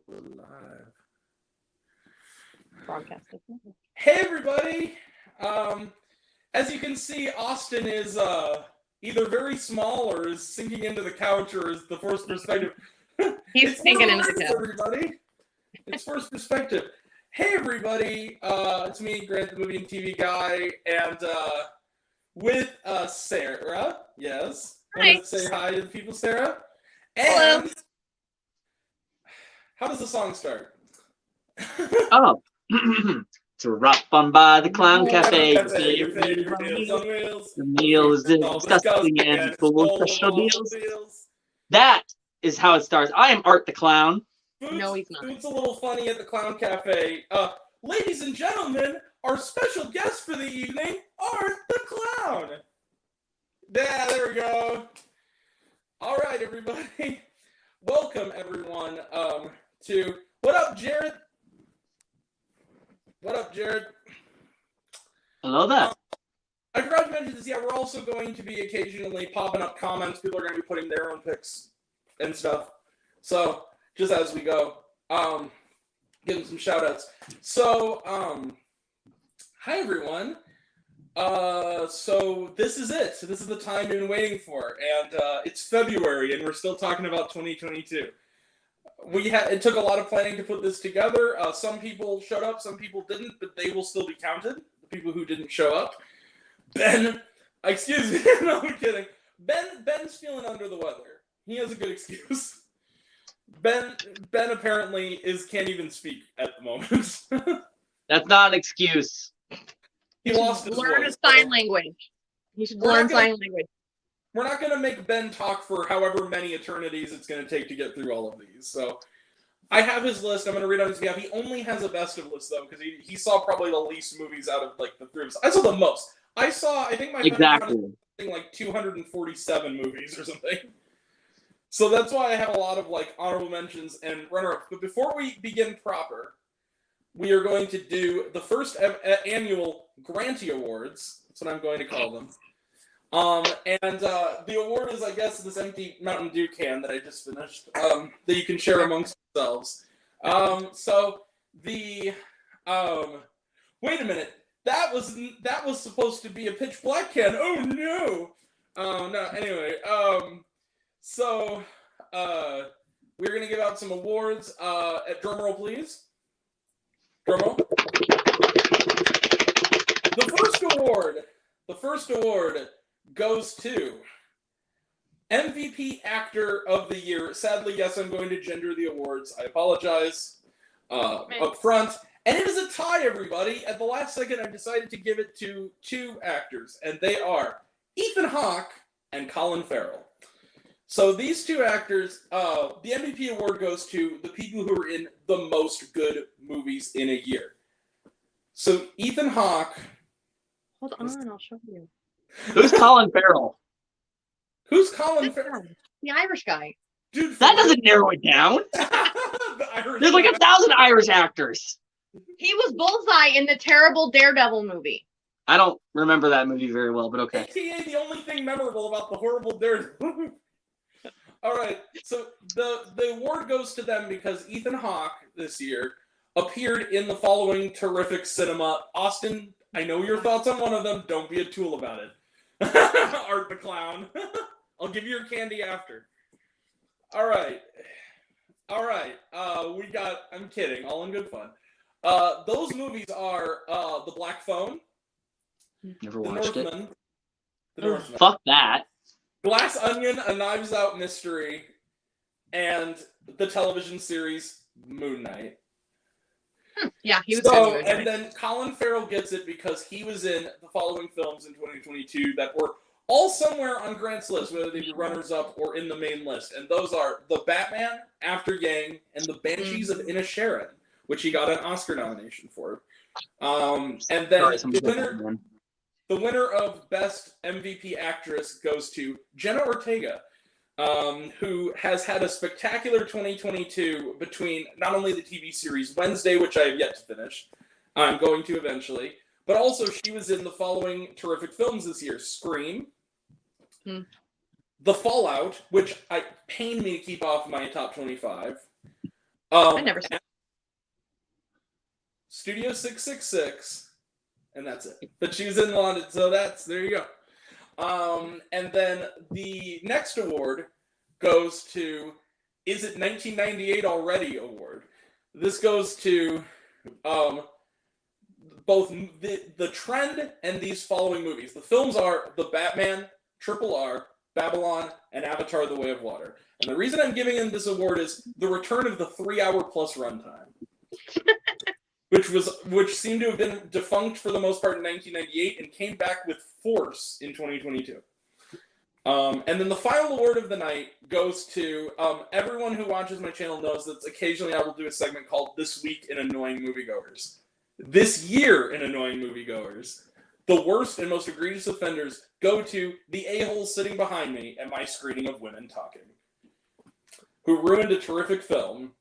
We're live. Broadcasted. Hey everybody! As you can see, Austin is either very small or is sinking into the couch or is the first perspective. He's sinking into the couch. Everybody, it's first perspective. Hey everybody! It's me, Grant, the movie and TV guy, and with Sarah. Yes. Hi. Want to say hi to the people, Sarah? Hello. And how does the song start? Oh, to rock fun by the Clown Cafe. The The meal is disgusting and full of special deals. That is how it starts. I am Art the Clown. No, he's not. Food's a little funny at the Clown Cafe. Ladies and gentlemen, our special guest for the evening, Art the Clown. Yeah, there we go. All right, everybody. Welcome, everyone, to... What up, Jared? What up, Jared? Hello there. I forgot to mention this. Yeah, we're also going to be occasionally popping up comments. People are going to be putting their own pics and stuff. So, just as we go, give them some shout outs. So, hi, everyone. So this is it. This is the time you've been waiting for. And it's February, and we're still talking about 2022. It took a lot of planning to put this together. Some people showed up, some people didn't, but they will still be counted. The people who didn't show up. Ben, excuse me, no, I'm kidding. Ben's feeling under the weather. He has a good excuse. Ben apparently can't even speak at the moment. That's not an excuse. He lost his Learn voice. sign language. He should learn sign language. We're not going to make Ben talk for however many eternities it's going to take to get through all of these. So I have his list. I'm going to read on his behalf. He only has a best of list, though, because he saw probably the least movies out of like the three of us. I saw the most. I think my Exactly. something like 247 movies or something. So that's why I have a lot of like honorable mentions and runner-ups. But before we begin proper, we are going to do the first annual Granty Awards. That's what I'm going to call them. And the award is, I guess, this empty Mountain Dew can that I just finished, that you can share amongst yourselves. So the, wait a minute, that was supposed to be a Pitch Black can. Oh no! No, anyway, so, we're gonna give out some awards, at drumroll, please. Drumroll. The first award goes to MVP Actor of the Year. Sadly, yes, I'm going to gender the awards. I apologize up front. And it is a tie, everybody. At the last second, I decided to give it to two actors, and they are Ethan Hawke and Colin Farrell. So these two actors, the MVP award goes to the people who are in the most good movies in a year. So Ethan Hawke... Hold on, I'll show you. Who's Colin Farrell? Who's Colin Farrell? The Irish guy. Dude, That doesn't narrow it down. The Irish There's like guy. 1,000 Irish actors. He was Bullseye in the terrible Daredevil movie. I don't remember that movie very well, but okay. AKA the only thing memorable about the horrible Daredevil. All right, so the award goes to them because Ethan Hawke this year appeared in the following terrific cinema. Austin, I know your thoughts on one of them. Don't be a tool about it. Art the Clown. I'll give you your candy after. All right. We got... I'm kidding. All in good fun. Those movies are The Black Phone, Never The watched it. Northman, The Northman, Fuck that. Glass Onion, A Knives Out Mystery, and the television series Moon Knight. Yeah, he was So, good. and then Colin Farrell gets it because he was in the following films in 2022 that were all somewhere on Grant's list, whether they be runners-up or in the main list. And those are The Batman, After Yang, and The Banshees of Inisherin, which he got an Oscar nomination for. And then Sorry, the winner of Best MVP Actress goes to Jenna Ortega, who has had a spectacular 2022 between not only the TV series Wednesday, which I have yet to finish, I'm going to eventually, but also she was in the following terrific films this year: Scream, The Fallout, which pained me to keep off my top 25, I never saw. Studio 666, and that's it. But she's in London, so there you go. And then the next award goes to Is It 1998 Already award. This goes to both the trend and these following movies. The films are The Batman, Triple R, Babylon, and Avatar: The Way of Water. And the reason I'm giving him this award is the return of the 3-hour plus runtime. Which seemed to have been defunct for the most part in 1998 and came back with force in 2022. And then the final award of the night goes to everyone who watches my channel knows that occasionally I will do a segment called This Week in Annoying Moviegoers. This year in Annoying Moviegoers, the worst and most egregious offenders go to the a-holes sitting behind me at my screening of Women Talking, who ruined a terrific film.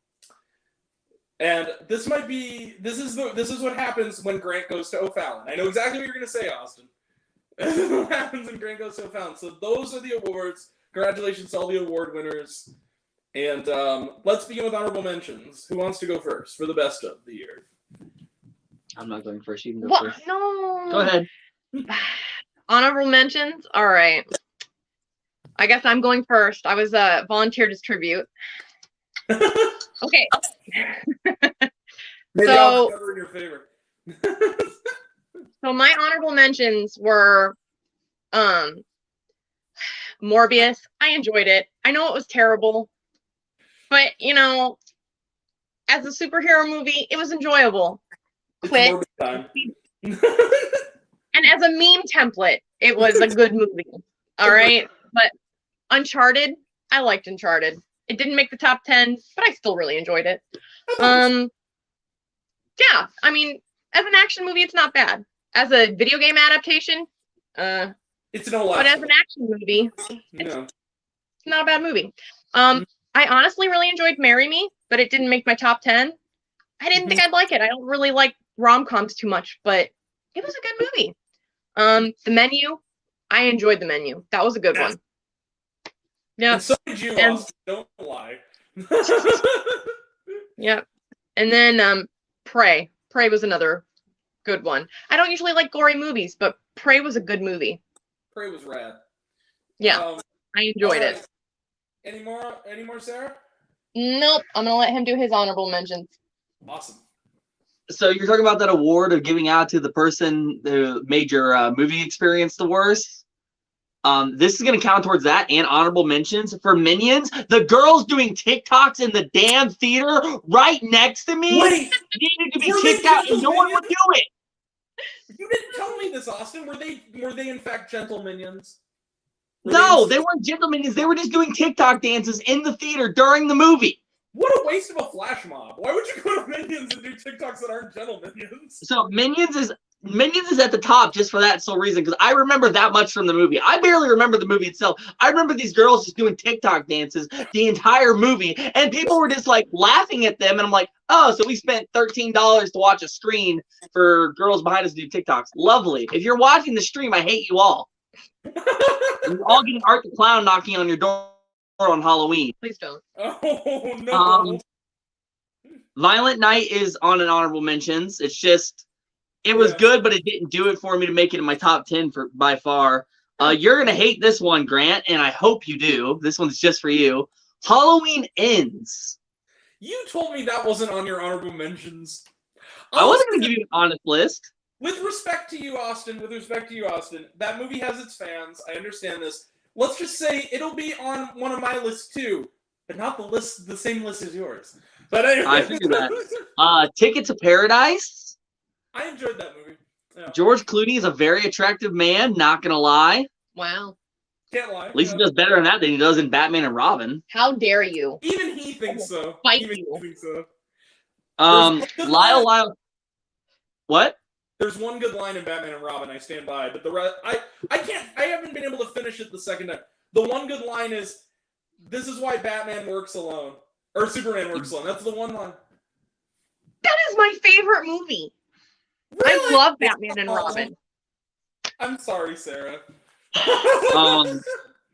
And this is what happens when Grant goes to O'Fallon. I know exactly what you're going to say, Austin. This is what happens when Grant goes to O'Fallon. So those are the awards. Congratulations to all the award winners. And let's begin with honorable mentions. Who wants to go first for the best of the year? I'm not going first. You can go What? first. No. Go ahead. Honorable mentions? All right. I guess I'm going first. I was volunteered as tribute. Okay. Maybe So- I'll cover in your favor. So my honorable mentions were Morbius. I enjoyed it. I know it was terrible, but as a superhero movie, it was enjoyable. Quit. It's Morbid time. And as a meme template, it was a good movie. All right. But Uncharted, I liked Uncharted. It didn't make the top 10, but I still really enjoyed it. Yeah, I mean, as an action movie, it's not bad. As a video game adaptation, It's no but as an action movie, No. it's not a bad movie. I honestly really enjoyed Marry Me, but it didn't make my top 10. I didn't think I'd like it. I don't really like rom-coms too much, but it was a good movie. The Menu, I enjoyed The Menu. That was a good one. Yeah. And so did you, And- Austin. Don't lie. Yeah. And then Prey. Prey was another good one. I don't usually like gory movies, but Prey was a good movie. Prey was rad. Yeah, I enjoyed it. Any more, Sarah? Nope. I'm gonna let him do his honorable mentions. Awesome. So you're talking about that award of giving out to the person who made your movie experience the worst. This is going to count towards that and honorable mentions for Minions. The girls doing TikToks in the damn theater right next to me Wait, needed to be were they kicked out, and gentle no one would minions? do it. you didn't tell me this, Austin. Were they in fact gentle minions? Were No, they they weren't gentle minions. They were just doing TikTok dances in the theater during the movie. What a waste of a flash mob. Why would you go to Minions and do TikToks that aren't gentle minions? So Minions is at the top just for that sole reason, because I remember that much from the movie. I barely remember the movie itself. I remember these girls just doing TikTok dances the entire movie, and people were just like laughing at them, and I'm like, oh, so we spent $13 to watch a screen for girls behind us to do TikToks. Lovely. If you're watching the stream, I hate you all. You're all getting Art the Clown knocking on your door on Halloween. Please don't. Oh no. Violent Night is on an honorable mentions. It's just, it was Yeah. good, but it didn't do it for me to make it in my top 10 by far. You're gonna hate this one, Grant, and I hope you do. This one's just for you. Halloween Ends. You told me that wasn't on your honorable mentions. I wasn't gonna give you an honest list. With respect to you, Austin, that movie has its fans. I understand this. Let's just say it'll be on one of my lists too, but not the same list as yours. But anyway. I figured that. Ticket to Paradise. I enjoyed that movie. Yeah. George Clooney is a very attractive man, not gonna lie. Wow. Can't lie. At least he does better in that than he does in Batman and Robin. How dare you? Even he thinks so. Fight Even you. he thinks so. Lyle. What? There's one good line in Batman and Robin. I stand by, but the rest, I can't. I haven't been able to finish it the second time. The one good line is, "This is why Batman works alone, or Superman works alone." That's the one line. That is my favorite movie. Really? I love Batman and Robin. I'm sorry, Sarah.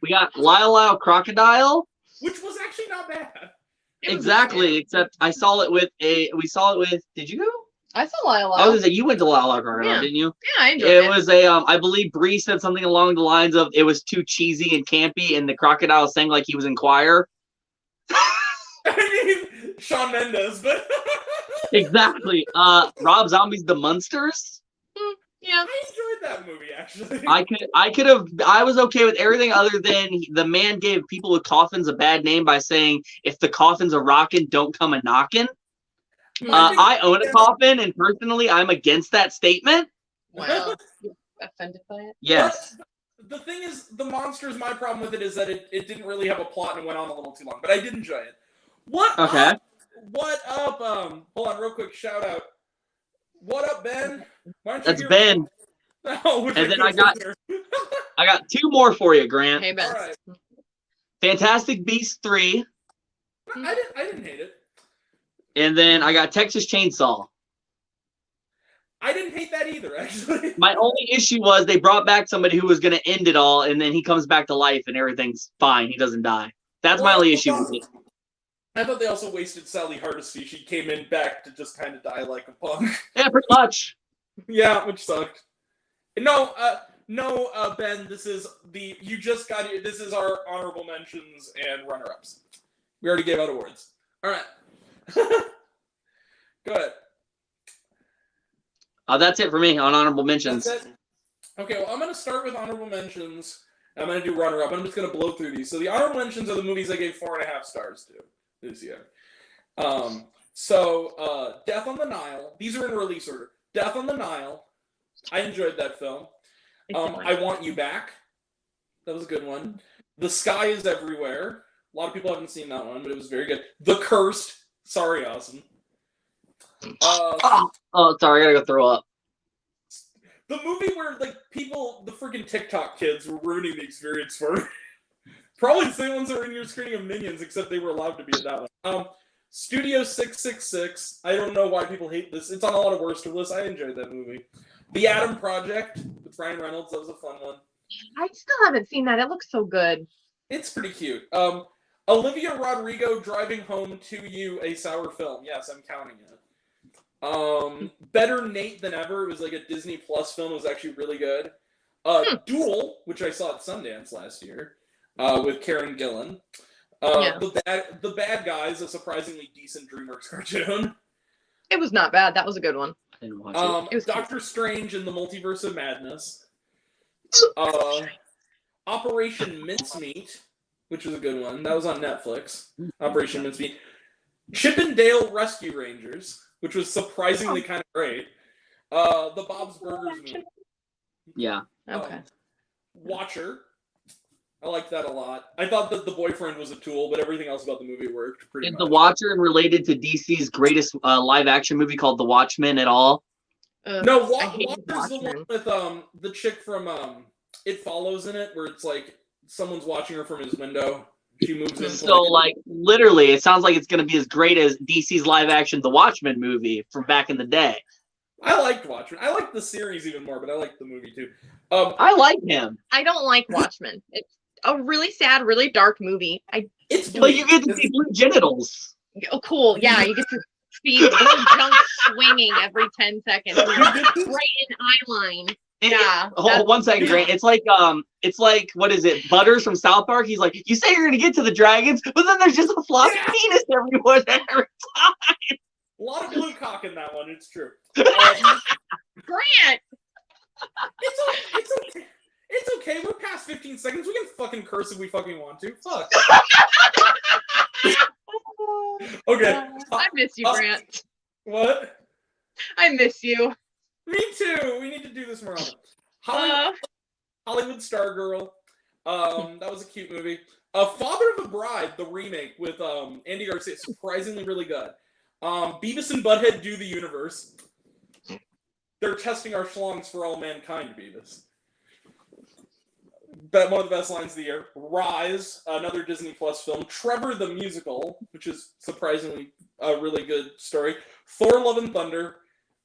We got Lyle Crocodile. Which was actually not bad. It was Exactly. okay. Except we saw it with. Did you go? I saw Lila. I was gonna say you went to La La Garden, Yeah. didn't you? Yeah, I enjoyed It it. was a I believe Bree said something along the lines of it was too cheesy and campy, and the crocodile sang like he was in choir. I mean, Shawn Mendes, but Exactly. Rob Zombie's The Munsters. Yeah. I enjoyed that movie actually. I was okay with everything other than the man gave people with coffins a bad name by saying if the coffin's a rockin', don't come a knockin'. I own a coffin, and personally, I'm against that statement. Wow. You offended by it? Yes. The thing is, the monsters. My problem with it is that it didn't really have a plot and it went on a little too long. But I did enjoy it. What? Okay. Up? What up? Hold on, real quick. Shout out. What up, Ben? Why don't you That's hear- Ben. Oh, And then I got 2 more for you, Grant. Hey, Ben. All right. Fantastic Beasts 3, I didn't hate it. and then I got Texas Chainsaw. I didn't hate that either, actually. My only issue was they brought back somebody who was going to end it all, and then he comes back to life, and everything's fine. He doesn't die. That's my only issue with it. I thought they also wasted Sally Hardesty. She came in back to just kind of die like a punk. Yeah, pretty much. Yeah, which sucked. No, Ben. This is This is our honorable mentions and runner-ups. We already gave out awards. All right. Go ahead. That's it for me on honorable mentions. That's it. Okay, well, I'm going to start with honorable mentions. I'm going to do runner-up. I'm just going to blow through these. So the honorable mentions are the movies I gave 4.5 stars to this year. Death on the Nile. These are in release order. Death on the Nile. I enjoyed that film. I Want You Back. That was a good one. The Sky is Everywhere. A lot of people haven't seen that one, but it was very good. The Cursed. Sorry, Austin. Sorry, I gotta go throw up. The movie where the freaking TikTok kids were ruining the experience for. Probably the same ones that were in your screening of Minions, except they were allowed to be at that one. Studio 666. I don't know why people hate this. It's on a lot of worst lists. I enjoyed that movie. The Adam Project with Ryan Reynolds. That was a fun one. I still haven't seen that. It looks so good. It's pretty cute. Olivia Rodrigo Driving Home to You, a sour film. Yes, I'm counting it. Better Nate Than Ever. It was like a Disney Plus film. It was actually really good. Duel, which I saw at Sundance last year, with Karen Gillan. The Bad Guys, a surprisingly decent DreamWorks cartoon. It was not bad. That was a good one. I didn't watch it. It was Doctor Strange and the Multiverse of Madness. Operation Mincemeat, which was a good one. That was on Netflix. Operation Mincemeat. Chip and Dale Rescue Rangers, which was surprisingly kind of great. The Bob's Burgers movie. Yeah. Okay. Watcher. I liked that a lot. I thought that the boyfriend was a tool, but everything else about the movie worked pretty Is much. The Watcher related to DC's greatest live action movie called The Watchmen at all? No, I hated Watcher's the one Watchmen. with the chick from It Follows in it, where it's like someone's watching her from his window. She moves in. So, literally, it sounds like it's going to be as great as DC's live action The Watchmen movie from back in the day. I liked Watchmen. I liked the series even more, but I liked the movie too. I like him. I don't like Watchmen. It's a really sad, really dark movie. It's But you get to see blue genitals. Oh, cool. Yeah, you get to see blue junk swinging every 10 seconds. Right in eye line. Yeah. Hold 1 second, Grant. It's like what is it? Butters from South Park. He's like, you say you're gonna get to the dragons, but then there's just a floppy penis everywhere every time. A lot of blue cock in that one. It's true. Grant! It's okay. It's okay. We're past 15 seconds. We can fucking curse if we fucking want to. Fuck. Okay. I miss you, Grant. What? I miss you. Me too. We need to do this more often. Hollywood Stargirl. That was a cute movie. Father of the Bride, the remake with Andy Garcia, surprisingly really good. Beavis and Butthead Do the Universe. They're testing our schlongs for all mankind, Beavis. One of the best lines of the year. Rise, another Disney Plus film. Trevor the Musical, which is surprisingly a really good story. Thor: Love and Thunder.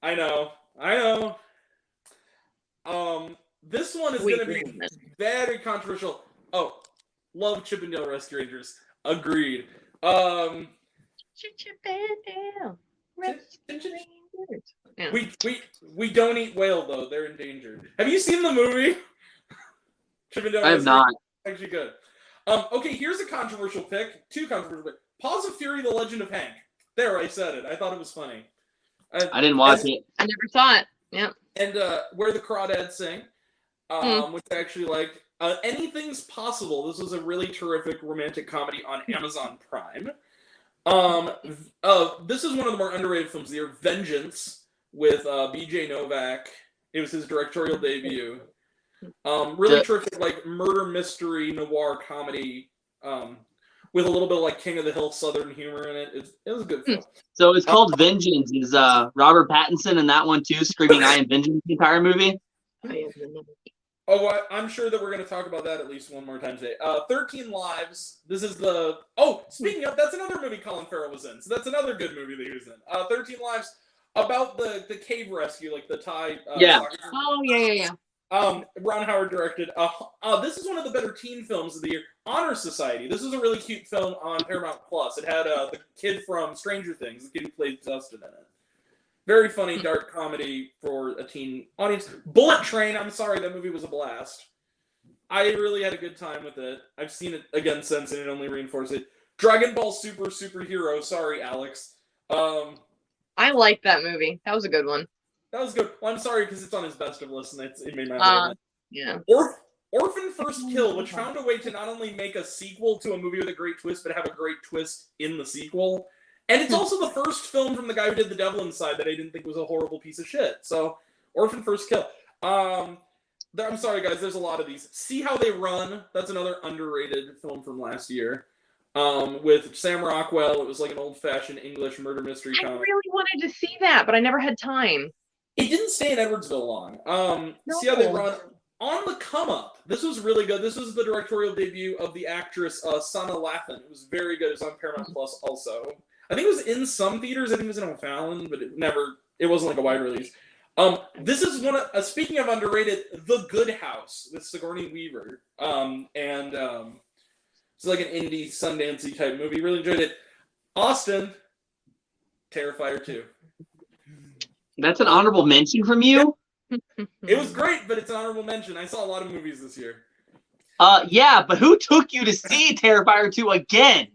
I know. This one is going to be very controversial. Oh, love Chip and Dale Rescue Rangers. Agreed. Yeah. We don't eat whale though; they're endangered. Have you seen the movie? I have not. Actually, good. Okay, here's a controversial pick. Two controversial picks. Paws of Fury: The Legend of Hank. There, I said it. I thought it was funny. I didn't watch it. I never saw it. Yeah. And Where the Crawdads Sing, which I actually liked. Anything's Possible. This was a really terrific romantic comedy on Amazon Prime. This is one of the more underrated films of the year. Vengeance with B.J. Novak. It was his directorial debut. Really terrific, like murder mystery noir comedy. With a little bit of like King of the Hill Southern humor in it. It was a good film. So it's called Vengeance. Is Robert Pattinson in that one too, screaming "I am vengeance" the entire movie? Oh, I'm sure that we're going to talk about that at least one more time today. 13 Lives. This is the... Oh, speaking of, that's another movie Colin Farrell was in. So that's another good movie that he was in. 13 Lives, about the cave rescue, like the Thai... Yeah. Oh, yeah. Ron Howard directed. This is one of the better teen films of the year. Honor Society. This is a really cute film on Paramount Plus. It had the kid from Stranger Things, the kid who played Dustin in it. Very funny, dark comedy for a teen audience. Bullet Train, I'm sorry, that movie was a blast. I really had a good time with it. I've seen it again since, and it only reinforced it. Dragon Ball Super Superhero, sorry, Alex. I liked that movie. That was a good one. That was good. Well, I'm sorry, because it's on his best of list, and it made my yeah. Orphan First Kill, which found a way to not only make a sequel to a movie with a great twist, but have a great twist in the sequel. And it's also the first film from the guy who did The Devil Inside that I didn't think was a horrible piece of shit. So, Orphan First Kill. I'm sorry, guys. There's a lot of these. See How They Run. That's another underrated film from last year. With Sam Rockwell. It was like an old-fashioned English murder mystery comedy. I really wanted to see that, but I never had time. It didn't stay in Edwardsville long. No. See How They Run. On the Come Up. This was really good. This was the directorial debut of the actress Sana Lathan. It was very good. It was on Paramount Plus also. I think it was in some theaters. I think it was in O'Fallon, but it wasn't like a wide release. This is one of, speaking of underrated, The Good House with Sigourney Weaver. It's like an indie Sundance-y type movie. Really enjoyed it. Austin, Terrifier 2. That's an honorable mention from you? It was great, but it's an honorable mention. I saw a lot of movies this year. Yeah, but who took you to see Terrifier 2 again?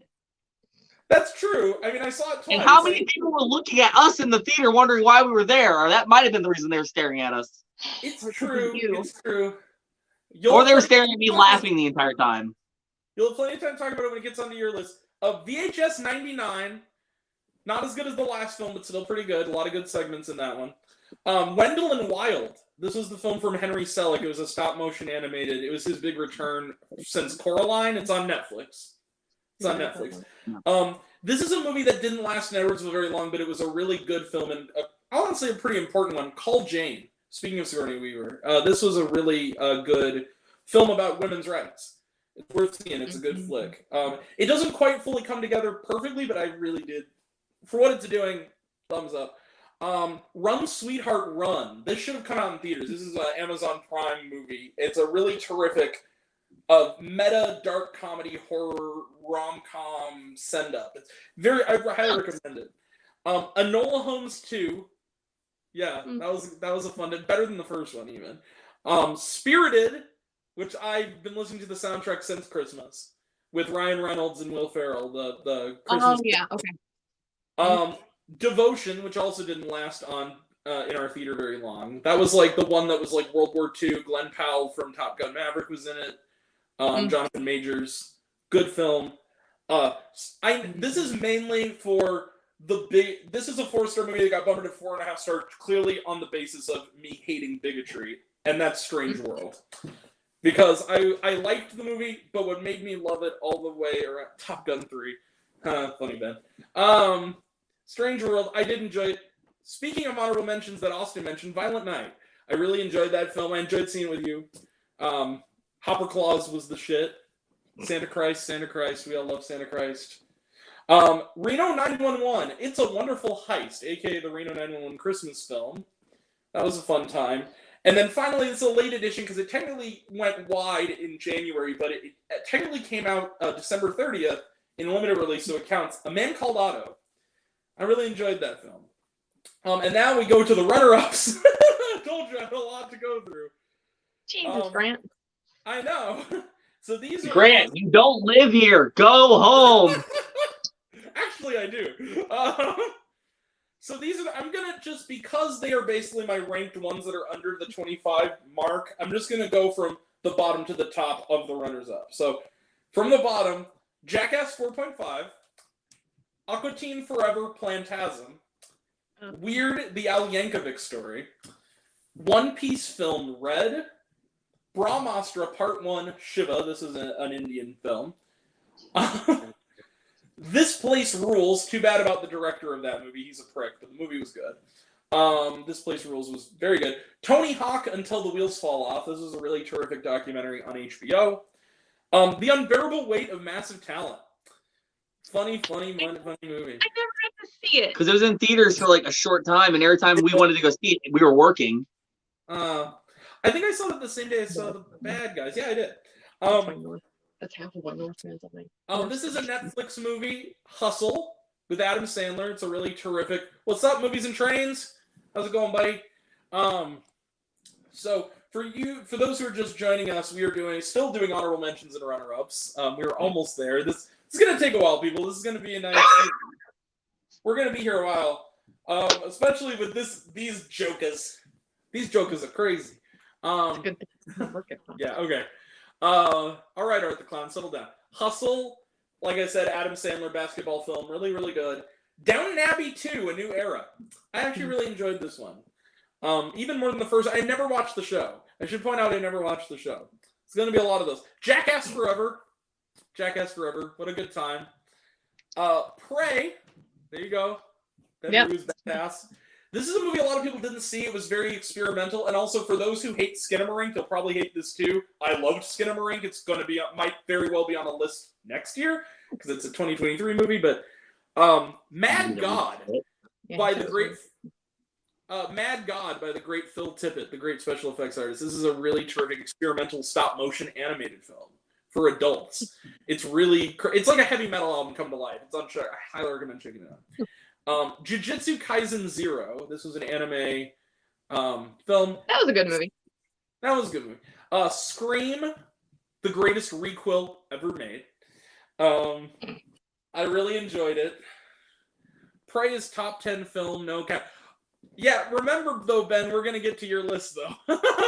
That's true. I mean, I saw it twice. And how many people were looking at us in the theater wondering why we were there? Or that might have been the reason they were staring at us. It's true. It's true. Or they were staring at me laughing the entire time. You'll have plenty of time to talk about it when it gets onto your list. VHS 99. Not as good as the last film, but still pretty good. A lot of good segments in that one. Wendell and Wild. This was the film from Henry Selick. It was a stop-motion animated. It was his big return since Coraline. It's on Netflix. This is a movie that didn't last in Edwardsville very long, but it was a really good film, and honestly a pretty important one. Call Jane. Speaking of Sigourney Weaver, this was a really good film about women's rights. It's worth seeing. It's a good flick. It doesn't quite fully come together perfectly, but I really did. For what it's doing, thumbs up. Run, Sweetheart, Run. This should have come out in theaters. This is an Amazon Prime movie. It's a really terrific meta dark comedy horror rom-com send-up. It's I highly recommend it. Enola Holmes 2. Yeah, that was a fun, better than the first one even. Spirited, which I've been listening to the soundtrack since Christmas, with Ryan Reynolds and Will Ferrell. The Christmas. Oh yeah, okay. Devotion, which also didn't last on in our theater very long. That was like the one that was like World War II. Glenn Powell from Top Gun Maverick was in it. Jonathan Majors, good film. This is mainly for this is a 4-star movie that got bumped to 4.5 stars, clearly on the basis of me hating bigotry, and that's Strange World. Because I liked the movie, but what made me love it all the way around Top Gun 3. Funny Ben. Strange World, I did enjoy it. Speaking of honorable mentions that Austin mentioned, Violent Night. I really enjoyed that film. I enjoyed seeing it with you. Hopper Claus was the shit. Santa Christ. We all love Santa Christ. Reno 911. It's a Wonderful Heist, aka the Reno 911 Christmas film. That was a fun time. And then finally, it's a late edition because it technically went wide in January, but it technically came out December 30th in limited release, so it counts. A Man Called Otto. I really enjoyed that film. And now we go to the runner-ups. I told you I had a lot to go through. Jesus, Grant. I know. So these are Grant, you don't live here. Go home. Actually, I do. So these are, I'm gonna just, because they are basically my ranked ones that are under the 25 mark, I'm just gonna go from the bottom to the top of the runners-up. So from the bottom, Jackass 4.5, Aqua Teen Forever Plantasm, Weird the Al Yankovic Story, One Piece film Red, Brahmastra Part 1 Shiva, this is an Indian film. This Place Rules, too bad about the director of that movie, he's a prick, but the movie was good. This Place Rules was very good. Tony Hawk Until the Wheels Fall Off, this is a really terrific documentary on HBO. The Unbearable Weight of Massive Talent. Funny movie. I never got to see it. Because it was in theaters for like a short time, and every time we wanted to go see it, we were working. I think I saw it the same day I saw The Bad Guys. Yeah, I did. That's half of what Northman's I think. This is a Netflix movie, Hustle, with Adam Sandler. It's a really terrific. What's up, Movies and Trains? How's it going, buddy? So for those who are just joining us, we are still doing honorable mentions and runner-ups. We're almost there. This is gonna take a while, people. This is gonna be a nice. We're gonna be here a while, especially with these jokers. These jokers are crazy. It's a good thing. Yeah. Okay. All right, Art the Clown, settle down. Hustle, like I said, Adam Sandler basketball film, really, really good. Downton Abbey 2, A New Era. I actually really enjoyed this one. Even more than the first. I never watched the show. I should point out I never watched the show. It's going to be a lot of those. Jackass Forever. What a good time. Prey. There you go. That movie was badass. This is a movie a lot of people didn't see. It was very experimental, and also for those who hate Skinamarink, they'll probably hate this too. I loved Skinamarink. It's going to be might very well be on a list next year because it's a 2023 movie. But Mad God by the great Phil Tippett, the great special effects artist. This is a really terrific experimental stop motion animated film for adults. It's it's like a heavy metal album come to life. It's on. I highly recommend checking it out. Jujutsu Kaisen 0. This was an anime film. That was a good movie. Scream, the greatest requel ever made. I really enjoyed it. Prey is top 10 film, no cap. Yeah, remember though, Ben, we're gonna get to your list though,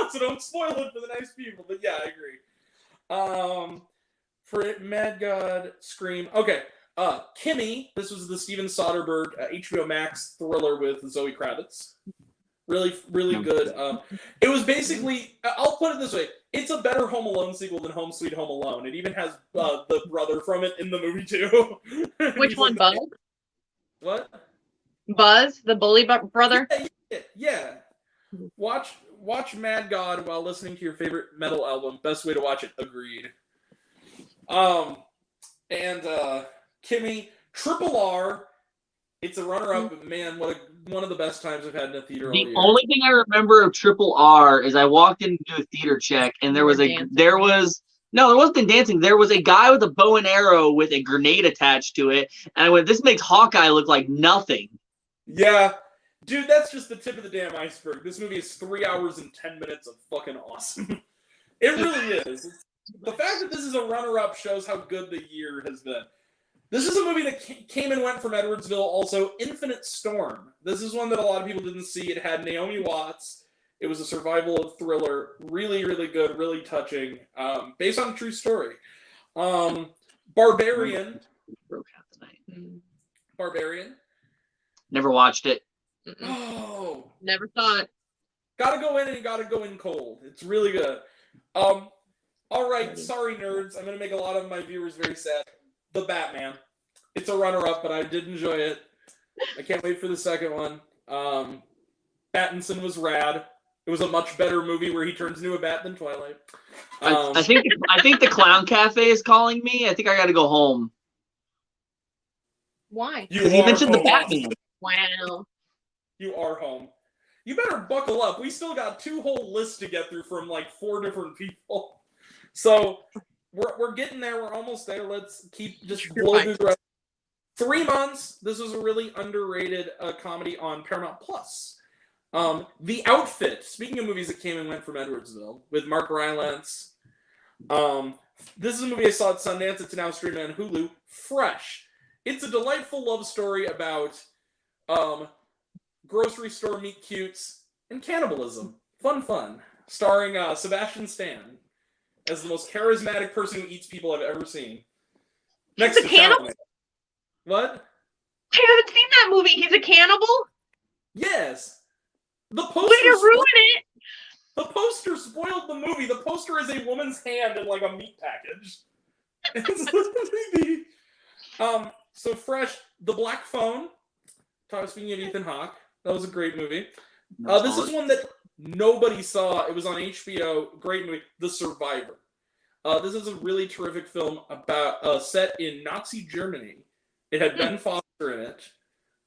so don't spoil it for the nice people. But yeah, I agree. For Mad God, Scream. Okay. Kimmy, this was the Steven Soderbergh HBO Max thriller with Zoe Kravitz. Really, really good. It was basically, I'll put it this way, it's a better Home Alone sequel than Home Sweet Home Alone. It even has the brother from it in the movie too. Which one, Buzz? What? Buzz, the bully brother? Yeah. Watch Mad God while listening to your favorite metal album. Best way to watch it. Agreed. Kimmy, Triple R. It's a runner-up, but man, one of the best times I've had in a theater all year. The only thing I remember of Triple R is I walked in to do a theater check, and there wasn't dancing. There was a guy with a bow and arrow with a grenade attached to it, and I went, "This makes Hawkeye look like nothing." Yeah, dude, that's just the tip of the damn iceberg. This movie is 3 hours and 10 minutes of fucking awesome. It really is. The fact that this is a runner-up shows how good the year has been. This is a movie that came and went from Edwardsville. Also, Infinite Storm. This is one that a lot of people didn't see. It had Naomi Watts. It was a survival thriller. Really, really good. Really touching. Based on a true story. Barbarian. Barbarian. Never watched it. Oh. Never saw it. Gotta go in and you gotta go in cold. It's really good. All right. Sorry, nerds. I'm going to make a lot of my viewers very sad. The Batman. It's a runner-up, but I did enjoy it. I can't wait for the second one. Pattinson was rad. It was a much better movie where he turns into a bat than Twilight. I think the Clown Cafe is calling me. I think I got to go home. Why? Because he mentioned the Batman. Wow. You are home. You better buckle up. We still got 2 whole lists to get through from like 4 different people. So we're getting there. We're almost there. Let's keep just blow through the rest. 3 Months. This was a really underrated comedy on Paramount Plus. The Outfit. Speaking of movies that came and went from Edwardsville, with Mark Rylance. This is a movie I saw at Sundance. It's now streaming on Hulu. Fresh. It's a delightful love story about grocery store meet cutes and cannibalism. Fun. Starring Sebastian Stan as the most charismatic person who eats people I've ever seen. He's a cannibal? Chapman. What? I haven't seen that movie. He's a cannibal? Yes. The Way poster. to ruin it. The poster spoiled the movie. The poster is a woman's hand in like a meat package. So Fresh, The Black Phone. Speaking of Ethan Hawke, that was a great movie. This is one that nobody saw. It was on HBO. Great movie. The Survivor. This is a really terrific film about set in Nazi Germany. It had Ben Foster in it.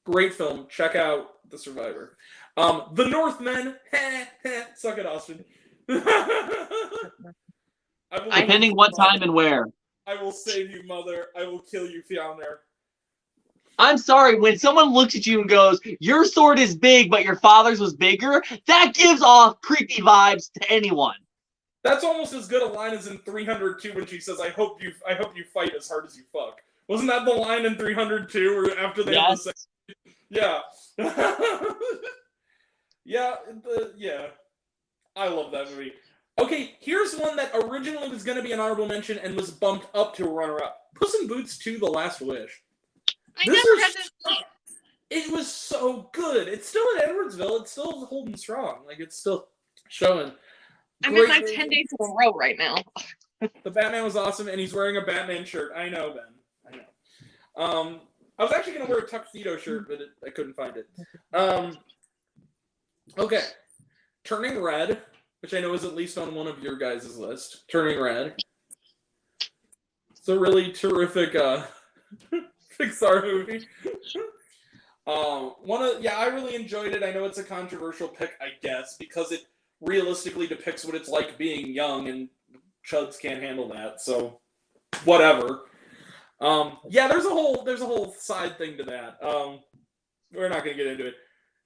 Great film. Check out The Survivor. The Northmen. Suck it, Austin. Depending what time and where. I will save you, mother. I will kill you, Fionner. I'm sorry, when someone looks at you and goes, your sword is big, but your father's was bigger, that gives off creepy vibes to anyone. That's almost as good a line as in 302 when she says, I hope you fight as hard as you fuck. Wasn't that the line in 302 or after they have the sex? Yeah. Yeah. I love that movie. Okay, here's one that originally was going to be an honorable mention and was bumped up to a runner-up. Puss in Boots 2: The Last Wish. I never had to. It was so good. It's still in Edwardsville. It's still holding strong. Like, it's still showing. I'm in my 10 days in a row right now. The Batman was awesome, and he's wearing a Batman shirt. I know, Ben. I know. I was actually going to wear a tuxedo shirt, but I couldn't find it. Okay. Turning Red, which I know is at least on one of your guys' list. Turning Red. It's a really terrific Pixar movie. I really enjoyed it. I know it's a controversial pick, I guess, because it realistically depicts what it's like being young, and chuds can't handle that. So, whatever. There's a whole side thing to that. We're not gonna get into it.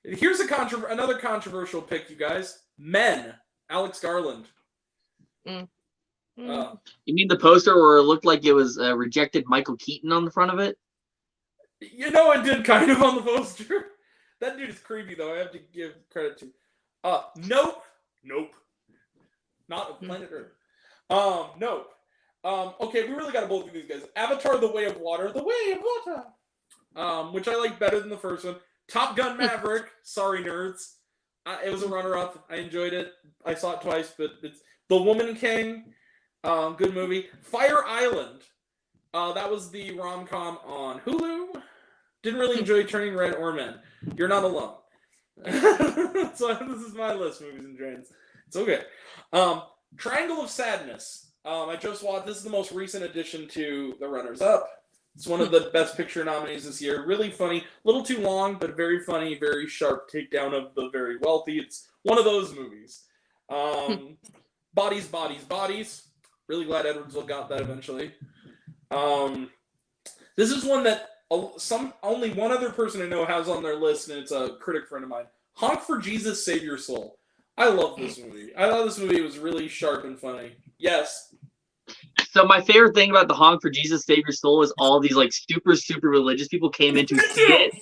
Here's another controversial pick, you guys. Men. Alex Garland. You mean the poster where it looked like it was rejected Michael Keaton on the front of it? You know, it did kind of on the poster. That dude is creepy, though. I have to give credit to. Nope. Not of Planet Earth. Nope. Okay, we really got to both of these guys. Avatar: The Way of Water. The Way of Water. Which I like better than the first one. Top Gun: Maverick. Sorry, nerds. It was a runner-up. I enjoyed it. I saw it twice, but it's The Woman King. Good movie. Fire Island. That was the rom-com on Hulu. Didn't really enjoy Turning Red or Men. You're not alone. So this is my list, movies and drains. It's okay. Triangle of Sadness. I just watched. This is the most recent addition to the runners-up. It's one of the best picture nominees this year. Really funny. A little too long, but very funny, very sharp takedown of the very wealthy. It's one of those movies. Bodies, Bodies, Bodies. Really glad Edwardsville got that eventually. This is one that only one other person I know has on their list, and it's a critic friend of mine. Honk for Jesus, Save Your Soul. I love this movie. I thought this movie was really sharp and funny. Yes. So my favorite thing about the Honk for Jesus, Save Your Soul is all these like super, super religious people came in to see it.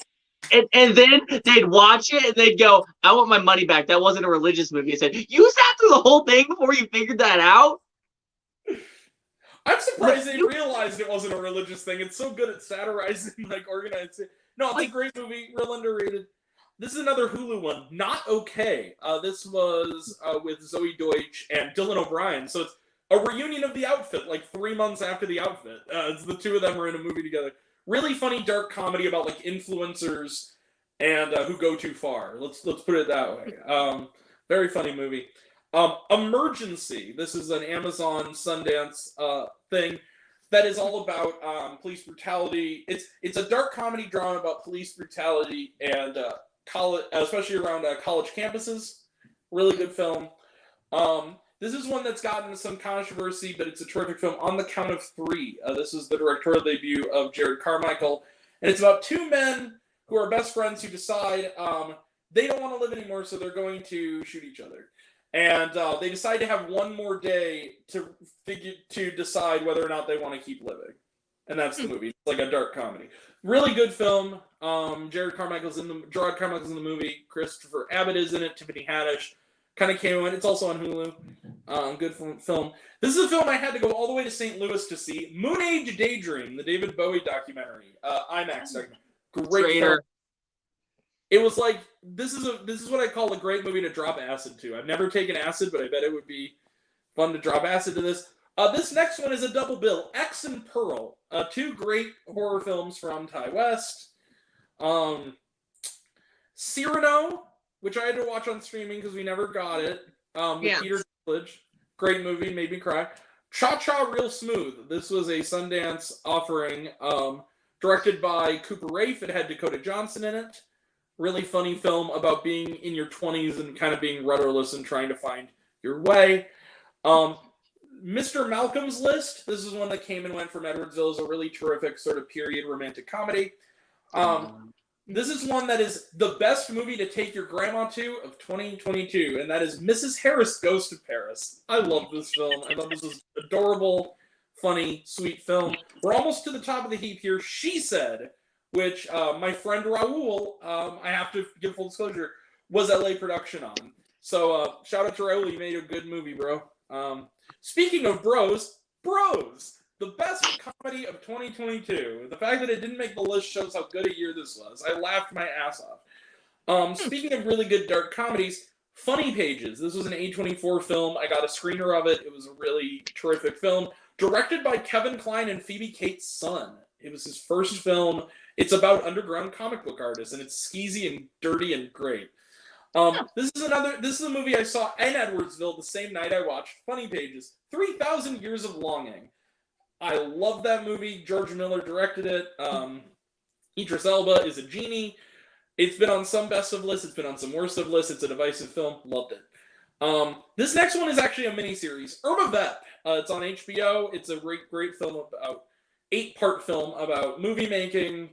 And then they'd watch it and they'd go, I want my money back. That wasn't a religious movie. I said, you sat through the whole thing before you figured that out? I'm surprised they realized it wasn't a religious thing. It's so good at satirizing like organized. No, it's a great movie. Real underrated. This is another Hulu one. Not Okay. This was with Zoe Deutsch and Dylan O'Brien. So it's a reunion of The Outfit, like 3 months after The Outfit. It's the two of them are in a movie together. Really funny, dark comedy about like influencers and who go too far. Let's put it that way. Very funny movie. Emergency. This is an Amazon Sundance thing that is all about police brutality. It's a dark comedy drama about police brutality and college, especially around college campuses. Really good film. This is one that's gotten some controversy, but it's a terrific film. On the Count of Three. This is the directorial debut of Jared Carmichael. And it's about two men who are best friends who decide they don't want to live anymore, so they're going to shoot each other. And they decide to have one more day to decide whether or not they want to keep living. And that's the movie. It's like a dark comedy. Really good film. Gerard Carmichael's in the movie. Christopher Abbott is in it. Tiffany Haddish kind of came in. It's also on Hulu. Good film. This is a film I had to go all the way to St. Louis to see. Moon Age Daydream, the David Bowie documentary. IMAX documentary. Great film. It was like, this is what I call a great movie to drop acid to. I've never taken acid, but I bet it would be fun to drop acid to this. This next one is a double bill. X and Pearl. Two great horror films from Ty West. Cyrano, which I had to watch on streaming because we never got it. With Peter Dinklage. Great movie, made me cry. Cha-Cha Real Smooth. This was a Sundance offering. Directed by Cooper Raiff. It had Dakota Johnson in it. Really funny film about being in your 20s and kind of being rudderless and trying to find your way. Mr. Malcolm's List. This is one that came and went from Edwardsville. Is a really terrific sort of period romantic comedy. This is one that is the best movie to take your grandma to of 2022, and that is Mrs. Harris Goes to Paris. I love this film. I thought this was adorable, funny, sweet film. We're almost to the top of the heap here. She Said, which my friend Raul, I have to give full disclosure, was LA production on. So shout out to Raul, you made a good movie, bro. Speaking of Bros, the best comedy of 2022. The fact that it didn't make the list shows how good a year this was. I laughed my ass off. Speaking of really good dark comedies, Funny Pages. This was an A24 film. I got a screener of it. It was a really terrific film. Directed by Kevin Kline and Phoebe Cates' son. It was his first film. It's about underground comic book artists, and it's skeezy and dirty and great. This is a movie I saw in Edwardsville the same night I watched Funny Pages. 3,000 Years of Longing. I love that movie. George Miller directed it. Idris Elba is a genie. It's been on some best of lists. It's been on some worst of lists. It's a divisive film. Loved it. This next one is actually a miniseries. Irma Vep. It's on HBO. It's a great film about 8-part film about movie making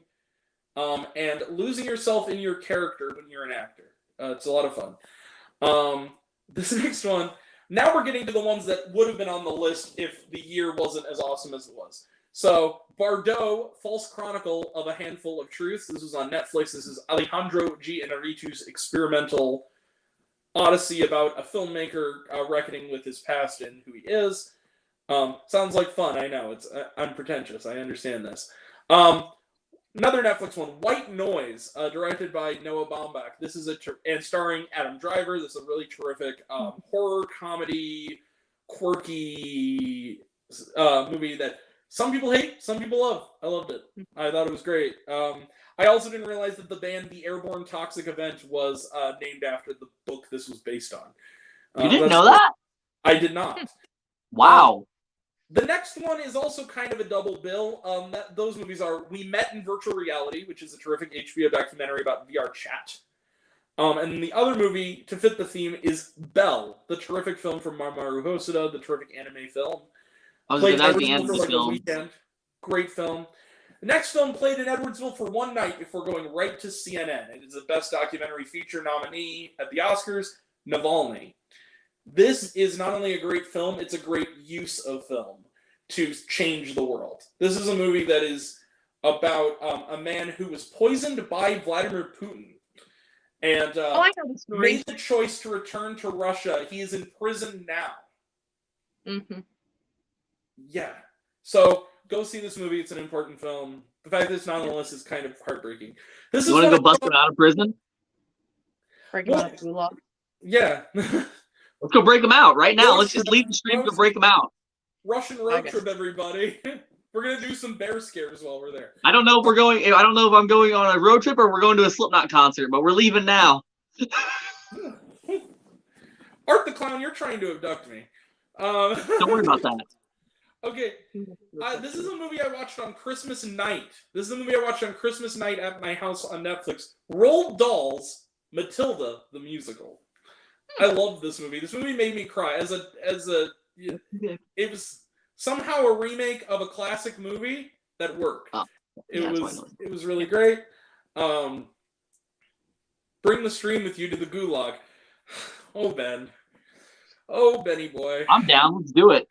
and losing yourself in your character when you're an actor. It's a lot of fun. This next one, now we're getting to the ones that would have been on the list if the year wasn't as awesome as it was. So, Bardot, False Chronicle of a Handful of Truths. This was on Netflix. This is Alejandro G. Inarritu's experimental odyssey about a filmmaker reckoning with his past and who he is. Sounds like fun, I know. It's unpretentious. I understand this. Another Netflix one, White Noise, directed by Noah Baumbach. This is and starring Adam Driver. This is a really terrific horror comedy, quirky movie that some people hate, some people love. I loved it. I thought it was great. I also didn't realize that the band The Airborne Toxic Event was named after the book this was based on. You didn't know that? I did not. Wow. The next one is also kind of a double bill. Those movies are We Met in Virtual Reality, which is a terrific HBO documentary about VR chat. And the other movie, to fit the theme, is Belle, the terrific film from Mamoru Hosoda, the terrific anime film. Played in Edwardsville for a weekend. Great film. The next film played in Edwardsville for one night before going right to CNN. It is the Best Documentary Feature nominee at the Oscars, Navalny. This is not only a great film, it's a great use of film to change the world. This is a movie that is about a man who was poisoned by Vladimir Putin and I know the story. made the choice to return to Russia. He is in prison now. Mm-hmm. Yeah. So go see this movie. It's an important film. The fact that it's not on the list is kind of heartbreaking. This You is want to one go bust him out of prison? Breaking out of gulag. Yeah. Let's go break him out right now. Let's just leave the stream to break him out. Russian road Okay. trip, everybody. We're gonna do some bear scares while we're there. I don't know if I'm going on a road trip or we're going to a Slipknot concert, but we're leaving now. Art the Clown, you're trying to abduct me. Don't worry about that. Okay, this is a movie I watched on Christmas night. This is a movie I watched on Christmas night at my house on Netflix. Roald Dahl's Matilda the Musical. I loved this movie. This movie made me cry. It was somehow a remake of a classic movie that worked. It Yeah, that's was why I know. it was really great. Bring the stream with you to the gulag. Oh Ben. Oh Benny boy. I'm down. Let's do it.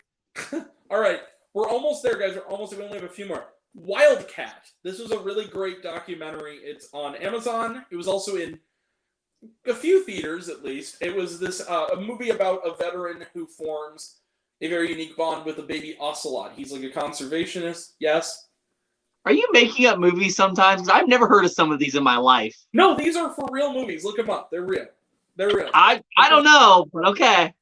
All right, we're almost there, guys. We only have a few more. Wildcat. This was a really great documentary. It's on Amazon. It was also in a few theaters, at least. It was this a movie about a veteran who forms a very unique bond with a baby ocelot. He's like a conservationist. Yes. Are you making up movies sometimes? 'Cause I've never heard of some of these in my life. No, these are for real movies. Look them up. They're real. They're real. I don't know, but okay.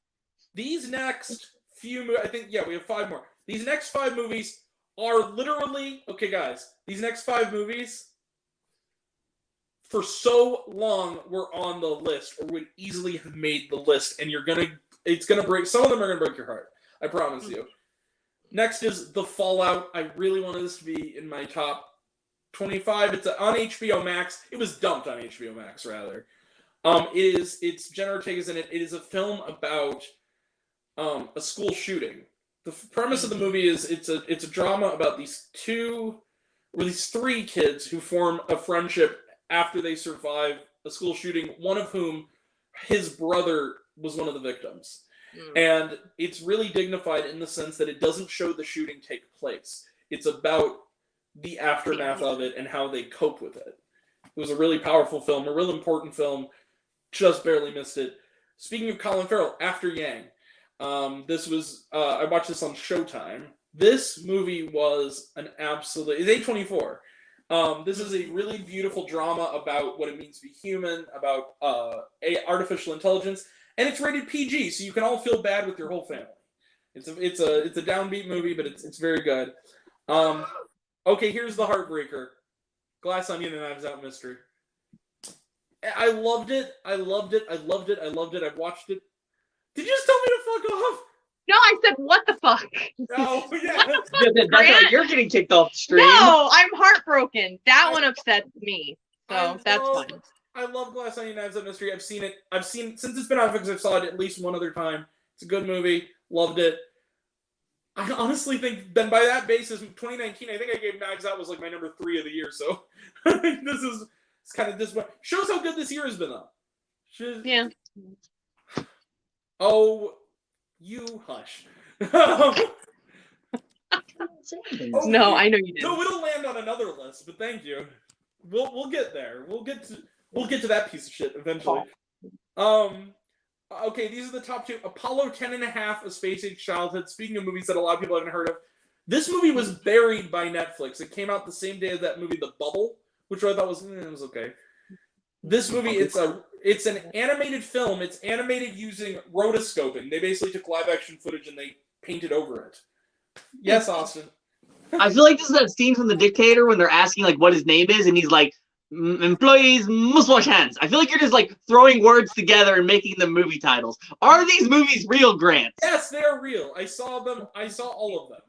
These next few, I think, yeah, we have 5 more. These next 5 movies are literally, okay, guys, these next 5 movies, for so long, were on the list, or would easily have made the list, and it's gonna break, some of them are gonna break your heart. I promise you. Next is The Fallout. I really wanted this to be in my top 25. It's on HBO Max. It was dumped on HBO Max, rather. It's Jenna Ortega's in it. It is a film about a school shooting. The premise of the movie is it's a drama about these 3 kids who form a friendship after they survive a school shooting, one of whom, his brother, was one of the victims. And it's really dignified in the sense that it doesn't show the shooting take place. It's about the aftermath of it and how they cope with it. It was a really powerful film, a real important film. Just barely missed it. Speaking of Colin Farrell, After Yang. This was, I watched this on Showtime. This movie was an absolute, it's A24. This is a really beautiful drama about what it means to be human, about artificial intelligence, and it's rated PG, so you can all feel bad with your whole family. It's a downbeat movie, but it's very good. Okay, here's the heartbreaker: Glass Onion and Knives Out Mystery. I loved it. I've watched it. Did you just tell me to fuck off? No, I said, what the fuck? Oh, yeah. That's why you're getting kicked off the stream. No, I'm heartbroken. That one upsets me. So that's fine. I love Glass Onion Knives Out Mystery. I've seen it since it's been on Netflix. I've saw it at least one other time. It's a good movie. Loved it. I honestly think then by that basis, 2019, I think I gave Knives Out was like my number 3 of the year. So it's kind of disappointing. Shows how good this year has been though. Yeah. Oh, you hush. No, I know you did. No, it'll land on another list, but thank you. We'll get there. We'll get to that piece of shit eventually. Okay, these are the top 2. Apollo 10.5: A Space Age Childhood. Speaking of movies that a lot of people haven't heard of, this movie was buried by Netflix. It came out the same day as that movie, The Bubble, which I thought was okay. This movie, it's an animated film. It's animated using rotoscoping. They basically took live action footage and they painted over it. Yes, Austin. I feel like this is that scene from The Dictator when they're asking like what his name is, and he's like, "Employees must wash hands." I feel like you're just like throwing words together and making them movie titles. Are these movies real, Grant? Yes, they are real. I saw them. I saw all of them.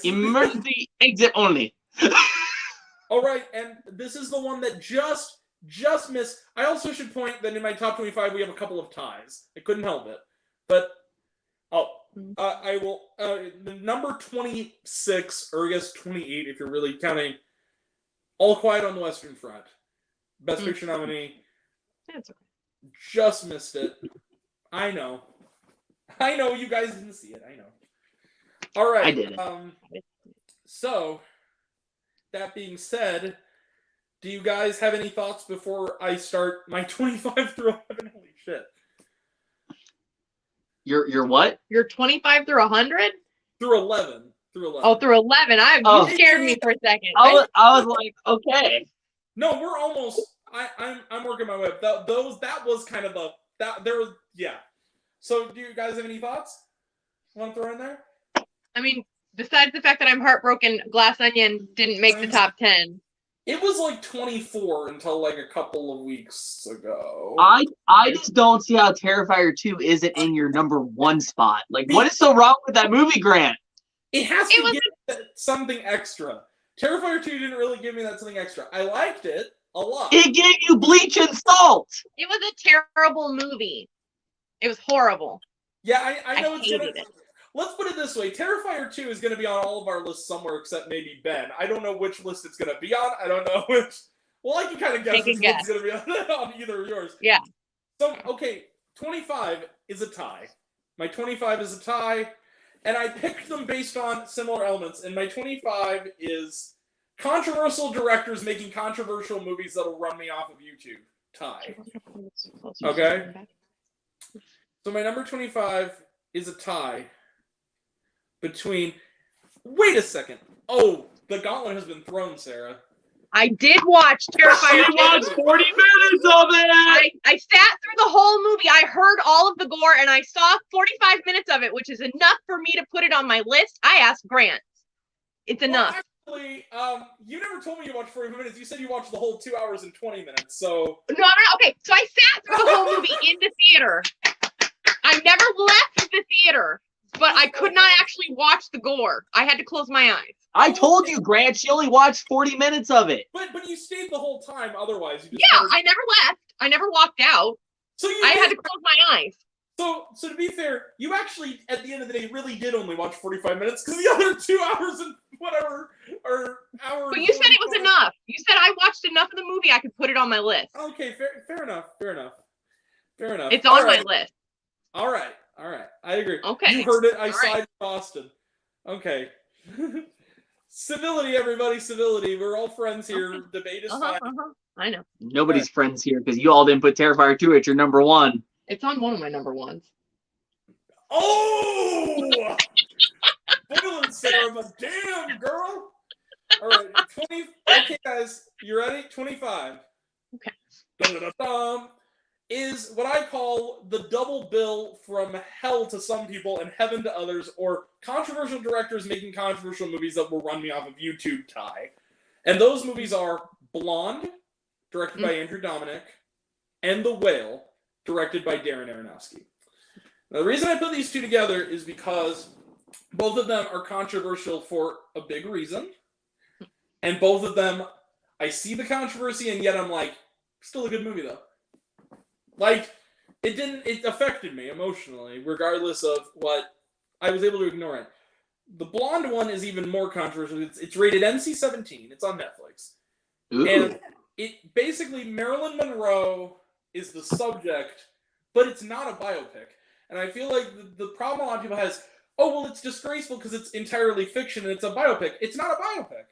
Emergency exit only. All right, and this is the one that just missed. I also should point that in my top 25 we have a couple of ties. I couldn't help it, but I will. The number 26, or I guess 28, if you're really counting, All Quiet on the Western Front, Best Picture nominee. That's okay. Just missed it. I know. You guys didn't see it. I know. All right. I did. So, that being said, do you guys have any thoughts before I start my 25 through 11? Holy shit. You're what? You're 25 through 100? Through 11. Through 11. Oh, through 11. You scared me for a second. I was like, okay. No, we're almost. I'm working my way up. That was kind of yeah. So, do you guys have any thoughts? Want to throw in there? I mean, besides the fact that I'm heartbroken, Glass Onion didn't make the top 10. It was like 24 until like a couple of weeks ago. I just don't see how Terrifier 2 isn't in your number 1 spot. Like, what is so wrong with that movie, Grant? It has to give something extra. Terrifier 2 didn't really give me that something extra. I liked it a lot. It gave you bleach and salt. It was a terrible movie. It was horrible. Yeah, I know I it's hated it. let's put it this way. Terrifier 2 is going to be on all of our lists somewhere except maybe Ben. I don't know which list it's going to be on. I don't know which. Well, I can kind of guess it's going to be on either of yours. Yeah. So, okay, 25 is a tie. My 25 is a tie, and I picked them based on similar elements. And my 25 is controversial directors making controversial movies that'll run me off of YouTube. Tie. Okay. So my number 25 is a tie between. Wait a second. Oh, the gauntlet has been thrown, Sarah. I did watch Terrifier 2. watched 40 minutes of it! I sat through the whole movie. I heard all of the gore, and I saw 45 minutes of it, which is enough for me to put it on my list. I asked Grant. It's enough. Actually, you never told me you watched 45 minutes. You said you watched the whole 2 hours and 20 minutes, so... No. Okay, so I sat through the whole movie in the theater. I never left the theater, but I could not actually watch the gore. I had to close my eyes. I told you, Grant, she only watched 40 minutes of it. But you stayed the whole time otherwise. You just Yeah, I never left. I never walked out. So I had to close my eyes. So to be fair, you actually, at the end of the day, really did only watch 45 minutes, because the other 2 hours and whatever are hours. But you said it was enough. You said I watched enough of the movie I could put it on my list. Okay, fair enough. It's on my list. All right. I agree. Okay. You heard it. I All sided right. with Austin. Okay. Civility, everybody. Civility. We're all friends here. Debate is fine. I know. Nobody's friends here because you all didn't put Terrifier 2 at your number 1. It's on one of my number ones. Oh! Boiling Sarah, but damn, girl. All right, 20. Okay, guys, you ready? 25. Okay. Dun-dun-dun-dun, is what I call the double bill from hell to some people and heaven to others, or controversial directors making controversial movies that will run me off of YouTube tie. And those movies are Blonde, directed by Andrew Dominik, and The Whale, directed by Darren Aronofsky. Now, the reason I put these two together is because both of them are controversial for a big reason. And both of them, I see the controversy, and yet I'm like, still a good movie, though. Like, it affected me emotionally, regardless of what, I was able to ignore it. The Blonde one is even more controversial. It's rated NC-17. It's on Netflix. Ooh. And it basically, Marilyn Monroe is the subject, but it's not a biopic. And I feel like the problem a lot of people has, oh, well, it's disgraceful because it's entirely fiction and it's a biopic. It's not a biopic.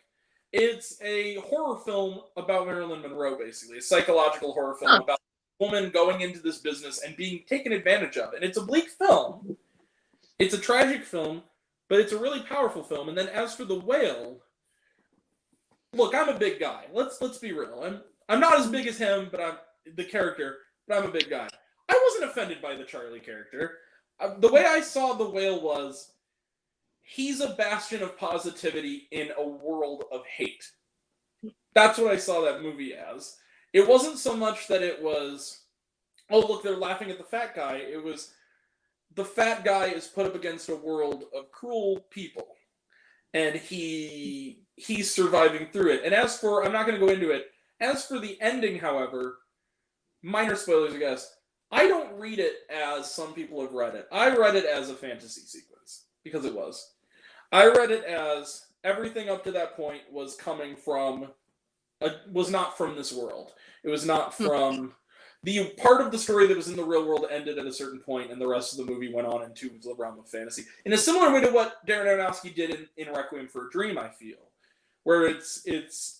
It's a horror film about Marilyn Monroe, basically. A psychological horror film about a woman going into this business and being taken advantage of. And it's a bleak film. It's a tragic film, but it's a really powerful film. And then as for The Whale, look, I'm a big guy. Let's be real. I'm not as big as him, but I'm the character, but I'm a big guy. I wasn't offended by the Charlie character. The way I saw The Whale was, he's a bastion of positivity in a world of hate. That's what I saw that movie as. It wasn't so much that it was, oh, look, they're laughing at the fat guy. It was, the fat guy is put up against a world of cruel people. And he's surviving through it. And as for, I'm not going to go into it. As for the ending, however, minor spoilers, I guess, I don't read it as some people have read it. I read it as a fantasy sequence, because it was. I read it as everything up to that point was coming from, was not from this world. It was not from, the part of the story that was in the real world ended at a certain point, and the rest of the movie went on into the realm of fantasy. In a similar way to what Darren Aronofsky did in Requiem for a Dream, I feel. Where it's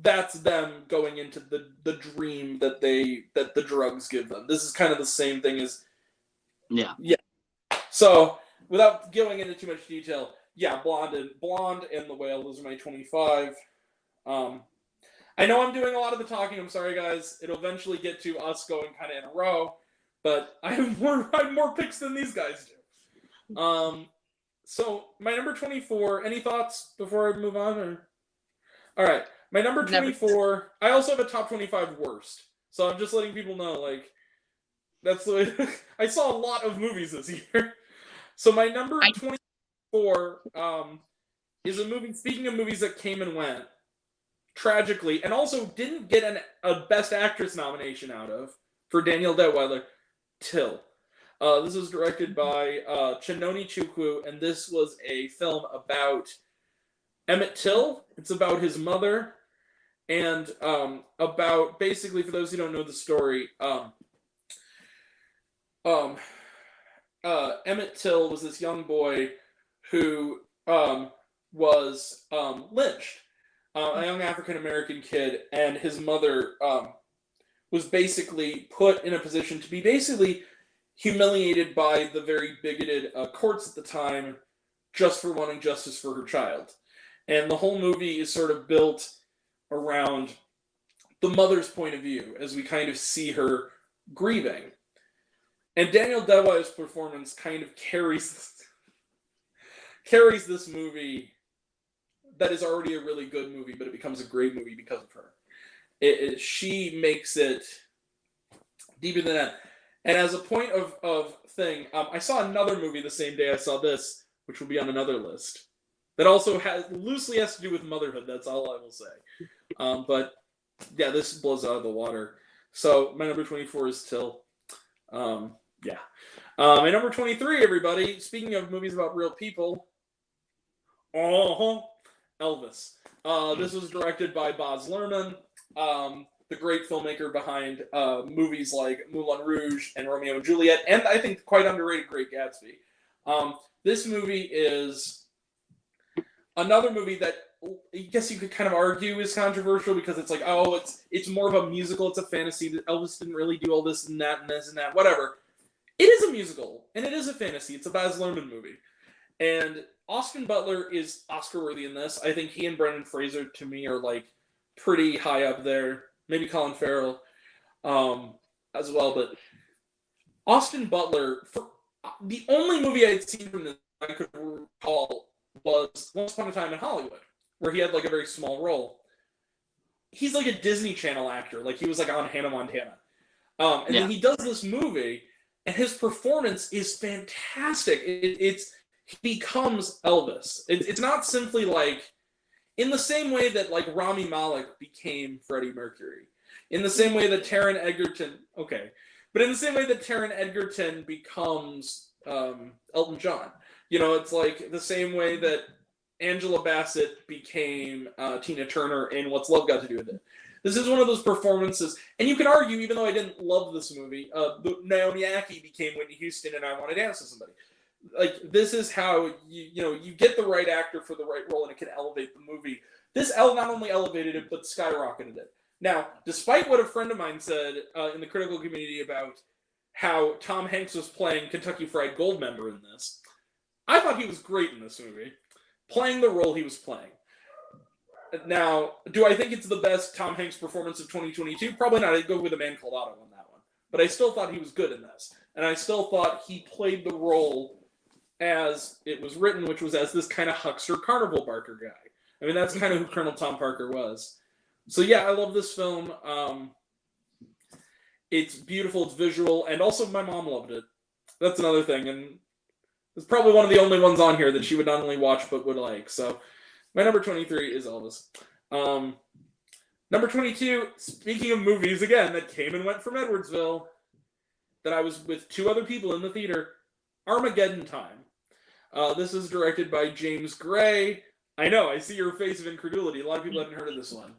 that's them going into the dream that the drugs give them. This is kind of the same thing as yeah. So without going into too much detail, yeah, Blonde and The Whale, those are my 25. I know I'm doing a lot of the talking. I'm sorry, guys. It'll eventually get to us going kind of in a row, but I have more picks than these guys do. So my number 24. Any thoughts before I move on? Or? All right. My number 24, I also have a top 25 worst. So I'm just letting people know, like, that's the way, I saw a lot of movies this year. So my number 24 is a movie, speaking of movies that came and went, tragically, and also didn't get a Best Actress nomination out of, for Danielle Deadwyler, Till. This was directed by Chinonyi Chukwu, and this was a film about Emmett Till. It's about his mother, and about, basically, for those who don't know the story, Emmett Till was this young boy who was lynched, a young African American kid, and his mother was basically put in a position to be basically humiliated by the very bigoted courts at the time just for wanting justice for her child. And the whole movie is sort of built around the mother's point of view as we kind of see her grieving. And Daniel Dewise's performance kind of carries this movie that is already a really good movie, but it becomes a great movie because of her. She makes it deeper than that. And as a point of thing, I saw another movie the same day I saw this, which will be on another list, that also loosely has to do with motherhood. That's all I will say. But yeah, this blows out of the water. So my number 24 is Till. Yeah. My number 23, everybody, speaking of movies about real people, Elvis. This was directed by Baz Luhrmann, the great filmmaker behind movies like Moulin Rouge and Romeo and Juliet, and I think quite underrated Great Gatsby. This movie is another movie that I guess you could kind of argue is controversial because it's like, oh, it's more of a musical, it's a fantasy, that Elvis didn't really do all this and that and this and that, whatever. It is a musical, and it is a fantasy. It's a Baz Luhrmann movie. And Austin Butler is Oscar-worthy in this. I think he and Brendan Fraser, to me, are like pretty high up there. Maybe Colin Farrell as well. But Austin Butler, for the only movie I'd seen from this I could recall was Once Upon a Time in Hollywood, where he had like a very small role. He's like a Disney Channel actor. Like he was like on Hannah Montana. Then he does this movie, and his performance is fantastic. He becomes Elvis. It's not simply like, in the same way that like Rami Malek became Freddie Mercury, in the same way that Taron Egerton, but in the same way that Taron Egerton becomes Elton John. You know, it's like the same way that Angela Bassett became Tina Turner in What's Love Got to Do with It. This is one of those performances, and you can argue, even though I didn't love this movie, Naomi Ackie became Whitney Houston in I Want to Dance with Somebody. Like, this is how you get the right actor for the right role, and it can elevate the movie. This not only elevated it, but skyrocketed it. Now, despite what a friend of mine said in the critical community about how Tom Hanks was playing Kentucky Fried Goldmember in this, I thought he was great in this movie, playing the role he was playing. Now, do I think it's the best Tom Hanks performance of 2022? Probably not. I'd go with A Man Called Otto on that one. But I still thought he was good in this. And I still thought he played the role as it was written, which was as this kind of huckster carnival barker guy. I mean, that's kind of who Colonel Tom Parker was. So yeah, I love this film. It's beautiful, it's visual, and also my mom loved it. That's another thing, and it's probably one of the only ones on here that she would not only watch but would like. So my number 23 is Elvis. Number 22, speaking of movies, again, that came and went from Edwardsville, that I was with two other people in the theater, Armageddon Time. This is directed by James Gray. I know, I see your face of incredulity. A lot of people haven't heard of this one.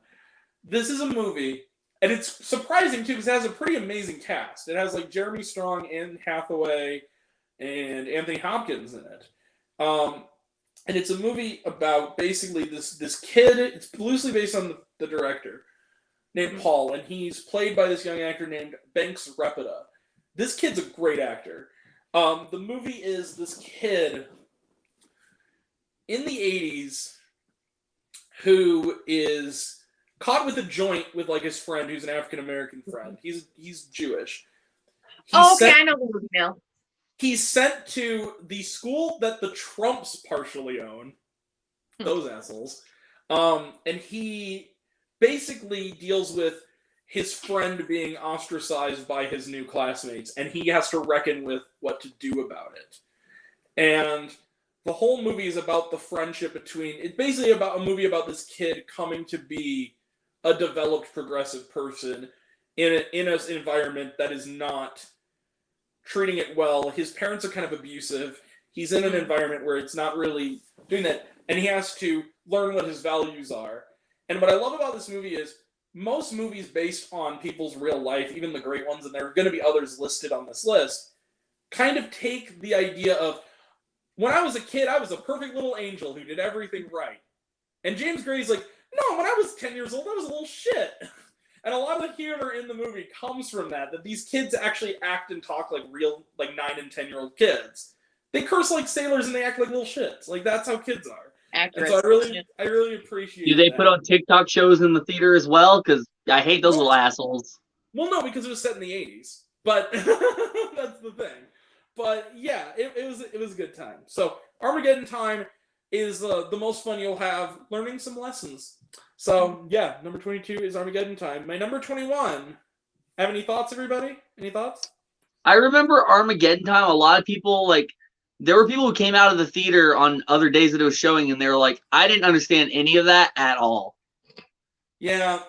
This is a movie, and it's surprising, too, because it has a pretty amazing cast. It has, like, Jeremy Strong, Anne Hathaway, and Anthony Hopkins in it. And it's a movie about basically this kid. It's loosely based on the director named Paul, and he's played by this young actor named Banks Repeta. This kid's a great actor. The movie is this kid in the 80s who is caught with a joint with like his friend who's an African American friend. He's Jewish. I know the movie now. He's sent to the school that the Trumps partially own. Those assholes. And he basically deals with his friend being ostracized by his new classmates, and he has to reckon with what to do about it. And the whole movie is about the friendship between... It's basically about a movie about this kid coming to be a developed, progressive person in an environment that is not treating it well. His parents are kind of abusive. He's in an environment where it's not really doing that, and he has to learn what his values are. And what I love about this movie is most movies based on people's real life, even the great ones, and there are going to be others listed on this list, kind of take the idea of, when I was a kid, I was a perfect little angel who did everything right. And James Gray's like, no, when I was 10 years old, I was a little shit. And a lot of the humor in the movie comes from that these kids actually act and talk like real, like 9 and 10-year-old kids. They curse like sailors and they act like little shits. Like, that's how kids are. Accurate. And so I really appreciate Do they that. put on TikTok shows in the theater as well? Because I hate those little assholes. Well, no, because it was set in the 80s. But that's the thing. But yeah, it was a good time. So Armageddon Time is the most fun you'll have learning some lessons. So yeah, number 22 is Armageddon Time. My number 21. Have any thoughts, everybody? Any thoughts? I remember Armageddon Time. A lot of people, like, there were people who came out of the theater on other days that it was showing, and they were like, I didn't understand any of that at all. Yeah.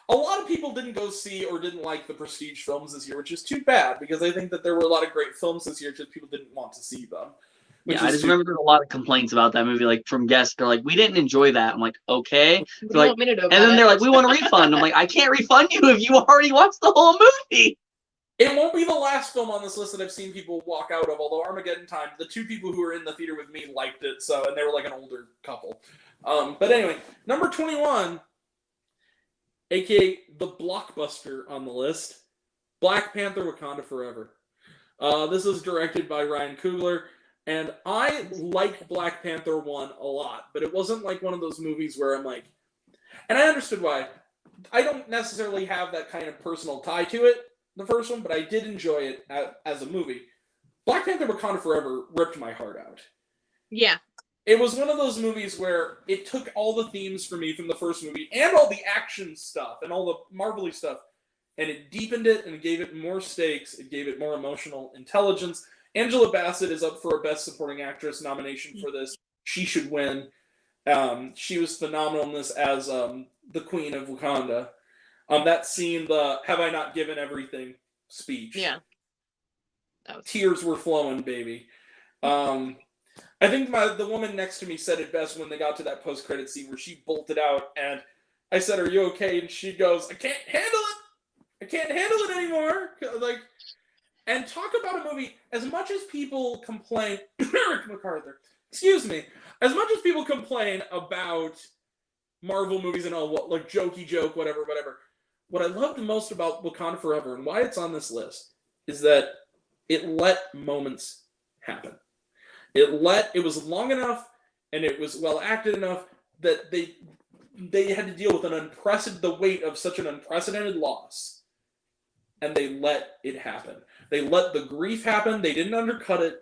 A lot of people didn't go see or didn't like the Prestige films this year, which is too bad, because I think that there were a lot of great films this year, just people didn't want to see them. Yeah, I just remember there were a lot of complaints about that movie, like from guests. They're like, we didn't enjoy that. I'm like, okay. They're like, and then they're like, we want a refund. I'm like, I can't refund you if you already watched the whole movie. It won't be the last film on this list that I've seen people walk out of, although Armageddon Time, the two people who were in the theater with me liked it, so, and they were like an older couple. But anyway, number 21, aka the blockbuster on the list, Black Panther: Wakanda Forever. This is directed by Ryan Coogler, and I liked Black Panther 1 a lot, but it wasn't like one of those movies where I'm like, and I understood why. I don't necessarily have that kind of personal tie to it, the first one, but I did enjoy it as a movie. Black Panther: Wakanda Forever ripped my heart out. Yeah. It was one of those movies where it took all the themes for me from the first movie and all the action stuff and all the Marvel-y stuff, and it deepened it and gave it more stakes. It gave it more emotional intelligence. Angela Bassett is up for a Best Supporting Actress nomination for this. She should win. She was phenomenal in this as the Queen of Wakanda. That scene, the "Have I not given everything" speech. Yeah. Tears were flowing, baby. I think the woman next to me said it best when they got to that post-credit scene where she bolted out, and I said, "Are you okay?" And she goes, "I can't handle it. I can't handle it anymore." Like, and talk about a movie. As much as people complain, Eric MacArthur, excuse me. As much as people complain about Marvel movies and all, what, like jokey joke, whatever. What I loved most about Wakanda Forever and why it's on this list is that it let moments happen. It was long enough and it was well acted enough that they had to deal with the weight of such an unprecedented loss, and they let it happen. They let the grief happen. They didn't undercut it.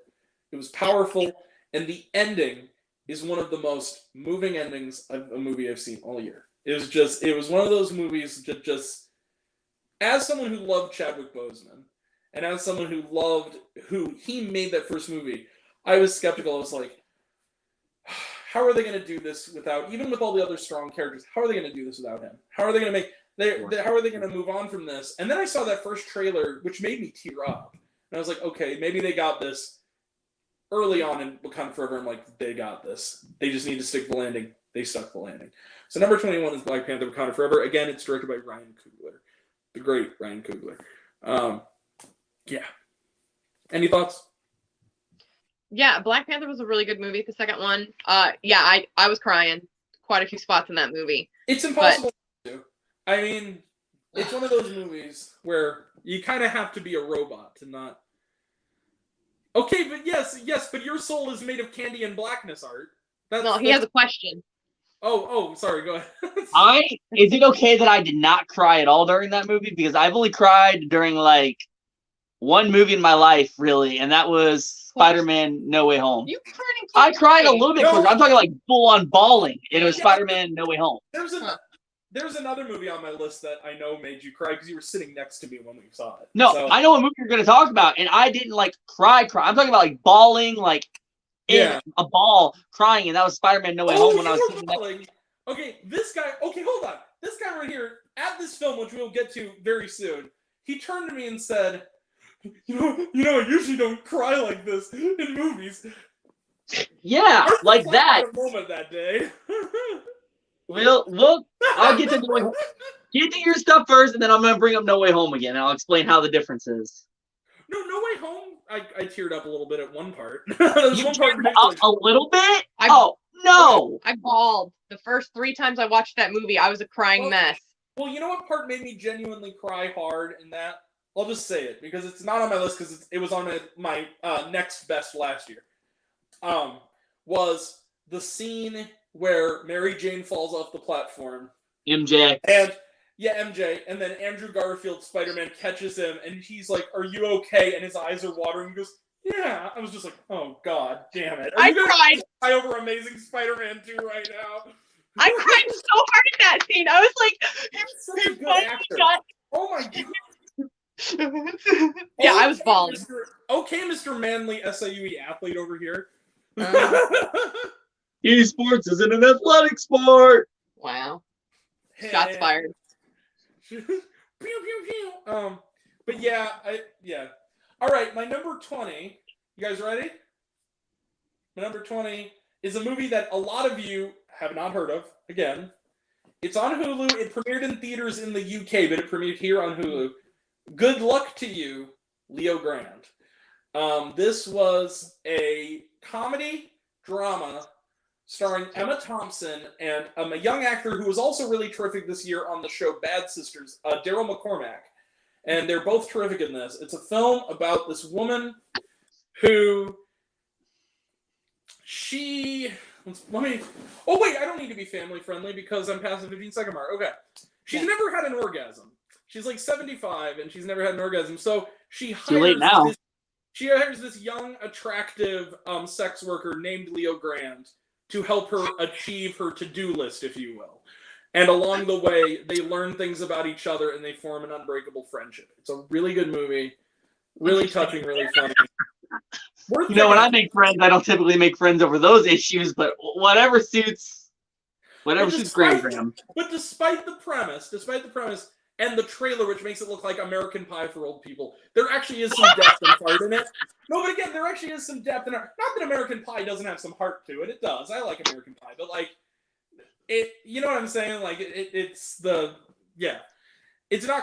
It was powerful, and the ending is one of the most moving endings of a movie I've seen all year. It was one of those movies that just, as someone who loved Chadwick Boseman, and as someone who he made that first movie, I was skeptical. I was like, how are they going to do this without, even with all the other strong characters, how are they going to do this without him? How are they going to how are they going to move on from this? And then I saw that first trailer, which made me tear up. And I was like, okay, maybe they got this early on in Wakanda Forever. I'm like, they got this. They just need to stick the landing. They stuck the landing. So number 21 is Black Panther: Wakanda Forever. Again, it's directed by Ryan Coogler, the great Ryan Coogler. Yeah. Any thoughts? Yeah, Black Panther was a really good movie. The second one, yeah, I was crying quite a few spots in that movie. It's impossible to do. I mean, it's one of those movies where you kind of have to be a robot to not. Okay, but yes, but your soul is made of candy and blackness, Art. No, he has a question. Oh, sorry, go ahead. Is it okay that I did not cry at all during that movie? Because I've only cried during like one movie in my life, really, and that was Spider-Man: No Way Home. You I cried a little bit. No. I'm talking like full-on bawling. It was Spider-Man: No Way Home. There's another movie on my list that I know made you cry because you were sitting next to me when we saw it. No, so. I know what movie you're going to talk about, and I didn't like cry. I'm talking about like bawling, like in a ball, crying, and that was Spider-Man: No Way Home when I was sitting bawling. Okay, this guy. Okay, hold on. This guy right here at this film, which we'll get to very soon, he turned to me and said, I usually don't cry like this in movies. Yeah, I like cried that. at a moment that day. I'll get to your stuff first, and then I'm gonna bring up No Way Home again, and I'll explain how the difference is. No Way Home. I teared up a little bit at one part. There's You one part teared up a little bit? I- Oh no! I bawled. The first 3 times I watched that movie, I was a crying mess. Well, you know what part made me genuinely cry hard in that? I'll just say it because it's not on my list because it was on my next best last year. Was the scene where Mary Jane falls off the platform MJ. and MJ, and then Andrew Garfield Spider-Man catches him and he's like, "Are you okay?" And his eyes are watering. He goes, "Yeah." I was just like, "Oh God, damn it!" I cried. Cry over Amazing Spider-Man 2 right now. I cried so hard in that scene. I was like, Such a good finally actor. got- Oh my God. Yeah, I was bawling. Okay, Mr. Manly SIUE athlete over here. Esports isn't an athletic sport. Wow. Shots fired. Pew, pew, pew. But yeah. All right, my number 20. You guys ready? My number 20 is a movie that a lot of you have not heard of. Again, it's on Hulu. It premiered in theaters in the UK, but it premiered here on Hulu. Good luck to you, Leo Grand. This was a comedy drama starring Emma Thompson and a young actor who was also really terrific this year on the show Bad Sisters, Daryl McCormack. And they're both terrific in this. It's a film about this woman who oh wait, I don't need to be family friendly because I'm past the 15-second mark. Okay. She's never had an orgasm. She's like 75 and she's never had an orgasm. So she hires this young, attractive sex worker named Leo Grand to help her achieve her to-do list, if you will. And along the way, they learn things about each other and they form an unbreakable friendship. It's a really good movie. Really touching, really funny. When I make friends, I don't typically make friends over those issues, but whatever suits Graham. But despite the premise, and the trailer, which makes it look like American Pie for old people, there actually is some depth and heart in it. No, but again, there actually is some depth in it. Not that American Pie doesn't have some heart to it. It does. I like American Pie, but like, you know what I'm saying? Like, it's not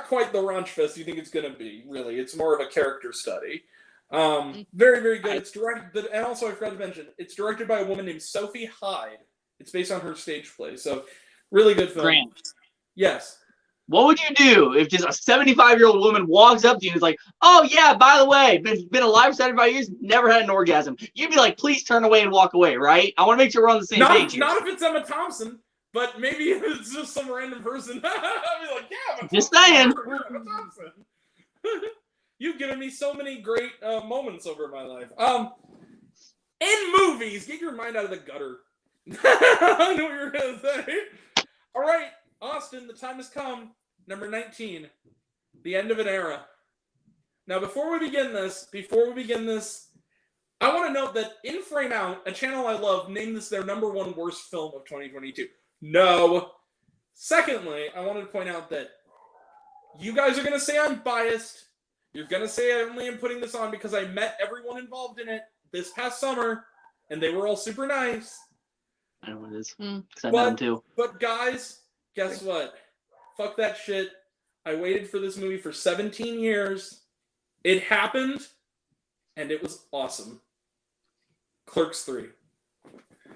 quite the raunch fest you think it's gonna be. Really, it's more of a character study. Very, very good. It's directed, and also I forgot to mention, it's directed by a woman named Sophie Hyde. It's based on her stage play, so really good film. Grant. Yes. What would you do if just a 75-year-old woman walks up to you and is like, "Oh yeah, by the way, been alive 75 years, never had an orgasm"? You'd be like, "Please turn away and walk away," right? I want to make sure we're on the same page here. Not if it's Emma Thompson, but maybe if it's just some random person. I'd be like, "Yeah, Emma Just saying." Emma Thompson. You've given me so many great moments over my life. In movies, get your mind out of the gutter. I know what you were going to say. All right, Austin, the time has come. Number 19, the end of an era. Now, before we begin this, I want to note that In Frame Out, a channel I love, named this their number 1 worst film of 2022. No. Secondly, I wanted to point out that you guys are going to say I'm biased. You're going to say I only am putting this on because I met everyone involved in it this past summer, and they were all super nice. I know what it is. Because I met them too. But guys, guess what? Fuck that shit. I waited for this movie for 17 years. It happened, and it was awesome. Clerks 3.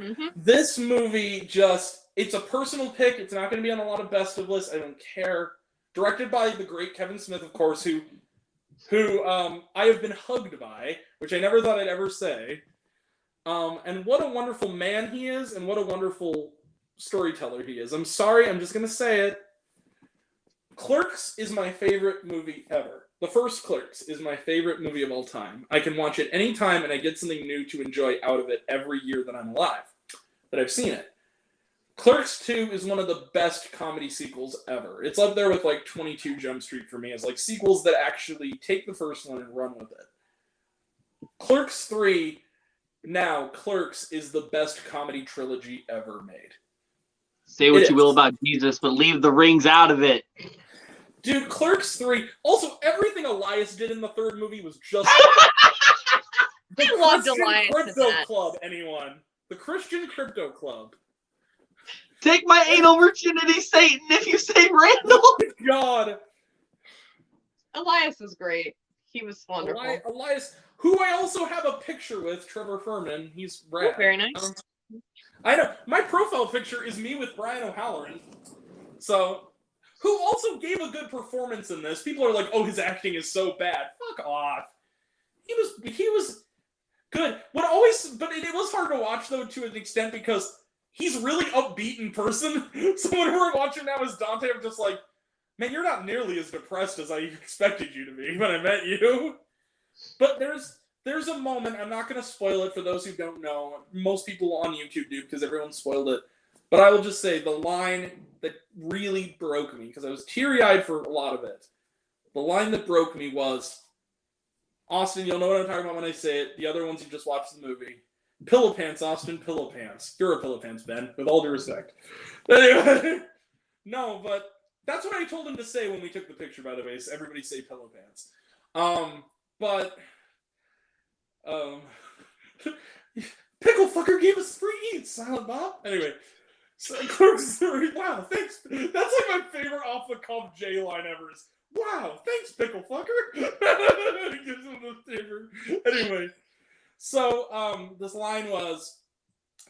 Mm-hmm. This movie it's a personal pick. It's not going to be on a lot of best of lists. I don't care. Directed by the great Kevin Smith, of course, who I have been hugged by, which I never thought I'd ever say. And what a wonderful man he is, and what a wonderful storyteller he is. I'm sorry, I'm just going to say it. Clerks is my favorite movie ever. The first Clerks is my favorite movie of all time. I can watch it anytime, and I get something new to enjoy out of it every year that I'm alive, that I've seen it. Clerks 2 is one of the best comedy sequels ever. It's up there with like 22 Jump Street for me as like sequels that actually take the first one and run with it. Clerks 3, now Clerks, is the best comedy trilogy ever made. Say what you will about Jesus, but leave the rings out of it. Dude, Clerks 3. Also, everything Elias did in the third movie was just. The I loved Christian Elias in Crypto that. Club, anyone? The Christian Crypto Club. Take my anal virginity, Satan, if you say Randall. God. Elias was great. He was wonderful. Elias, who I also have a picture with, Trevor Furman. He's rad. Oh, very nice. I know. My profile picture is me with Brian O'Halloran. So, who also gave a good performance in this. People are like, oh, his acting is so bad. Fuck off. He was good. But it was hard to watch, though, to an extent, because he's really upbeat in person. So when we're watching now as Dante, I'm just like, man, you're not nearly as depressed as I expected you to be when I met you. But there's a moment, I'm not going to spoil it for those who don't know. Most people on YouTube do, because everyone spoiled it. But I will just say, the line that really broke me, because I was teary-eyed for a lot of it. The line that broke me was, Austin, you'll know what I'm talking about when I say it. The other ones, you just watched the movie. Pillow pants, Austin, pillow pants. You're a pillow pants, Ben, with all due respect. Anyway, no, but that's what I told him to say when we took the picture, by the way. So everybody say pillow pants. Pickle fucker gave us free eats, Silent Bob. Anyway, so Clerks 3, wow, thanks. That's like my favorite off the cuff J line ever is, wow, thanks, Pickle fucker. He gives him the favor. Anyway, so this line was,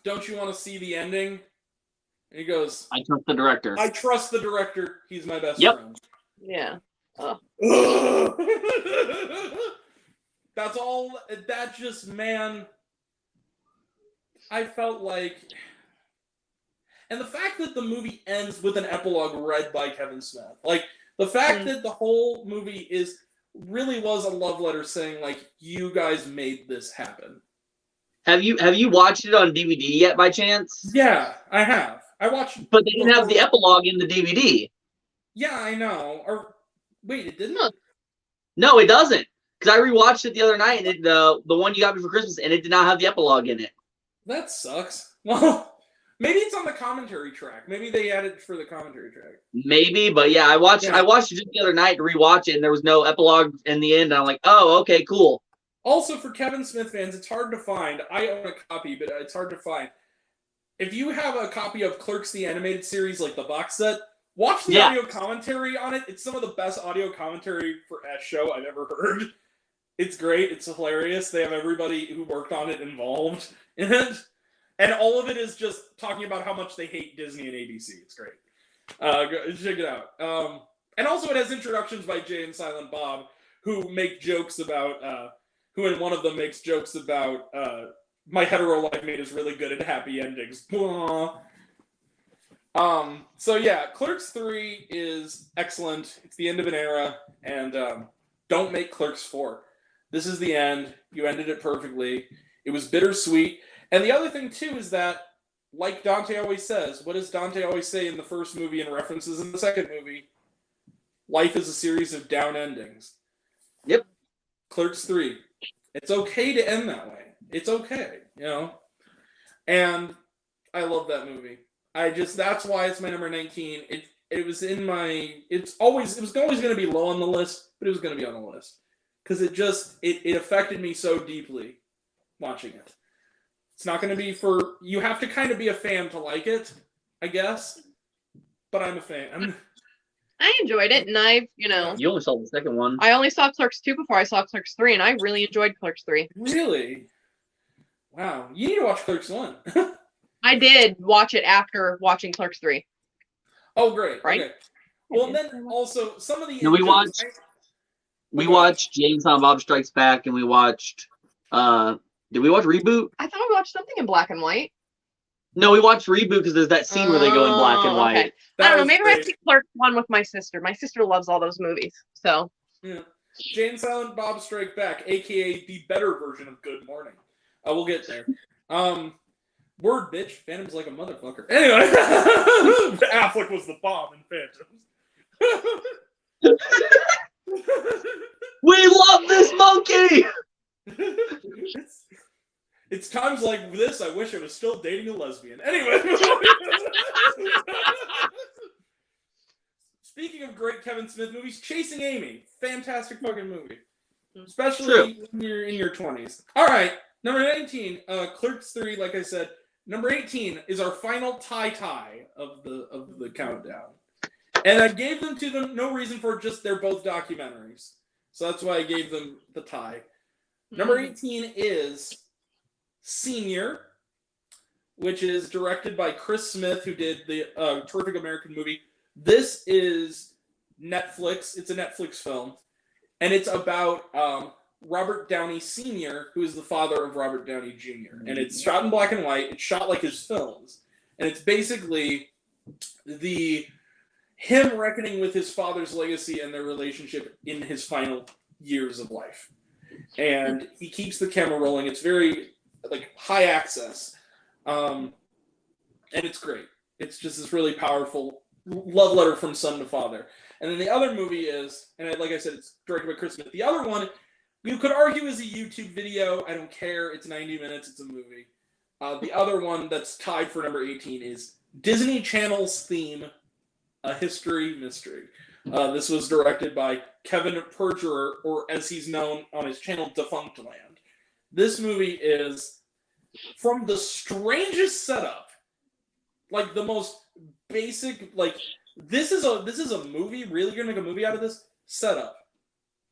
don't you want to see the ending? And he goes, I trust the director. I trust the director. He's my best friend. Yeah. That's all. That just, man, I felt like, and the fact that the movie ends with an epilogue read by Kevin Smith, like the fact that the whole movie really was a love letter saying, like, you guys made this happen. Have you watched it on DVD yet by chance? Yeah, I have. I watched, but they didn't have the epilogue in the DVD. Yeah, I know. Or wait, it didn't? No, it doesn't. Because I rewatched it the other night, and the one you got me for Christmas, and it did not have the epilogue in it. That sucks. Well, maybe it's on the commentary track. Maybe they added for the commentary track. Maybe, but yeah, I watched it just the other night to rewatch it, and there was no epilogue in the end. And I'm like, oh, okay, cool. Also, for Kevin Smith fans, it's hard to find. I own a copy, but it's hard to find. If you have a copy of Clerks the Animated Series, like the box set, watch the audio commentary on it. It's some of the best audio commentary for a show I've ever heard. It's great. It's hilarious. They have everybody who worked on it involved in it. And all of it is just talking about how much they hate Disney and ABC. It's great. Check it out. And also it has introductions by Jay and Silent Bob, who make jokes about, who in one of them makes jokes about, my hetero life mate is really good at happy endings. So yeah, Clerks 3 is excellent. It's the end of an era, and don't make Clerks 4. This is the end. You ended it perfectly. It was bittersweet. And the other thing, too, is that, like Dante always says, what does Dante always say in the first movie and references in the second movie? Life is a series of down endings. Yep. Clerks 3. It's okay to end that way. It's okay, you know? And I love that movie. That's why it's my number 19. It was always going to be low on the list, but it was going to be on the list. Because it affected me so deeply watching it. It's not going to be you have to kind of be a fan to like it, I guess. But I'm a fan. I enjoyed it, and You only saw the second one. I only saw Clerks 2 before I saw Clerks 3, and I really enjoyed Clerks 3. Really? Wow. You need to watch Clerks 1. I did watch it after watching Clerks 3. Oh, great. Right? Okay. Well, and then also, some of the... No, we watched Jay and Silent Bob Strikes Back, and we watched... did we watch Reboot? I thought we watched something in black and white. No, we watched Reboot because there's that scene where they go in black and white. Okay. I don't know. Maybe I see Clerks 1 with my sister. My sister loves all those movies. So. Yeah. Jay and Silent Bob Strike Back, a.k.a. the better version of Good Morning. We'll get there. Word, bitch. Phantom's like a motherfucker. Anyway. Affleck was the bomb in Phantoms. We love this monkey! It's times like this I wish I was still dating a lesbian. Anyway. Speaking of great Kevin Smith movies. Chasing Amy, fantastic fucking movie, True. especially when you're in your 20s. All right, number 19, Clerks 3. Like I said, number 18 is our final tie of the countdown, and I gave them to them. No reason for it, just they're both documentaries, so that's why I gave them the tie. Number 18 is Senior, which is directed by Chris Smith, who did the Terrific American Movie. This is Netflix. It's a Netflix film, and it's about Robert Downey Sr., who is the father of Robert Downey Jr., and it's shot in black and white. It's shot like his films, and it's basically him reckoning with his father's legacy and their relationship in his final years of life. And he keeps the camera rolling. It's very high access, and it's great. It's just this really powerful love letter from son to father. And then the other movie is, and like I said, it's directed by Chris Smith. The other one, you could argue, is a YouTube video. I don't care. It's 90 minutes. It's a movie. The other one that's tied for number 18 is Disney Channel's theme, A History Mystery. This was directed by Kevin Perjurer, or as he's known on his channel, Defunctland. This movie is, from the strangest setup, like the most basic, this is a movie, really gonna make a movie out of this setup,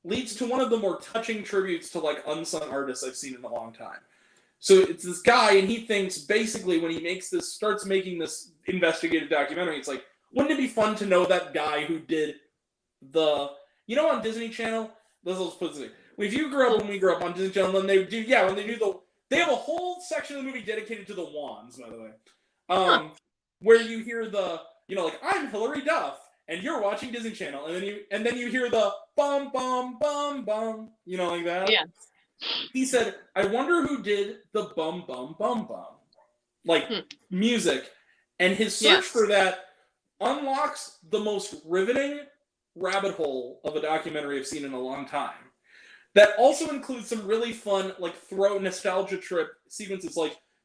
leads to one of the more touching tributes to unsung artists I've seen in a long time. So it's this guy, and he thinks basically when he starts making this investigative documentary, it's like, wouldn't it be fun to know that guy who did on Disney Channel? Let's put this. If you grew up when we grew up on Disney Channel, then they have a whole section of the movie dedicated to the wands, by the way, where you hear I'm Hilary Duff, and you're watching Disney Channel, and then you hear the bum bum bum bum, like that. Yeah. He said, I wonder who did the bum bum bum bum, music, and his search for that unlocks the most riveting rabbit hole of a documentary I've seen in a long time. That also includes some really fun, throw nostalgia trip sequences.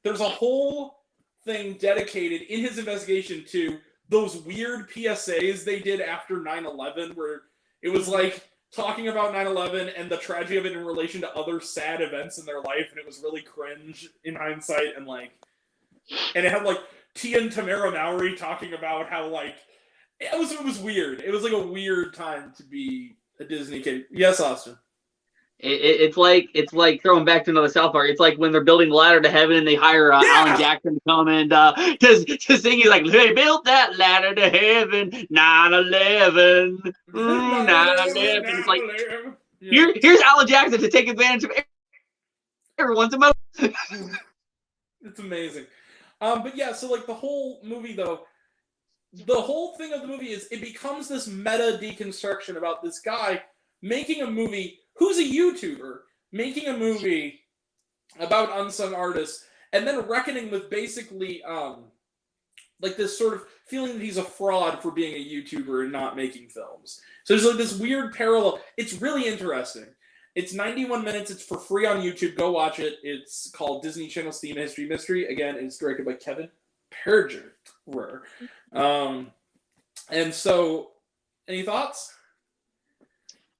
There's a whole thing dedicated in his investigation to those weird PSAs they did after 9/11, where it was talking about 9/11 and the tragedy of it in relation to other sad events in their life, and it was really cringe in hindsight, and it had Tia and Tamara Mowry talking about how it was weird. It was a weird time to be a Disney kid. Yes, Austin. It's like throwing back to another South Park. It's like when they're building the ladder to heaven and they hire Alan Jackson to come and to sing. He's like, they built that ladder to heaven, 9/11, 9/11. It's like, here's Alan Jackson to take advantage of everyone's emotion. It's amazing. But yeah, so the whole movie though, the whole thing of the movie is it becomes this meta deconstruction about this guy making a movie who's a YouTuber, making a movie about unsung artists, and then reckoning with basically this sort of feeling that he's a fraud for being a YouTuber and not making films. So there's this weird parallel. It's really interesting. It's 91 minutes. It's for free on YouTube. Go watch it. It's called Disney Channel's Theme, A History Mystery. Again, it's directed by Kevin Perjurer. And so, any thoughts?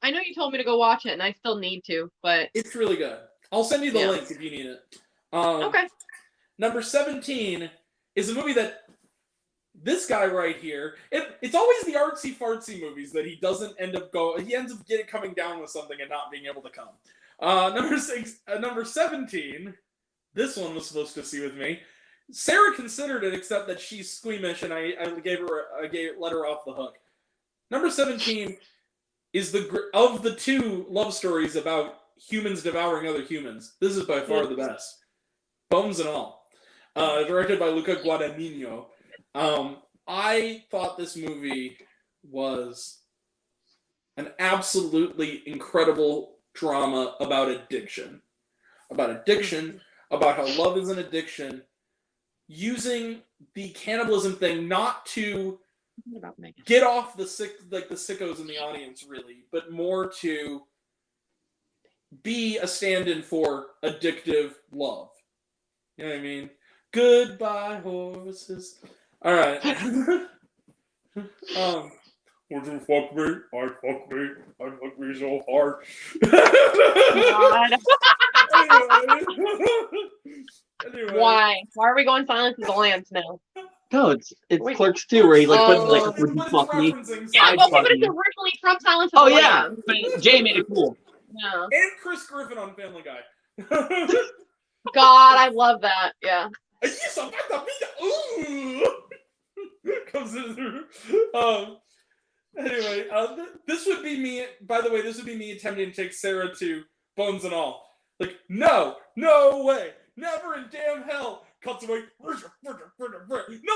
I know you told me to go watch it, and I still need to, but it's really good. I'll send you the link if you need it. Okay. Number 17 is a movie that this guy right here. It's always the artsy fartsy movies that he doesn't end up going. He ends up coming down with something and not being able to come. Number 17. This one was supposed to see with me. Sarah considered it, except that she's squeamish, and I let her off the hook. Number 17 is of the two love stories about humans devouring other humans. This is by far the best. Bones and all. Directed by Luca Guadagnino. I thought this movie was an absolutely incredible drama about addiction. About how love is an addiction, using the cannibalism thing not to get off the sickos in the audience, really, but more to be a stand-in for addictive love. You know what I mean? Goodbye, horses. All right. Would you fuck me? I'd fuck me. I'd fuck me so hard. God. Anyway. Why? Why are we going Silence of the Lambs now? No, it's Wait. Clerks 2 where he like puts like, Oh. would you But it's fuck me? referencing Yeah, I'd okay, fuck but it's me. originally from Silence of Oh the yeah, Lambs. but Jay made it cool. Yeah. And Chris Griffin on Family Guy. God, I love that. Yeah. Yes, I'm about to be. Ooh. Comes in. Anyway, this would be me. By the way, this would be me attempting to take Sarah to Bones and All. Like, no way, never in damn hell. Cuts away. No,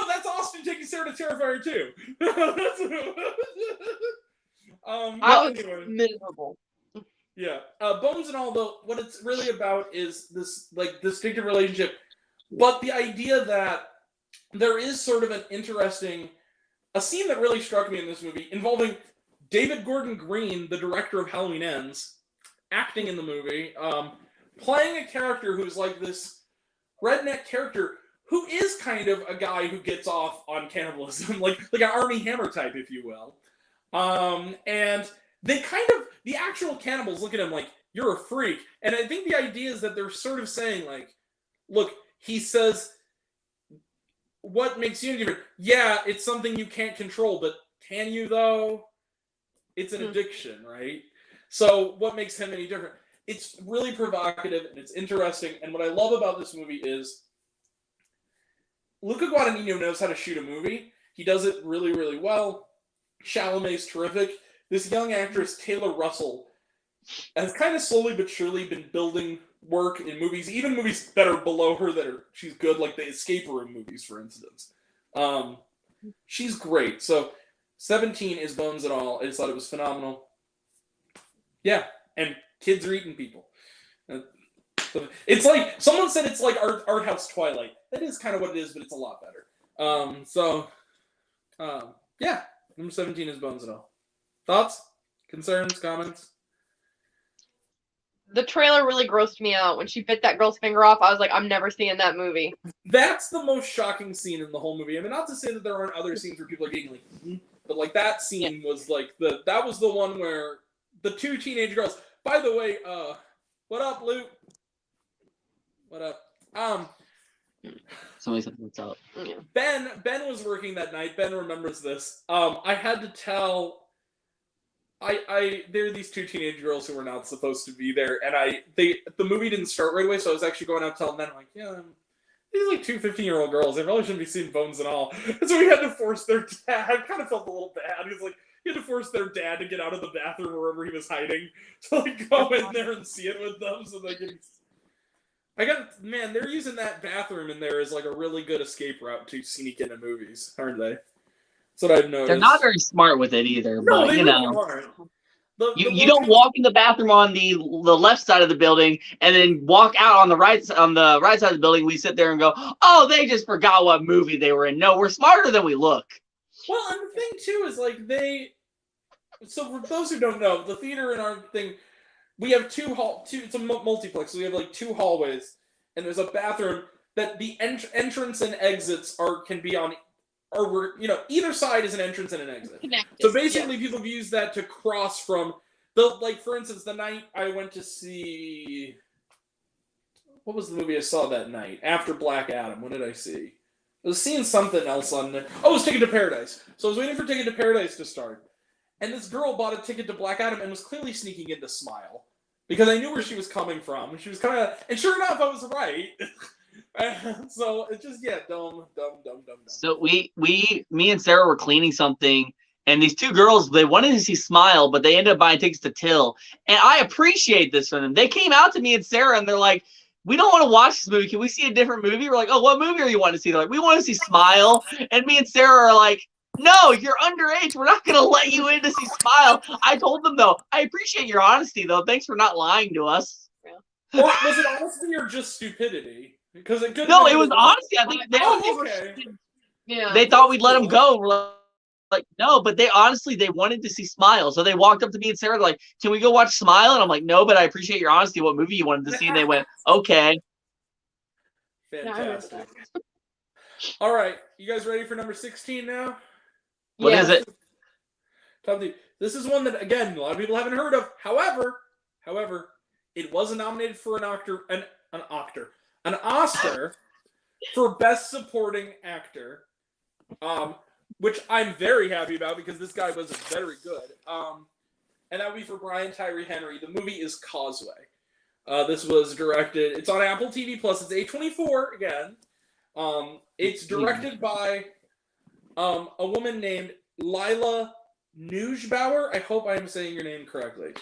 that's Austin taking Sarah to Terrifier 2. I was anyway. miserable. Yeah, Bones and All, though, what it's really about is this, like, distinctive relationship, but the idea that there is sort of an interesting, a scene that really struck me in this movie involving David Gordon Green, the director of Halloween Ends, acting in the movie, playing a character who's like this redneck character who is kind of a guy who gets off on cannibalism, like an Armie Hammer type, if you will. And they kind of, the actual cannibals look at him like, you're a freak. And I think the idea is that they're sort of saying, like, look, he says, what makes you different? Yeah, it's something you can't control, but can you, though? It's an addiction, right? So what makes him any different? It's really provocative, and it's interesting, and what I love about this movie is Luca Guadagnino knows how to shoot a movie. He does it really, really well. Chalamet's terrific. This young actress, Taylor Russell, has kind of slowly but surely been building work in movies, even movies that are below her that are she's good, like the Escape Room movies, for instance. She's great. So 17 is Bones and All. I just thought it was phenomenal. Yeah, and kids are eating people. It's like, someone said it's like art house Twilight. That is kind of what it is, but it's a lot better. Yeah, number 17 is Bones and All. Thoughts? Concerns? Comments? The trailer really grossed me out. When she bit that girl's finger off, I was like, I'm never seeing that movie. That's the most shocking scene in the whole movie. I mean, not to say that there aren't other scenes where people are getting like, but like that scene was like that was the one where the two teenage girls. By the way, what up, Luke? What up? Somebody said what's up. Ben was working that night. Ben remembers this. I had to tell. There are these two teenage girls who were not supposed to be there, and the movie didn't start right away, so I was actually going out telling them, like, yeah, these are like two 15-year-old girls. They probably shouldn't be seeing Bones and All. And so we had to force their dad. I kind of felt a little bad. He was like, he had to force their dad to get out of the bathroom wherever he was hiding to like go in there and see it with them, so they could. Man, they're using that bathroom in there as like a really good escape route to sneak into movies, aren't they? That's what I've noticed. They're not very smart with it either, No, but they you really know. aren't. You don't walk in the bathroom on the left side of the building and then walk out on the right side of the building. We sit there and go, oh, they just forgot what movie they were in. No, we're smarter than we look. Well, and the thing too is like so for those who don't know, the theater in our thing, we have two it's a multiplex, so we have like two hallways, and there's a bathroom that the entrance and exits can be on, or we're, either side is an entrance and an exit. Connected, So basically, people have used that to cross from for instance, the night I went to see, what was the movie I saw that night after Black Adam? What did I see? I was seeing something else on there. Oh, it was Ticket to Paradise. So I was waiting for Ticket to Paradise to start, and this girl bought a ticket to Black Adam and was clearly sneaking into Smile because I knew where she was coming from. And she was and sure enough, I was right. So it's just dumb. So me and Sarah were cleaning something, and these two girls, they wanted to see Smile, but they ended up buying tickets to Till. And I appreciate this from them. They came out to me and Sarah, and they're like, we don't want to watch this movie. Can we see a different movie? We're like, oh, what movie are you wanting to see? They're like, we want to see Smile. And me and Sarah are like, no, you're underage. We're not going to let you in to see Smile. I told them, though, I appreciate your honesty, though. Thanks for not lying to us. Or was it honesty or just stupidity? Because it could. No, it was honesty. I think they thought we'd let them go. We're like, no, but they wanted to see Smile. So they walked up to me and Sarah, like, can we go watch Smile? And I'm like, no, but I appreciate your honesty. What movie you wanted to see? And they went, okay. Fantastic. All right, you guys ready for number 16 now? What is it? Top 3. This is one that, again, a lot of people haven't heard of. However, it was nominated for an Oscar for Best Supporting Actor, which I'm very happy about because this guy was very good. And that would be for Brian Tyree Henry. The movie is Causeway. This was directed. It's on Apple TV Plus. It's A24 again. It's directed by a woman named Lila Neusbauer. I hope I'm saying your name correctly.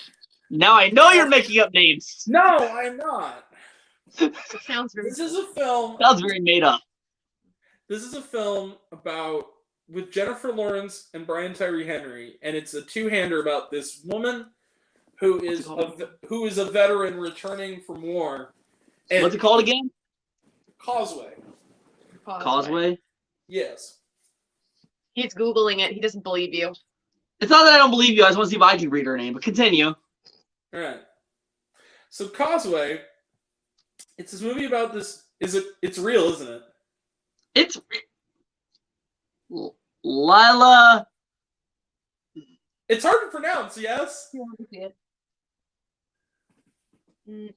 Now I know you're making up names. No, I'm not. Sounds very. This is a film. Sounds very made up. This is a film with Jennifer Lawrence and Brian Tyree Henry, and it's a two-hander about this woman who is a veteran returning from war. And What's it called again? Causeway. Causeway? Yes. He's Googling it. He doesn't believe you. It's not that I don't believe you. I just want to see if I can read her name. But continue. All right. So Causeway, it's this movie about this. It's real, isn't it? It's Lila. It's hard to pronounce, yes?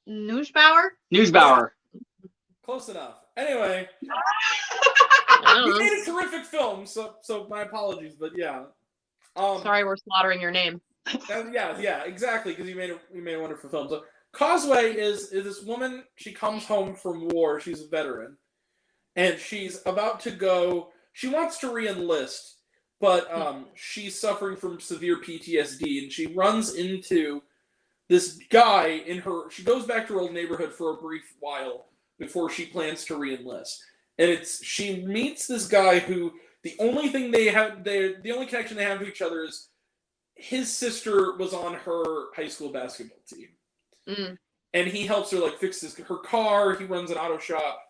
Neusbauer? Neusbauer. Close enough. Anyway, I don't you know. made a terrific film, so my apologies, but yeah. Sorry, we're slaughtering your name. Yeah, exactly, because you made a wonderful film. So Causeway is this woman. She comes home from war. She's a veteran, and she's about to go. She wants to re-enlist, but she's suffering from severe PTSD, and she runs into this guy in her. She goes back to her old neighborhood for a brief while before she plans to re-enlist, and she meets this guy who the only connection they have to each other is his sister was on her high school basketball team, and he helps her fix her car. He runs an auto shop,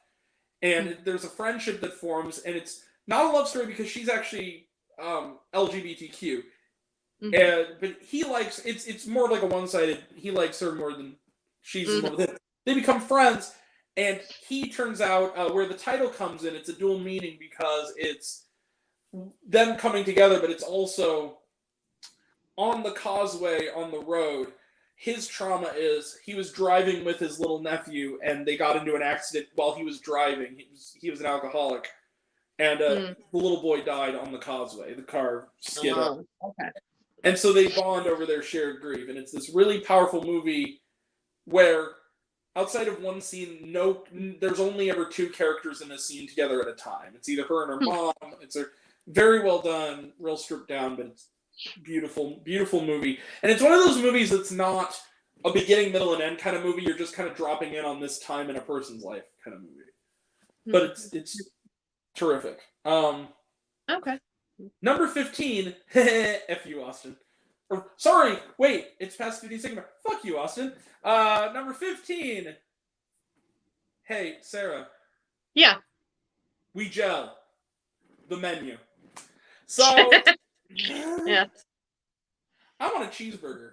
and there's a friendship that forms, and it's not a love story because she's actually LGBTQ, but he likes it's more like a one-sided. He likes her more than she's in love with him. They become friends, and he turns out where the title comes in. It's a dual meaning because it's them coming together, but it's also on the causeway on the road. His trauma is he was driving with his little nephew, and they got into an accident while he was driving. He was an alcoholic. And the little boy died on the causeway. The car skid up. Okay. And so they bond over their shared grief. And it's this really powerful movie where, outside of one scene, there's only ever two characters in a scene together at a time. It's either her and her mom. It's a very well done, real stripped down, but it's beautiful, beautiful movie. And it's one of those movies that's not a beginning, middle, and end kind of movie. You're just kind of dropping in on this time in a person's life kind of movie. But it's terrific. Okay. Number 15. F you, Austin. Sorry, wait. It's past 15 seconds. Fuck you, Austin. Number 15. Hey, Sarah. Yeah. We gel. The Menu. So. Yeah. I want a cheeseburger.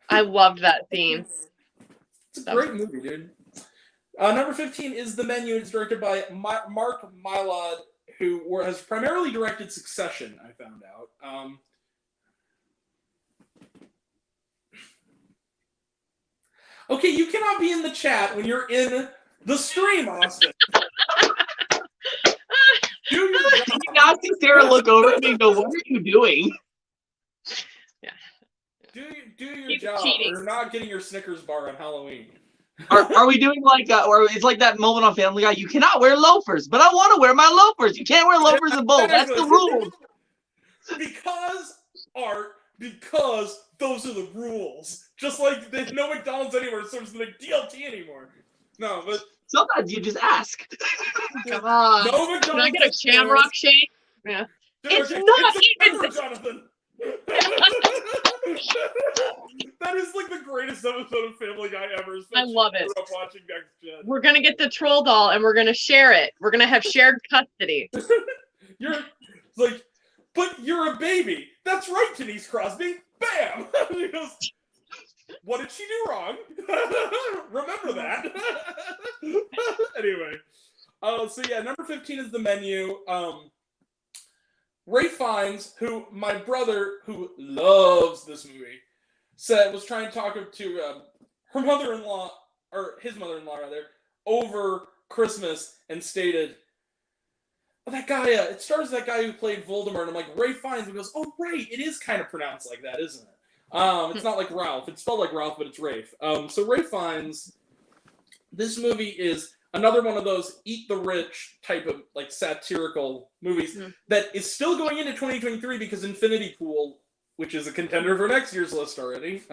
I loved that scene. It's a great movie, dude. Number 15 is The Menu. It's directed by Mark Mylod, who has primarily directed Succession, I found out. Okay, you cannot be in the chat when you're in the stream, Austin. Do your job. You not see Sarah look over at me and go, "What are you doing?" Yeah. Do your He's job. cheating. You're not getting your Snickers bar on Halloween. Are we doing or it's like that moment on Family Guy? You cannot wear loafers, but I want to wear my loafers. You can't wear loafers and both. That's the rule. Because those are the rules. Just like there's no McDonald's anywhere, so there's like DLT anymore. No, but Sometimes you just ask. Come on. no McDonald's. Can I get a Shamrock shake? Yeah. It's Okay, not it's even- never, Jonathan. That is like the greatest episode of Family Guy ever. I love it. I grew up watching Next Gen. We're gonna get the troll doll and we're gonna share it. We're gonna have shared custody. You're like, but you're a baby. That's right, Denise Crosby. Bam! He goes, what did she do wrong? Remember that. Anyway. So yeah, number 15 is The Menu. Ray Fiennes, who my brother, who loves this movie, was trying to talk to her mother-in-law, or his mother-in-law rather, over Christmas, and stated, "Oh, that guy, it stars that guy who played Voldemort." And I'm like, Ray Fiennes, and he goes, "Oh, right, it is kind of pronounced like that, isn't it? It's not like Ralph. It's spelled like Ralph, but it's Rafe." So Ray Fiennes, this movie is another one of those eat the rich type of like satirical movies that is still going into 2023 because Infinity Pool, which is a contender for next year's list already,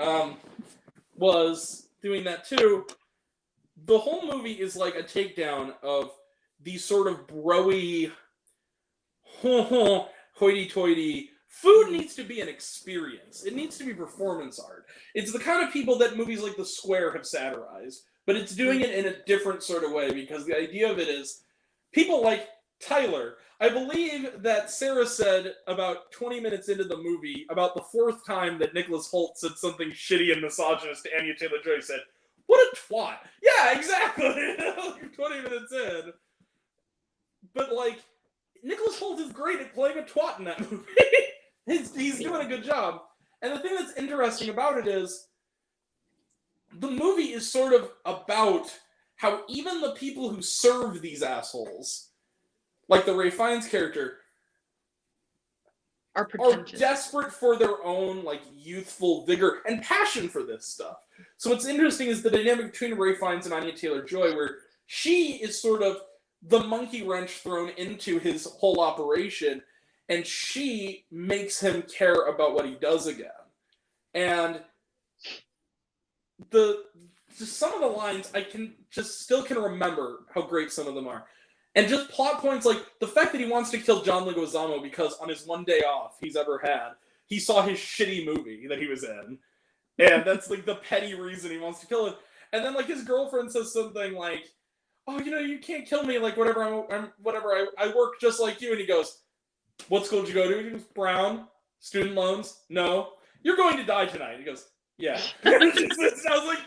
was doing that too. The whole movie is like a takedown of these sort of broy, hoity-toity. Food needs to be an experience. It needs to be performance art. It's the kind of people that movies like The Square have satirized, but it's doing it in a different sort of way because the idea of it is people like Tyler. I believe that Sarah said about 20 minutes into the movie, about the fourth time that Nicholas Hoult said something shitty and misogynist to Anya Taylor-Joy, said, "What a twat." Yeah, exactly. 20 minutes in. But, like, Nicholas Hoult is great at playing a twat in that movie. He's doing a good job. And the thing that's interesting about it is the movie is sort of about how even the people who serve these assholes, like the Ray Fiennes character, Are are desperate for their own like youthful vigor and passion for this stuff. So what's interesting is the dynamic between Ray Fiennes and Anya Taylor-Joy, where she is sort of the monkey wrench thrown into his whole operation, and she makes him care about what he does again. And just some of the lines I can just still can remember how great some of them are. And just plot points like the fact that he wants to kill John Leguizamo because on his one day off he's ever had, he saw his shitty movie that he was in. And that's like the petty reason he wants to kill him. And then like his girlfriend says something like, "Oh, you know, you can't kill me, like whatever, I work just like you." And he goes, "What school did you go to?" He goes, "Brown. Student loans? No. You're going to die tonight." He goes, "Yeah." I was like,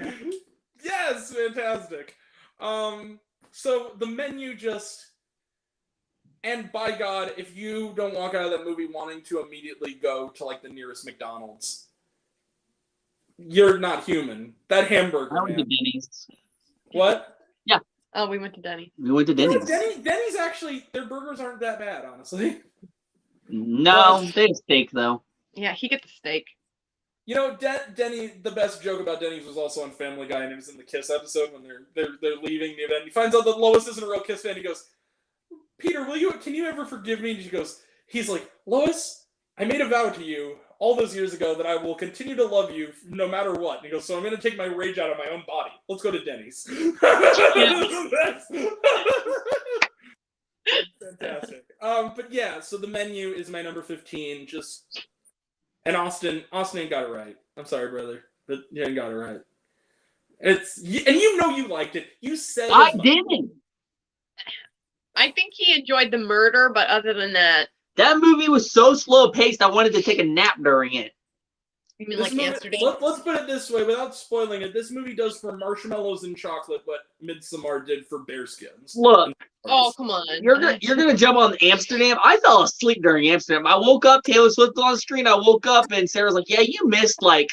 yes, fantastic. So the menu just, and by God, if you don't walk out of that movie wanting to immediately go to like the nearest McDonald's, you're not human. That hamburger, I went to man. Denny's. What? Oh, we went to Denny. We went to You know, Denny's. Denny's actually, their burgers aren't that bad, honestly. No, they have steak though. Yeah, he gets the steak. You know, Denny. The best joke about Denny's was also on Family Guy, and it was in the Kiss episode when they're leaving the event. He finds out that Lois isn't a real Kiss fan. He goes, "Peter, can you ever forgive me?" And she goes, he's like, "Lois, I made a vow to you all those years ago that I will continue to love you no matter what." And he goes, "So I'm going to take my rage out of my own body. Let's go to Denny's." Fantastic. But yeah, so the menu is my number 15. And Austin ain't got it right. I'm sorry, brother, but you ain't got it right. And you know you liked it. You said I didn't. I think he enjoyed the murder, but other than that, That movie was so slow paced. I wanted to take a nap during it. you mean This like movie, Amsterdam? let's put it this way, without spoiling it. This movie does for marshmallows and chocolate what Midsommar did for bearskins. Look, Oh, come on. you're gonna jump on Amsterdam. I fell asleep during Amsterdam. I woke up, Taylor Swift was on the screen. I woke up and Sarah's like, "Yeah, you missed like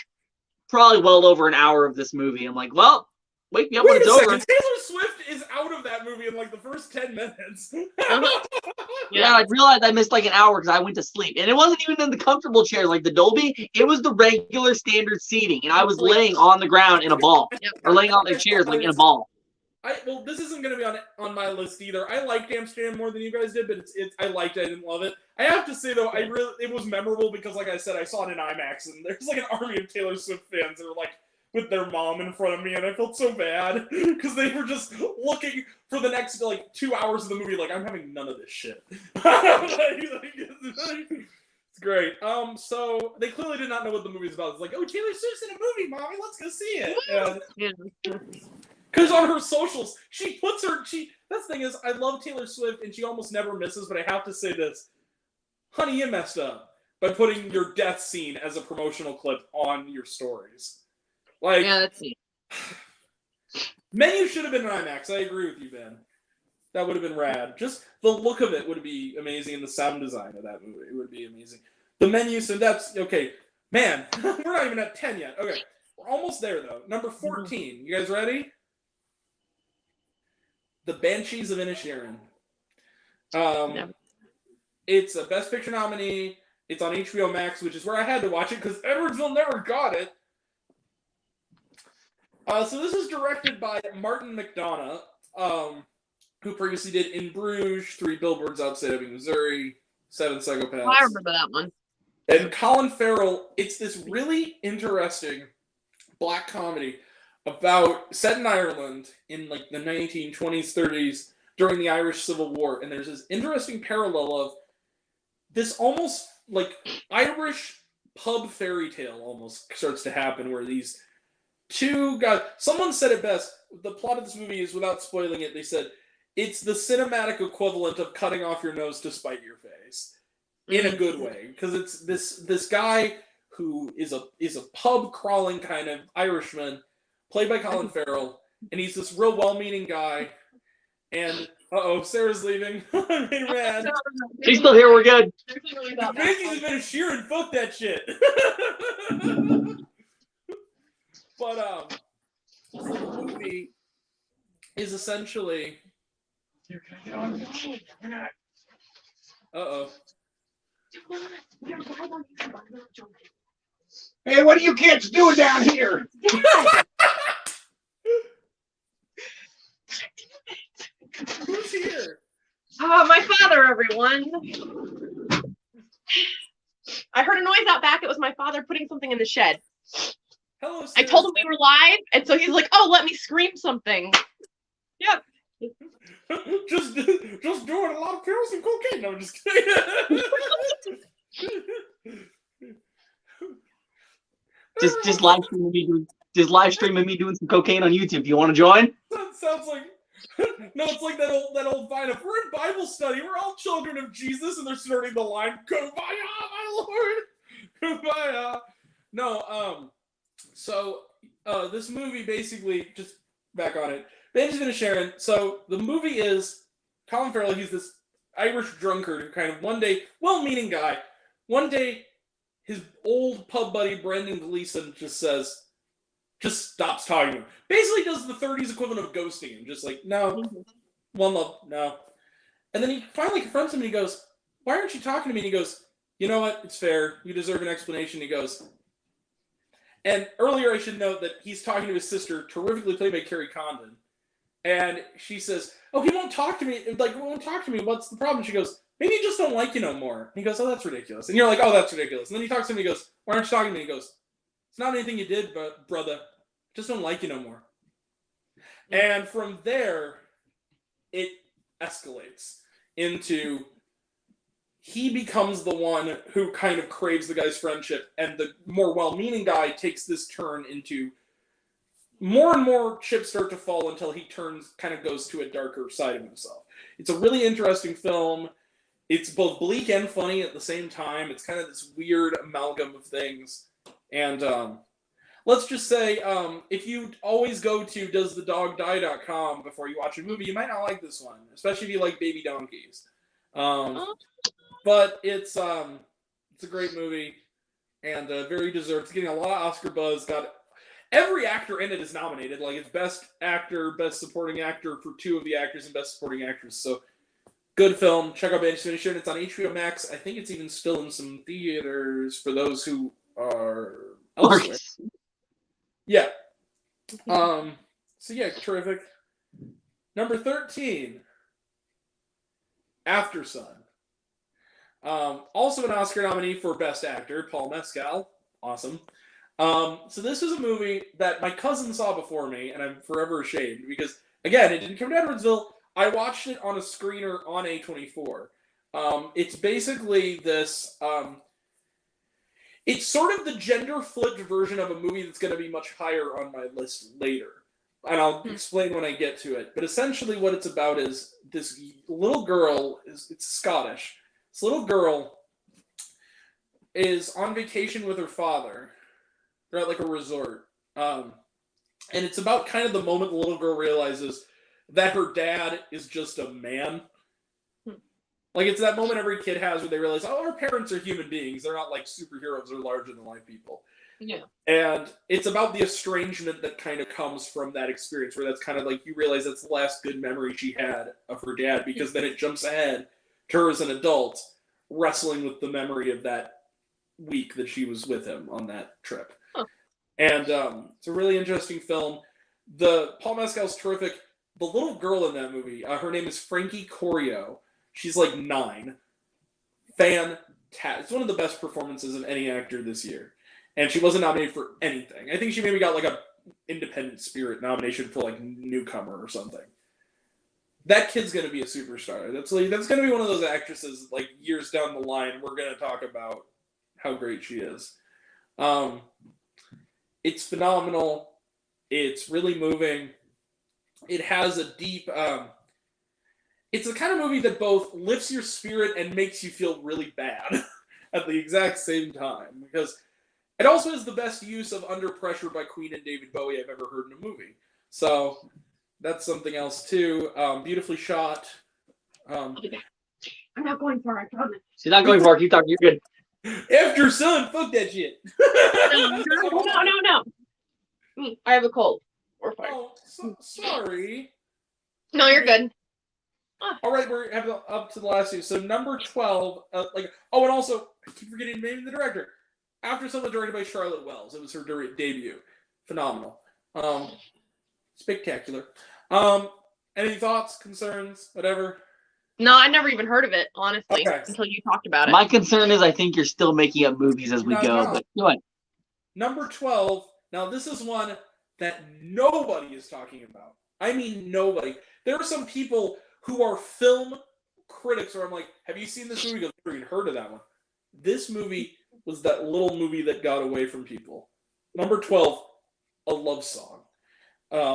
probably well over an hour of this movie." I'm like, "Well, wake me up when Wait it's a over." second. Taylor Swift is out of that movie in like the first 10 minutes. Yeah, I realized I missed like an hour because I went to sleep. And it wasn't even in the comfortable chairs like the Dolby. It was the regular standard seating. And I was laying on the ground in a ball. Yep. Or laying on the chairs like in a ball. Well, this isn't going to be on my list either. I liked Amsterdam more than you guys did, but I liked it. I didn't love it. I have to say though, it was memorable because, like I said, I saw it in IMAX, and there's like an army of Taylor Swift fans that were like with their mom in front of me, and I felt so bad because they were just looking for the next like 2 hours of the movie. Like, I'm having none of this shit. It's great. So they clearly did not know what the movie's about. It's like, "Oh, Taylor Swift's in a movie, mommy. Let's go see it." Yeah. Because on her socials, she puts her. That's the thing is, I love Taylor Swift, and she almost never misses. But I have to say this, honey, you messed up by putting your death scene as a promotional clip on your stories. Like, Yeah, that's it. Menu should have been an IMAX. I agree with you, Ben. That would have been rad. Just the look of it would be amazing, and the sound design of that movie would be amazing. The menu, so that's okay. Man, we're not even at 10 yet. Okay, we're almost there though. Number 14. You guys ready? The Banshees of Inisherin. It's a Best Picture nominee. It's on HBO Max, which is where I had to watch it because Edwardsville never got it. So this is directed by Martin McDonagh, who previously did In Bruges, 3 Billboards Outside Ebbing, Missouri, 7 Psychopaths. Oh, I remember that one. And Colin Farrell, it's this really interesting black comedy set in Ireland in like the 1920s, 30s during the Irish Civil War. And there's this interesting parallel of this almost like Irish pub fairy tale almost starts to happen where these two guys, someone said it best, the plot of this movie is, without spoiling it, they said, it's the cinematic equivalent of cutting off your nose to spite your face. In a good way, because it's this guy who is a pub crawling kind of Irishman, played by Colin Farrell, and he's this real well-meaning guy. And Sarah's leaving. I made her mad. She's still here. We're good. Macy's been a shearing. Fuck that shit. But so the movie is essentially. Hey, what are you kids doing down here? Who's here? My father, everyone. I heard a noise out back. It was my father putting something in the shed. Hello, I told him we were live, and so he's like, "Oh, let me scream something." Yep. just doing a lot of pills and cocaine. No, I'm just kidding. Just live streaming me doing some cocaine on YouTube. Do you want to join? That sounds like it's like that old vine of, we're in Bible study, we're all children of Jesus, and they're snorting the line, "Kumbaya, my Lord, Kumbaya." No, so this movie basically, just back on it, Banshees of Inisherin. So the movie is Colin Farrell. He's this Irish drunkard who kind of one day, well-meaning guy, one day his old pub buddy Brendan Gleeson just stops talking to him. Basically does the 30s equivalent of ghosting him. Just like, no, one love, no. And then he finally confronts him and he goes, "Why aren't you talking to me?" And he goes, "You know what? It's fair. You deserve an explanation." He goes, and earlier I should note that he's talking to his sister, terrifically played by Carrie Condon. And she says, "Oh, he won't talk to me. Like, he won't talk to me. What's the problem?" She goes, "Maybe he just don't like you no more." And he goes, "Oh, that's ridiculous." And you're like, "Oh, that's ridiculous." And then he talks to him and he goes, "Why aren't you talking to me?" And he goes, "It's not anything you did, but brother, just don't like you no more." And from there, it escalates into he becomes the one who kind of craves the guy's friendship, and the more well-meaning guy takes this turn into more and more chips start to fall until he kind of goes to a darker side of himself. It's a really interesting film. It's both bleak and funny at the same time. It's kind of this weird amalgam of things. And let's just say, if you always go to doesthedogdie.com before you watch a movie, you might not like this one, especially if you like baby donkeys. But it's a great movie and very deserved. It's getting a lot of Oscar buzz. Got every actor in it is nominated. Like, it's Best Actor, Best Supporting Actor for 2 of the actors, and Best Supporting Actress. So, good film. Check out Banshees of Inisherin. It's on HBO Max. I think it's even still in some theaters for those who are elsewhere. Yeah. So yeah, terrific. Number 13, After Sun. Also an Oscar nominee for Best Actor, Paul Mescal. Awesome. So this was a movie that my cousin saw before me, and I'm forever ashamed because, again, it didn't come to Edwardsville. I watched it on a screener on A24. It's basically this... it's sort of the gender-flipped version of a movie that's going to be much higher on my list later. And I'll explain when I get to it. But essentially what it's about is this little girl, it's Scottish. This little girl is on vacation with her father. They're at like a resort. And it's about kind of the moment the little girl realizes that her dad is just a man. Like, it's that moment every kid has where they realize, oh, our parents are human beings. They're not like superheroes or larger-than-life people. Yeah. And it's about the estrangement that kind of comes from that experience, where that's kind of like you realize that's the last good memory she had of her dad, because then it jumps ahead to her as an adult wrestling with the memory of that week that she was with him on that trip. Huh. And it's a really interesting film. The Paul Mescal's terrific. The little girl in that movie, her name is Frankie Corio. She's like 9. Fantastic. It's one of the best performances of any actor this year. And she wasn't nominated for anything. I think she maybe got like a Independent Spirit nomination for like newcomer or something. That kid's gonna be a superstar. That's gonna be one of those actresses like years down the line. We're gonna talk about how great she is. It's phenomenal. It's really moving. It has a deep. It's the kind of movie that both lifts your spirit and makes you feel really bad at the exact same time, because it also is the best use of Under Pressure by Queen and David Bowie I've ever heard in a movie. So that's something else too. Beautifully shot. I'm not going far, I promise. She's not going far. Keep talking. You're good. After son, fuck that shit. No. I have a cold. We're fine. Oh, sorry. No, you're good. All right, we're up to the last two. So number 12, and also I keep forgetting the name of the director. After Sun was directed by Charlotte Wells. It was her debut. Phenomenal. Spectacular. Any thoughts, concerns, whatever? No, I never even heard of it, honestly, Okay. until you talked about it. My concern is I think you're still making up movies as we go. No. But go ahead. Number 12. Now, this is one that nobody is talking about. I mean, nobody. There are some people who are film critics where I'm like, have you seen this movie? I've never even heard of that one. This movie was that little movie that got away from people. Number 12, A Love Song.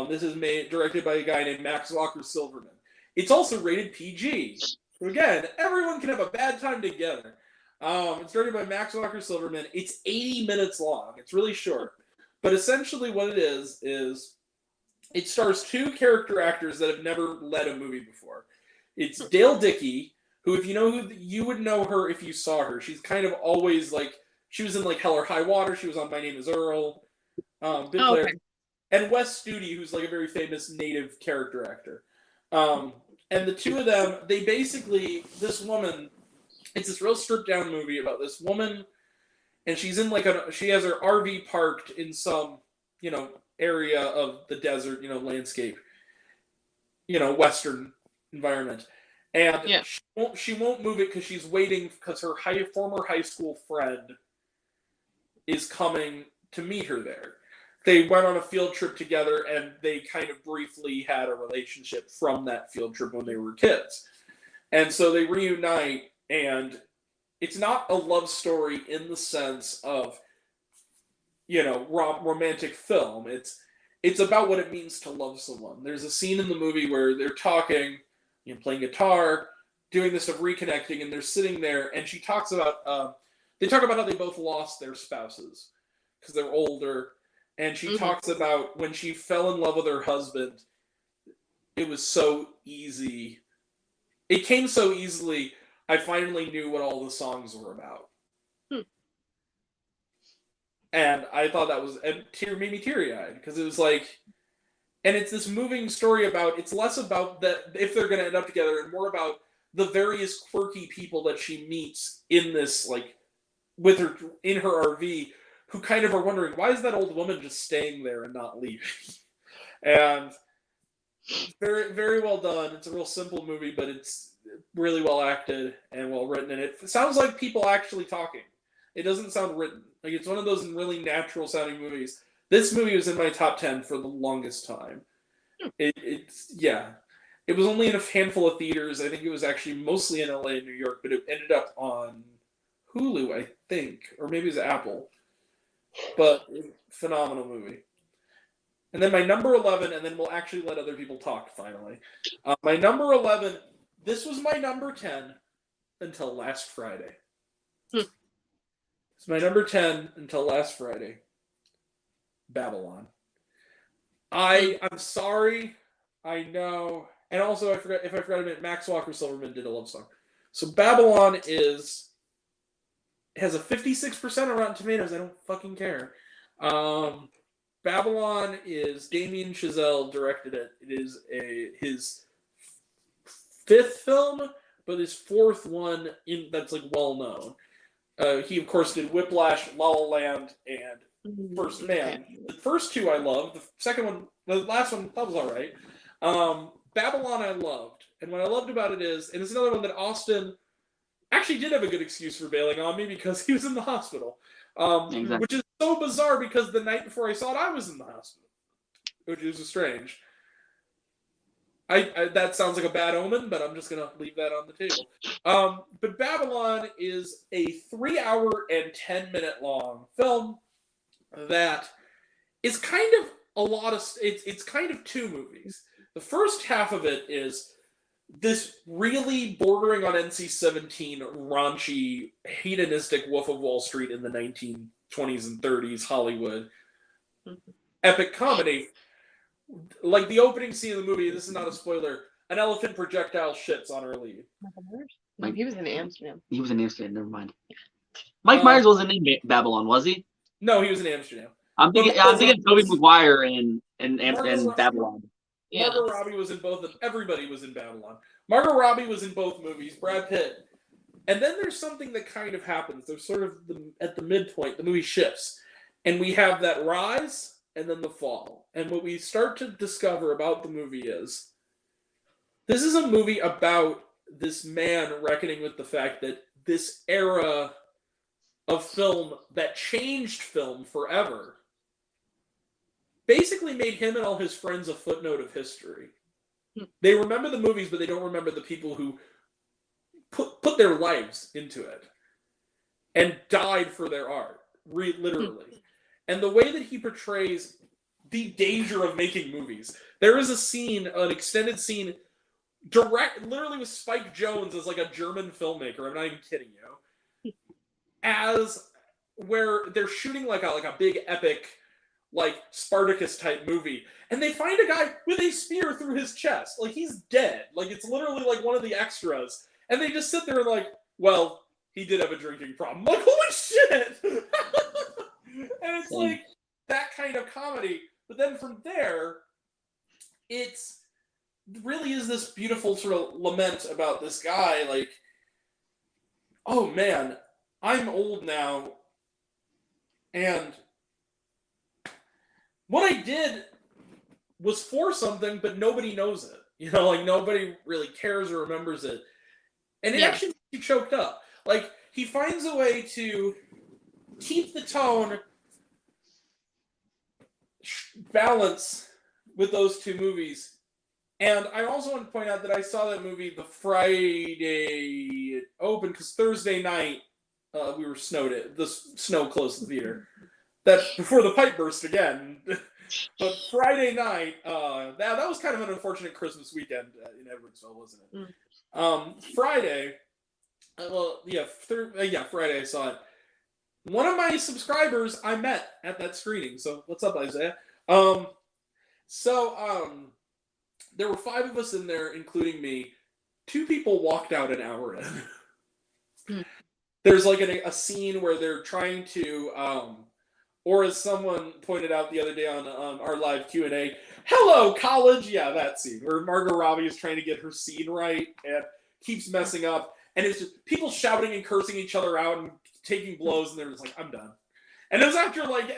This is directed by a guy named Max Walker Silverman. It's also rated PG. So again, everyone can have a bad time together. It's directed by Max Walker Silverman. It's 80 minutes long. It's really short. But essentially what it is it stars 2 character actors that have never led a movie before. It's Dale Dickey, who, if you know who, you would know her if you saw her. She's kind of always like, she was in like Hell or High Water. She was on My Name is Earl. Big player. Okay. And Wes Studi, who's like a very famous native character actor. And the 2 of them, they basically, this woman, it's this real stripped down movie about this woman, and she's in like she has her RV parked in some, area of the desert, landscape, Western environment. And Yeah. she won't move it because she's waiting because her former high school friend is coming to meet her there. They went on a field trip together, and they kind of briefly had a relationship from that field trip when they were kids. And so they reunite, and it's not a love story in the sense of, romantic film. It's about what it means to love someone. There's a scene in the movie where they're talking, playing guitar, doing this of reconnecting, and they're sitting there, and she talks about, they talk about how they both lost their spouses because they're older. And she talks about when she fell in love with her husband, it was so easy. It came so easily, I finally knew what all the songs were about. And I thought that was, and made me teary-eyed, because it was like, and it's this moving story about, it's less about that if they're going to end up together, and more about the various quirky people that she meets in this, like, with her, in her RV, who kind of are wondering, why is that old woman just staying there and not leaving? And very, very well done. It's a real simple movie, but it's really well acted and well written. And it sounds like people actually talking. It doesn't sound written. Like, it's one of those really natural sounding movies. This movie was in my top 10 for the longest time. It was only in a handful of theaters. I think it was actually mostly in LA and New York, but it ended up on Hulu, I think, or maybe it was Apple. But phenomenal movie. And then my number 11, and then we'll actually let other people talk finally. My number 11, this was my number 10 until last Friday. It's my number 10 until last Friday. Babylon. I'm sorry. I know. And also, I forgot to admit, Max Walker Silverman did a love song. So Babylon has a 56% on Rotten Tomatoes. I don't fucking care. Babylon is Damien Chazelle directed it. It is his fifth film, but his fourth one that's like well known. He of course did Whiplash, La La Land, and First Man. The first two I loved. The second one, the last one, that was all right. Babylon I loved, and what I loved about it is, and it's another one that Austin actually did have a good excuse for bailing on me because he was in the hospital, Exactly. which is so bizarre because the night before I saw it, I was in the hospital, which is strange. I that sounds like a bad omen, but I'm just gonna leave that on the table. But Babylon is a 3 hour and 10-minute long film that is kind of a lot of it's kind of two movies. The first half of it is this really bordering on NC-17 raunchy hedonistic Wolf of Wall Street in the 1920s and 30s Hollywood epic comedy. Like the opening scene of the movie, this is not a spoiler, an elephant projectile shits on her lead. No, he was in Amsterdam. He was in Amsterdam. Never mind. Mike Myers wasn't in Babylon, was he? No, he was in Amsterdam. I'm thinking Tobey Maguire and Babylon. Yeah. Margot Robbie was in both of them. Everybody was in Babylon. Margot Robbie was in both movies. Brad Pitt. And then there's something that kind of happens. There's sort of at the midpoint, the movie shifts. And we have that rise and then the fall. And what we start to discover about the movie is this is a movie about this man reckoning with the fact that this era of film that changed film forever basically made him and all his friends a footnote of history. They remember the movies, but they don't remember the people who put their lives into it and died for their art, literally. And the way that he portrays the danger of making movies. There is a scene, an extended scene, literally with Spike Jonze as like a German filmmaker. I'm not even kidding you. As where they're shooting like a big epic, like Spartacus type movie, and they find a guy with a spear through his chest, like he's dead. Like it's literally like one of the extras, and they just sit there and like, well, he did have a drinking problem. Like holy shit! And it's like that kind of comedy. But then from there, it's really is this beautiful sort of lament about this guy, like, oh man, I'm old now, and what I did was for something, but nobody knows it. You know, like nobody really cares or remembers it. And it actually makes you choked up. Like, he finds a way to keep the tone balance with those two movies. And I also want to point out that I saw that movie the Friday it opened, because Thursday night we were snowed. The snow closed the theater. That before the pipe burst again. But Friday night, that was kind of an unfortunate Christmas weekend in Edwardsville, wasn't it? Friday, Friday I saw it. One of my subscribers I met at that screening. So what's up, Isaiah? There were 5 of us in there, including me. 2 people walked out an hour in. There's like a scene where they're trying to, or as someone pointed out the other day on our live Q&A, hello, college! Yeah, that scene, where Margot Robbie is trying to get her scene right and keeps messing up. And it's just people shouting and cursing each other out and taking blows, and they're just like, I'm done. And it was after, like,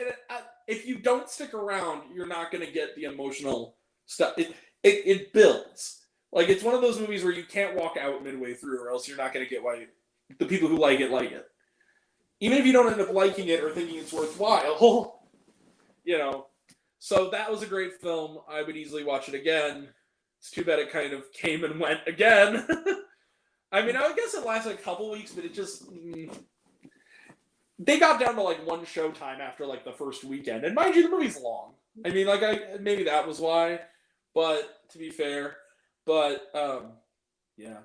if you don't stick around, you're not going to get the emotional stuff. It builds. Like, it's one of those movies where you can't walk out midway through, or else you're not going to get why the people who like it. Even if you don't end up liking it or thinking it's worthwhile, you know. So that was a great film. I would easily watch it again. It's too bad it kind of came and went again. I mean, I guess it lasted a couple weeks, but it just... They got down to like one show time after like the first weekend. And mind you, the movie's long. I mean, like, maybe that was why. But, to be fair. But, yeah.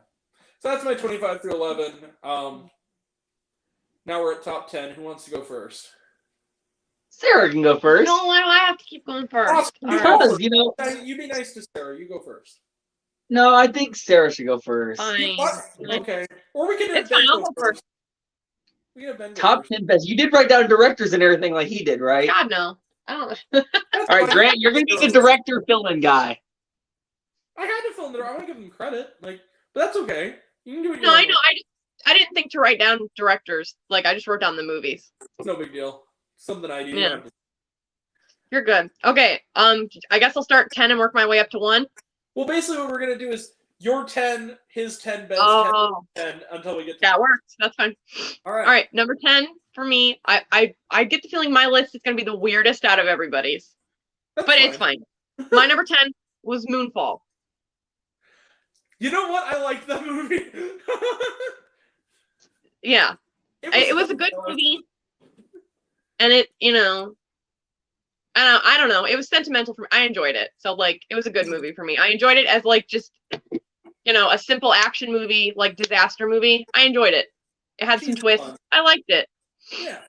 So that's my 25 through 11. Now we're at top 10. Who wants to go first? Sarah can go first. No, why do I have to keep going first? Awesome. All right. Because, you know, You be nice to Sarah. You go first. no, I think Sarah should go first. Fine. What? Okay. Or we can have It's fine, Ben I'll go go first. We can have Ben go Top first. 10 best. You did write down directors and everything like he did, right? God, no. I don't. That's All right, funny. Grant, you're going to be the director fill-in guy. I had to film it. I want to give them credit. Like, but that's okay. You can do it. No, I know. I didn't think to write down directors. Like, I just wrote down the movies. It's no big deal. Something I do. Yeah. You're good. Okay. I guess I'll start 10 and work my way up to 1. Well, basically, what we're gonna do is your 10, his 10, Ben's Oh, 10, until we get to that works. That's fine. All right. All right, number 10 for me. I get the feeling my list is gonna be the weirdest out of everybody's, That's but it's fine. My number 10 was Moonfall. You know what? I liked that movie. Yeah, it was a good movie, and it, you know, I don't know. It was sentimental for me. I enjoyed it. So like, it was a good movie for me. I enjoyed it as like just, you know, a simple action movie, like disaster movie. I enjoyed it. It had some Cheesy twists. fun. I liked it. Yeah.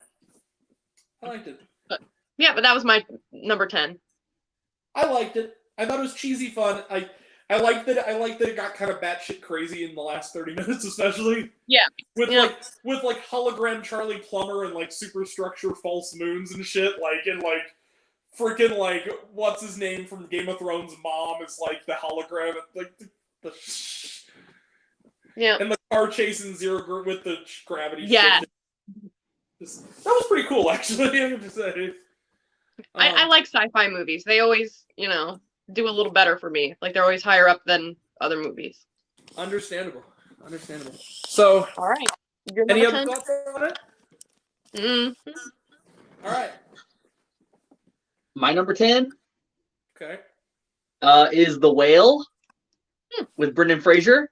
I liked it. Yeah, but that was my number 10. I liked it. I thought it was cheesy fun. I liked that. I liked that it got kind of batshit crazy in the last 30 minutes, especially. Yeah. With Yeah. with hologram Charlie Plummer and like superstructure false moons and shit, and freaking what's his name from Game of Thrones mom is like the hologram, like the Yeah. and the car chasing Zero with the gravity. Yeah. shit. That was pretty cool, actually. I have to say. I like sci-fi movies. They always, you know, do a little better for me. Like they're always higher up than other movies. Understandable. So, All right. Your any number other 10? thoughts on it? Mm. All right. My number 10 Okay. is The Whale with Brendan Fraser.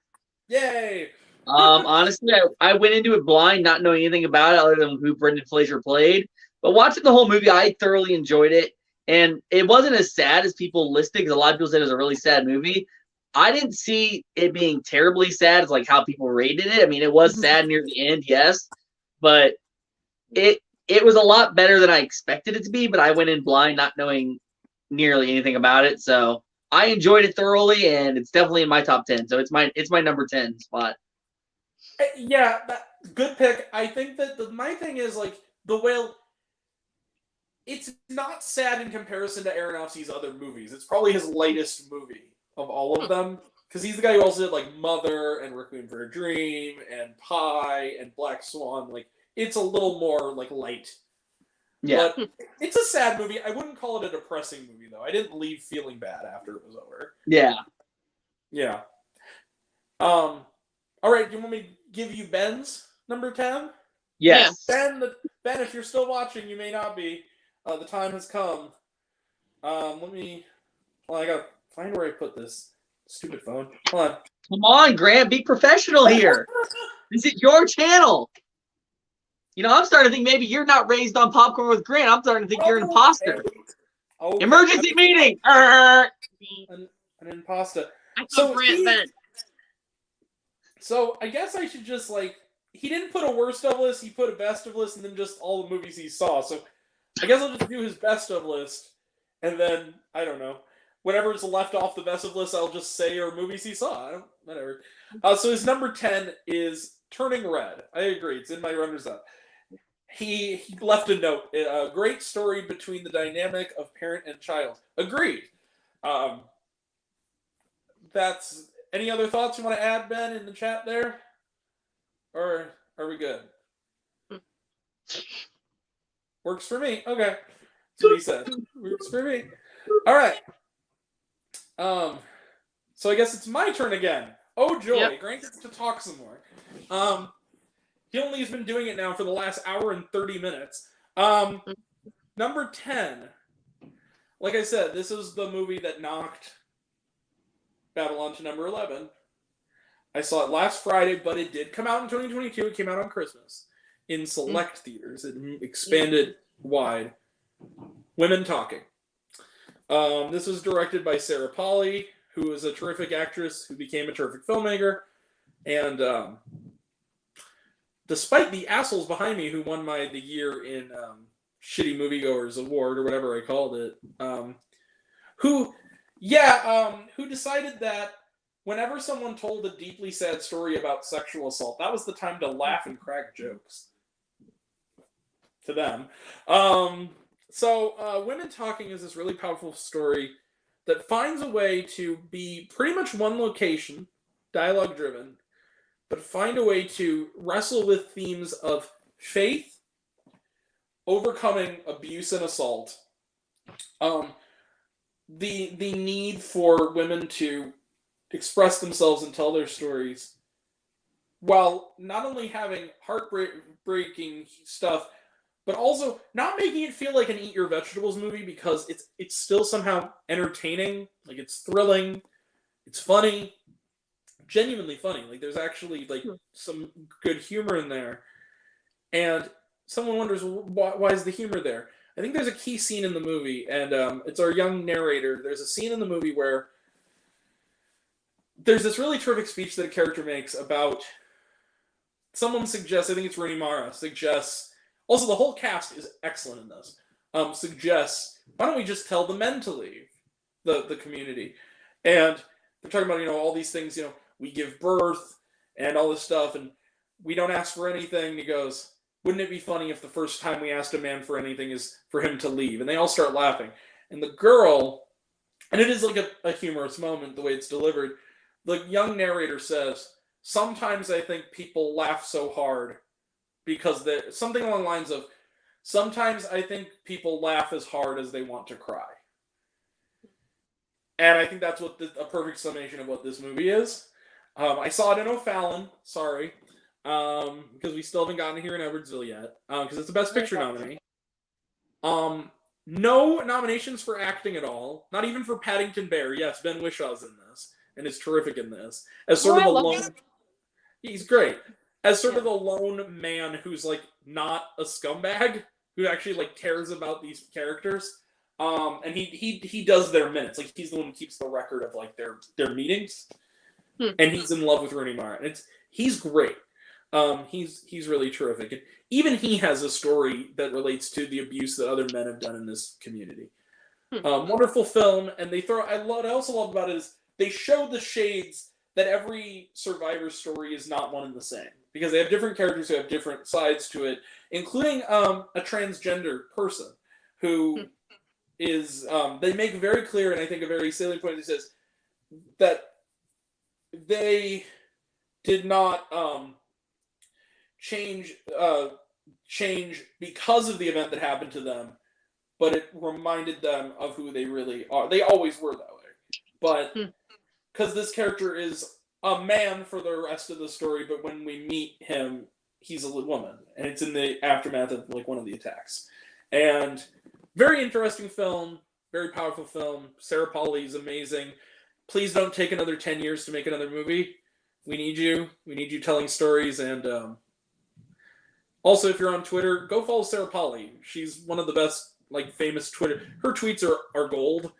Yay! Honestly, I went into it blind, not knowing anything about it other than who Brendan Fraser played. But watching the whole movie, I thoroughly enjoyed it. And it wasn't as sad as people listed, because a lot of people said it was a really sad movie. I didn't see it being terribly sad as like how people rated it. I mean, it was sad near the end, yes. But it was a lot better than I expected it to be, but I went in blind, not knowing nearly anything about it. So I enjoyed it thoroughly, and it's definitely in my top 10. So it's my number 10 spot. Yeah, good pick. I think that my thing is like The Whale. It's not sad in comparison to Aronofsky's other movies. It's probably his latest movie of all of them, because he's the guy who also did like Mother and Requiem for a Dream and Pi and Black Swan. Like, it's a little more like light. Yeah. But it's a sad movie. I wouldn't call it a depressing movie though. I didn't leave feeling bad after it was over. Yeah. Yeah. All right. Do you want me to give you Ben's number 10? Yes. Ben, if you're still watching, you may not be. The time has come. I gotta find where I put this stupid phone. Hold on. Come on, Grant, be professional here. This is your channel. You know, I'm starting to think maybe you're not raised on Popcorn with Grant. I'm starting to think you're an imposter. Okay. Emergency meeting. An imposter. I So saw Grant he- Bent. So I guess I should just he didn't put a worst of list. He put a best of list, and then just all the movies he saw. So I guess I'll just do his best of list, and then I don't know. Whatever's left off the best of list, I'll just say are movies he saw. Whatever. So his number 10 is Turning Red. I agree. It's in my runners up. He left a note. A great story between the dynamic of parent and child. Agreed. That's any other thoughts you want to add, Ben, in the chat there? Or are we good? Works for me. Okay. That's what he said. Works for me. All right. So I guess it's my turn again. Oh joy! Yep. Grant gets to talk some more. He only has been doing it now for the last hour and 30 minutes. Number 10. Like I said, this is the movie that knocked Babylon to number 11. I saw it last Friday, but it did come out in 2022. It came out on Christmas in select theaters. It expanded wide. Women Talking. This was directed by Sarah Polley, who is a terrific actress who became a terrific filmmaker. And despite the assholes behind me who won the year in Shitty Moviegoers Award or whatever I called it. Who decided that whenever someone told a deeply sad story about sexual assault, that was the time to laugh and crack jokes. To them. So Women Talking is this really powerful story that finds a way to be pretty much one location, dialogue driven, but find a way to wrestle with themes of faith, overcoming abuse and assault, the need for women to express themselves and tell their stories, while not only having heartbreaking stuff, but also not making it feel like an eat your vegetables movie, because it's still somehow entertaining, like it's thrilling, it's funny, genuinely funny. Like there's actually like some good humor in there, and someone wonders why is the humor there. I think there's a key scene in the movie, and it's our young narrator. There's a scene in the movie where there's this really terrific speech that a character makes about someone suggests, I think it's Rooney Mara, suggests, also the whole cast is excellent in this, suggests, why don't we just tell the men to leave the community? And they're talking about, all these things, we give birth and all this stuff, and we don't ask for anything. He goes, wouldn't it be funny if the first time we asked a man for anything is for him to leave? And they all start laughing. And the girl, and it is like a humorous moment, the way it's delivered, the young narrator says, sometimes I think people laugh so hard because something along the lines of, sometimes I think people laugh as hard as they want to cry. And I think that's what a perfect summation of what this movie is. I saw it in O'Fallon, sorry, because we still haven't gotten here in Edwardsville yet, because it's the Best Picture nominee. No nominations for acting at all, not even for Paddington Bear. Yes, Ben Wishaw's in this, and is terrific in this. As sort of a lone... He's great. As sort of a lone man who's, like, not a scumbag, who actually, like, cares about these characters. And he does their minutes. Like, he's the one who keeps the record of, like, their meetings. And he's in love with Rooney Mara. And he's great. He's really terrific. And even he has a story that relates to the abuse that other men have done in this community. Wonderful film. And what I also love about it is they show the shades that every survivor story is not one and the same. Because they have different characters who have different sides to it, including a transgender person who is, they make very clear, and I think a very salient point, it says that they did not change because of the event that happened to them, but it reminded them of who they really are. They always were that way. But because this character is a man for the rest of the story, but when we meet him, he's a woman, and it's in the aftermath of like one of the attacks. And very interesting film, very powerful film. Sarah Polley is amazing. Please don't take another 10 years to make another movie. We need you. We need you telling stories. And also, if you're on Twitter, go follow Sarah Polley. She's one of the best, like, famous Twitter. Her tweets are gold.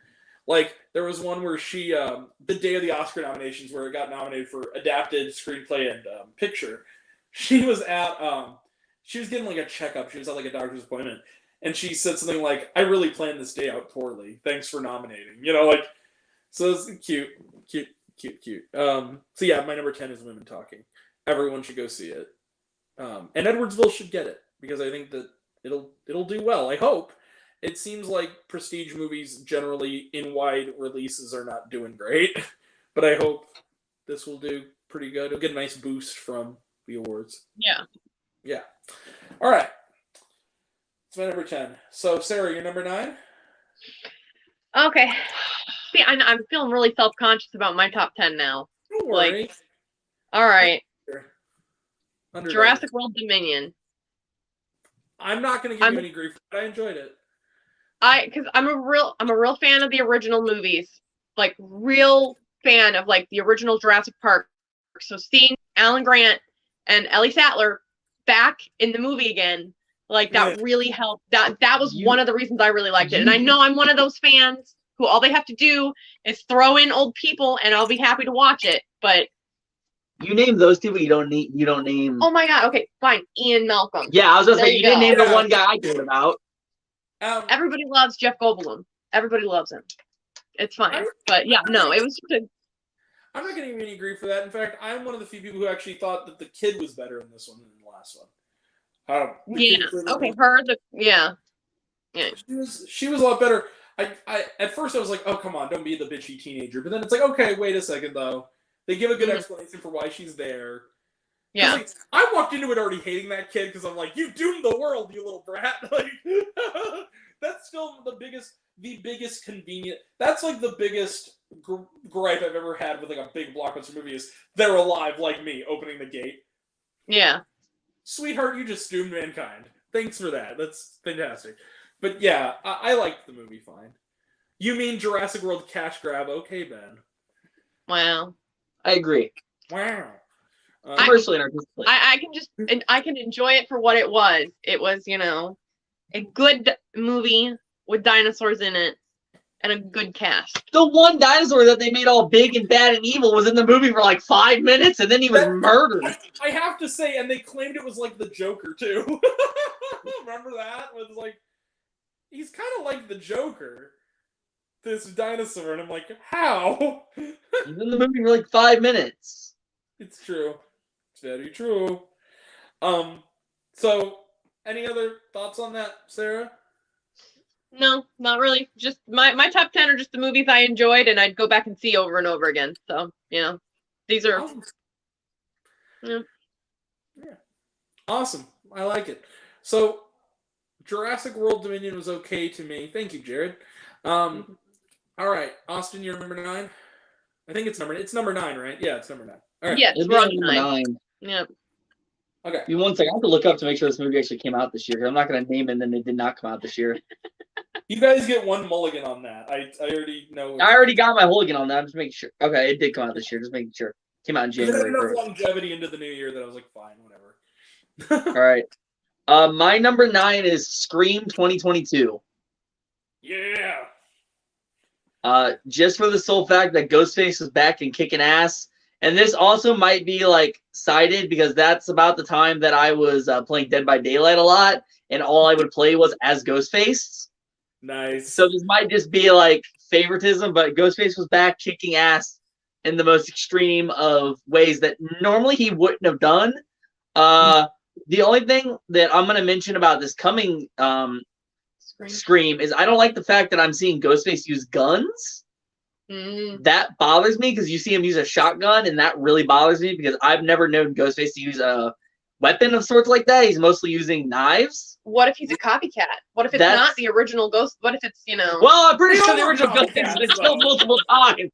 Like, there was one where she, the day of the Oscar nominations, where it got nominated for adapted screenplay and picture, she was getting like a checkup. She was at like a doctor's appointment. And she said something like, I really planned this day out poorly. Thanks for nominating. So it's cute. So yeah, my number 10 is Women Talking. Everyone should go see it. And Edwardsville should get it, because I think that it'll do well. I hope. It seems like prestige movies generally in wide releases are not doing great, but I hope this will do pretty good. It'll get a nice boost from the awards. Yeah. All right. It's my number 10. So, Sarah, you're number 9? Okay. See, I'm feeling really self-conscious about my top 10 now. Don't worry. All right. Underrated. Jurassic World Dominion. I'm not going to give you any grief, but I enjoyed it. Because I'm a real fan of the original movies, like real fan of like the original Jurassic Park. So seeing Alan Grant and Ellie Sattler back in the movie again, like that really helped. That was one of the reasons I really liked it. And I know I'm one of those fans who all they have to do is throw in old people and I'll be happy to watch it. But you name those two, but you don't name. Oh my god. Okay, fine. Ian Malcolm. Yeah, I was gonna say you didn't name the Yeah. one guy I cared about. Everybody loves Jeff Goldblum. Everybody loves him. It's fine. But yeah, no, it was just a, I'm not getting any grief for that. In fact, I'm one of the few people who actually thought that the kid was better in this one than the last one. The yeah. kid was- Okay, yeah. She was a lot better. I at first I was like, oh come on, don't be the bitchy teenager. But then it's like, okay, wait a second though. They give a good explanation for why she's there. Yeah. Like, I walked into it already hating that kid because I'm like, you doomed the world, you little brat. Like, that's still the biggest convenient. That's like the biggest gripe I've ever had with like a big blockbuster movie is they're alive like me opening the gate. Yeah. Sweetheart, you just doomed mankind. Thanks for that. That's fantastic. But yeah, I liked the movie fine. You mean Jurassic World cash grab? Okay, Ben. Wow. I agree. Wow. Commercially and artistically. I can enjoy it for what it was. It was, a good movie with dinosaurs in it and a good cast. The one dinosaur that they made all big and bad and evil was in the movie for like 5 minutes, and then he was murdered. I have to say, and they claimed it was like the Joker too. Remember that? It was like he's kind of like the Joker, this dinosaur, and I'm like, how? He's in the movie for like 5 minutes. It's true. It's very true. So any other thoughts on that, Sarah? No, not really. Just my top 10 are just the movies I enjoyed and I'd go back and see over and over again. So, these are Awesome. Yeah. Awesome. I like it. So Jurassic World Dominion was okay to me. Thank you, Jared. All right, Austin, you're number 9. I think it's number 9, right? Yeah, it's number 9. All right. Yes, It'd we're be on number 9. 9. Yeah. Okay. Give me 1 second. I have to look up to make sure this movie actually came out this year. Because I'm not going to name it, and then it did not come out this year. You guys get one mulligan on that. I already know. I already got my hooligan on that. I'm just making sure. Okay, it did come out this year. Just making sure. Came out in It had January enough 1st. longevity into the new year that I was like, fine, whatever. All right. My number 9 is Scream 2022. Yeah. Just for the sole fact that Ghostface is back and kicking ass. And this also might be like cited because that's about the time that I was playing Dead by Daylight a lot, and all I would play was as Ghostface. Nice. So this might just be like favoritism, but Ghostface was back kicking ass in the most extreme of ways that normally he wouldn't have done. The only thing that I'm going to mention about this coming Scream is I don't like the fact that I'm seeing Ghostface use guns. That bothers me because you see him use a shotgun, and that really bothers me because I've never known Ghostface to use a weapon of sorts like that. He's mostly using knives. What if he's a copycat? What if it's not the original Ghost? What if it's, Well, I'm pretty They sure the all are original Ghostface has been copycats, killed though. multiple times.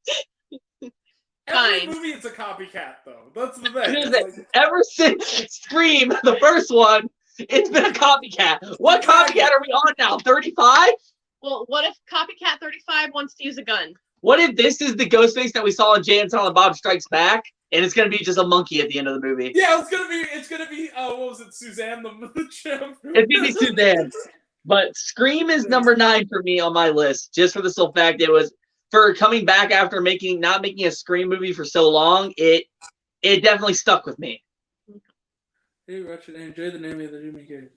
Every Fine. movie, it's a copycat, though. That's the thing. Here's It's it. like- Ever since Scream, the first one, it's been a copycat. What copycat are we on now? 35? Well, what if Copycat 35 wants to use a gun? What if this is the Ghostface that we saw in Jay and Silent Bob Strikes Back, and it's gonna be just a monkey at the end of the movie? Yeah, it's gonna be. What was it, Suzanne the chimp? It's gonna be Suzanne. But Scream is number 9 for me on my list, just for the sole fact it was for coming back after not making a Scream movie for so long. It definitely stuck with me. Hey, Ratchet, enjoy the name of the Jimmy Cage.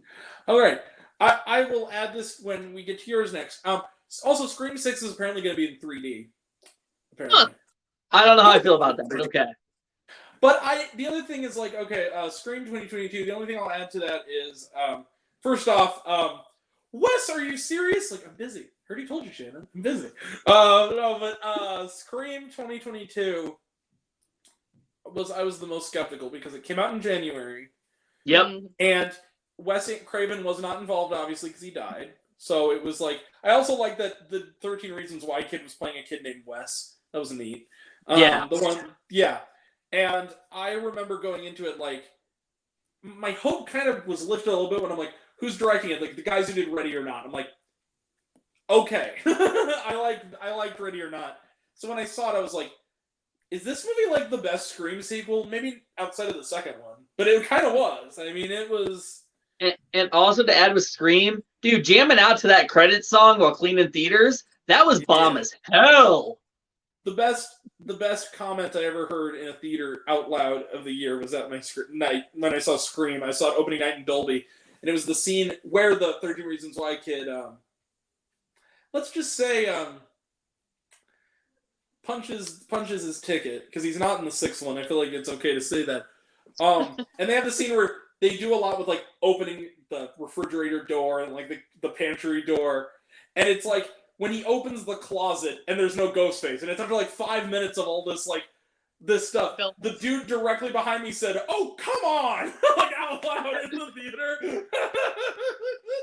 All right, I will add this when we get to yours next. Also, Scream 6 is apparently going to be in 3D. Apparently. Huh. I don't know how I feel about that, but okay. But the other thing is like, okay, Scream 2022. The only thing I'll add to that is, first off, Wes, are you serious? Like, I'm busy. Heard he told you, Shannon. I'm busy. No, but Scream 2022 I was the most skeptical because it came out in January. Yep. And Wes Craven was not involved, obviously, because he died. So it was like, I also like that the 13 Reasons Why kid was playing a kid named Wes. That was neat. Yeah. And I remember going into it like, my hope kind of was lifted a little bit when I'm like, who's directing it? Like the guys who did Ready or Not. I'm like, okay. I liked Ready or Not. So when I saw it, I was like, is this movie like the best Scream sequel? Maybe outside of the second one. But it kind of was. I mean, it was... And also to add with Scream, dude, jamming out to that credit song while cleaning theaters, that was bomb as hell. The best comment I ever heard in a theater out loud of the year was at my night when I saw Scream. I saw it opening night in Dolby, and it was the scene where the 13 Reasons Why kid let's just say punches his ticket because he's not in the sixth one. I feel like it's okay to say that. And they have the scene where they do a lot with like opening the refrigerator door and like the pantry door, and it's like when he opens the closet and there's no ghost face, and it's after like 5 minutes of all this stuff. The dude directly behind me said, "Oh, come on!" like out loud in the theater.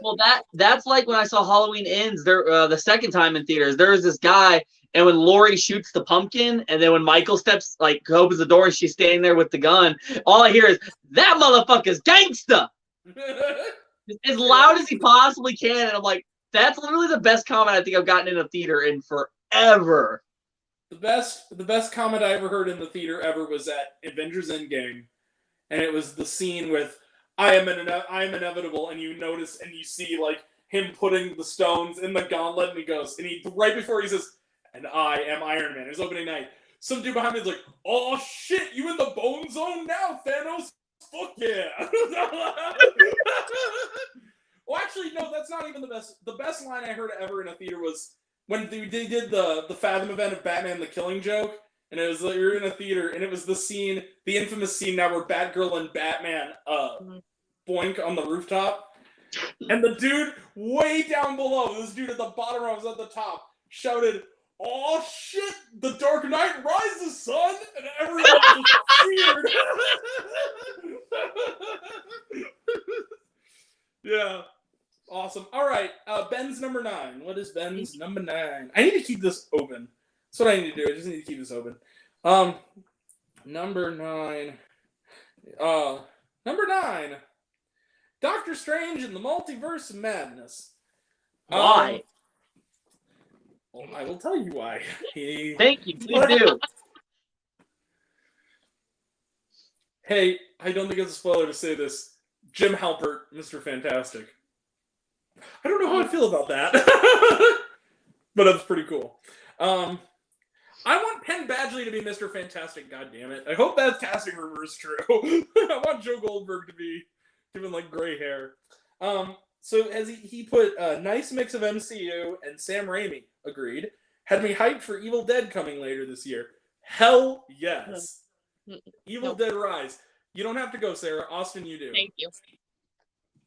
Well, that's like when I saw Halloween Ends there the second time in theaters. There was this guy, and when Laurie shoots the pumpkin, and then when Michael opens the door, and she's standing there with the gun. All I hear is that motherfucker's gangsta, as loud as he possibly can, and I'm like, that's literally the best comment I think I've gotten in a theater in forever. The best comment I ever heard in the theater ever was at Avengers Endgame, and it was the scene with I am inevitable, and you notice and you see like him putting the stones in the gauntlet, and he goes, and he right before he says, "And I am Iron Man." It was opening night. Some dude behind me is like, "Oh shit, you in the bone zone now, Thanos? Fuck yeah!" Well, actually, no, that's not even the best. The best line I heard ever in a theater was when they did the Fathom event of Batman the Killing Joke, and it was like you're in a theater, and it was the infamous scene now where Batgirl and Batman boink on the rooftop, and the dude way down below, this dude at the bottom row was at the top, shouted, "Oh shit, the Dark Knight rises, son!" And everyone just cheered. Yeah. Awesome. All right. Ben's number 9. What is Ben's number 9? I need to keep this open. That's what I need to do. I just need to keep this open. Number 9. Number 9. Doctor Strange and the Multiverse of Madness. Why? Well, I will tell you why. Thank you. Please do. Hey, I don't think it's a spoiler to say this. Jim Halpert, Mr. Fantastic. I don't know how I feel about that. But that's pretty cool. I want Penn Badgley to be Mr. Fantastic, goddammit. I hope that casting rumor is true. I want Joe Goldberg to be given like gray hair. So as he put a nice mix of MCU and Sam Raimi, agreed. Had me hyped for Evil Dead coming later this year. Hell yes. Evil Dead Rise. You don't have to go, Sarah. Austin, you do. Thank you.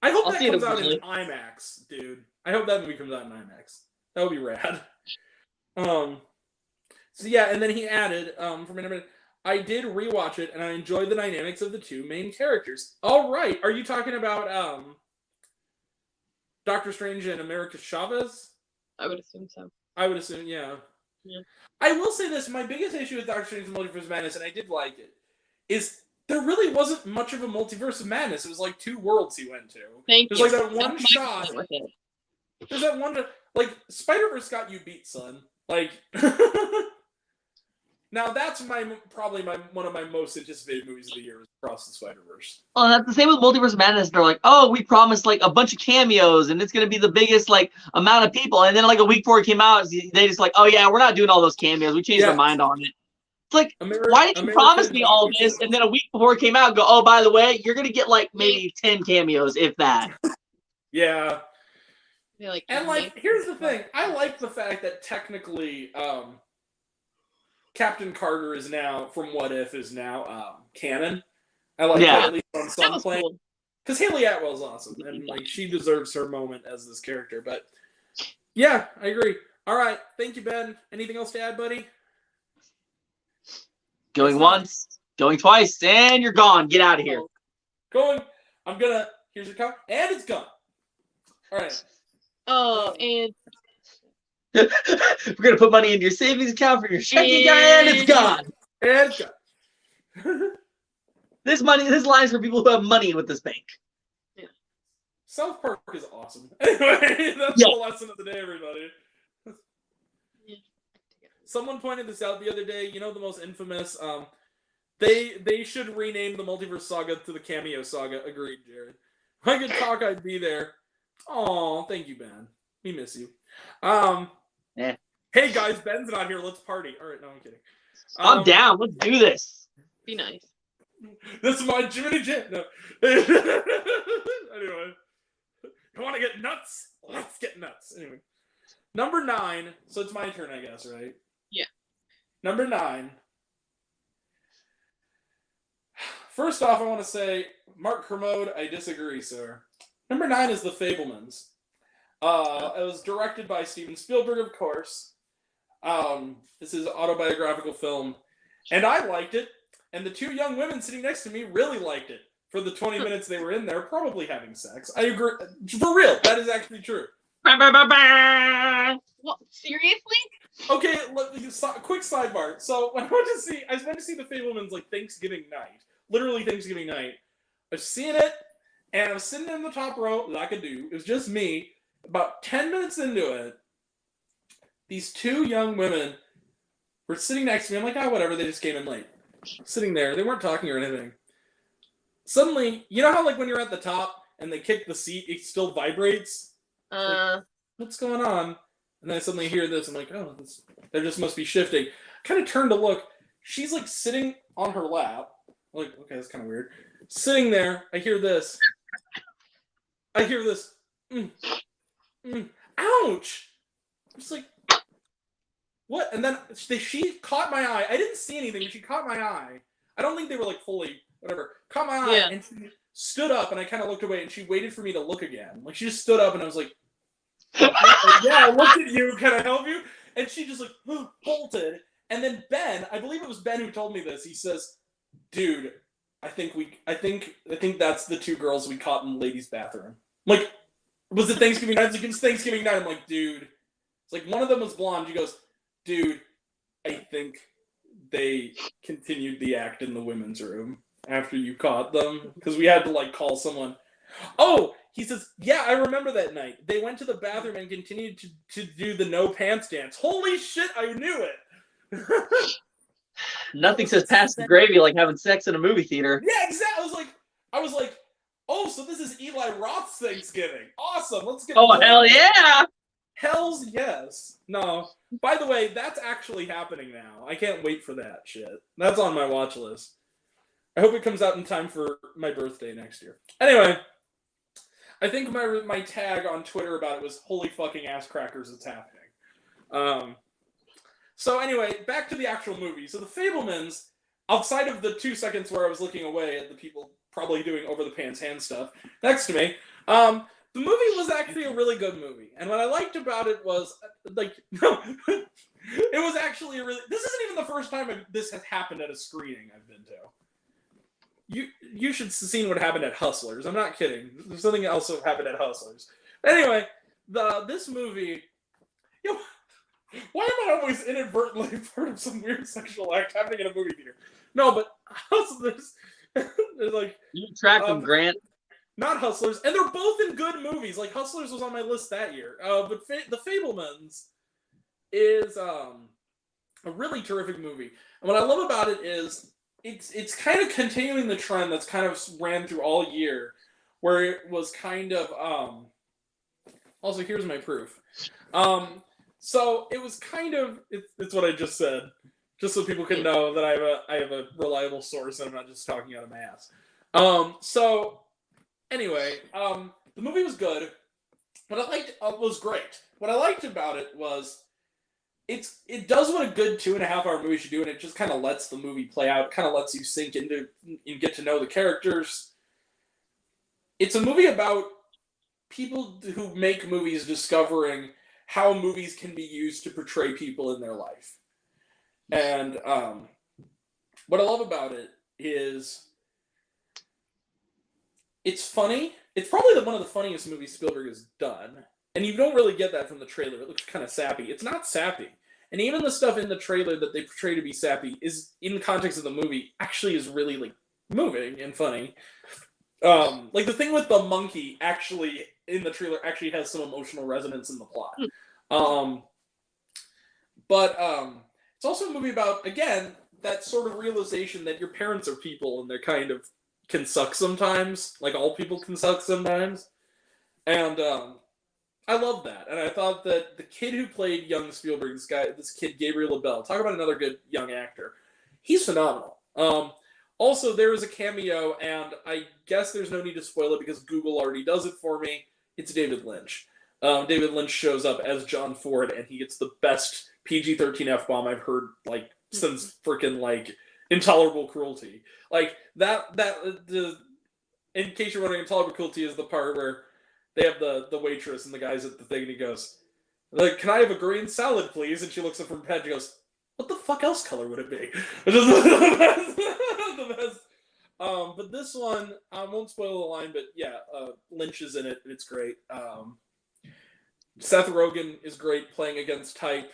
I hope I'll that see it comes out eventually. in IMAX, dude. I hope that movie comes out in IMAX. That would be rad. So yeah, and then he added, from a minute, I did rewatch it, and I enjoyed the dynamics of the two main characters. All right, are you talking about Doctor Strange and America Chavez? I would assume so. I would assume, yeah. Yeah. I will say this: my biggest issue with Doctor Strange and Multiverse of Madness, and I did like it, is there really wasn't much of a multiverse of madness. It was like 2 worlds he went to. Thank There's you. like that one That's my shot. point with it. There's that one, like, Spider-Verse got you beat, son. Like, now that's probably one of my most anticipated movies of the year, is Across the Spider-Verse. Well, that's the same with Multiverse of Madness. They're like, oh, we promised like a bunch of cameos, and it's gonna be the biggest like amount of people. And then like a week before it came out, they just like, oh yeah, we're not doing all those cameos. We changed our mind on it. It's like, why did you promise me all this, and then a week before it came out, go, oh, by the way, you're gonna get like maybe 10 cameos, if that. Yeah. Like, And like, here's the thing. I like the fact that technically, Captain Carter is now, from What If, is now canon. I like that, at least on some plane. Cool. Because Haley Atwell's awesome, and like she deserves her moment as this character. But yeah, I agree. All right, thank you, Ben. Anything else to add, buddy? Going once, going twice, and you're gone. Get out of here. Going. Here's your cup, and it's gone. All right. Oh, and We're gonna put money into your savings account for your checking account, and it's gone. And it's gone. This line is for people who have money with this bank. South Park is awesome. Anyway, that's the lesson of the day, everybody. Someone pointed this out the other day. You know, the most infamous. They should rename the Multiverse Saga to the Cameo Saga. Agreed, Jared. If I could talk, I'd be there. Oh, thank you, Ben. We miss you. Hey guys, Ben's not here. Let's party. All right, no, I'm kidding. I'm down. Let's do this. be nice. This is my Jiminy Jam. No. Anyway, you want to get nuts? Let's get nuts. Anyway, Number 9. So it's my turn, I guess, right? Yeah. Number 9. First off, I want to say, Mark Kermode, I disagree, sir. Number 9 is The Fabelmans. It was directed by Steven Spielberg, of course. This is an autobiographical film. And I liked it. And the 2 young women sitting next to me really liked it. For the 20 minutes they were in there, probably having sex. I agree. For real, that is actually true. Well, seriously? Okay, quick sidebar. So when I went to see The Fabelmans like Thanksgiving night. Literally Thanksgiving night. I was seeing it, and I was sitting in the top row like I do. It was just me. About 10 minutes into it, these 2 young women were sitting next to me. I'm like, whatever, they just came in late. Sitting there. They weren't talking or anything. Suddenly, you know how like when you're at the top and they kick the seat, it still vibrates? Like, what's going on? And then I suddenly hear this. I'm like, there just must be shifting. Kind of turned to look. She's like sitting on her lap. I'm like, okay, that's kind of weird. Sitting there, I hear this. Ouch! I'm just like, what? And then she caught my eye. I didn't see anything, but she caught my eye. I don't think they were like fully, whatever. Caught my eye, and she stood up, and I kind of looked away, and she waited for me to look again. Like, she just stood up, and I was like, yeah, I looked at you. Can I help you? And she just like bolted. And then Ben, I believe it was Ben who told me this. He says, "Dude, I think that's the 2 girls we caught in the ladies' bathroom." I'm like, was it Thanksgiving night? It was Thanksgiving night. I'm like, dude. It's like one of them was blonde. She goes, dude, I think they continued the act in the women's room after you caught them because we had to like call someone. Oh, he says, yeah, I remember that night. They went to the bathroom and continued to do the no pants dance. Holy shit, I knew it. Nothing says pass the gravy like having sex in a movie theater. Yeah, exactly. I was like, oh, so this is Eli Roth's Thanksgiving. Awesome. Let's get. Oh, hell yeah. Hells yes. No. By the way, that's actually happening now. I can't wait for that shit. That's on my watch list. I hope it comes out in time for my birthday next year. Anyway, I think my tag on Twitter about it was holy fucking ass crackers, it's happening. So anyway, back to the actual movie. So The Fabelmans, outside of the 2 seconds where I was looking away at the people probably doing over the pants hand stuff next to me, the movie was actually a really good movie. And what I liked about it was, like, it was actually this isn't even the first time this has happened at a screening I've been to. You should have seen what happened at Hustlers. I'm not kidding. There's something else that happened at Hustlers. Anyway, this movie, why am I always inadvertently part of some weird sexual act happening in a movie theater? No, but Hustlers, there's like... You track them, Grant. Not Hustlers, and they're both in good movies. Like, Hustlers was on my list that year. But The Fabelmans is a really terrific movie. And what I love about it is it's kind of continuing the trend that's kind of ran through all year, where it was kind of... Also, here's my proof. So it was kind of... It's what I just said. Just so people can know that I have a reliable source and I'm not just talking out of my ass. So... Anyway, the movie was good. What I liked was great. What I liked about it was it does what a good 2.5-hour movie should do, and it just kind of lets the movie play out. It kind of lets you sink into and get to know the characters. It's a movie about people who make movies discovering how movies can be used to portray people in their life. And what I love about it is it's funny. It's probably one of the funniest movies Spielberg has done. And you don't really get that from the trailer. It looks kind of sappy. It's not sappy. And even the stuff in the trailer that they portray to be sappy is, in the context of the movie, actually is really, like, moving and funny. Like, the thing with the monkey actually, in the trailer, actually has some emotional resonance in the plot. But it's also a movie about, again, that sort of realization that your parents are people and they're kind of can suck sometimes, like all people can suck sometimes. And I love that. And I thought that the kid who played young Spielberg, this kid Gabriel LaBelle, talk about another good young actor. He's phenomenal. Also, there is a cameo, and I guess there's no need to spoil it because Google already does it for me. It's David Lynch. David Lynch shows up as John Ford, and he gets the best PG-13 F-bomb I've heard like since freaking like Intolerable Cruelty. Like in case you're wondering, Intolerable Cruelty is the part where they have the waitress and the guys at the thing, and he goes, like, "Can I have a green salad, please?" And she looks up from her head, and she goes, "What the fuck else color would it be?" Which is the best. But this one, I won't spoil the line, but yeah, Lynch is in it, and it's great. Seth Rogen is great playing against type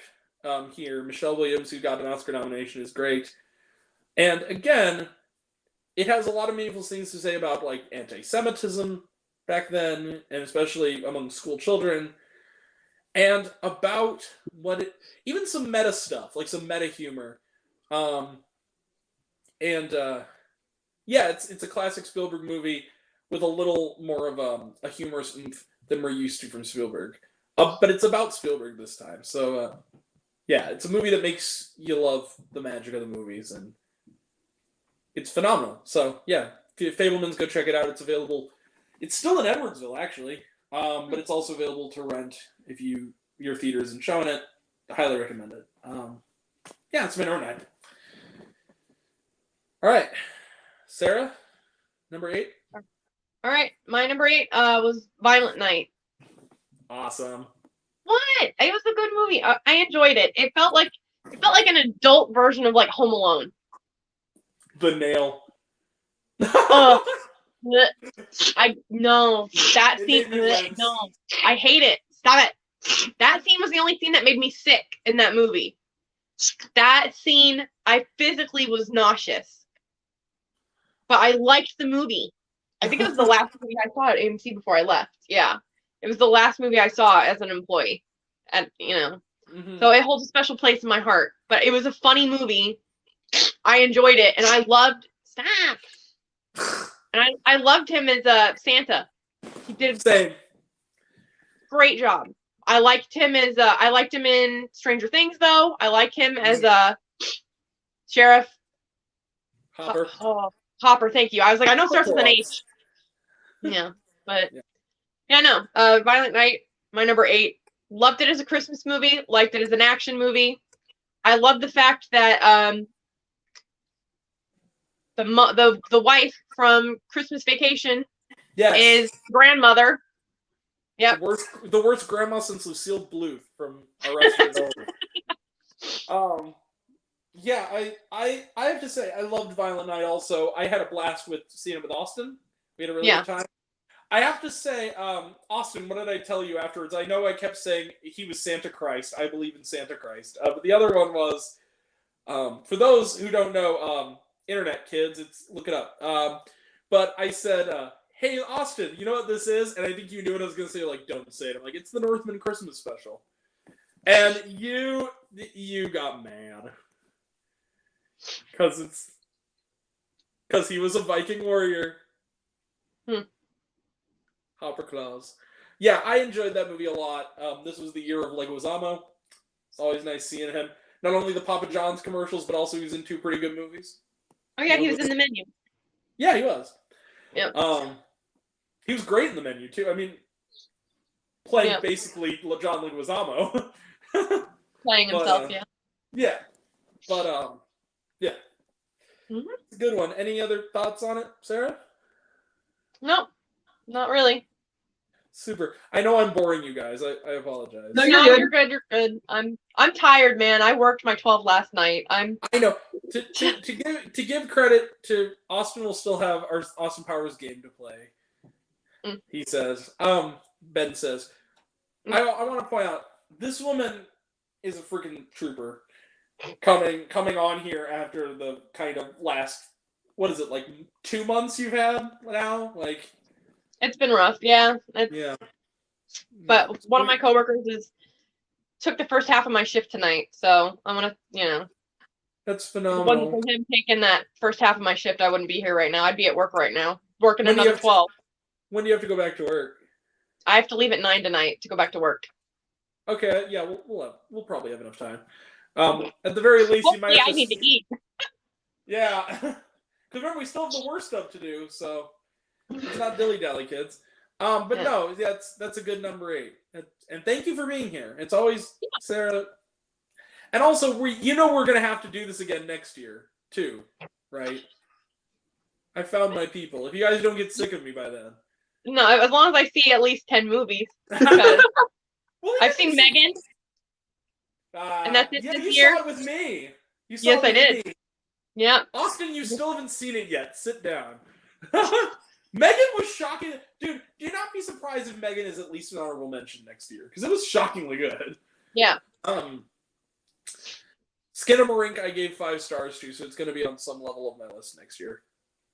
here. Michelle Williams, who got an Oscar nomination, is great. And again, it has a lot of meaningful things to say about like anti-Semitism back then, and especially among school children, and about even some meta stuff, like some meta humor. Yeah, it's a classic Spielberg movie with a little more of a humorous oomph than we're used to from Spielberg. But it's about Spielberg this time. So, yeah, it's a movie that makes you love the magic of the movies, and it's phenomenal. So, yeah, Fabelmans, go check it out. It's available. It's still in Edwardsville, actually, but it's also available to rent if your theater isn't showing it. I highly recommend it. Yeah, it's been our night. All right. Sarah, number 8. All right, my number 8 was Violent Night. Awesome. What? It was a good movie. I enjoyed it. It felt like an adult version of like Home Alone. The nail. No, that scene. No, I hate it. Stop it. That scene was the only scene that made me sick in that movie. That scene, I physically was nauseous. But I liked the movie. I think it was the last movie I saw at AMC before I left. Yeah. It was the last movie I saw as an employee. And So it holds a special place in my heart. But it was a funny movie. I enjoyed it, and I loved And I loved him as Santa. He did a great job. I liked him in Stranger Things though. I like him as Sheriff Hopper. Hopper, thank you. I was like, I know it starts with an H. Yeah, but no. Violent Night, my number 8. Loved it as a Christmas movie. Liked it as an action movie. I love the fact that the wife from Christmas Vacation is grandmother. Yeah. The worst grandma since Lucille Bluth from Arrested Development. Yeah, I have to say I loved Violent Night also. I had a blast with seeing it with Austin. We had a really good time. I have to say, Austin, what did I tell you afterwards? I know I kept saying he was Santa Christ. I believe in Santa Christ. But the other one was, for those who don't know, internet kids, look it up. But I said, hey, Austin, you know what this is? And I think you knew what I was going to say. Like, don't say it. I'm like, it's the Northman Christmas special. And you got mad. Because he was a Viking warrior. Hopper Claus. Yeah, I enjoyed that movie a lot. This was the year of Leguizamo. It's always nice seeing him. Not only the Papa John's commercials, but also he was in 2 pretty good movies. Oh yeah, he was in The Menu. Yeah, he was. Yep. He was great in The Menu too. I mean, playing basically John Leguizamo. Playing himself, yeah. Yeah. But yeah. Mm-hmm. It's a good one. Any other thoughts on it, Sarah? No, not really. Super. I know I'm boring you guys. I apologize. No, you're good. You're good. I'm tired, man. I worked my 12 last night. I know. To give credit to Austin, will still have our Austin Powers game to play. He says. Ben says. I want to point out this woman is a freaking trooper. Coming on here after the kind of last, what is it, like 2 months you've had now? Like, it's been rough, yeah. Yeah. But one of my coworkers took the first half of my shift tonight, so I'm gonna, That's phenomenal. If it wasn't for him taking that first half of my shift, I wouldn't be here right now. I'd be at work right now, working another 12. When do you have to go back to work? I have to leave at 9 tonight to go back to work. Okay, yeah, we'll probably have enough time. At the very least, you might. Yeah, I need to eat. Yeah, because remember we still have the worst stuff to do, so it's not dilly dally, kids. But Yeah. no, that's a good number 8. And thank you for being here. It's always Sarah. And also, we're gonna have to do this again next year too, right? I found my people. If you guys don't get sick of me by then, No, as long as I see at least 10 movies. Because well, I've seen Megan. And that's it yeah, this you year? saw it with me. You saw Yes, it I with did. me. Yeah. Austin, you still haven't seen it yet. Sit down. Megan was shocking. Dude, do not be surprised if Megan is at least an honorable mention next year, because it was shockingly good. Yeah. Skinamarink I gave 5 stars to, so it's going to be on some level of my list next year.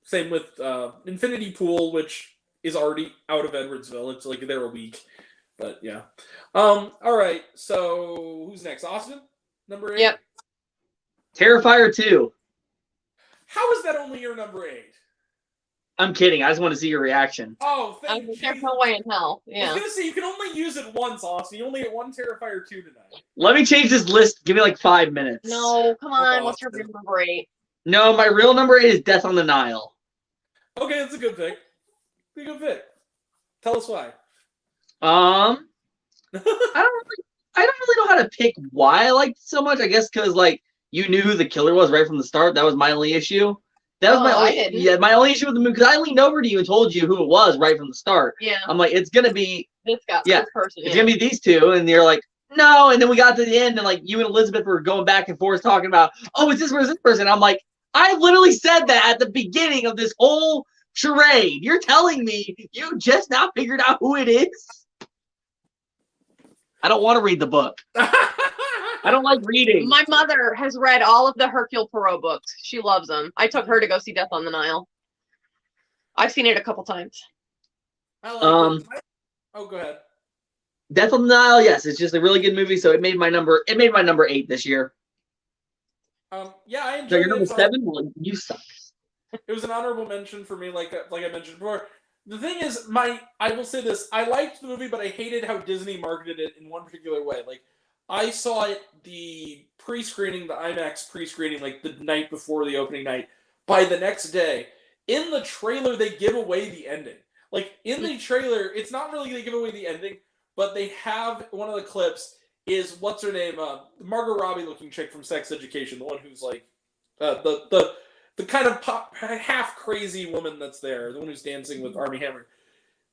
Same with Infinity Pool, which is already out of Edwardsville. It's like they're a week. But yeah. All right, so who's next? Austin? Number 8? Yep. Terrifier 2. How is that only your number 8? I'm kidding. I just want to see your reaction. Oh, thank you. There's no way in hell. I was Yeah. going to say, you can only use it once, Austin. You only get 1 Terrifier 2 tonight. Let me change this list. Give me like 5 minutes. No, come on. Oh, What's your real number 8? No, my real number 8 is Death on the Nile. Okay, that's a good pick. It's a good pick. Tell us why. I don't really know how to pick why I liked it so much. I guess because like you knew who the killer was right from the start. That was my only issue. That was Oh, my I only didn't. yeah, my only issue with the movie because I leaned over to you and told you who it was right from the start. Yeah. I'm like, it's gonna be This guy. Yeah, This person. it's Yeah. gonna be these two, and you're like, no. And then we got to the end, and like you and Elizabeth were going back and forth talking about, oh, it's this person, this person. I'm like, I literally said that at the beginning of this whole charade. You're telling me you just now figured out who it is? I don't want to read the book. I don't like reading. My mother has read all of the Hercule Poirot books. She loves them. I took her to go see Death on the Nile. I've seen it a couple times. I like it. Oh, go ahead. Death on the Nile, yes, it's just a really good movie. So it made my number 8 this year. Yeah, I So enjoyed you're number it. 7? Well, you suck. It was an honorable mention for me, like I mentioned before. The thing is, I will say this: I liked the movie, but I hated how Disney marketed it in one particular way. Like, I saw it the IMAX pre-screening, like the night before the opening night. By the next day, in the trailer, they give away the ending. Like in the trailer, it's not really they give away the ending, but they have one of the clips is what's her name, Margot Robbie looking chick from Sex Education, the one who's like the kind of half crazy woman that's there, the one who's dancing with Armie Hammer.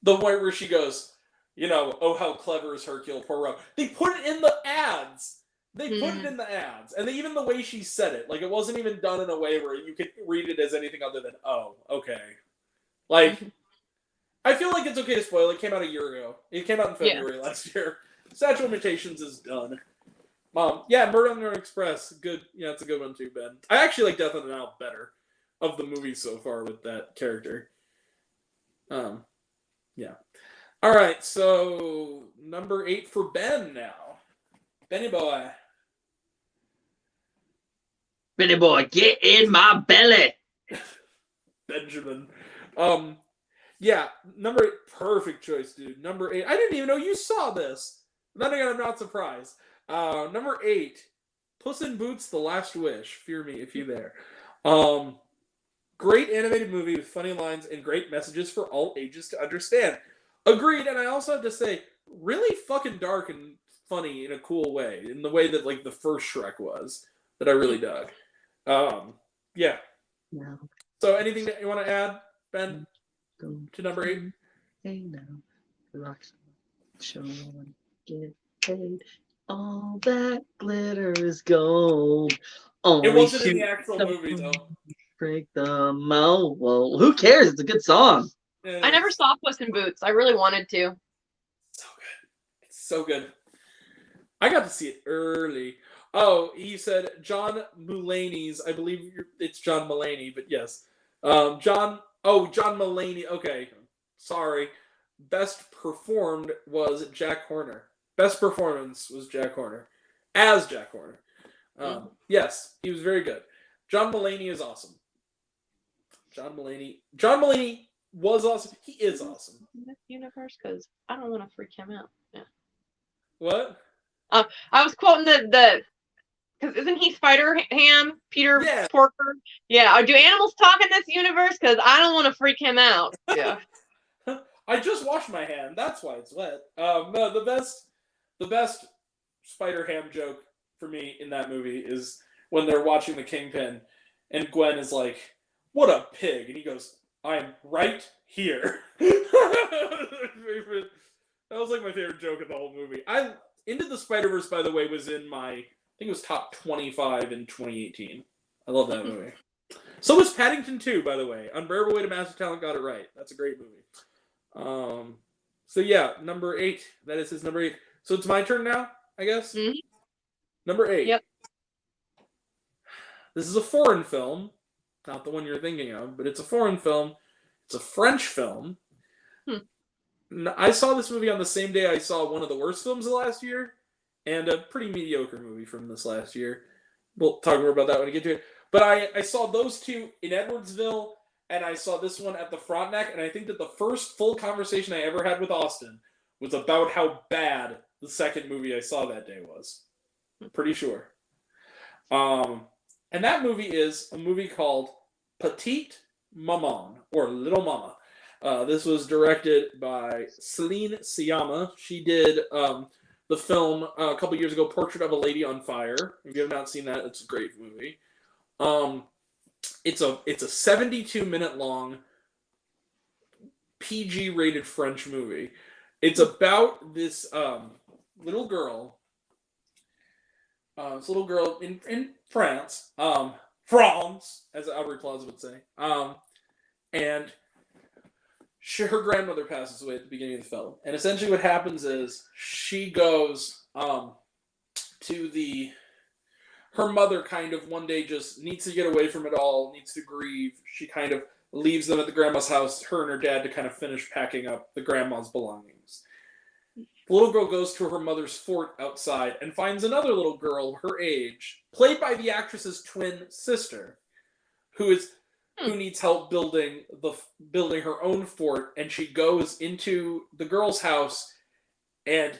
The one where she goes, oh, how clever is Hercule Poirot. They put it in the ads. And even the way she said it, like it wasn't even done in a way where you could read it as anything other than, oh, okay. Like, I feel like it's okay to spoil. It came out a year ago. It came out in February last year. Statute of Limitations is done. Yeah, Murder on the Orient Express. Good. Yeah, it's a good one too, Ben. I actually like Death on the Nile better of the movies so far with that character. Yeah. All right, so number 8 for Ben now. Benny boy. Benny boy, get in my belly. Benjamin. Yeah, number 8, perfect choice, dude. Number 8. I didn't even know you saw this. Then again, I'm not surprised. Number 8, Puss in Boots: The Last Wish. Fear me if you there. Great animated movie with funny lines and great messages for all ages to understand. Agreed, and I also have to say, really fucking dark and funny in a cool way, in the way that like the first Shrek was, that I really dug. Yeah. No. So anything that you want to add, Ben, to number 8? Hey now, rocks, show and get paid. All that glitter is gold. Only It wasn't in shoot the actual movie though. break the mold. Well, who cares? It's a good song. I never saw Puss in Boots. I really wanted to. So good. It's so good. I got to see it early. Oh, he said John Mulaney's. I believe it's John Mulaney, but yes. John Mulaney. Okay. Sorry. Best performed was Jack Horner. Best performance was Jack Horner. As Jack Horner. Yes, he was very good. John Mulaney is awesome. John Mulaney was awesome. He is awesome. In this universe, because I don't want to freak him out. Yeah. What? I was quoting the because isn't he Spider-Ham, Peter Yeah. Porker? Yeah. Do animals talk in this universe? Because I don't want to freak him out. Yeah. I just washed my hand. That's why it's wet. No, the best Spider-Ham joke for me in that movie is when they're watching the Kingpin, and Gwen is like, "What a pig," and he goes, "I'm right here." That was like my favorite joke of the whole movie. Into the Spider-Verse, by the way, was in my, I think it was top 25 in 2018. I love that movie. So was Paddington 2, by the way. Unbearable Weight of Massive Talent got it right. That's a great movie. So yeah, number 8. That is his number 8. So it's my turn now, I guess. Mhm. Number 8. Yep. This is a foreign film, not the one you're thinking of, but it's a foreign film. It's a French film. I saw this movie on the same day I saw one of the worst films of last year, and a pretty mediocre movie from this last year. We'll talk more about that when we get to it. But I saw those two in Edwardsville, and I saw this one at the Frontenac, and I think that the first full conversation I ever had with Austin was about how bad the second movie I saw that day was. I'm pretty sure. And that movie is a movie called Petite Maman, or Little Mama. This was directed by Celine Sciamma. She did the film a couple years ago, Portrait of a Lady on Fire. If you have not seen that, it's a great movie. It's a 72-minute long PG-rated French movie. It's about this little girl. This little girl in France, France, as Aubrey Plaza would say, and her grandmother passes away at the beginning of the film, and essentially what happens is she goes to her mother kind of one day just needs to get away from it all, needs to grieve. She kind of leaves them at the grandma's house, her and her dad, to kind of finish packing up the grandma's belongings. The little girl goes to her mother's fort outside and finds another little girl her age, played by the actress's twin sister, who needs help building her own fort, and she goes into the girl's house, and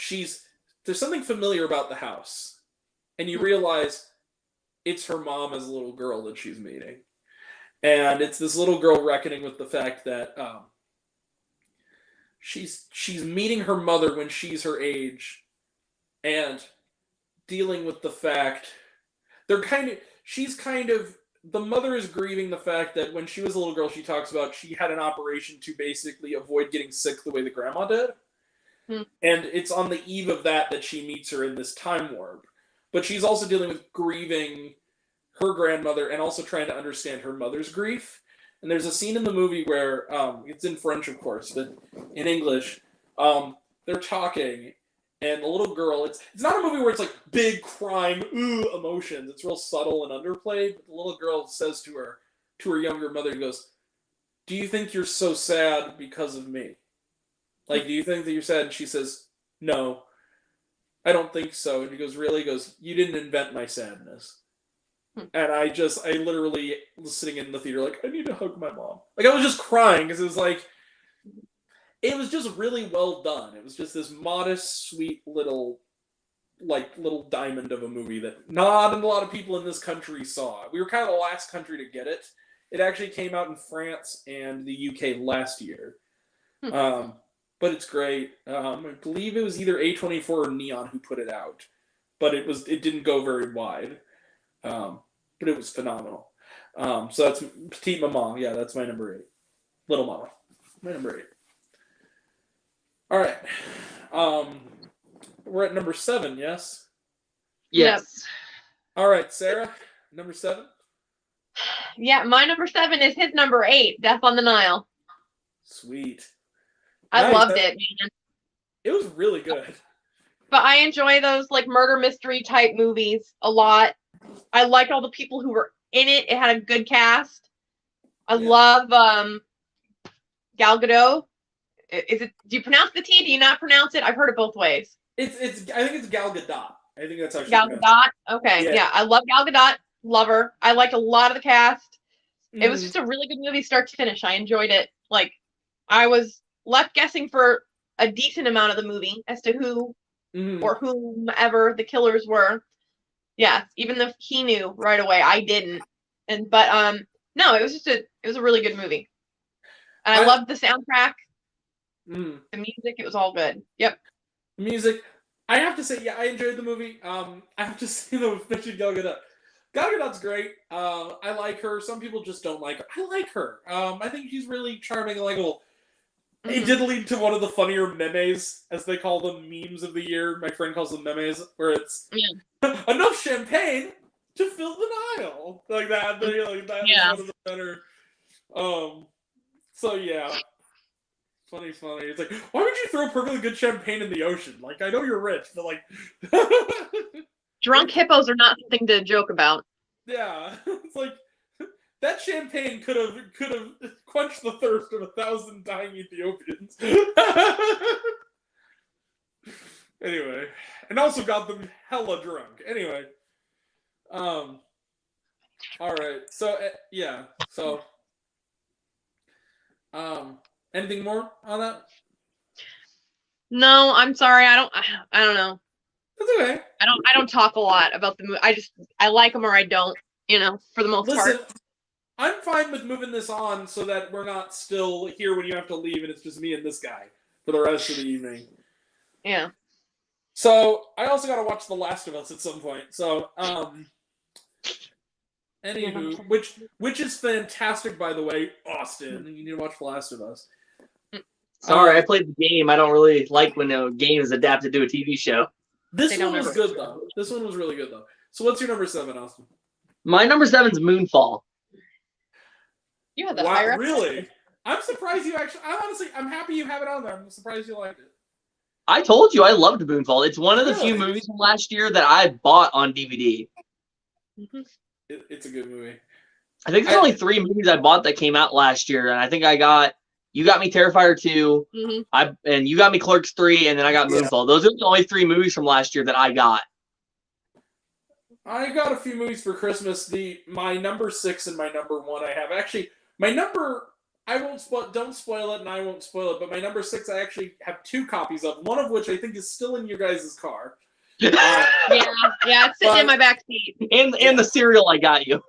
there's something familiar about the house, and you realize it's her mom as a little girl that she's meeting, and it's this little girl reckoning with the fact that she's meeting her mother when she's her age, and dealing with the fact the mother is grieving the fact that when she was a little girl, she talks about she had an operation to basically avoid getting sick the way the grandma did. And it's on the eve of that she meets her in this time warp. But she's also dealing with grieving her grandmother and also trying to understand her mother's grief. And there's a scene in the movie where, it's in French, of course, but in English, they're talking, and the little girl, it's not a movie where it's like big crying, emotions. It's real subtle and underplayed. But the little girl says to her younger mother, he goes, "Do you think you're so sad because of me? Like, do you think that you're sad?" And she says, "No, I don't think so." And he goes, "Really?" He goes, "You didn't invent my sadness." And I literally was sitting in the theater like, I need to hug my mom. Like, I was just crying because it was just really well done. It was just this modest, sweet little diamond of a movie that not a lot of people in this country saw. We were kind of the last country to get it. It actually came out in France and the UK last year. But it's great. I believe it was either A24 or Neon who put it out. But it didn't go very wide. But it was phenomenal. So that's Petite Maman. Yeah, that's my number 8. Little Mama. My number 8. All right. We're at number 7, yes? Yes. All right, Sarah, number 7? Yeah, my number 7 is his number 8, Death on the Nile. Sweet. I Nice. loved it, man. It was really good. But I enjoy those like murder mystery type movies a lot. I liked all the people who were in it. It had a good cast. I love Gal Gadot. Do you pronounce the T? Do you not pronounce it? I've heard it both ways. I think it's Gal Gadot. I think that's how she Gal pronounced Gadot. Okay, Yeah. yeah, I love Gal Gadot. Love her. I liked a lot of the cast. it. It was just a really good movie, start to finish. I enjoyed it. Like, I was left guessing for a decent amount of the movie as to who or whomever the killers were. Yeah, even though he knew right away, I didn't. But no, it was a really good movie. And I loved the soundtrack. Mm. The music, it was all good. Yep. Music. I have to say, yeah, I enjoyed the movie. I have to say though, mention Gal Gadot. Gal Gadot's great. I like her. Some people just don't like her. I like her. I think she's really charming and likable. It did lead to one of the funnier memes, as they call them, memes of the year. My friend calls them memes, where it's enough champagne to fill the Nile, like that. Like that is one of the better. So yeah, funny. It's like, why would you throw perfectly good champagne in the ocean? Like, I know you're rich, but like, Drunk hippos are not something to joke about. yeah, it's like. That champagne could have quenched the thirst of 1,000 dying Ethiopians. Anyway, and also got them hella drunk. Anyway, all right. So yeah. So, anything more on that? No, I'm sorry. I don't know. That's okay. I don't talk a lot about the movie. I like them or I don't. For the most Listen, part. I'm fine with moving this on so that we're not still here when you have to leave and it's just me and this guy for the rest of the evening. Yeah. So, I also got to watch The Last of Us at some point. So, anywho, which is fantastic, by the way, Austin. You need to watch The Last of Us. Sorry, I played the game. I don't really like when a game is adapted to a TV show. This one was good, though. This one was really good, though. So, what's your number 7, Austin? My number 7's Moonfall. You had the higher. Really? I'm surprised you actually. I'm happy you have it on there. I'm surprised you liked it. I told you I loved Moonfall. It's one of the few movies from last year that I bought on DVD. It's a good movie. I think there's only 3 movies I bought that came out last year, and I think I got You Got Me Terrifier 2, and You Got Me Clerks 3, and then I got Moonfall. Those are the only 3 movies from last year that I got. I got a few movies for Christmas. My number 6 and my number 1 I have actually. My number, I won't spoil. Don't spoil it, and I won't spoil it. But my number 6, I actually have 2 copies of. One of which I think is still in your guys' car. Yeah, it's sitting in my back seat. And the cereal I got you.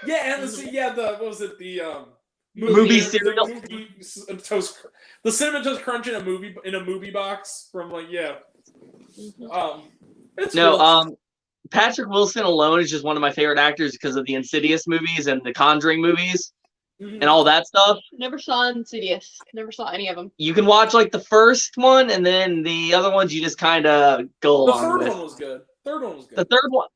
Yeah, and what was it? The movie cereal. The Cinnamon Toast Crunch in a movie box from It's cool. Patrick Wilson alone is just one of my favorite actors because of the Insidious movies and the Conjuring movies and all that stuff. Never saw Insidious. Never saw any of them. You can watch like the first one, and then the other ones you just kind of go along with. The third one was good. The third one,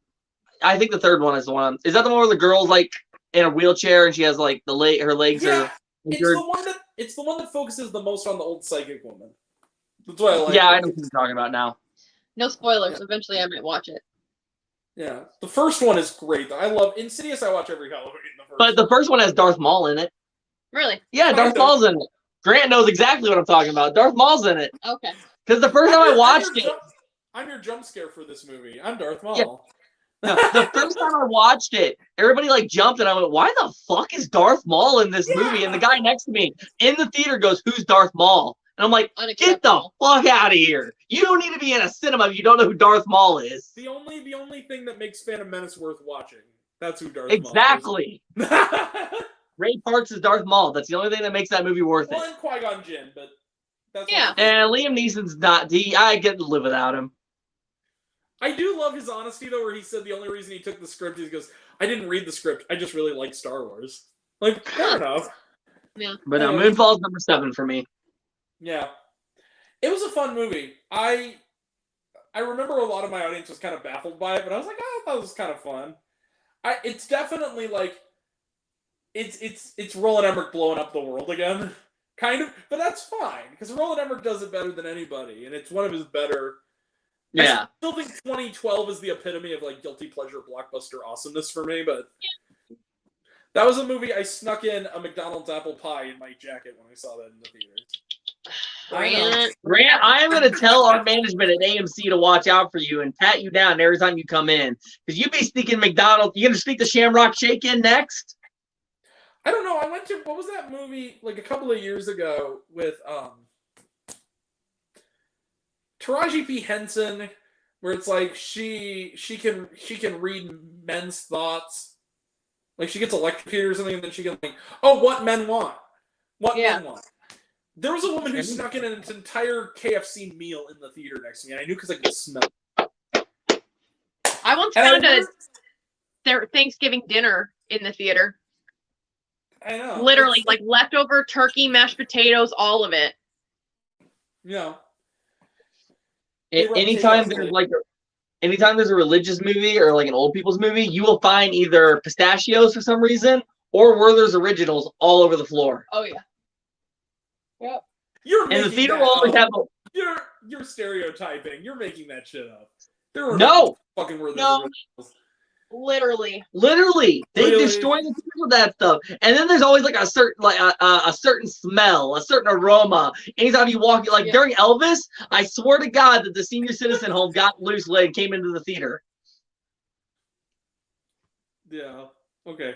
I think the third one is the one. Is that the one where the girl's like in a wheelchair and she has like her legs are injured? It's the one that focuses the most on the old psychic woman. That's what I like. Yeah, I know what you're talking about now. No spoilers. Yeah. Eventually, I might watch it. Yeah, the first one is great. I love Insidious. I watch every Halloween. But the first one has Darth Maul in it. Really? Yeah, Darth Maul's in it. Grant knows exactly what I'm talking about. Darth Maul's in it. Okay. Because the first time I watched it, I'm your jump scare for this movie. I'm Darth Maul. Yeah. No, the first time I watched it, everybody like jumped and I went, "Why the fuck is Darth Maul in this movie?" And the guy next to me in the theater goes, "Who's Darth Maul?" And I'm like, "Get the fuck out of here! You don't need to be in a cinema if you don't know who Darth Maul is." The only thing that makes Phantom Menace worth watching. That's who Darth Maul is. Exactly. Ray Parks is Darth Maul. That's the only thing that makes that movie worth it. And Qui-Gon Jinn, but that's And Liam Neeson's not. I get to live without him. I do love his honesty though, where he said the only reason he took the script is he goes, "I didn't read the script. I just really like Star Wars." Like, fair enough. Yeah. But no, Moonfall's number 7 for me. Yeah. It was a fun movie. I remember a lot of my audience was kind of baffled by it, but I was like, oh, I thought it was kind of fun. It's definitely like it's Roland Emmerich blowing up the world again. Kind of, but that's fine, because Roland Emmerich does it better than anybody, and it's one of his better. Yeah. I still think 2012 is the epitome of like guilty pleasure blockbuster awesomeness for me, but that was a movie I snuck in a McDonald's apple pie in my jacket when I saw that in the theaters. Grant, I am going to tell our management at AMC to watch out for you and pat you down every time you come in, because you be sneaking McDonald's. You going to sneak the Shamrock Shake in next? I don't know. I went to, what was that movie like a couple of years ago with Taraji P. Henson, where it's like she can read men's thoughts. Like she gets electrocuted or something, and then she can like, oh, what men want. What men want. There was a woman who snuck in an entire KFC meal in the theater next to me, and I knew because I could smell it. I once And I found remember- their Thanksgiving dinner in the theater. I know. Literally, It's like leftover turkey, mashed potatoes, all of it. you know. They run Anytime takeouts anytime there's a religious movie or like an old people's movie, you will find either pistachios for some reason or Werther's Originals all over the floor. Oh yeah. Yep. You're And the making theater that will always up. have You're stereotyping. You're making that shit up. There were No! fucking were No. Literally. Literally, they Really? destroy the theater with that stuff. And then there's always like a certain a certain smell, a certain aroma. Anytime you walk, like Yeah. during Elvis, I swear to God that the senior citizen home got loose and came into the theater. Yeah. Okay.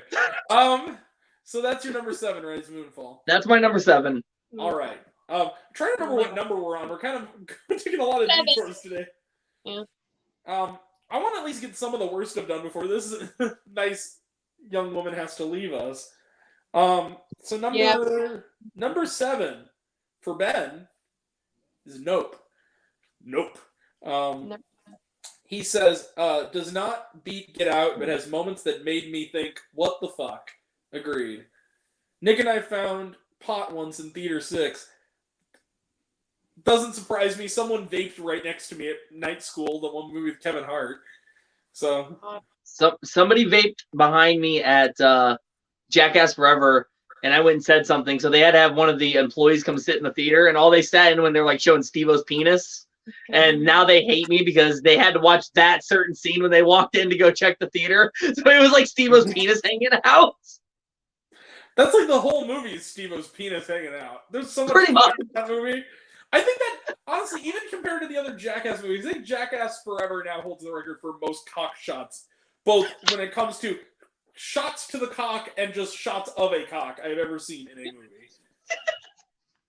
So that's your number 7, right? It's Moonfall. That's my number 7. All right. Trying to remember what number we're on. We're kind of taking a lot of 7. detours today. Yeah. I want to at least get some of the worst I've done before this nice young woman has to leave us. So number 7 for Ben is Nope. Nope. Nope. He says, does not beat Get Out, but has moments that made me think, what the fuck? Agreed. Nick and I found pot once in Theater 6. Doesn't surprise me. Someone vaped right next to me at Night School, the one movie with Kevin Hart. So Somebody vaped behind me at Jackass Forever, and I went and said something. So they had to have one of the employees come sit in the theater, and all they sat in when they're like showing Steve-O's penis. And now they hate me because they had to watch that certain scene when they walked in to go check the theater. So it was like Steve-O's penis hanging out. that's like the whole movie is Steve-O's penis hanging out. There's so much Pretty much. in that movie. I think that, honestly, even compared to the other Jackass movies, I think Jackass Forever now holds the record for most cock shots. Both when it comes to shots to the cock and just shots of a cock I've ever seen in a movie.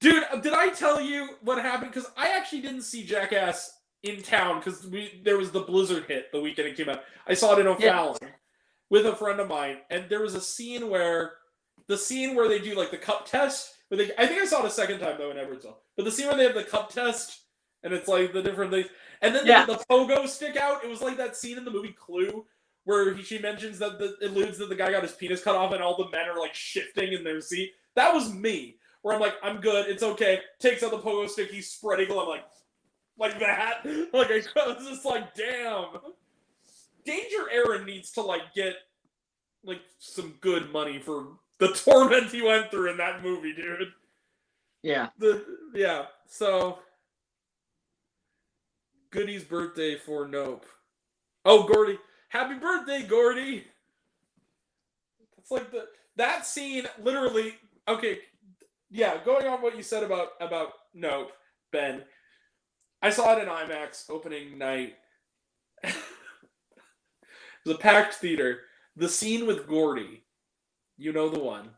Dude, did I tell you what happened? Because I actually didn't see Jackass in town because there was the blizzard hit the weekend it came out. I saw it in O'Fallon with a friend of mine, and there was a scene where they do like the cup test. I think I saw it a second time though in Everetsville. But the scene where they have the cup test and it's like the different things, and then the pogo stick out. It was like that scene in the movie Clue where she mentions that alludes that the guy got his penis cut off and all the men are like shifting in their seat. That was me. Where I'm like, I'm good, it's okay. Takes out the pogo stick, he's spread eagle. I'm like that. Like I was just like, damn. Danger Aaron needs to like get like some good money for the torment he went through in that movie, dude. Yeah. So Goody's birthday for Nope. Oh, Gordy. Happy birthday, Gordy. It's like that scene literally. Okay, yeah, going on what you said about Nope, Ben. I saw it in IMAX opening night. It was a packed theater. The scene with Gordy, you know the one,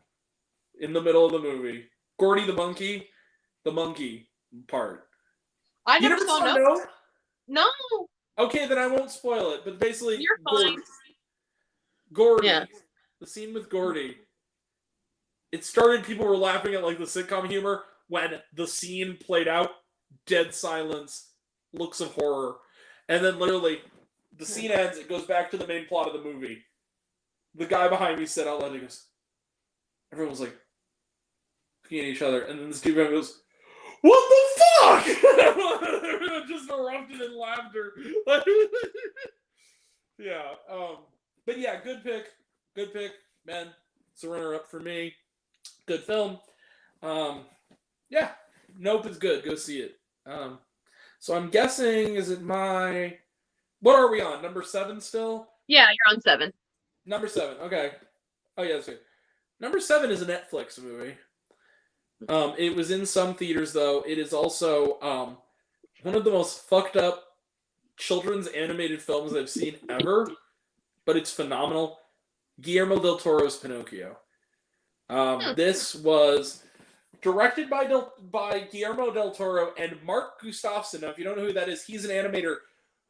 in the middle of the movie. Gordy the monkey part. I You never saw Nope? Nope. No. Okay, then I won't spoil it. But basically, You're fine. Gordy, Yeah. the scene with Gordy. It started. People were laughing at like the sitcom humor when the scene played out. Dead silence, looks of horror, and then literally, the scene ends. It goes back to the main plot of the movie. The guy behind me said out loud, he goes. Everyone was like looking at each other, and then the Steve goes, "What the fuck?" Everyone just erupted in laughter. Yeah. But yeah, good pick, man. It's a runner-up for me. Good film. Yeah, Nope is good. Go see it. So I'm guessing, is it my? What are we on? Number 7 still? Yeah, you're on 7. Number 7. Okay. Oh yeah, that's good. Number 7 is a Netflix movie. It was in some theaters though. It is also one of the most fucked up children's animated films I've seen ever, but it's phenomenal. Guillermo del Toro's Pinocchio. This was directed by Guillermo del Toro and Mark Gustafson. Now, if you don't know who that is, he's an animator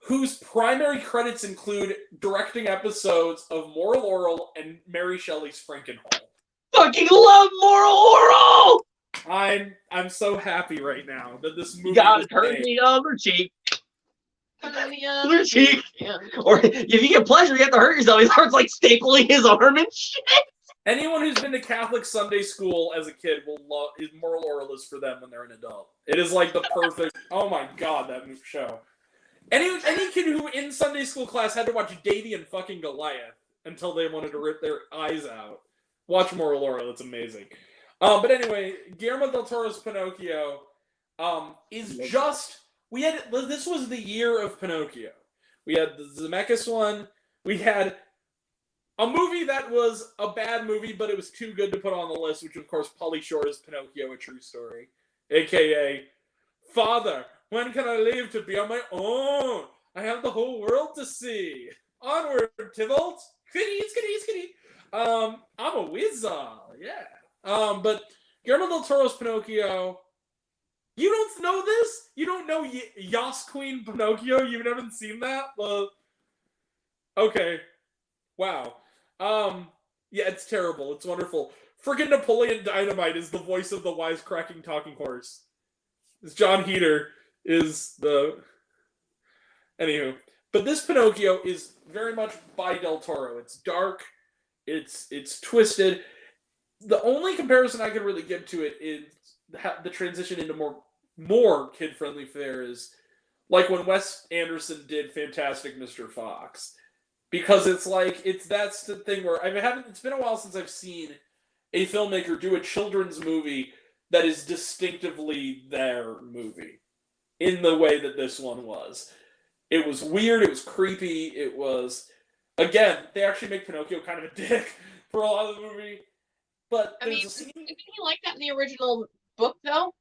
whose primary credits include directing episodes of Moral Orel and Mary Shelley's Frankenhole. Fucking love Moral Oral! I'm so happy right now that this movie You gotta was turn made. the other cheek. Yeah. Other cheek. Yeah. Or if you get pleasure, you have to hurt yourself. He starts like stapling his arm and shit. Anyone who's been to Catholic Sunday school as a kid will love is Moral Oral is for them when they're an adult. It is like the perfect. Oh my god, that show. Any kid who in Sunday school class had to watch Davy and fucking Goliath until they wanted to rip their eyes out. Watch Moral Oral, it's amazing. But anyway, Guillermo del Toro's Pinocchio is just this was the year of Pinocchio. We had the Zemeckis one. We had a movie that was a bad movie, but it was too good to put on the list, which of course Pauly Shore's Pinocchio: A True Story, aka Father, when can I leave to be on my own? I have the whole world to see. Onward, Tybalt. Skitty. I'm a wizard. Yeah. But Guillermo del Toro's Pinocchio. You don't know this? You don't know Yas Queen Pinocchio? You've never seen that? Okay. Wow. Yeah, it's terrible. It's wonderful. Freaking Napoleon Dynamite is the voice of the wisecracking talking horse. It's John Heater is the... Anywho. But this Pinocchio is very much by Del Toro. It's dark. It's twisted. The only comparison I could really give to it is the transition into more kid-friendly fare is like when Wes Anderson did Fantastic Mr. Fox. Because it's like, that's the thing where it's been a while since I've seen a filmmaker do a children's movie that is distinctively their movie in the way that this one was. It was weird, it was creepy, it was, again, they actually make Pinocchio kind of a dick for a lot of the movie. But I mean, there's a scene... didn't he like that in the original book, though?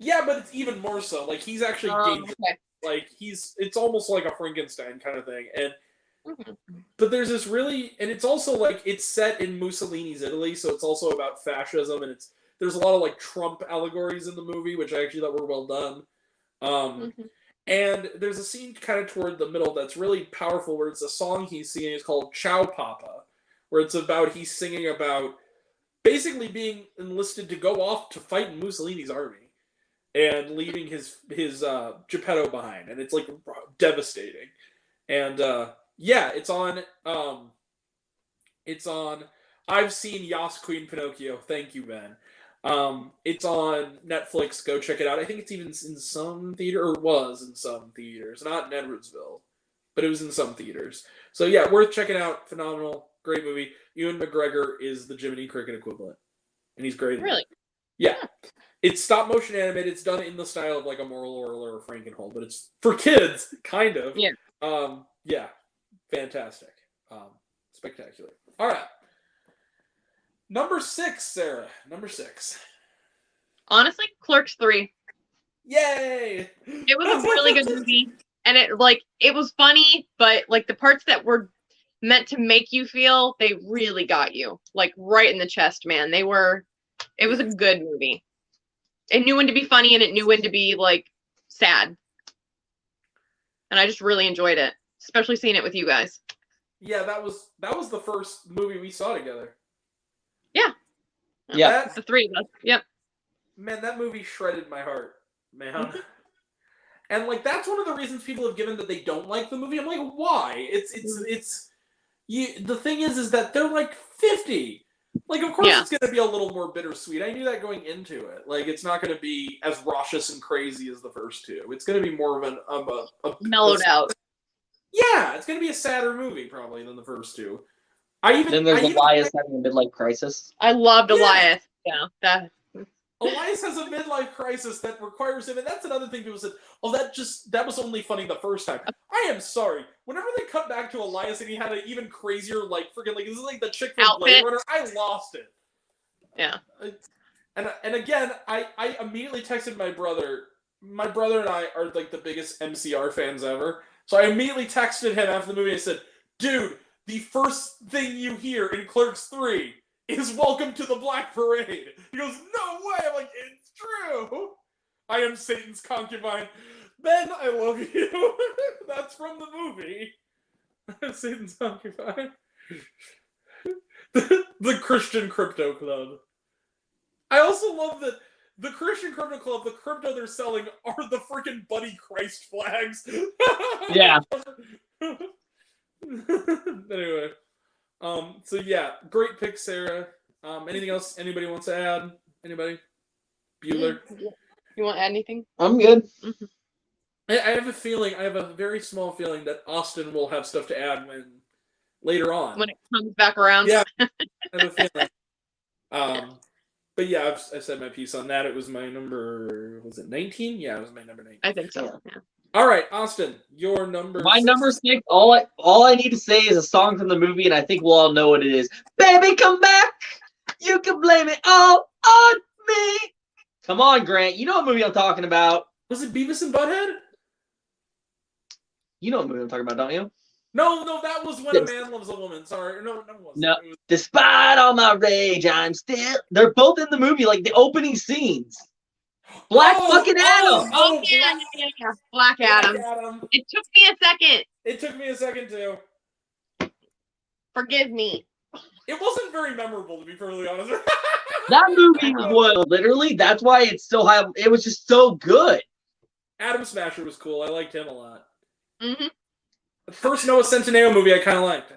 Yeah, but it's even more so. Like, he's actually dangerous. Okay. Like, it's almost like a Frankenstein kind of thing. And Mm-hmm. but there's this really, and it's also like, it's set in Mussolini's Italy, so it's also about fascism, and there's a lot of like Trump allegories in the movie, which I actually thought were well done. And there's a scene kind of toward the middle that's really powerful, where it's a song he's singing. It's called Ciao Papa, where it's about, he's singing about basically being enlisted to go off to fight in Mussolini's army and leaving his Geppetto behind, and it's like devastating. And yeah, it's on. I've seen Yas Queen Pinocchio. Thank you, Ben. It's on Netflix. Go check it out. I think it's even in some theater, or was in some theaters. Not in Edwardsville, but it was in some theaters. So yeah, worth checking out. Phenomenal, great movie. Ewan McGregor is the Jiminy Cricket equivalent, and he's great. Really? Yeah. It's stop motion animated. It's done in the style of like a Moral Oral or a Frankenhole, but it's for kids, kind of. Yeah. Yeah. Fantastic. Spectacular. All right. Number 6, Sarah. Number 6. Honestly, Clerks 3. Yay! It was a really good movie, and it was funny, but like the parts that were meant to make you feel, they really got you, like right in the chest, man. It was a good movie. It knew when to be funny, and it knew when to be like sad, and I just really enjoyed it, especially seeing it with you guys. Yeah, that was the first movie we saw together. Yeah. The three of us. Yep. Man, that movie shredded my heart, man. And like, that's one of the reasons people have given that they don't like the movie. I'm like, why? The thing is that they're like 50. Like, of course it's going to be a little more bittersweet. I knew that going into it. Like, it's not going to be as raucous and crazy as the first two. It's going to be more of a Mellowed out. Yeah, it's going to be a sadder movie probably than the first two. Then there's Elias having a midlife crisis. I loved Elias. Yeah, Elias has a midlife crisis that requires him, and that's another thing people said, oh, that was only funny the first time. I am sorry. Whenever they cut back to Elias and he had an even crazier, like, freaking, like, this is like the chick from Blade Runner, I lost it. Yeah. And again, I immediately texted my brother. My brother and I are, like, the biggest MCR fans ever. So I immediately texted him after the movie and said, dude, the first thing you hear in Clerks 3 is Welcome to the Black Parade. He goes, no way. I'm like, it's true. I am Satan's concubine. Ben, I love you. That's from the movie. Satan's concubine. the Christian Crypto Club. I also love that the Christian Crypto Club, the crypto they're selling are the freaking Buddy Christ flags. Yeah. Anyway, so yeah, great pick, Sarah. Anything else anybody wants to add? Anybody? Bueller? You want to add anything? I'm good. I have a feeling, I have a very small feeling that Austin will have stuff to add later on. When it comes back around. Yeah, I have a feeling. But yeah, I said my piece on that. It was my number, was it 19? Yeah, it was my number 19. I think so. Yeah. All right, Austin, your number. My number 6. All I need to say is a song from the movie, and I think we'll all know what it is. Baby, come back. You can blame it all on me. Come on, Grant. You know what movie I'm talking about. Was it Beavis and Butthead? You know what movie I'm talking about, don't you? No, that was When a Man Loves a Woman. Sorry, no, it wasn't. No. It was... Despite all my rage, I'm still. They're both in the movie, like the opening scenes. Black fucking Adam. Oh, yeah. Black Adam. It took me a second. It took me a second too. Forgive me. It wasn't very memorable, to be perfectly honest. That movie was literally. That's why it's so high. It was just so good. Adam Smasher was cool. I liked him a lot. Mm-hmm. The first Noah Centineo movie I kind of liked.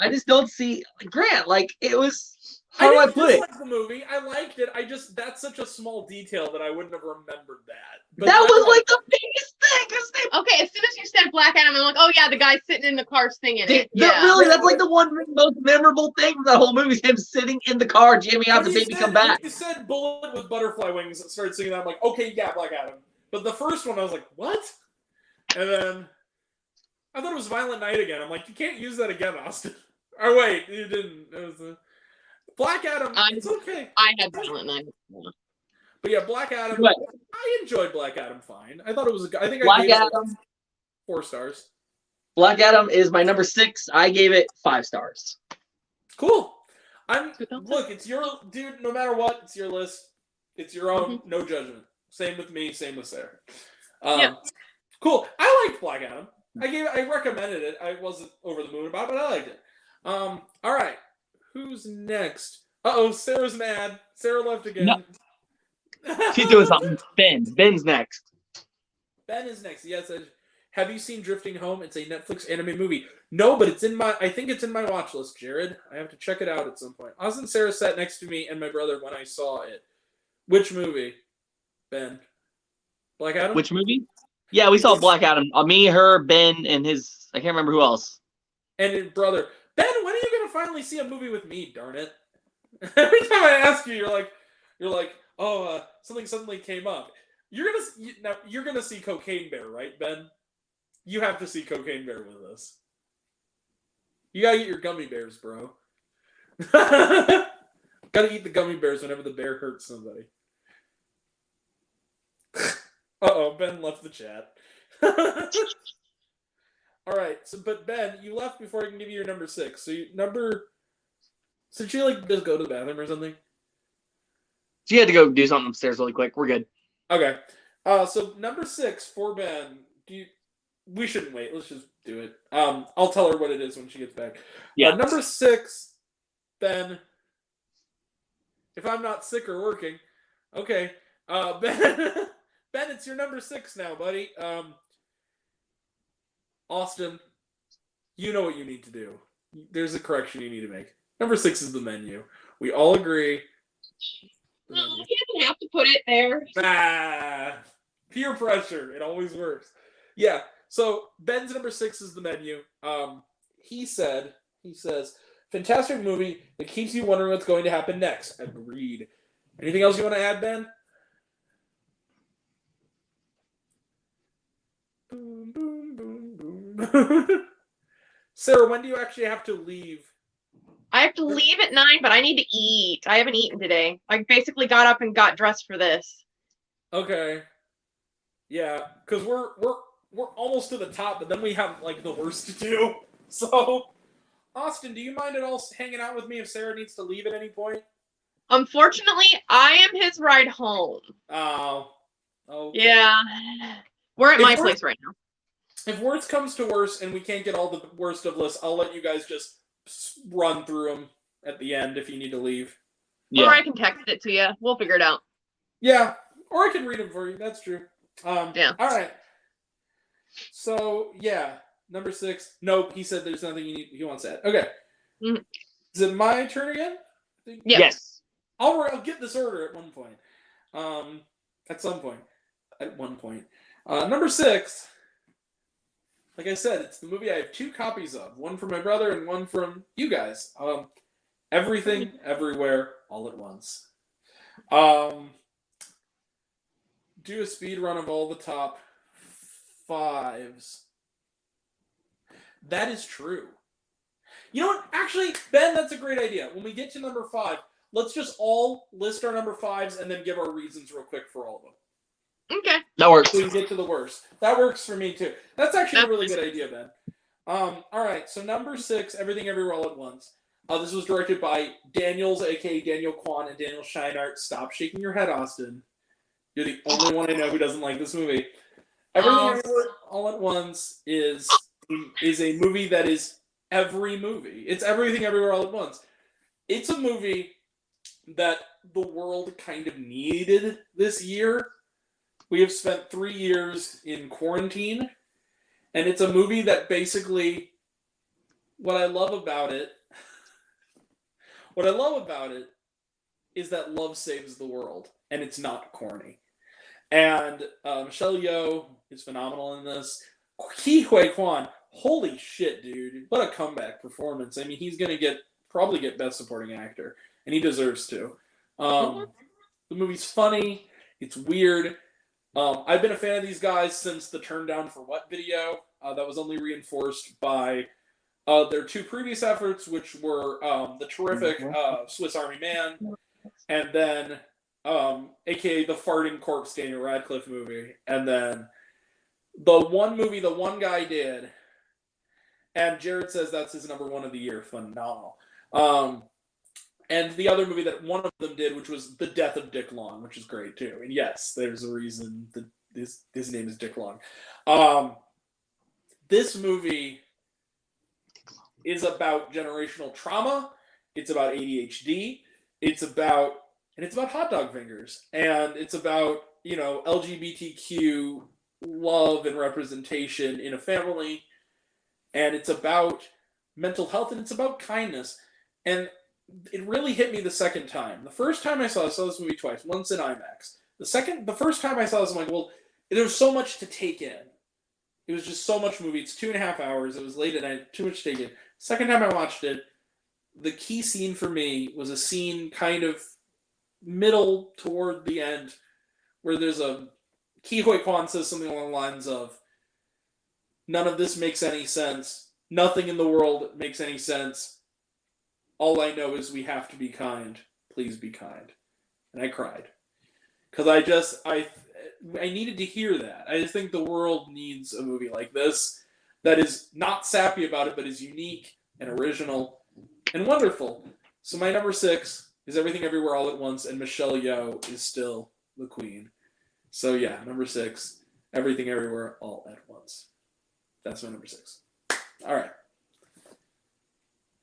I just don't see Grant. Like it was. How do I put it? Like the movie, I liked it. That's such a small detail that I wouldn't have remembered that. But That was like the biggest thing. 'Cause they, Okay, as soon as you said Black Adam, I'm like, oh yeah, the guy sitting in the car singing it. Yeah. really, that's like the one most memorable thing from that whole movie is him sitting in the car jamming out the Baby Come Back. You said Bullet with Butterfly Wings and started singing that. I'm like, okay, yeah, Black Adam. But the first one, I was like, what? And then I thought it was Violent Night again. I'm like, you can't use that again, Austin. Or wait, you didn't. It was Black Adam. It's okay. I had Violent Night. But yeah, Black Adam. Right. I enjoyed Black Adam fine. I thought it was I think Black I gave Adam. it 4 stars. Black Adam is my number 6. I gave it 5 stars. Cool. Look, it's your dude. No matter what, it's your list. It's your own. No judgment. Same with me. Same with Sarah. Yeah. Cool. I liked Black Adam. I recommended it. I wasn't over the moon about it, but I liked it. All right. Who's next? Sarah's mad. Sarah left again. No. She's doing something. Ben's next. Ben is next. Yes. Have you seen Drifting Home? It's a Netflix anime movie. No, but I think it's in my watch list, Jared. I have to check it out at some point. Austin and Sarah sat next to me and my brother when I saw it. Which movie? Ben. Black Adam? Which movie? Yeah, we saw Black Adam. Me, her, Ben, and his. I can't remember who else. And his brother. Ben, when are you gonna finally see a movie with me? Darn it! Every time I ask you, you're like, oh, something suddenly came up. You're gonna see Cocaine Bear, right, Ben? You have to see Cocaine Bear with us. You gotta get your gummy bears, bro. Gotta eat the gummy bears whenever the bear hurts somebody. Ben left the chat. All right, but Ben, you left before I can give you your number 6. So did she just go to the bathroom or something? She had to go do something upstairs really quick. We're good. Okay. So number 6 for Ben. We shouldn't wait. Let's just do it. I'll tell her what it is when she gets back. Yeah. Number 6, Ben. If I'm not sick or working, okay. Ben, it's your number 6 now, buddy. Austin, you know what you need to do. There's a correction you need to make. Number 6 is the menu. We all agree. No, you didn't have to put it there. Peer pressure. It always works. Yeah. So Ben's number 6 is the menu. He says, fantastic movie that keeps you wondering what's going to happen next. Agreed. Anything else you want to add, Ben? Boom, boom, boom, boom. Sarah, when do you actually have to leave? I have to leave at 9, but I need to eat. I haven't eaten today. I basically got up and got dressed for this. Okay. Yeah, because we're almost to the top, but then we have like the worst to do. So, Austin, do you mind at all hanging out with me if Sarah needs to leave at any point? Unfortunately, I am his ride home. Oh. Yeah. We're at my place right now. If worse comes to worse and we can't get all the worst of lists, I'll let you guys just run through them at the end if you need to leave. Or I can text it to you. We'll figure it out. Yeah, or I can read them for you. That's true. Yeah. All right. So yeah, number 6. Nope, he said there's nothing he wants to add. Okay. Mhm. Is it my turn again? I think? Yes. I'll get this order at one point. At some point. At one point. Number 6. Like I said, it's the movie I have 2 copies of. One from my brother and one from you guys. Everything, Everywhere, All at Once. Do a speed run of all the top 5s. That is true. You know what? Actually, Ben, that's a great idea. When we get to number 5, let's just all list our number 5s and then give our reasons real quick for all of them. Okay. That works. So we get to the worst. That works for me too. That's actually a really good idea, Ben. All right, so number 6, Everything Everywhere All at Once. This was directed by Daniels, aka Daniel Kwan and Daniel Scheinert. Stop shaking your head, Austin. You're the only one I know who doesn't like this movie. Everything Everywhere All at Once is a movie that is every movie. It's Everything Everywhere All at Once. It's a movie that the world kind of needed this year. We have spent 3 years in quarantine, and it's a movie that basically, what I love about it is that love saves the world, and it's not corny. And Michelle Yeoh is phenomenal in this. Ke Huy Quan, holy shit, dude! What a comeback performance! I mean, he's gonna probably get Best Supporting Actor, and he deserves to. The movie's funny. It's weird. I've been a fan of these guys since the Turn Down for What video. That was only reinforced by their 2 previous efforts, which were the terrific Swiss Army Man, and then aka the Farting Corpse Daniel Radcliffe movie, and then the one movie the one guy did, and Jared says that's his number 1 of the year. Phenomenal. And the other movie that one of them did, which was The Death of Dick Long, which is great too. And yes, there's a reason that his name is Dick Long. This movie is about generational trauma. It's about ADHD. It's about hot dog fingers. And it's about, LGBTQ love and representation in a family. And it's about mental health, and it's about kindness. And it really hit me the second time. The first time I saw this movie twice, once in IMAX. The first time I saw this, I'm like, well, there's so much to take in. It was just so much movie. It's 2.5 hours. It was late at night, too much to take in. Second time I watched it, the key scene for me was a scene kind of middle toward the end where there's Ke Huy Quan says something along the lines of, none of this makes any sense. Nothing in the world makes any sense. All I know is we have to be kind. Please be kind. And I cried. Because I needed to hear that. I just think the world needs a movie like this that is not sappy about it, but is unique and original and wonderful. So my number 6 is Everything Everywhere All at Once, and Michelle Yeoh is still the queen. So yeah, number 6, Everything Everywhere All at Once. That's my number 6. All right.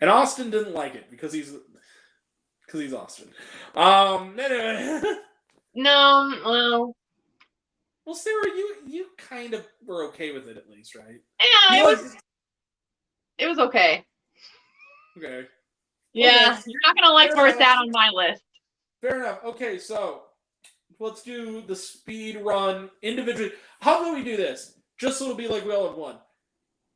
And Austin didn't like it because he's Austin. Anyway. No, Well, Sarah, you kind of were okay with it at least, right? yeah, it was okay. Okay. Yeah, Okay. you're not gonna like where it's at on my list. Fair enough. Okay, so let's do the speed run individually. How about we do this? Just so it'll be like we all have one.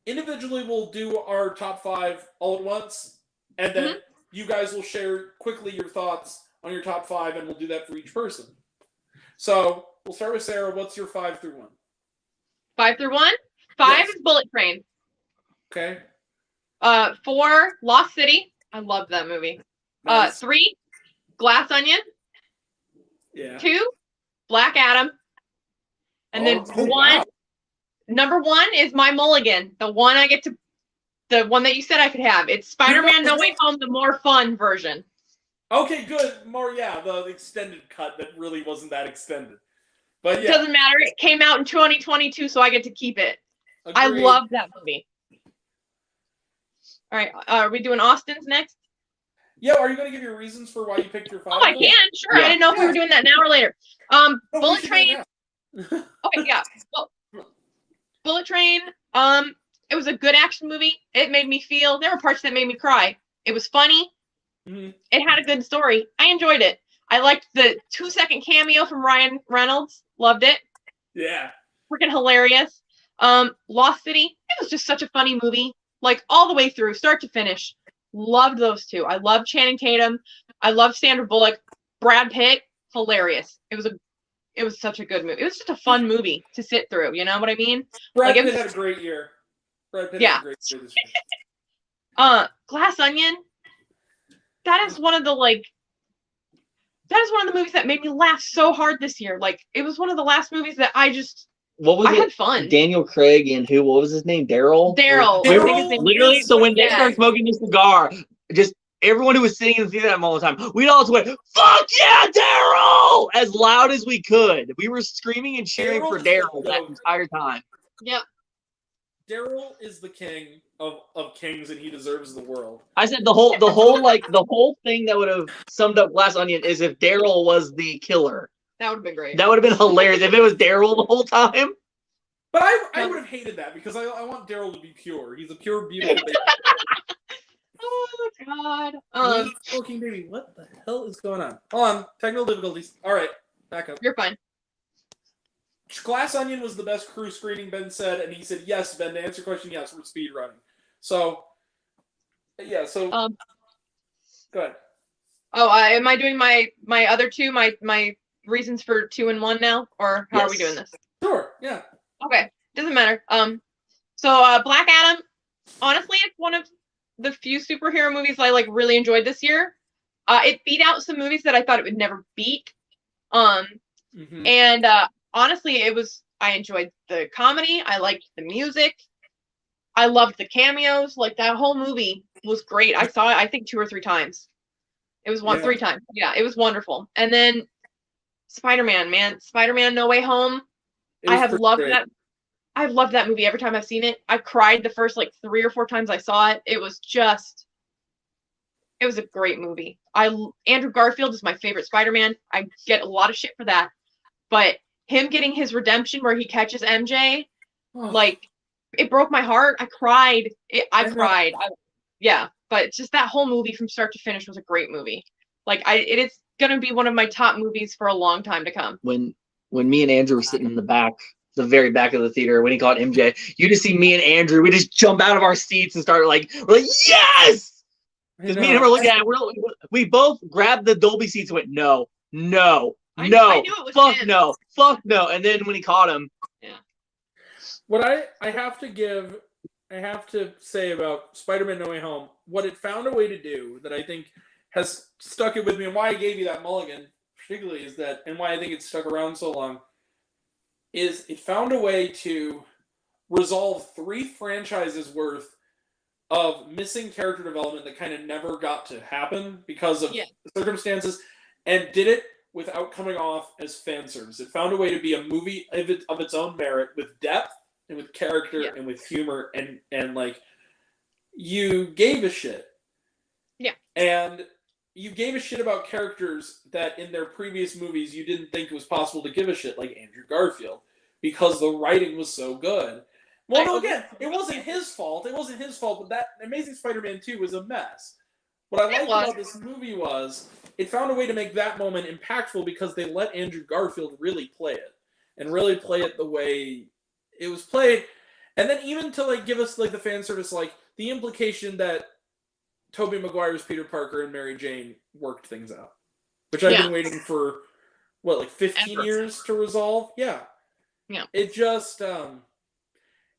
Individually, we'll do our top 5 all at once, and then you guys will share quickly your thoughts on your top 5, and we'll do that for each person. So we'll start with Sarah. What's your 5 through 1? 5 through 1? 5 Yes. is Bullet Train. Okay. 4, Lost City. I love that movie. Nice. 3, Glass Onion. Yeah. 2, Black Adam. And then Oh, 1, wow. number 1 is My Mulligan. The one that you said I could have. It's Spider-Man No Way Home, the more fun version. Okay, good. More, yeah, the extended cut that really wasn't that extended. But It yeah. doesn't matter. It came out in 2022, so I get to keep it. I Agreed. love that movie. All right, are we doing Austin's next? Yeah, are you going to give your reasons for why you picked your 5? Oh, I can. Sure. Yeah. I didn't know if we were doing that now or later. No, we Bullet should do it Train. now. Okay, yeah. Bullet Train. It was a good action movie. It made me feel. There were parts that made me cry. It was funny. Mhm. It had a good story. I enjoyed it. I liked the 2-second cameo from Ryan Reynolds. Loved it. Yeah. Freaking hilarious. Lost City. It was just such a funny movie. Like all the way through, start to finish. Loved those two. I loved Channing Tatum. I loved Sandra Bullock. Brad Pitt. Hilarious. It was such a good movie. It was just a fun movie to sit through. You know what I mean? Brad Like, Pitt had a great year. Brad Pitt Yeah. had a great year this year. Glass Onion. That is one of the movies that made me laugh so hard this year. Like it was one of the last movies that I What had fun. Daniel Craig and what was his name? Daryl? Daryl. Daryl I think his name- Literally, so when they Yeah. started smoking the cigar, just everyone who was sitting in the theater all the time, we'd all just went, "Fuck yeah, Daryl!" as loud as we could. We were screaming and cheering for Daryl that entire time. Yep. Daryl is the king of kings, and he deserves the world. I said the whole thing that would have summed up Glass Onion is if Daryl was the killer. That would have been great. That would have been hilarious if it was Daryl the whole time. But I would have hated that because I want Daryl to be pure. He's a pure, beautiful baby. Oh God. Weed smoking baby. What the hell is going on? Hold on. Technical difficulties. All right. Back up. You're fine. Glass Onion was the best crew screening, Ben said, and he said, yes, Ben, to answer your question, yes, we're speed running. So, yeah, so, go ahead. Oh, am I doing my other two, my reasons for 2 and 1 now? Or how are we doing this? Sure, yeah. Okay. Doesn't matter. So Black Adam, honestly, it's one of the few superhero movies I really enjoyed this year. It beat out some movies that I thought it would never beat. And honestly, I enjoyed the comedy. I liked the music. I loved the cameos. Like that whole movie was great. I saw it, I think 2 or 3 times. It was 3 times. Yeah, it was wonderful. And then Spider-Man, Spider-Man No Way Home. I have loved that. I've loved that movie every time I've seen it. I cried the first 3 or 4 times I saw it. It was a great movie. Andrew Garfield is my favorite Spider-Man. I get a lot of shit for that. But him getting his redemption where he catches MJ, it broke my heart. I cried. I cried. But just that whole movie from start to finish was a great movie. It is gonna be one of my top movies for a long time to come. When me and Andrew were sitting in the very back of the theater, when he caught MJ, you just see me and Andrew, we just jump out of our seats and start we're like, yes! Because me and him were looking at it, we both grabbed the Dolby seats and went, no, I knew it was fuck him. no, fuck no. And then when he caught him, What I have to say about Spider-Man No Way Home, what it found a way to do that I think has stuck it with me, and why I gave you that mulligan, particularly, is that, and why I think it's stuck around so long, is it found a way to resolve 3 franchises worth of missing character development that kind of never got to happen because of circumstances, and did it without coming off as fan service. It found a way to be a movie of its own merit, with depth and with character and with humor, and you gave a shit. Yeah. And you gave a shit about characters that in their previous movies you didn't think it was possible to give a shit, like Andrew Garfield, because the writing was so good. Well, no, again, it wasn't his fault. But that Amazing Spider-Man 2 was a mess. What I liked about this movie was it found a way to make that moment impactful because they let Andrew Garfield really play it. And really play it the way it was played. And then even to give us the fan service, the implication that Tobey Maguire's Peter Parker and Mary Jane worked things out. Which I've been waiting for, 15 years to resolve? Yeah. Yeah. It just,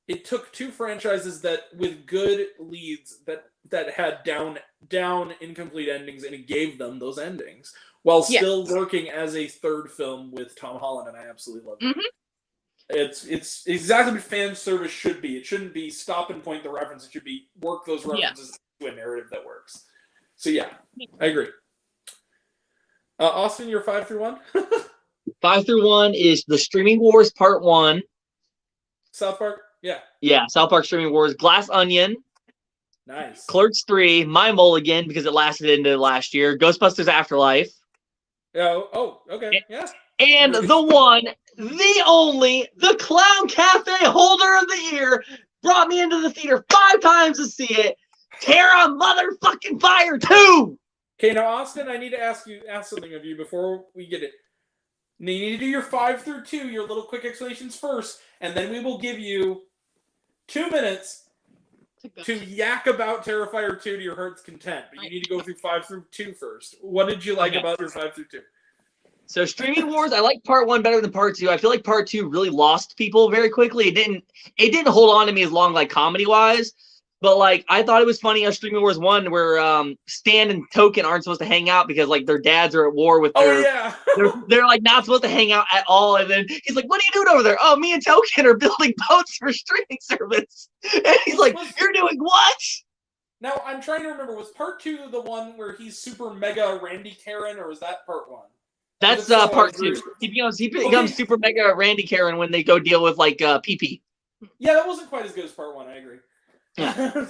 it took 2 franchises that, with good leads, that had down incomplete endings, and it gave them those endings, while still working as a third film with Tom Holland, and I absolutely love it. Mm-hmm. It's exactly what fan service should be. It shouldn't be stop and point the reference. It should be work those references to a narrative that works. So yeah, I agree. Austin, your 5 through 1? 5 through 1 is the Streaming Wars Part 1. South Park? Yeah. Yeah, South Park Streaming Wars. Glass Onion. Nice. Clerks 3, my mulligan because it lasted into last year. Ghostbusters Afterlife. Oh, okay. Yeah. And the one, the only, the Clown Cafe Holder of the Year brought me into the theater 5 times to see it. Terra motherfucking Fire 2! Okay, now Austin, I need to ask something of you before we get it. Now, you need to do your 5 through 2, your little quick explanations first, and then we will give you 2 minutes to yak about Terrifier 2 to your heart's content. But you need to go through 5 through 2 first. What did you like about your 5 through 2? So Streaming Wars, I like part 1 better than part 2. I feel like part 2 really lost people very quickly. It didn't hold on to me as long, like comedy wise. But like I thought it was funny on Streaming Wars 1 where Stan and Token aren't supposed to hang out because like their dads are at war with their they're like not supposed to hang out at all. And then he's like, "What are you doing over there?" "Oh, me and Token are building boats for streaming service." And he's like, "You're doing what?" Now I'm trying to remember, was part 2 the one where he's super mega Randy Karen, or was that part 1? That's part 2. He becomes super mega Randy Karen when they go deal with like PP. Yeah, that wasn't quite as good as part 1, I agree. Yeah.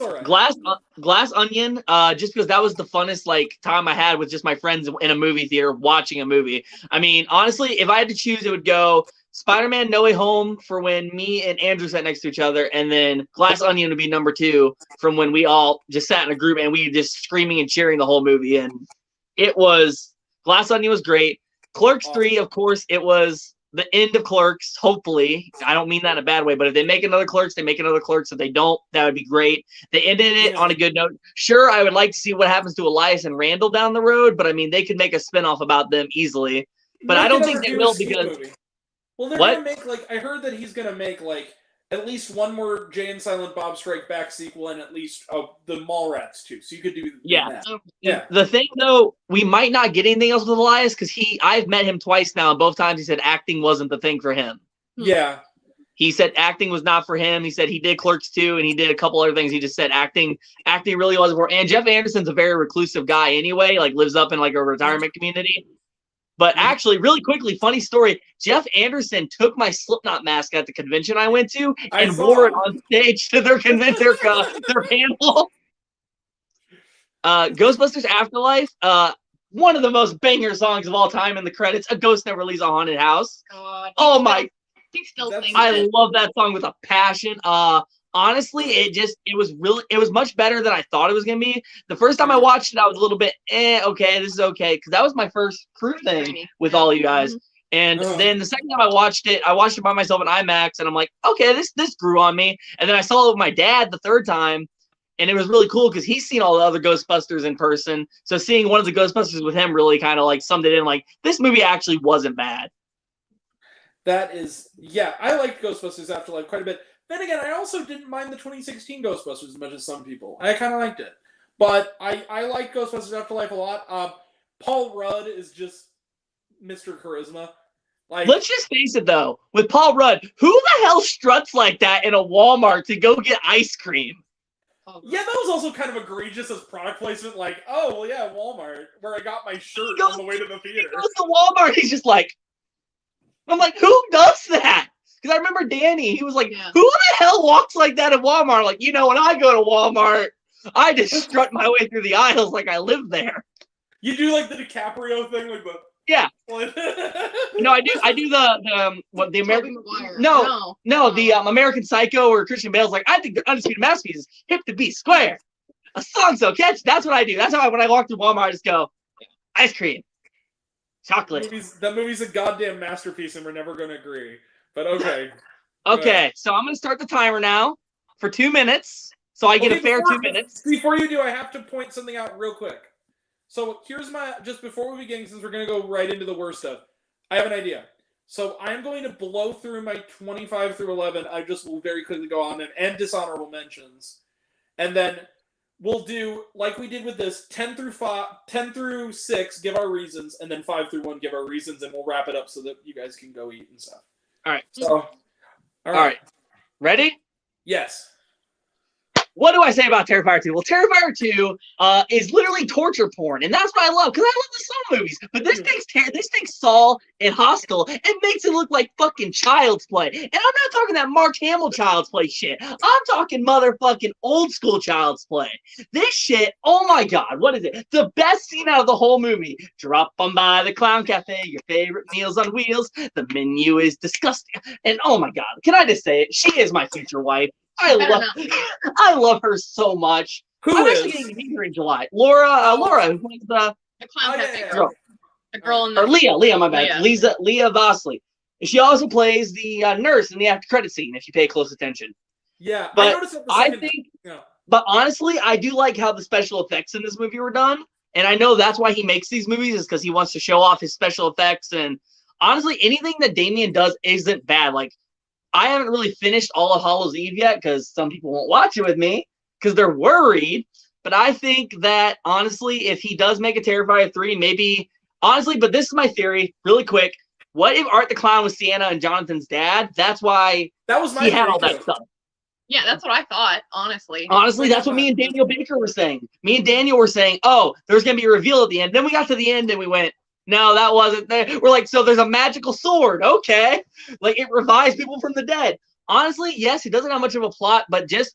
Right. Glass Onion, just because that was the funnest like time I had with just my friends in a movie theater watching a movie. I mean, honestly, if I had to choose, it would go Spider-Man No Way Home for when me and Andrew sat next to each other, and then Glass Onion would be number 2 from when we all just sat in a group and we were just screaming and cheering the whole movie. And it was Glass Onion was great. Clerks 3, of course, it was the end of Clerks, hopefully. I don't mean that in a bad way, but if they make another Clerks, they make another Clerks. If they don't, that would be great. They ended it on a good note. Sure, I would like to see what happens to Elias and Randall down the road, but I mean, they could make a spinoff about them easily. But I don't think they will because... Well, they're going to make, like, I heard that he's going to make, like, at least one more Jay and Silent Bob Strike Back sequel and at least the Mallrats too. So you could do that. Yeah. The thing though, we might not get anything else with Elias because I've met him twice now, and both times he said acting wasn't the thing for him. Yeah. He said acting was not for him. He said he did Clerks 2 and he did a couple other things. He just said acting really wasn't for him. And Jeff Anderson's a very reclusive guy anyway, like lives up in like a retirement community. But actually, really quickly, funny story. Jeff Anderson took my Slipknot mask at the convention I went to and wore it on stage to their their panel. Ghostbusters Afterlife, one of the most banger songs of all time in the credits. A Ghost Never Leaves a Haunted House. Oh my! He still sings I love that song with a passion. Honestly, it was much better than I thought it was gonna be. The first time I watched it, I was a little bit, okay, this is okay, because that was my first crew thing with all you guys. And then the second time I watched it by myself in IMAX, and I'm like, okay, this grew on me. And then I saw it with my dad the third time, and it was really cool because he's seen all the other Ghostbusters in person. So seeing one of the Ghostbusters with him really kind of like summed it in. Like, this movie actually wasn't bad. That is, yeah, I liked Ghostbusters Afterlife quite a bit. Then again, I also didn't mind the 2016 Ghostbusters as much as some people. I kind of liked it. But I like Ghostbusters Afterlife a lot. Paul Rudd is just Mr. Charisma. Like, let's just face it, though. With Paul Rudd, who the hell struts like that in a Walmart to go get ice cream? Yeah, that was also kind of egregious as product placement. Like, oh, well, yeah, Walmart, where I got my shirt on the way to the theater. He goes to Walmart, he's just like... I'm like, who does that? Because I remember Danny, he was like, who the hell walks like that at Walmart? Like, when I go to Walmart, I just strut my way through the aisles like I live there. You do like the DiCaprio thing, like the... Yeah. No, I do the American... The American Psycho where Christian Bale's like, I think the Undisputed Masterpiece is hip to be square. A song so catchy. That's what I do. That's how when I walk through Walmart, I just go, ice cream. Chocolate. That movie's a goddamn masterpiece, and we're never going to agree. But okay. Okay, so I'm going to start the timer now for 2 minutes, so I get a fair 2 minutes. Before you do, I have to point something out real quick. So here's just before we begin, since we're going to go right into the worst stuff, I have an idea. So I'm going to blow through my 25 through 11. I just will very quickly go on and dishonorable mentions. And then we'll do, like we did with this, 10 through 6, give our reasons, and then 5 through 1, give our reasons, and we'll wrap it up so that you guys can go eat and stuff. All right. So, all right. Ready? Yes. What do I say about Terrifier 2? Well, Terrifier 2 is literally torture porn, and that's what I love, because I love the Saw movies. But this thing's Saul and Hostel and makes it look like fucking Child's Play. And I'm not talking that Mark Hamill Child's Play shit. I'm talking motherfucking old school Child's Play. This shit, oh my god, what is it? The best scene out of the whole movie. Drop on by the Clown Cafe, your favorite meals on wheels. The menu is disgusting. And oh my god, can I just say it? She is my future wife. I love her so much. I'm actually getting to meet her in July. Laura, who plays The Clown Cafe yeah. girl. The girl in the or Leah, my bad. Leah Vosley. And she also plays the nurse in the after credit scene, if you pay close attention. Yeah, But I noticed that but honestly, I do like how the special effects in this movie were done. And I know that's why he makes these movies, is because he wants to show off his special effects. And honestly, anything that Damien does isn't bad. Like, I haven't really finished all of Hallows' Eve yet because some people won't watch it with me because they're worried. But I think that, honestly, if he does make a Terrifier 3, maybe, honestly, but this is my theory, really quick. What if Art the Clown was Sienna and Jonathan's dad? That's why that was my he had theory, all that too. stuff. Yeah, that's what I thought, honestly. Honestly, that's what me and Daniel Baker were saying. Me and Daniel were saying, oh, there's going to be a reveal at the end. Then we got to the end and we went, no, that wasn't there. We're like, so there's a magical sword. Okay. Like, it revives people from the dead. Honestly, yes, it doesn't have much of a plot, but just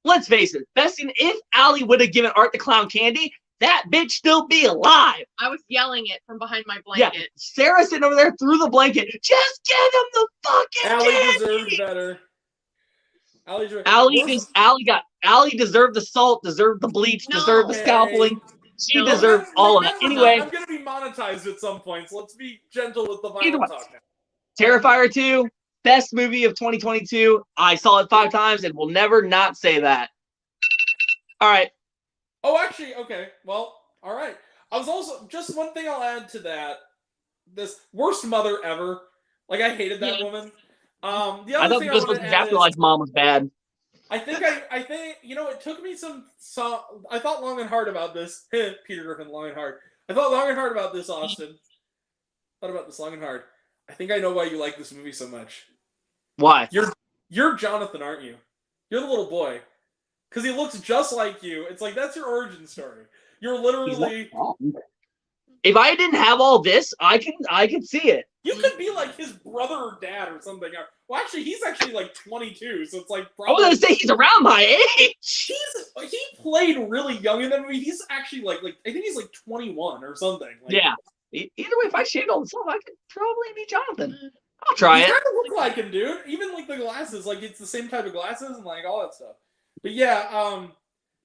let's face it, best thing, if Allie would have given Art the Clown candy, that bitch still be alive. I was yelling it from behind my blanket. Yeah, Sarah sitting over there through the blanket. Just give him the fucking Allie candy. deserved better. Allie deserved the salt, deserved the bleach, deserved the scalpeling. She deserved all of that. Anyway, I'm gonna be monetized at some point, so let's be gentle with the Either violent way. talk now. Terrifier 2, best movie of 2022. I saw it 5 times and will never not say that. All right. Oh, actually, okay. Well, all right. I was also, just one thing I'll add to that. This worst mother ever. Like, I hated that woman. The other I thought thing I Ghostbusters wanted to add Afterlife is, mom was bad. I think, it took me some, I thought long and hard about this. Peter Griffin, long and hard. I thought long and hard about this, Austin. Thought about this long and hard. I think I know why you like this movie so much. Why? You're Jonathan, aren't you? You're the little boy. Because he looks just like you. It's like, that's your origin story. You're literally... If I didn't have all this, I could see it. You could be like his brother or dad or something. Well, actually, he's actually like 22, so it's like I was going to say he's around my age. He played really young in that movie. He's actually like I think he's like 21 or something. Like, Yeah. Either way, if I shaved all this off, I could probably be Jonathan. I'll try you it. kind of look like him, dude. Even like the glasses, like it's the same type of glasses and like all that stuff. But yeah,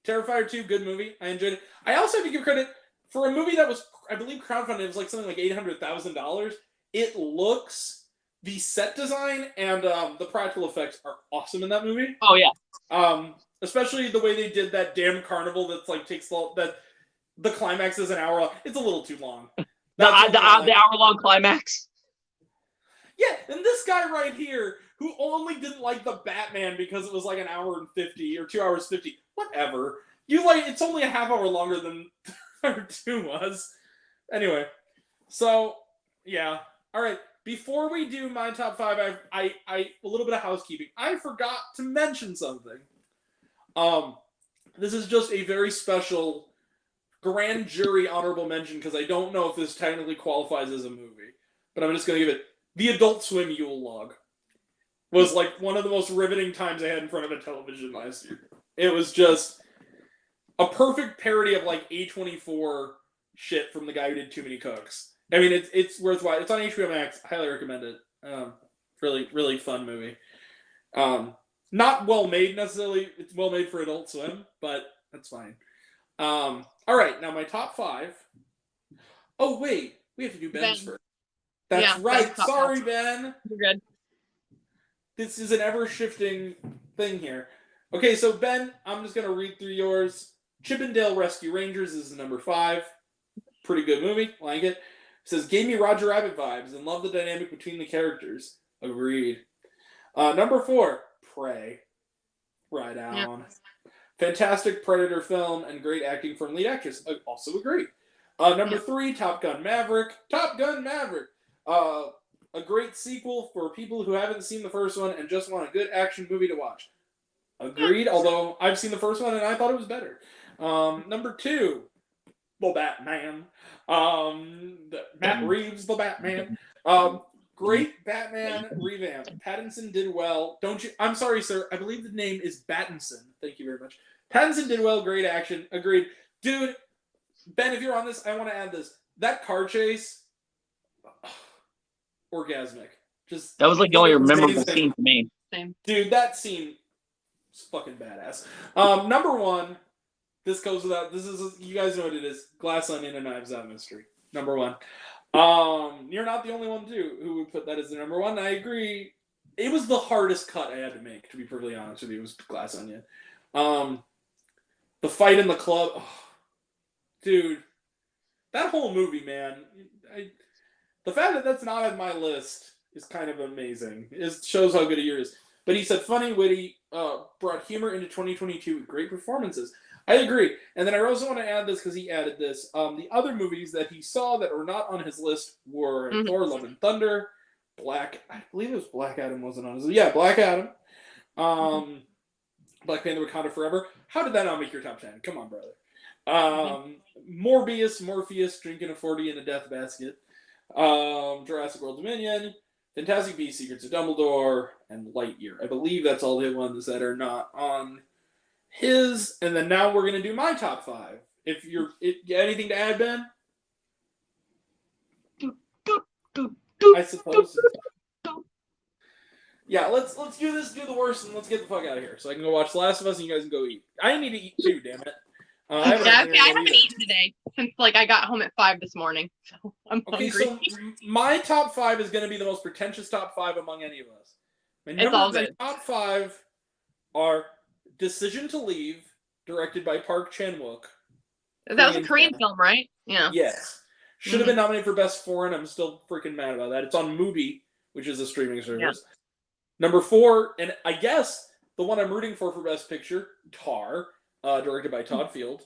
Terrifier 2, good movie. I enjoyed it. I also have to give credit for a movie that was, I believe, crowdfunded. It was like something like $800,000. It looks, the set design and the practical effects are awesome in that movie. Oh yeah. Especially the way they did that damn carnival that's like that the climax is an hour long. It's a little too long. The hour-long climax. Yeah, and this guy right here, who only didn't like the Batman because it was like an hour and 50 or 2 hours 50. Whatever. It's only a half hour longer than Terrifier 2 was. Anyway, so yeah. All right. Before we do my top 5, I a little bit of housekeeping. I forgot to mention something. This is just a very special grand jury honorable mention because I don't know if this technically qualifies as a movie, but I'm just going to give it. The Adult Swim Yule Log was like one of the most riveting times I had in front of a television last year. It was just a perfect parody of like A24 shit from the guy who did Too Many Cooks. I mean, it's worthwhile. It's on HBO Max. I highly recommend it. Really, really fun movie. Not well made necessarily. It's well made for Adult Swim, but that's fine. All right, now my top 5. Oh wait, we have to do Ben's first. That's right. Sorry, Ben. You're good. This is an ever-shifting thing here. Okay, so Ben, I'm just gonna read through yours. Chippendale Rescue Rangers is number 5. Pretty good movie. Like it. It says, gave me Roger Rabbit vibes and love the dynamic between the characters. Agreed. Number 4, Prey. Right on. Yeah. Fantastic Predator film and great acting from lead actress. Also agreed. Number 3, Top Gun Maverick. Top Gun Maverick. A great sequel for people who haven't seen the first one and just want a good action movie to watch. Agreed, although I've seen the first one and I thought it was better. Number 2, The Batman. Matt Reeves, the Batman. Great Batman revamp. Pattinson did well. Don't you? I'm sorry, sir. I believe the name is Battinson. Thank you very much. Pattinson did well. Great action. Agreed. Dude, Ben, if you're on this, I want to add this. That car chase, orgasmic. Just That was like the only memorable amazing. scene for me. Same. Dude, that scene is fucking badass. Number one, this goes without. This is, you guys know what it is. Glass Onion and Knives Out Mystery. Number one. You're not the only one too who would put that as the number one. I agree. It was the hardest cut I had to make, to be perfectly honest with you. It was Glass Onion. The fight in the club, dude. That whole movie, man. The fact that that's not on my list is kind of amazing. It shows how good a year is. But he said, funny, witty, brought humor into 2022 with great performances. I agree. And then I also want to add this because he added this. The other movies that he saw that were not on his list were Thor, Love and Thunder, I believe it was Black Adam wasn't on his list. Yeah, Black Adam. Black Panther Wakanda Forever. How did that not make your top 10? Come on, brother. Morpheus, Drinking a 40 in a Death Basket. Jurassic World Dominion. Fantastic Beasts, Secrets of Dumbledore, and Lightyear. I believe that's all the ones that are not on his. And then now we're going to do my top 5. Anything to add, Ben? I suppose. Yeah, let's do this, do the worst, and let's get the fuck out of here. So I can go watch Last of Us, and you guys can go eat. I need to eat too, damn it. I haven't eaten today since I got home at 5 this morning. So I'm hungry. So my top 5 is going to be the most pretentious top 5 among any of us. My top 5 are Decision to Leave, directed by Park Chan-wook. That was a Korean film, right? Yeah. Yes. Should have been nominated for Best Foreign. I'm still freaking mad about that. It's on Mubi, which is a streaming service. Yeah. Number 4, and I guess the one I'm rooting for Best Picture, Tar, directed by Todd Field.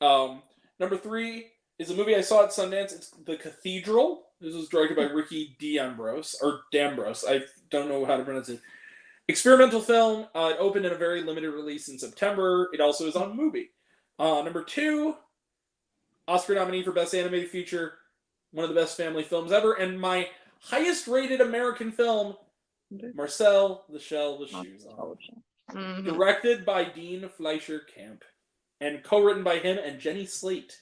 Number 3 is a movie I saw at Sundance. It's The Cathedral. This was directed by Ricky D'Ambrose. I don't know how to pronounce it. Experimental film. It opened in a very limited release in September. It also is on Mubi. Number 2, Oscar nominee for Best Animated Feature. One of the best family films ever. And my highest rated American film, Marcel the Shell with Shoes On. Directed by Dean Fleischer Camp. And co-written by him and Jenny Slate.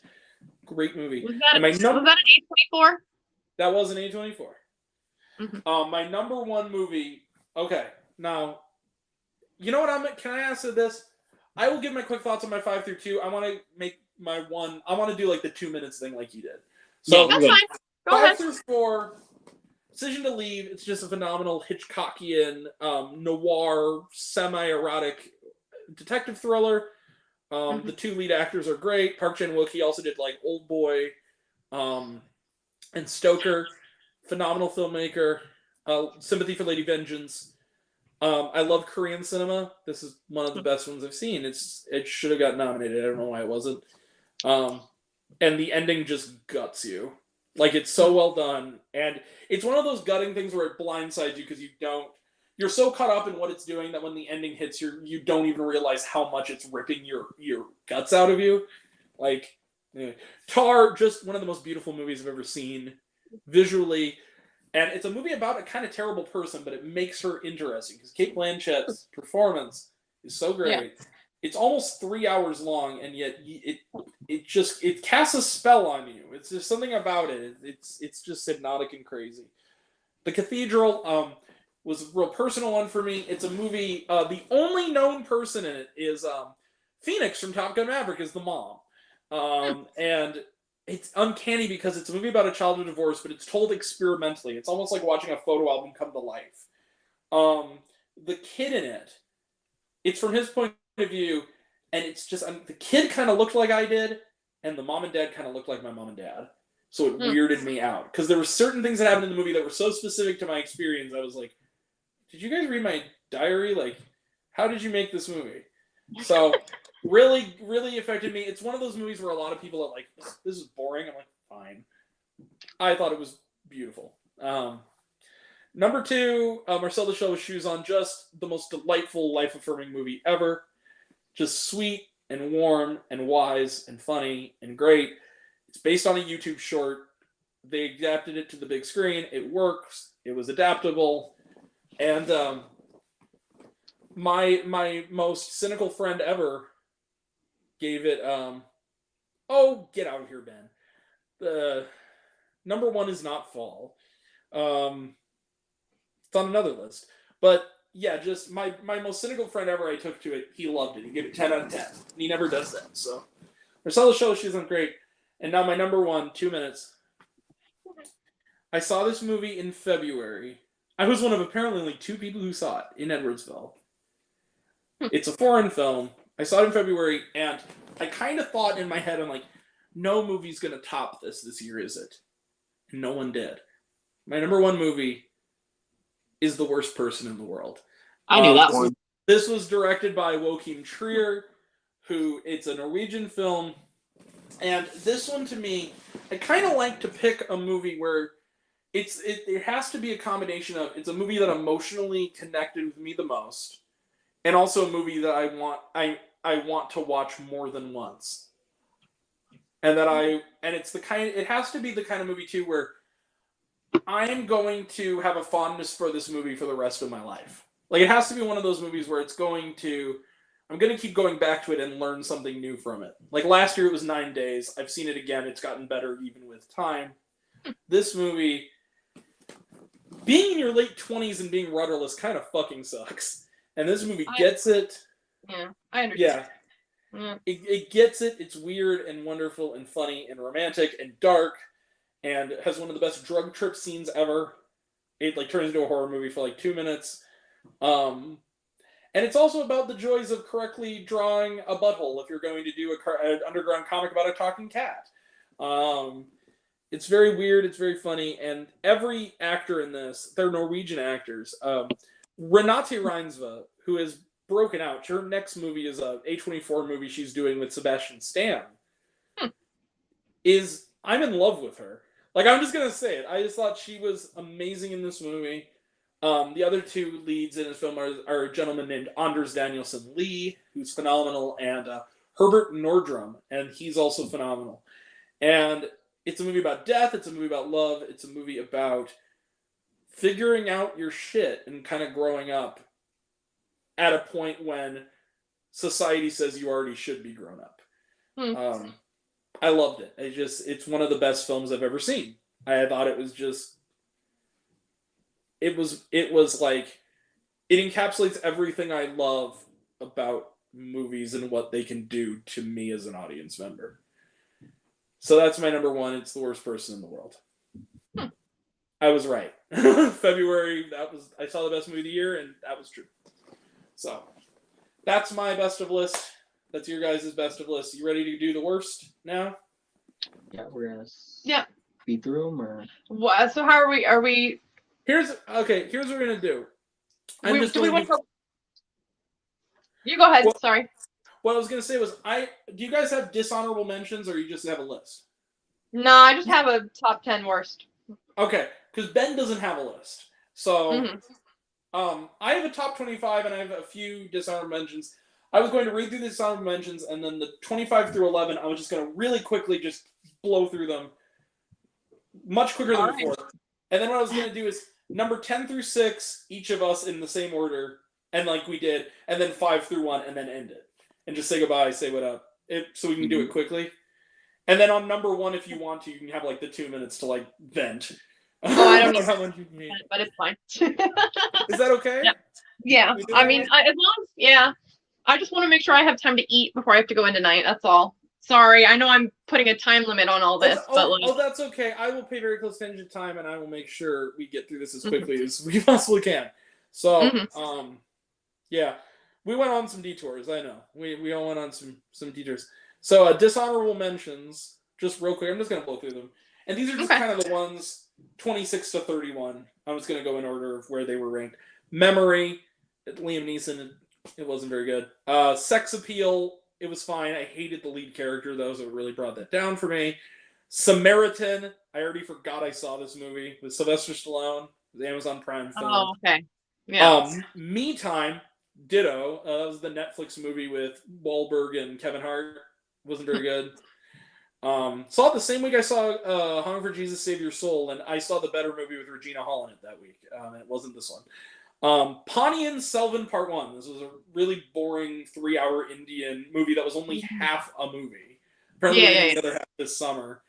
Great movie. Was that an A24? That was an A24. My number 1 movie. Okay, now, you know what can I answer this? I will give my quick thoughts on my 5 through 2. I want to make my one. I want to do like the 2 minutes thing like you did. So that's fine. Go 5 ahead. through 4. Decision to Leave. It's just a phenomenal Hitchcockian noir, semi-erotic detective thriller. The 2 lead actors are great. Park Chan-wook. He also did like Old Boy, and Stoker. Phenomenal filmmaker. Sympathy for Lady Vengeance. I love Korean cinema. This is one of the best ones I've seen. It should have got nominated. I don't know why it wasn't. And the ending just guts you. Like, it's so well done. And it's one of those gutting things where it blindsides you because you're so caught up in what it's doing that when the ending hits, you don't even realize how much it's ripping your guts out of you. Like, Tar, just one of the most beautiful movies I've ever seen visually. And it's a movie about a kind of terrible person, but it makes her interesting because Cate Blanchett's performance is so great. Yeah. It's almost 3 hours long, and yet it casts a spell on you. It's just something about it. It's just hypnotic and crazy. The Cathedral was a real personal one for me. It's a movie. The only known person in it is Phoenix from Top Gun Maverick is the mom, and it's uncanny because it's a movie about a childhood divorce, but it's told experimentally. It's almost like watching a photo album come to life. The kid in it, it's from his point of view, and it's just the kid kind of looked like I did, and the mom and dad kind of looked like my mom and dad. So it weirded me out because there were certain things that happened in the movie that were so specific to my experience. I was like, "Did you guys read my diary? Like, how did you make this movie?" So really, really affected me. It's one of those movies where a lot of people are like, "This is boring." I'm like, "Fine." I thought it was beautiful. Number 2, Marcel the Shell with Shoes On. Just the most delightful, life-affirming movie ever. Just sweet and warm and wise and funny and great. It's based on a YouTube short. They adapted it to the big screen. It works. It was adaptable. And my most cynical friend ever gave it oh, get out of here, Ben. The number one is not Fall. It's on another list. But yeah, just my most cynical friend ever I took to it, he loved it. He gave it 10 out of 10. And he never does that. So Marcella Show, she's on great. And now my number one, 2 minutes. I saw this movie in February. I was one of apparently only 2 people who saw it in Edwardsville. It's a foreign film. I saw it in February, and I kind of thought in my head, I'm like, no movie's going to top this year, is it? And no one did. My number one movie is The Worst Person in the World. I knew that one. This was directed by Joachim Trier, who, it's a Norwegian film. And this one, to me, I kind of like to pick a movie where it has to be a combination of, it's a movie that emotionally connected with me the most, and also a movie that I want to watch more than once. And it has to be the kind of movie too where I'm going to have a fondness for this movie for the rest of my life. Like, it has to be one of those movies where I'm going to keep going back to it and learn something new from it. Like, last year it was 9 Days. I've seen it again. It's gotten better even with time. This movie, being in your late 20s and being rudderless kind of fucking sucks. And this movie gets it. Yeah, I understand. Yeah. It gets it. It's weird and wonderful and funny and romantic and dark, and has one of the best drug trip scenes ever. It turns into a horror movie for 2 minutes. And it's also about the joys of correctly drawing a butthole if you're going to do an underground comic about a talking cat. It's very weird. It's very funny. And every actor in this, they're Norwegian actors. Renate Reinsve, who has broken out. Her next movie is a A24 movie she's doing with Sebastian Stan. I'm in love with her. I'm just going to say it. I just thought she was amazing in this movie. The other 2 leads in this film are a gentleman named Anders Danielsen Lee, who's phenomenal, and Herbert Nordrum, and he's also phenomenal. And it's a movie about death, it's a movie about love, it's a movie about figuring out your shit and kind of growing up at a point when society says you already should be grown up. I loved it. It's one of the best films I've ever seen. I thought it was just... It encapsulates everything I love about movies and what they can do to me as an audience member. So that's my number one. It's The Worst Person in the World. I was right. February, I saw the best movie of the year, and that was true. So that's my best of list. That's your guys' best of list. You ready to do the worst now? Yeah, we're gonna beat through them, or what? So how are we? Here's what we're gonna do. You go ahead. Well, Sorry. What I was gonna say was, do you guys have dishonorable mentions, or you just have a list? No, I just have a top 10 worst. Okay, because Ben doesn't have a list. So, I have a top 25, and I have a few dishonorable mentions. I was going to read through the dishonorable mentions, and then the 25 through 11, I was just going to really quickly just blow through them, much quicker than before. And then what I was going to do is number 10 through 6, each of us in the same order, and like we did, and then 5 through 1, and then end it. And just say goodbye, say what up, so we can do it quickly. And then on number 1, if you want to, you can have the 2 minutes to vent. Oh, I don't know how much you need, but it's fine. Is that okay? Yeah. I mean, as long as I just want to make sure I have time to eat before I have to go in tonight. That's all. Sorry, I know I'm putting a time limit on all this, but that's okay. I will pay very close attention to time, and I will make sure we get through this as quickly as we possibly can. So, yeah, we went on some detours. I know we all went on some detours. So, dishonorable mentions, just real quick. I'm just gonna blow through them, and these are just kind of the ones 26 to 31. I'm just gonna go in order of where they were ranked. Memory, Liam Neeson. It wasn't very good. Sex Appeal. It was fine. I hated the lead character, though, so it really brought that down for me. Samaritan. I already forgot I saw this movie with Sylvester Stallone, the Amazon Prime film. Oh, okay. Yeah. Me Time. Ditto. That was the Netflix movie with Wahlberg and Kevin Hart. Wasn't very good. Saw it the same week I saw Hunger for Jesus Save Your Soul, and I saw the better movie with Regina Hall in it that week. It wasn't this one. Ponniyin Selvan Part 1. This was a really boring 3-hour Indian movie that was only half a movie. Apparently, the other half this summer.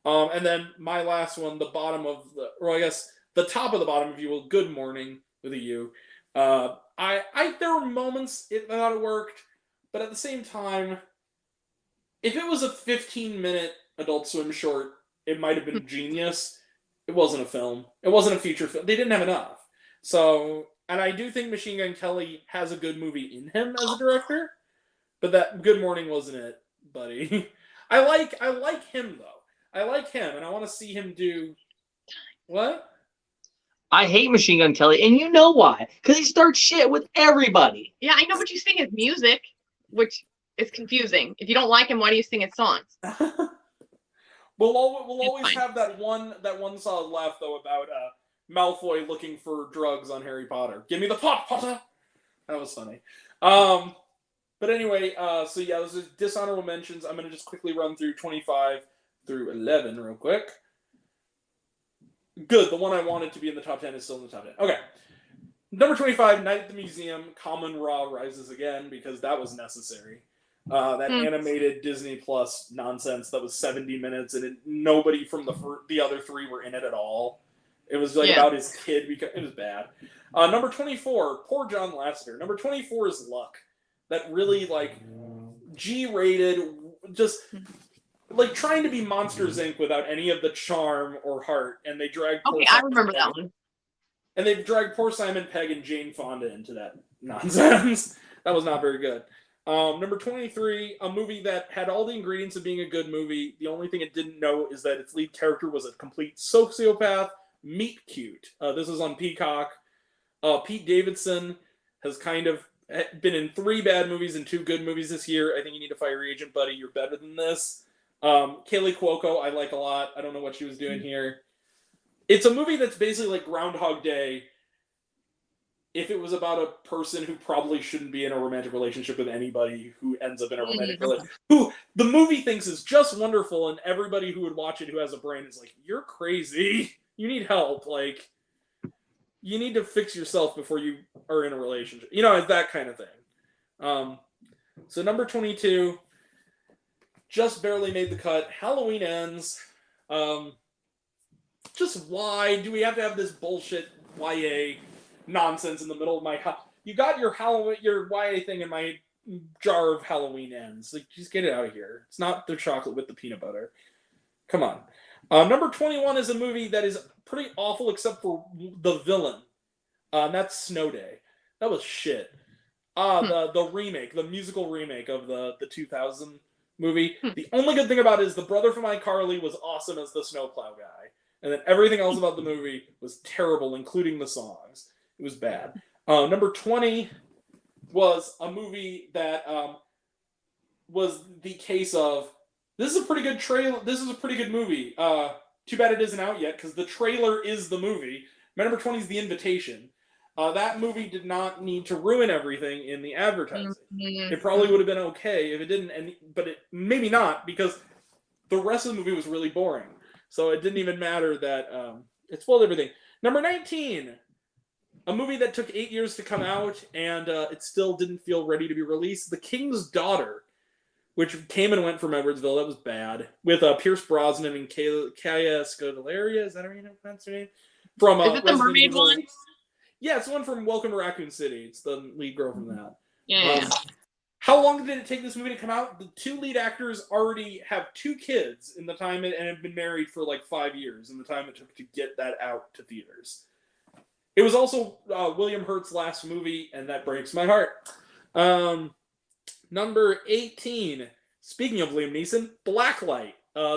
And then my last one, the bottom of the, or I guess the top of the bottom, if you will, Good Morning with a U. There were moments I thought it worked, but at the same time, if it was a 15-minute Adult Swim short, it might have been genius. It wasn't a film. It wasn't a feature film. They didn't have enough. So, and I do think Machine Gun Kelly has a good movie in him as a director, but that Good Morning wasn't it, buddy. I like him though. I like him, and I want to see him do what? I hate Machine Gun Kelly, and you know why? Because he starts shit with everybody. Yeah, I know, but you sing his music, which is confusing. If you don't like him, why do you sing his songs? We'll always have that one solid laugh though about Malfoy looking for drugs on Harry Potter. Give me the pot, Potter. That was funny. But anyway, so yeah, those are dishonorable mentions. I'm gonna just quickly run through 25 through 11 real quick. Good, the one I wanted to be in the top 10 is still in the top 10. Okay. Number 25, Night at the Museum, Kamen Ra rises again because that was necessary. That animated Disney Plus nonsense that was 70 minutes and nobody from the other three were in it at all. It was like about his kid because it was bad. Number 24, poor John Lasseter. Number 24 is Luck. That really like G-rated, just like trying to be Monsters Inc. without any of the charm or heart, and they dragged. Okay, I remember that one. And they dragged poor Simon Pegg and Jane Fonda into that nonsense. That was not very good. Number 23, a movie that had all the ingredients of being a good movie. The only thing it didn't know is that its lead character was a complete sociopath. Meet Cute. This is on Peacock. Pete Davidson has kind of been in 3 bad movies and 2 good movies this year. I think you need to fire your agent, buddy. You're better than this. Kaylee Cuoco, I like a lot. I don't know what she was doing here. It's a movie that's basically like Groundhog Day if it was about a person who probably shouldn't be in a romantic relationship with anybody who ends up in a romantic relationship. Who the movie thinks is just wonderful, and everybody who would watch it who has a brain is like, you're crazy. You need help. Like, you need to fix yourself before you are in a relationship. You know, it's that kind of thing. So number 22, just barely made the cut. Halloween Ends. Just why do we have to have this bullshit YA nonsense in the middle of my house? You got your YA thing in my jar of Halloween Ends. Like, just get it out of here. It's not the chocolate with the peanut butter. Come on. Number 21 is a movie that is pretty awful except for the villain. And that's Snow Day. That was shit. The remake, the musical remake of the 2000 movie. The only good thing about it is the brother from iCarly was awesome as the snowplow guy. And then everything else about the movie was terrible, including the songs. It was bad. Number 20 was a movie that was the case of, this is a pretty good trailer. This is a pretty good movie. Too bad it isn't out yet, because the trailer is the movie. Number 20 is The Invitation. That movie did not need to ruin everything in the advertising. It probably would have been okay if it didn't, but it maybe not, because the rest of the movie was really boring. So it didn't even matter that it spoiled everything. Number 19, a movie that took 8 years to come out, and it still didn't feel ready to be released. The King's Daughter, which came and went from Edwardsville. That was bad. With Pierce Brosnan and Kaya Scodelaria. Is that her name? From is it the mermaid one? Yeah, it's the one from Welcome to Raccoon City. It's the lead girl from that. Yeah. How long did it take this movie to come out? The 2 lead actors already have 2 kids in the time and have been married for like 5 years in the time it took to get that out to theaters. It was also William Hurt's last movie, and that breaks my heart. Number 18, speaking of Liam Neeson, Blacklight.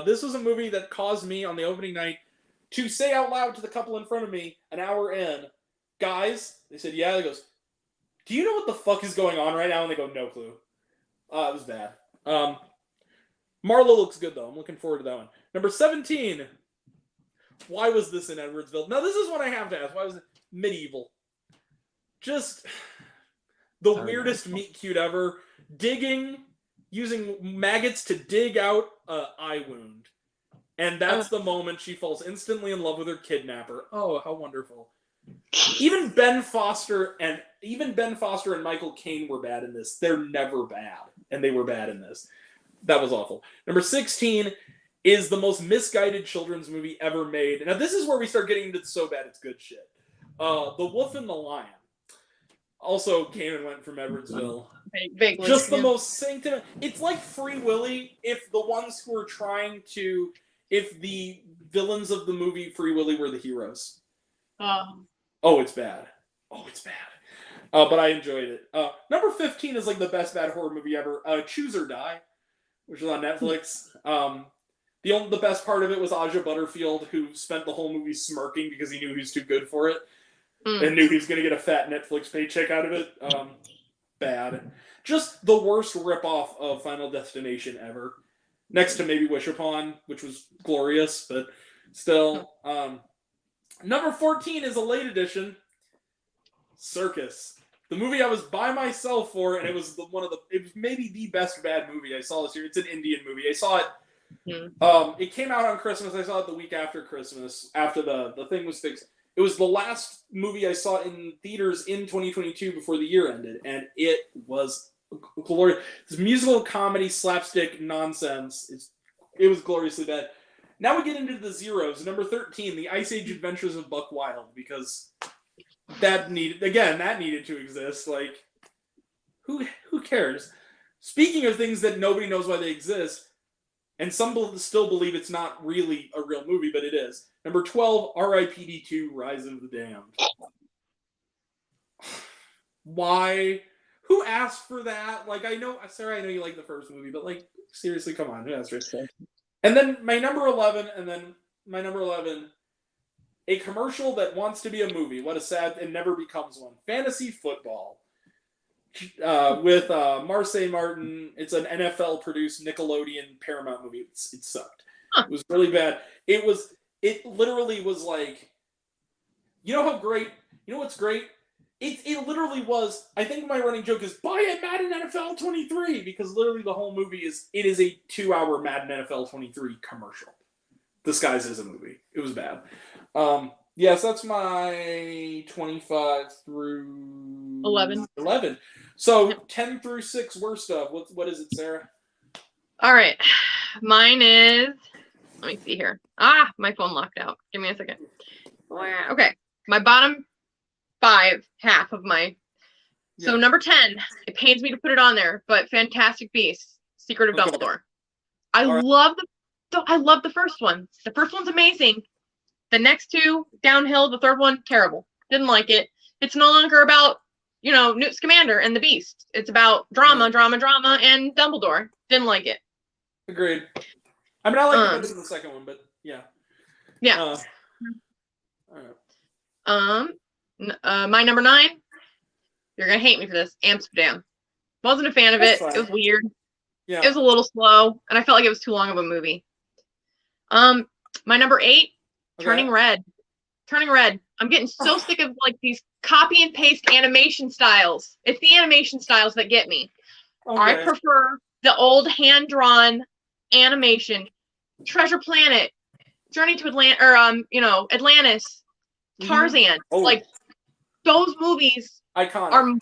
This was a movie that caused me on the opening night to say out loud to the couple in front of me an hour in, guys, they said, yeah, they goes, do you know what the fuck is going on right now? And they go, no clue. It was bad. Marlo looks good, though. I'm looking forward to that one. Number 17, why was this in Edwardsville? Now, this is what I have to ask. Why was it Medieval? Just the weirdest meet cute ever. Using maggots to dig out eye wound, and that's the moment she falls instantly in love with her kidnapper. Oh, how wonderful! Even Ben Foster and Michael Caine were bad in this. They're never bad, and they were bad in this. That was awful. Number 16 is the most misguided children's movie ever made. Now, this is where we start getting into the so bad it's good shit. The Wolf and the Lion. Also came and went from Evansville. Vaguely. Just the most sanctimonious. It's like Free Willy if the villains of the movie Free Willy were the heroes. Oh, it's bad. But I enjoyed it. Number 15 is like the best bad horror movie ever. Choose or Die, which is on Netflix. The best part of it was Aja Butterfield, who spent the whole movie smirking because he knew he was too good for it. And knew he was going to get a fat Netflix paycheck out of it. Bad. Just the worst ripoff of Final Destination ever. Next to maybe Wish Upon, which was glorious, but still. Number 14 is a late edition. Circus. The movie I was by myself for, and it was it was maybe the best bad movie I saw this year. It's an Indian movie. I saw it. It came out on Christmas. I saw it the week after Christmas, after the thing was fixed. It was the last movie I saw in theaters in 2022 before the year ended, and it was glorious. It's musical comedy, slapstick nonsense. It was gloriously bad. Now we get into the zeros. Number 13, The Ice Age Adventures of Buck Wild, because that needed to exist. Like, who cares? Speaking of things that nobody knows why they exist, and some still believe it's not really a real movie, but it is. Number 12, R.I.P.D. 2, Rise of the Damned. Why? Who asked for that? Like, Sarah, I know you like the first movie, but like, seriously, come on, who asked for it? And then my number 11, a commercial that wants to be a movie. What a sad, and never becomes one. Fantasy Football. With Marseille Martin. It's an NFL-produced Nickelodeon Paramount movie. It sucked. It was really bad. It literally was like, you know what's great? It literally was, I think my running joke is, buy it Madden NFL 23, because literally the whole movie is a 2-hour Madden NFL 23 commercial disguised as a movie. It was bad. Yes, that's my 25 through 11. So 10 through 6 worst of. What is it, Sarah? All right. Mine is, let me see here. My phone locked out. Give me a second. Okay. My bottom 5 half of my. So number 10, it pains me to put it on there, but Fantastic Beasts, Secret of Dumbledore. I love the first one. The first one's amazing. The next 2, downhill. The third one, terrible. Didn't like it. It's no longer about, Newt Scamander and the Beast. It's about drama, and Dumbledore. Didn't like it. Agreed. I mean, I like the second one, but yeah. Yeah. All right. My number 9. You're gonna hate me for this. Amsterdam. Wasn't a fan of it. It was weird. Yeah. It was a little slow, and I felt like it was too long of a movie. My number 8. Turning Red. Turning Red. I'm getting so sick of like these copy and paste animation styles. It's the animation styles that get me. Okay. I prefer the old hand-drawn animation. Treasure Planet, Journey to Atlantis, Tarzan. Like those movies iconic.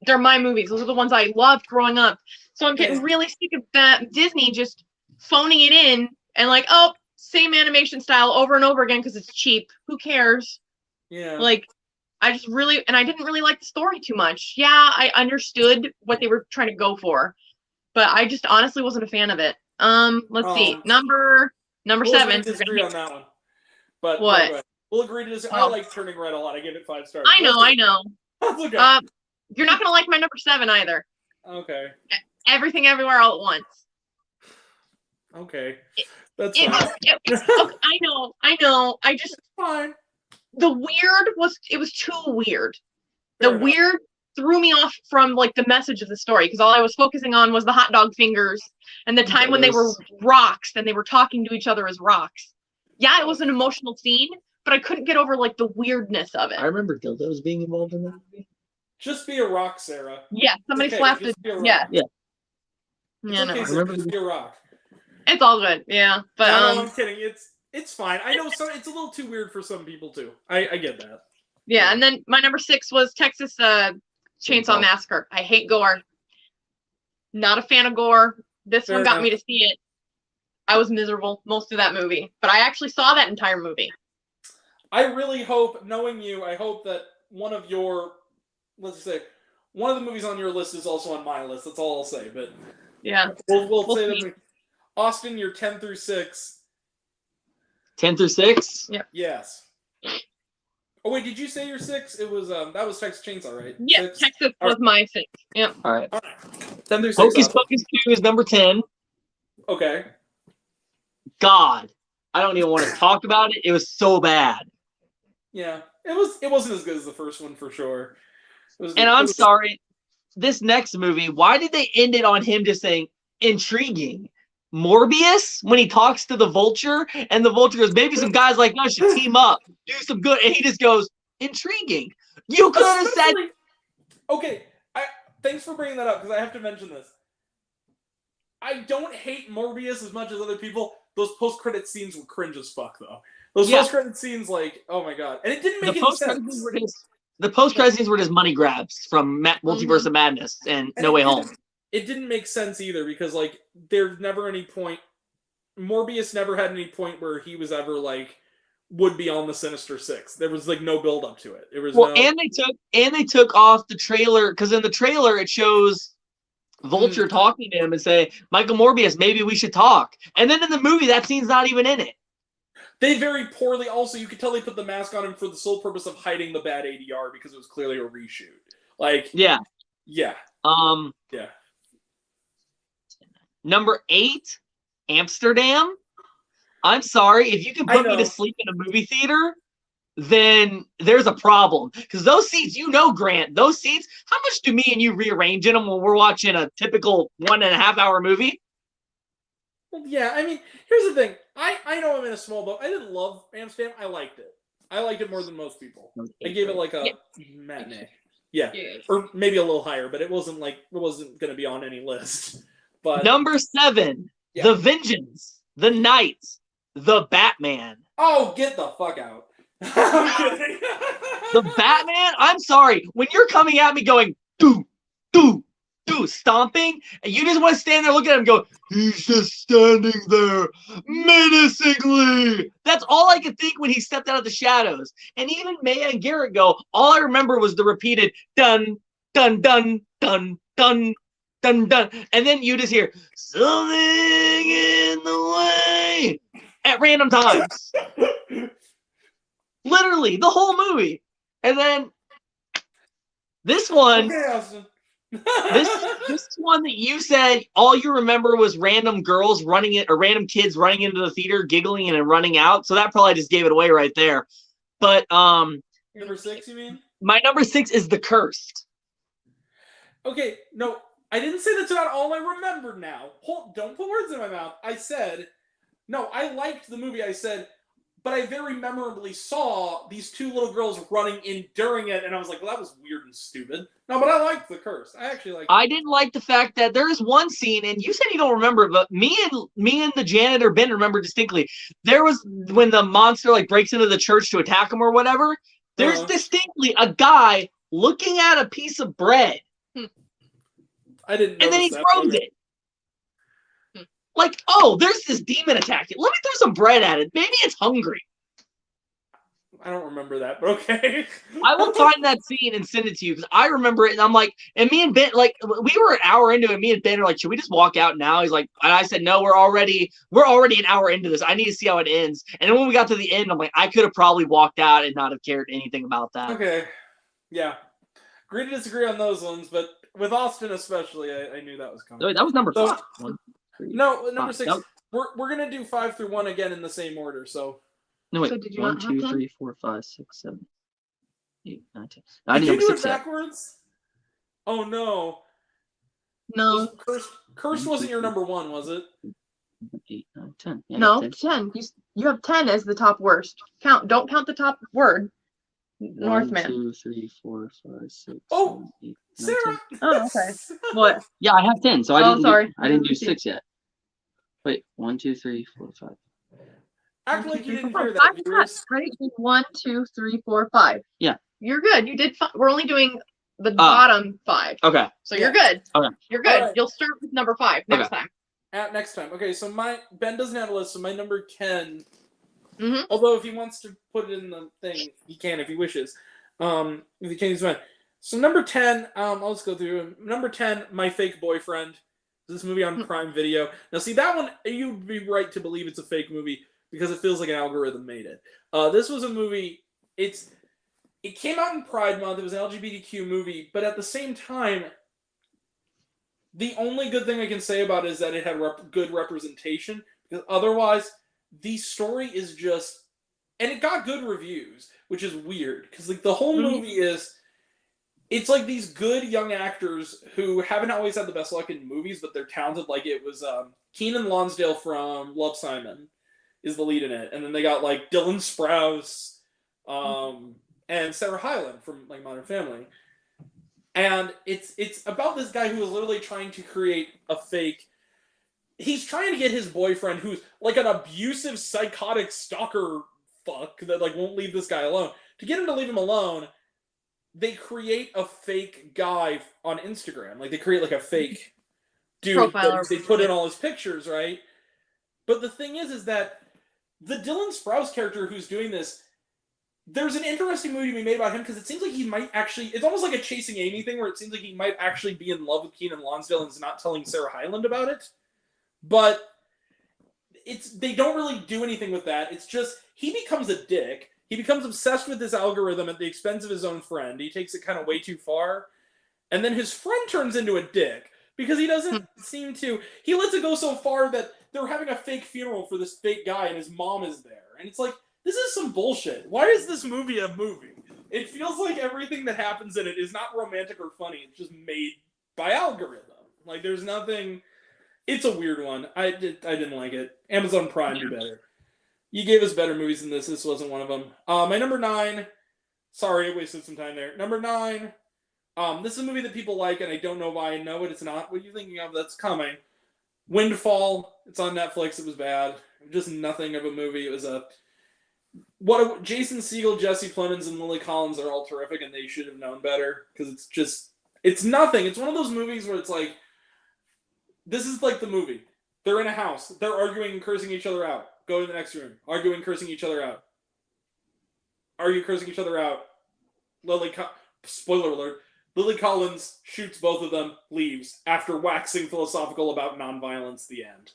They're my movies. Those are the ones I loved growing up. So I'm getting really sick of that Disney just phoning it in and like, same animation style over and over again because it's cheap. Who cares? Yeah. Like, I didn't really like the story too much. Yeah, I understood what they were trying to go for, but I just honestly wasn't a fan of it. Let's see. Number 7. Disagree on that one. But what? We'll agree to disagree. I like Turning Red a lot. I give it 5 stars. I know. Okay. You're not gonna like my number 7 either. Okay. Everything Everywhere All at Once. Okay. That's fine. I know. I just fine. The weird was too weird. The weird threw me off from like the message of the story because all I was focusing on was the hot dog fingers and the time when they were rocks and they were talking to each other as rocks. Yeah, it was an emotional scene, but I couldn't get over like the weirdness of it. I remember dildos being involved in that movie. Just be a rock, Sarah. Yeah, somebody slapped it. Yeah. It's okay, I remember just be a rock. It's all good. Yeah, but No, I'm kidding. It's fine. I know it's a little too weird for some people too. I get that. yeah. And then my number 6 was Texas Chainsaw Massacre. I hate gore. Not a fan of gore. This Fair one got enough. me to see it. I was miserable most of that movie, but I actually saw that entire movie. I really hope, knowing you, I hope that one of your, let's just say, one of the movies on your list is also on my list. That's all I'll say. But Yeah. we'll say see. that. Austin, you're 10 through 6. 10 through 6? Yeah. Yes. Oh wait, did you say your 6? It was that was Texas Chainsaw, right? Yeah, 6? Texas was my 6. Yeah. All right. All right. 10 through 6. Hocus Austin. Pocus 2 is number 10. Okay. God, I don't even want to talk about it. It was so bad. Yeah, it wasn't as good as the first one for sure. And I'm sorry, this next movie, why did they end it on him just saying intriguing? Morbius, when he talks to the Vulture, and the Vulture goes, maybe some guys like us should team up, do some good, and he just goes, intriguing. You could have said. Okay, thanks for bringing that up because I have to mention this. I don't hate Morbius as much as other people. Those post-credit scenes were cringe as fuck, though. Those post-credit scenes, like, oh my god, and it didn't make any sense. The post-credit scenes were just money grabs from Multiverse of Madness and No Way Home. It didn't make sense either because, like, there's never any point. Morbius never had any point where he was ever like would be on the Sinister Six. There was like no build up to it. It was and they took off the trailer because in the trailer it shows Vulture talking to him and say, Michael Morbius, maybe we should talk. And then in the movie, that scene's not even in it. They very poorly. Also, you could tell they put the mask on him for the sole purpose of hiding the bad ADR because it was clearly a reshoot. Like, yeah. Yeah. Number 8, Amsterdam. I'm sorry, if you can put me to sleep in a movie theater, then there's a problem. Because those seats, Grant, those seats, how much do me and you rearrange in them when we're watching a typical 1.5 hour movie? Well, yeah, I mean, here's the thing. I know I'm in a small boat. I didn't love Amsterdam. I liked it. I liked it more than most people. I gave it like a matinee. Yeah. Or maybe a little higher, but it wasn't going to be on any list. But number 7, The Vengeance, The Knights, The Batman. Oh, get the fuck out. I'm kidding. The Batman? I'm sorry. When you're coming at me going, do, stomping, and you just want to stand there looking at him and go, he's just standing there menacingly. That's all I could think when he stepped out of the shadows. And even Maya and Garrett go, all I remember was the repeated dun, dun, dun, dun, dun, dun, dun. And then you just hear, something in the way at random times. Literally, the whole movie. And then this one, Okay, Austin. this one that you said all you remember was random girls running it or random kids running into the theater, giggling and then running out. So that probably just gave it away right there. But number 6, you mean? My number 6 is The Cursed. Okay, no, I didn't say that's not all I remembered now. Don't put words in my mouth. I said, no, I liked the movie. I said, but I very memorably saw these 2 little girls running in during it, and I was like, well, that was weird and stupid. No, but I liked The Curse. I actually liked it. I didn't like the fact that there is one scene, and you said you don't remember, but me and the janitor Ben remember distinctly. There was when the monster like breaks into the church to attack him or whatever. There's distinctly a guy looking at a piece of bread. I didn't. And then he throws it. Like, oh, there's this demon attacking. Let me throw some bread at it. Maybe it's hungry. I don't remember that, but okay. I will find that scene and send it to you because I remember it. And I'm like, and me and Ben, like, we were an hour into it. Me and Ben are like, should we just walk out now? He's like, and I said, no, we're already an hour into this. I need to see how it ends. And then when we got to the end, I'm like, I could have probably walked out and not have cared anything about that. Okay. Yeah. Agree to disagree on those ones, but with Austin especially, I knew that was coming. That was number 5. No, number 6. We're gonna do 5 through 1 again in the same order. So no wait, So did you 1, not have 2, 10? 3, 4, 5, 6, 7, 8, 9, 10. I did didn't you do know it 6 yet. backwards? Oh no. No. Curse wasn't your number 1, was it? 8, 9, 10. Yeah, No, 10. 10. You have 10 as the top worst. Don't count the top word. 1, Northman. 2, 3, 4, 5, 6, Oh, 7, 8, 9, Sarah. 10. Oh, okay. What? Yeah, I have 10, so I didn't do 6 yet. Wait, 1, 2, 3, 4, 5. Act 1, 2, like you 3, didn't 4, hear 5. that, 5 viewers. cuts, right? 1, 2, 3, 4, 5. Yeah. You're good. You did. We're only doing the bottom 5. Okay. So you're good. Okay. You're good. Alright. You'll start with number 5 next time. Next time. Okay, so Ben doesn't have a list, so my number 10. Mhm. Although if he wants to put it in the thing, he can if he wishes. If he changes his mind. So number 10, I'll just go through. Number 10, My Fake Boyfriend. This movie on Prime Video. Now, see, that one, you'd be right to believe it's a fake movie because it feels like an algorithm made it. This was a movie, it came out in Pride Month, it was an LGBTQ movie, but at the same time, the only good thing I can say about it is that it had good representation, because otherwise, the story is just, and it got good reviews, which is weird, because like the whole movie is, it's like these good young actors who haven't always had the best luck in movies, but they're talented. Like it was Keenan Lonsdale from Love, Simon is the lead in it, and then they got like Dylan Sprouse and Sarah Hyland from like Modern Family, and it's about this guy who is literally trying to create a fake. He's trying to get his boyfriend, who's like an abusive, psychotic stalker fuck that like won't leave this guy alone. To get him to leave him alone, they create a fake guy on Instagram. Like they create like a fake dude Profile that they put in all his pictures, right? But the thing is that the Dylan Sprouse character who's doing this, there's an interesting movie to be made about him because it seems like he might actually, it's almost like a Chasing Amy thing where it seems like he might actually be in love with Keenan Lonsdale and is not telling Sarah Hyland about it. But they don't really do anything with that. It's just, he becomes a dick. He becomes obsessed with this algorithm at the expense of his own friend. He takes it kind of way too far. And then his friend turns into a dick because he doesn't seem to... He lets it go so far that they're having a fake funeral for this fake guy and his mom is there. And it's like, this is some bullshit. Why is this movie a movie? It feels like everything that happens in it is not romantic or funny. It's just made by algorithm. Like, there's nothing... It's a weird one. I didn't like it. Amazon Prime do better. You gave us better movies than this. This wasn't one of them. My number 9. Sorry, I wasted some time there. Number 9. This is a movie that people like, and I don't know why I know it. It's not what you're thinking of. That's coming. Windfall. It's on Netflix. It was bad. Just nothing of a movie. It was Jason Segel, Jesse Plemons, and Lily Collins are all terrific, and they should have known better because it's nothing. It's one of those movies where it's like, this is like the movie. They're in a house. They're arguing and cursing each other out. Go to the next room. Arguing, cursing each other out. Argue, cursing each other out. Spoiler alert. Lily Collins shoots both of them, leaves, after waxing philosophical about nonviolence, the end.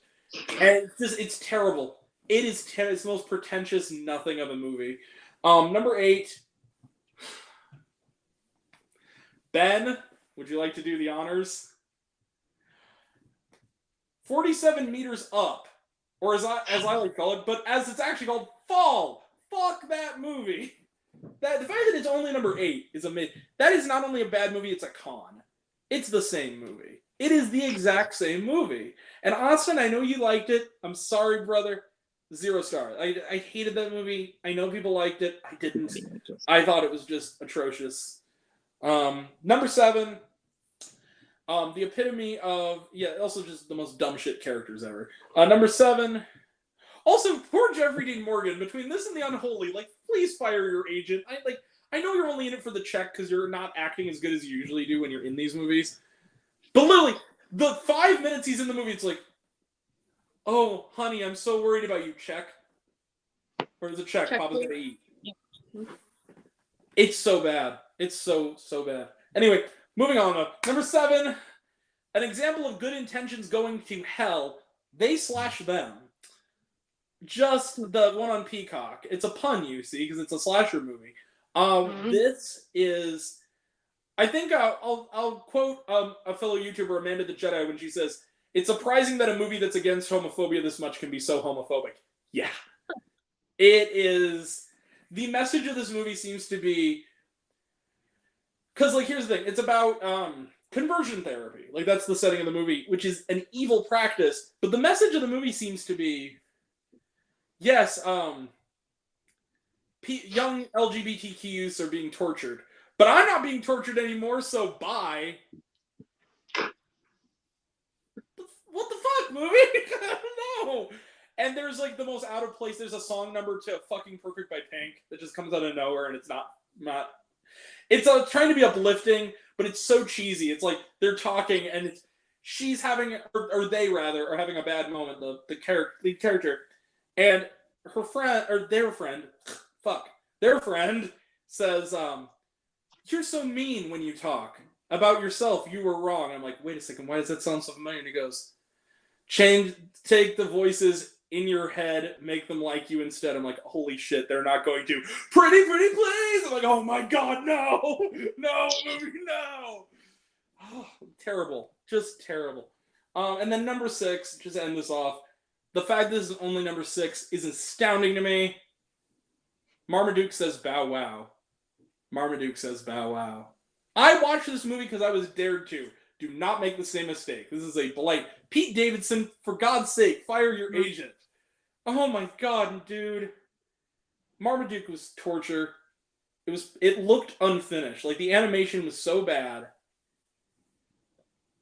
And it's terrible. It's the most pretentious nothing of a movie. Number 8. Ben, would you like to do the honors? 47 Meters Up. Or as I like to call it, but as it's actually called, Fall. Fuck that movie. The fact that it's only number 8 is amazing. That is not only a bad movie, it's a con. It's the same movie. It is the exact same movie. And Austin, I know you liked it. I'm sorry, brother. 0 stars. I hated that movie. I know people liked it. I didn't. I thought it was just atrocious. Number 7. The epitome of, also just the most dumb shit characters ever. Number 7. Also, poor Jeffrey Dean Morgan. Between this and The Unholy, like, please fire your agent. I know you're only in it for the check because you're not acting as good as you usually do when you're in these movies. But literally, the 5 minutes he's in the movie, it's like, oh, honey, I'm so worried about you, check. Or is it check? Papa's gonna eat. Yeah. It's so bad. It's so bad. Anyway, moving on though. Number 7, an example of good intentions going to hell. They / them. Just the one on Peacock. It's a pun, you see, because it's a slasher movie. This is, I think I'll quote a fellow YouTuber, Amanda the Jedi, when she says, "It's surprising that a movie that's against homophobia this much can be so homophobic." Yeah. It is. The message of this movie seems to be, because, like, here's the thing. It's about conversion therapy. Like, that's the setting of the movie, which is an evil practice. But the message of the movie seems to be, yes, young LGBTQ youths are being tortured. But I'm not being tortured anymore, so bye. What the fuck, movie? I don't no. And there's like the most out of place. There's a song number to "Fucking Perfect" by Pink that just comes out of nowhere, and it's not. It's trying to be uplifting, but it's so cheesy. It's like they're talking, and she's having, or they rather, are having a bad moment. The lead character, and her friend or their friend, their friend says, "You're so mean when you talk about yourself. You were wrong." I'm like, wait a second, why does that sound so familiar? And he goes, take the voices in your head, make them like you instead. I'm like, holy shit, they're not going to. Pretty please. I'm like, oh my god, no, movie, no. Oh, terrible, just terrible. And then number 6, just to end this off, the fact that this is only number 6 is astounding to me. Marmaduke Says Bow Wow. Marmaduke Says Bow Wow. I watched this movie because I was dared to. Do not make the same mistake. This is a blight. Pete Davidson, for God's sake, fire your agent. Oh my god, dude. Marmaduke was torture. It looked unfinished. Like, the animation was so bad.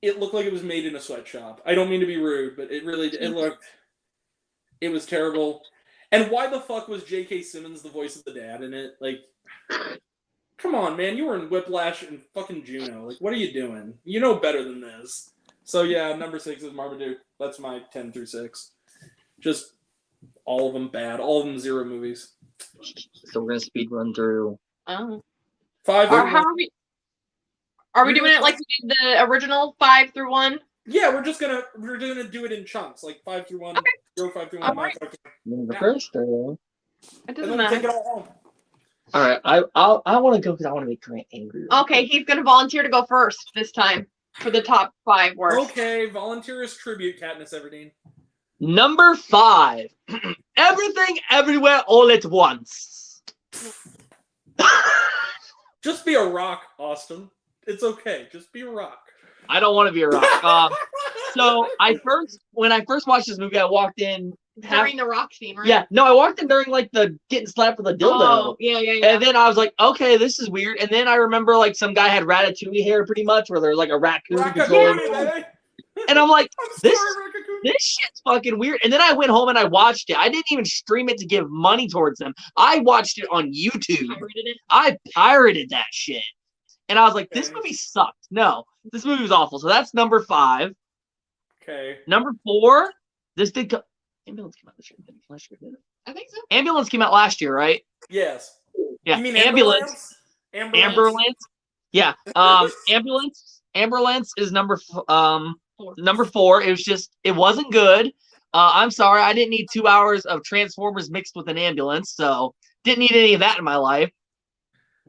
It looked like it was made in a sweatshop. I don't mean to be rude, but it was terrible. And why the fuck was J.K. Simmons the voice of the dad in it? Like, come on, man. You were in Whiplash and fucking Juno. Like, what are you doing? You know better than this. So, yeah, number 6 is Marmaduke. That's my 10 through 6. Just all of them bad. All of them 0 movies. So we're going to speed run through. 5. How are we? Are we doing it like we did the original 5 through 1? Yeah, we're gonna do it in chunks, like 5 through 1. Okay. Go 5 through 1. Right. The first three. It And doesn't then take matter. it all home. All right, I want to go because I want to make Grant angry. Okay, he's gonna volunteer to go first this time for the top 5 worst. Okay, volunteer as tribute, Katniss Everdeen. Number 5. Everything, everywhere, all at once. Just be a rock, Austin. It's okay. Just be a rock. I don't want to be a rock. So when I first watched this movie, I walked in During the rock scene, right? Yeah, no, I walked in during like the getting slapped with a dildo. Oh, yeah. And then I was like, okay, this is weird. And then I remember like some guy had Ratatouille hair pretty much, where there's like a raccoon controlling. baby. And I'm like, I'm this sorry, Raccoon. this shit's fucking weird. And then I went home and I watched it. I didn't even stream it to give money towards them. I watched it on YouTube. Pirated it. I pirated that shit. And I was like, this Okay. movie sucked. No, this movie was awful. So that's number 5. Okay. Number 4, this did come. Ambulance came out this year. Didn't it? Last year, didn't it? I think so. Ambulance came out last year, right? Yes. Yeah. You mean Ambulance. Ambulance? Amberlance. Yeah. Amberlance is number 4. It wasn't good. I'm sorry. I didn't need 2 hours of Transformers mixed with an ambulance, so didn't need any of that in my life.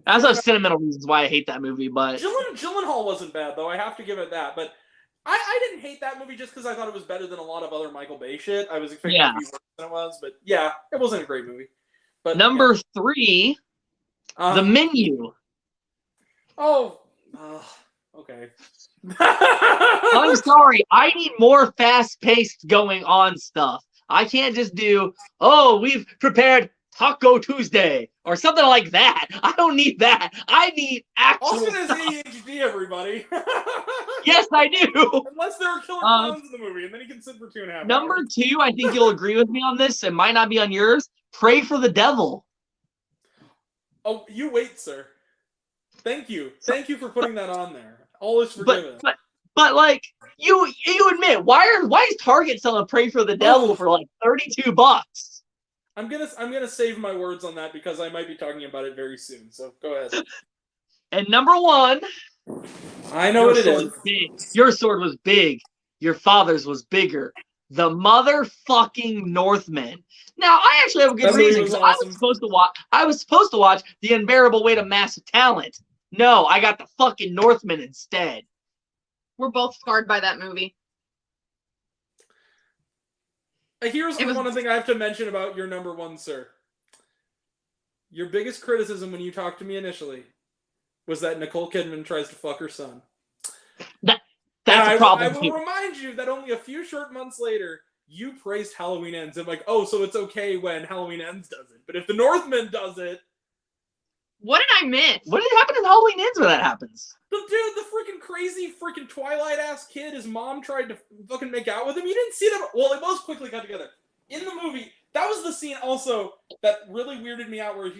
That's some sentimental reasons why I hate that movie, but Gyllenhaal wasn't bad, though. I have to give it that. But I didn't hate that movie just because I thought it was better than a lot of other Michael Bay shit. I was expecting it to be worse than it was. But yeah, it wasn't a great movie. But number 3, The Menu. Okay. I'm sorry. I need more fast-paced going on stuff. I can't just do, we've prepared Taco Tuesday or something like that. I don't need that. I need actual Austin has stuff. ADHD, everybody. Yes, I do. Unless there are killer clowns in the movie, and then he can sit for 2.5 Number hours. 2, I think you'll agree with me on this. It might not be on yours. Pray for the Devil. Oh, you wait, sir. Thank you. Thank you for putting that on there. All is forgiven. But like you admit, why is Target selling Pray for the Devil for like $32? I'm gonna save my words on that because I might be talking about it very soon. So go ahead. And number 1, I know what it is. Your sword was big. Your father's was bigger. The motherfucking Northmen. Now, I actually have a good That movie reason was because awesome. I was supposed to watch The Unbearable Weight of Massive Talent. No, I got the fucking Northmen instead. We're both scarred by that movie. Here's It was- one thing I have to mention about your number 1, sir. Your biggest criticism when you talked to me initially was that Nicole Kidman tries to fuck her son. That's a problem I will too. remind you that only a few short months later, you praised Halloween Ends. I'm like, oh, so it's okay when Halloween Ends does it. But if the Northman does it, What did I miss? What did happen in Halloween Ends when that happens? The dude, the freaking crazy freaking Twilight ass kid, his mom tried to fucking make out with him. You didn't see them. Well, it was quickly got together. In the movie, that was the scene also that really weirded me out where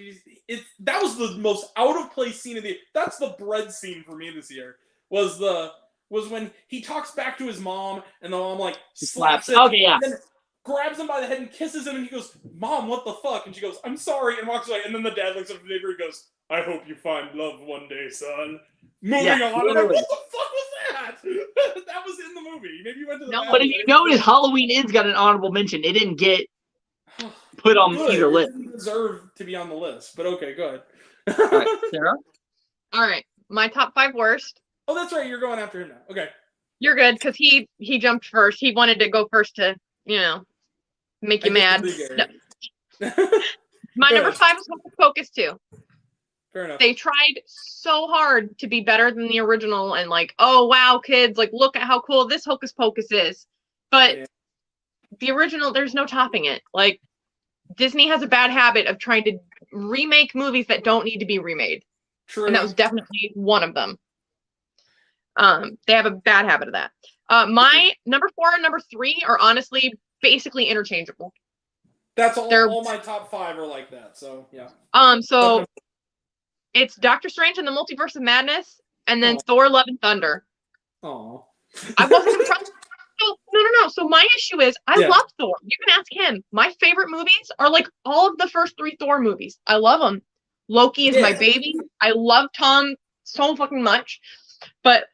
that was the most out of place scene of the that's the bread scene for me this year. Was when he talks back to his mom and the mom like slaps it. Okay, yeah. And then grabs him by the head and kisses him and he goes, "Mom, what the fuck?" And she goes, "I'm sorry," and walks away. And then the dad looks up at the neighbor and goes, "I hope you find love one day, son." Moving on. I'm like, what the fuck was that? That was in the movie. Maybe you went to the But if you notice, Halloween Ends got an honorable mention. It didn't get put on either list. It didn't deserve to be on the list, but okay, go ahead. All right, Sarah? All right, my top 5 worst. Oh, that's right. You're going after him now. Okay. You're good because he jumped first. He wanted to go first to make you mad. No. My number 5 is Hocus Pocus 2. Fair enough. They tried so hard to be better than the original and like, oh wow, kids, like look at how cool this Hocus Pocus is. But the original, there's no topping it. Like Disney has a bad habit of trying to remake movies that don't need to be remade. True. And that was definitely one of them. They have a bad habit of that. My number 4 and number 3 are honestly basically interchangeable. That's all my top 5 are like that. So yeah. So it's Doctor Strange and the Multiverse of Madness, and then Thor: Love and Thunder. Oh. I wasn't impressed. No. So my issue is I love Thor. You can ask him. My favorite movies are like all of the first 3 Thor movies. I love them. Loki is my baby. I love Tom so fucking much. But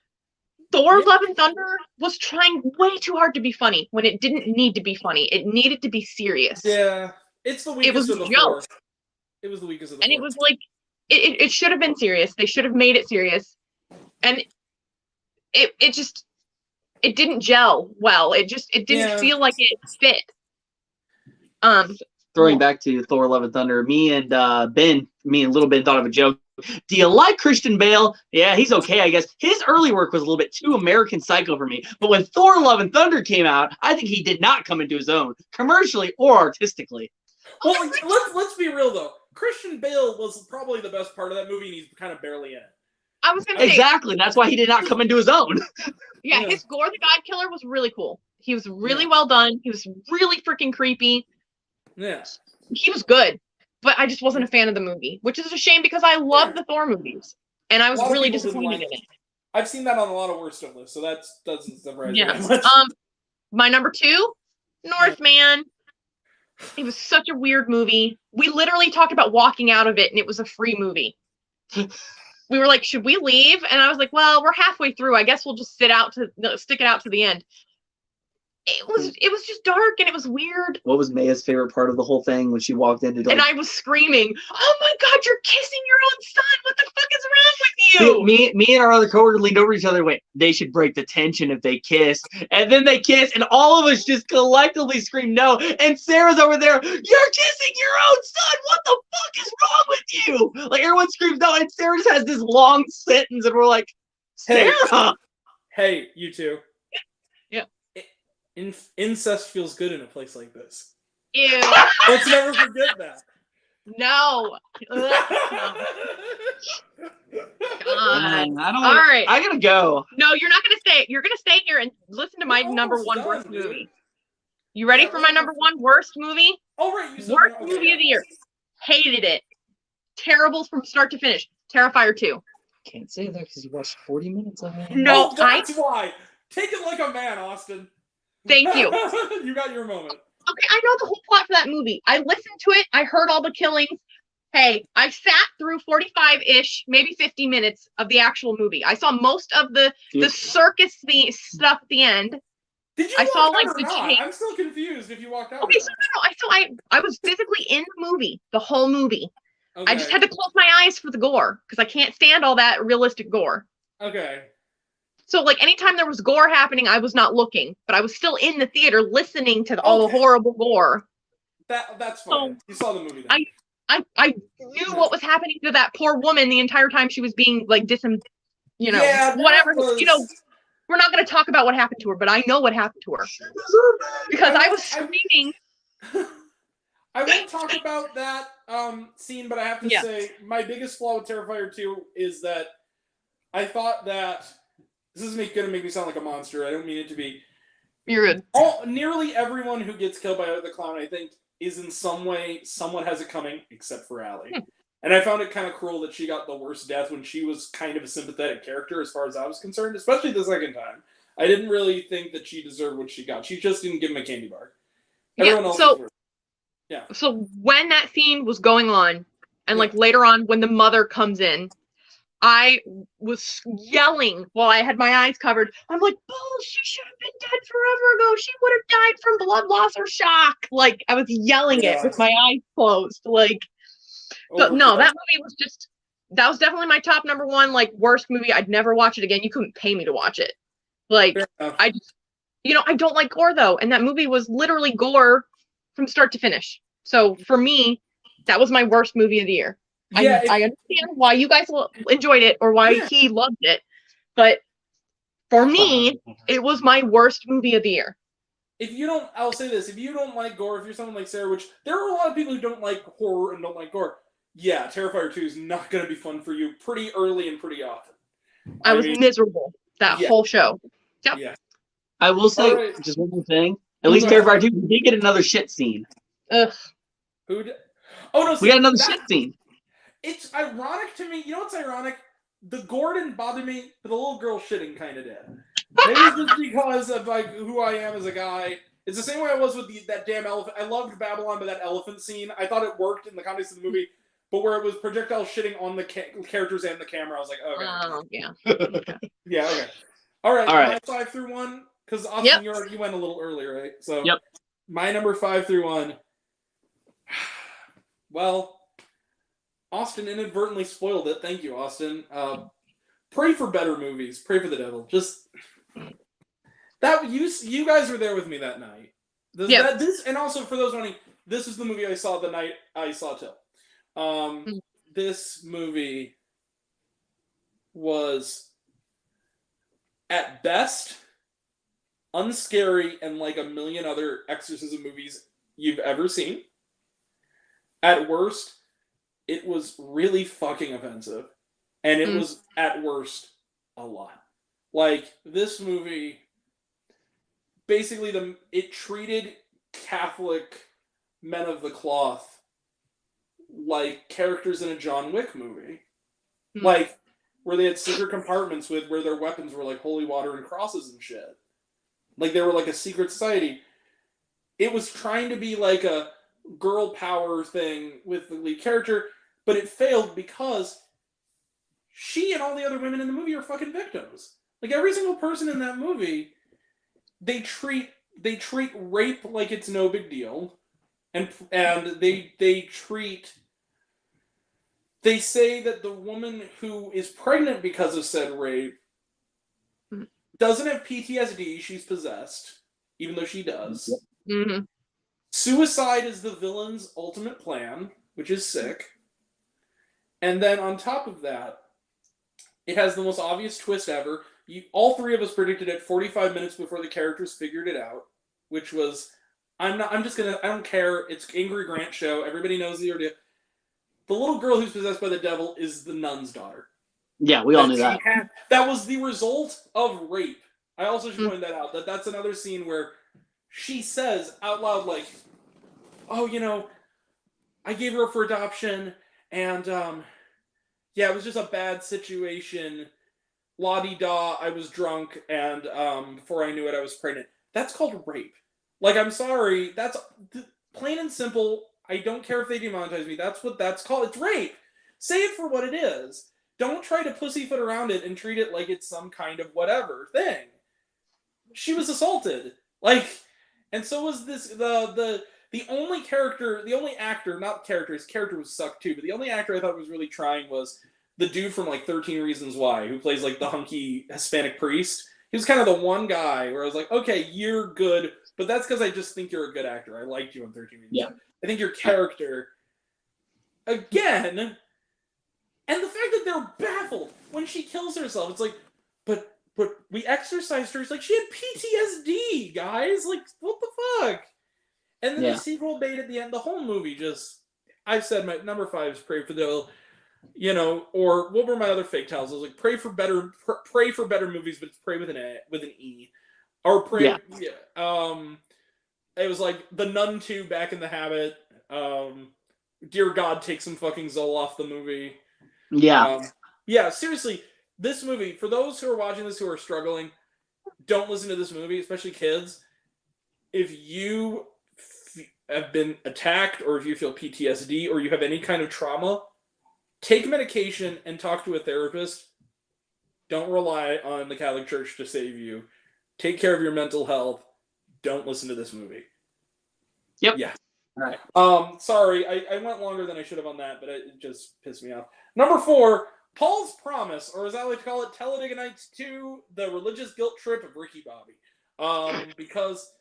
Thor: Love and Thunder was trying way too hard to be funny when it didn't need to be funny. It needed to be serious. Yeah. It's the weakest of the 4. It was the weakest of the 4. And it was like it should have been serious. They should have made it serious. And it didn't gel well. It didn't feel like it fit. Throwing back to Thor: Love and Thunder, me and Little Ben thought of a joke. Do you like Christian Bale? Yeah, he's okay, I guess. His early work was a little bit too American Psycho for me. But when Thor: Love and Thunder came out, I think he did not come into his own, commercially or artistically. Well, let's be real though. Christian Bale was probably the best part of that movie, and he's kind of barely in it. I was gonna say exactly. That's why he did not come into his own. Yeah, his Gore the God Killer was really cool. He was really well done. He was really freaking creepy. Yeah, he was good, but I just wasn't a fan of the movie, which is a shame because I love the Thor movies, and I was really disappointed in it. I've seen that on a lot of worst of lists, so that doesn't surprise me that much. My number 2, Northman. It was such a weird movie. We literally talked about walking out of it, and it was a free movie. We were like, should we leave? And I was like, well, we're halfway through. I guess we'll just stick it out to the end. It was just dark and it was weird. What was Maya's favorite part of the whole thing when she walked into and I was screaming, "Oh my God, you're kissing your own son! What the fuck is wrong with you?" Me and our other coworker leaned over each other and went, "They should break the tension if they kiss." And then they kiss, and all of us just collectively scream no. And Sarah's over there, "You're kissing your own son! What the fuck is wrong with you?" Like everyone screams no, and Sarah just has this long sentence, and we're like, "Sarah!" Hey, you two. Yeah. Incest feels good in a place like this. Ew. Let's never forget that. No. God. I don't. All right. I gotta go. No, you're not gonna stay. You're gonna stay here and listen to my number one worst movie. You ready for my number one worst movie? Oh right, you said worst movie of the year. Hated it. Terrible from start to finish. Terrifier 2. Can't say that because you watched 40 minutes of it. No, that's why. Take it like a man, Austin. Thank you. You got your moment. Okay, I know the whole plot for that movie. I listened to it. I heard all the killings. Hey, I sat through 45-ish, maybe 50 minutes of the actual movie. I saw most of the circus stuff at the end. Did you I saw walk like out or the not? change. I'm still confused if you walked out. Okay, so I was physically in the movie, the whole movie. Okay. I just had to close my eyes for the gore because I can't stand all that realistic gore. Okay. So like anytime there was gore happening, I was not looking, but I was still in the theater listening to all the horrible gore. That's fine. You saw the movie. Then. I knew what was happening to that poor woman the entire time she was being like whatever. You know, we're not going to talk about what happened to her, but I know what happened to her because I was screaming. I won't talk about that scene, but I have to Yeah. say my biggest flaw with Terrifier 2 is that I thought that this is going to make me sound like a monster. I don't mean it to be. You're good. Nearly everyone who gets killed by the clown, I think, is in some way, someone has it coming, except for Allie. And I found it kind of cruel that she got the worst death when she was kind of a sympathetic character as far as I was concerned, especially the second time. I didn't really think that she deserved what she got. She just didn't give him a candy bar. Everyone else was worse. Yeah. So when that scene was going on, and like later on when the mother comes in, I was yelling while I had my eyes covered. I'm like, "Bull, she should have been dead forever ago. She would have died from blood loss or shock." Like I was yelling it with my eyes closed. Like, so, no, that movie was that was definitely my top number one, like worst movie. I'd never watch it again. You couldn't pay me to watch it. Like I just, I don't like gore though, and that movie was literally gore from start to finish. So for me, that was my worst movie of the year. Yeah, I understand why you guys enjoyed it or why he loved it, but for me, it was my worst movie of the year. I'll say this, if you don't like gore, if you're someone like Sarah, which there are a lot of people who don't like horror and don't like gore, yeah, Terrifier 2 is not going to be fun for you pretty early and pretty often. I was miserable that whole show. Yep. Yeah. I will say, just one more thing. At least Terrifier 2, we did get another shit scene. Ugh. Oh, no. We got another shit scene. It's ironic to me. You know what's ironic? The gore didn't bother me, but the little girl shitting kind of did. Maybe it's just because of like who I am as a guy. It's the same way I was with that damn elephant. I loved Babylon, but that elephant scene, I thought it worked in the context of the movie. But where it was projectile shitting on the characters and the camera, I was like, okay. Oh, yeah. Yeah, okay. All right. My 5 through 1, because Austin, you went a little earlier, right? So my number 5 through 1. Well, Austin inadvertently spoiled it. Thank you, Austin. Pray for better movies. Pray for the devil. Just that you guys were there with me that night. And also for those wondering, this is the movie I saw the night I saw Till. This movie was at best unscary and like a million other exorcism movies you've ever seen. At worst, it was really fucking offensive. And it was, at worst, a lot. Like, this movie, basically, it treated Catholic men of the cloth like characters in a John Wick movie. Like, where they had secret compartments where their weapons were like holy water and crosses and shit. Like, they were like a secret society. It was trying to be like a girl power thing with the lead character, but it failed because she and all the other women in the movie are fucking victims. Like every single person in that movie, they treat rape like it's no big deal, and they say that the woman who is pregnant because of said rape doesn't have PTSD, she's possessed, even though she does. Mm-hmm. Suicide is the villain's ultimate plan, which is sick. And then on top of that, it has the most obvious twist ever. All three of us predicted it 45 minutes before the characters figured it out, which was, I don't care, it's Angry Grant show, everybody knows the idea. The little girl who's possessed by the devil is the nun's daughter. Yeah, we all knew that. That was the result of rape. I also should point that out, that's another scene where she says out loud, like, oh, I gave her up for adoption, and, it was just a bad situation. La-di-da, I was drunk, and before I knew it, I was pregnant. That's called rape. Like, I'm sorry, that's plain and simple. I don't care if they demonetize me. That's what that's called. It's rape. Say it for what it is. Don't try to pussyfoot around it and treat it like it's some kind of whatever thing. She was assaulted. Like, and so was this, the only character, the only actor, not character, his character was sucked too, but the only actor I thought was really trying was the dude from like 13 Reasons Why, who plays like the hunky Hispanic priest. He was kind of the one guy where I was like, okay, you're good, but that's because I just think you're a good actor. I liked you in 13 Reasons Why. I think your character, again, and the fact that they're baffled when she kills herself, it's like, but we exorcised her. It's like, she had PTSD, guys. Like, what the fuck? And then the sequel bait at the end, the whole movie just, I said my number 5 is Pray for the, or what were my other fake titles? I was like pray for better movies, but it's pray with an E, or pray. Yeah. It was like The Nun 2, Back in the Habit. Dear God, take some fucking Zoloft the movie. Yeah. Yeah, seriously, this movie, for those who are watching this who are struggling, don't listen to this movie, especially kids. If you have been attacked, or if you feel PTSD, or you have any kind of trauma, take medication and talk to a therapist. Don't rely on the Catholic Church to save you. Take care of your mental health. Don't listen to this movie. Yep. Yeah. Sorry, I went longer than I should have on that, but it just pissed me off. Number 4, Paul's Promise, or as I like to call it, Talladega Nights 2, The Religious Guilt Trip of Ricky Bobby. Because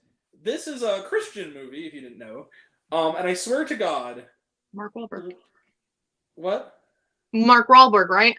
this is a Christian movie, if you didn't know. And I swear to God... Mark Wahlberg. What? Mark Wahlberg, right?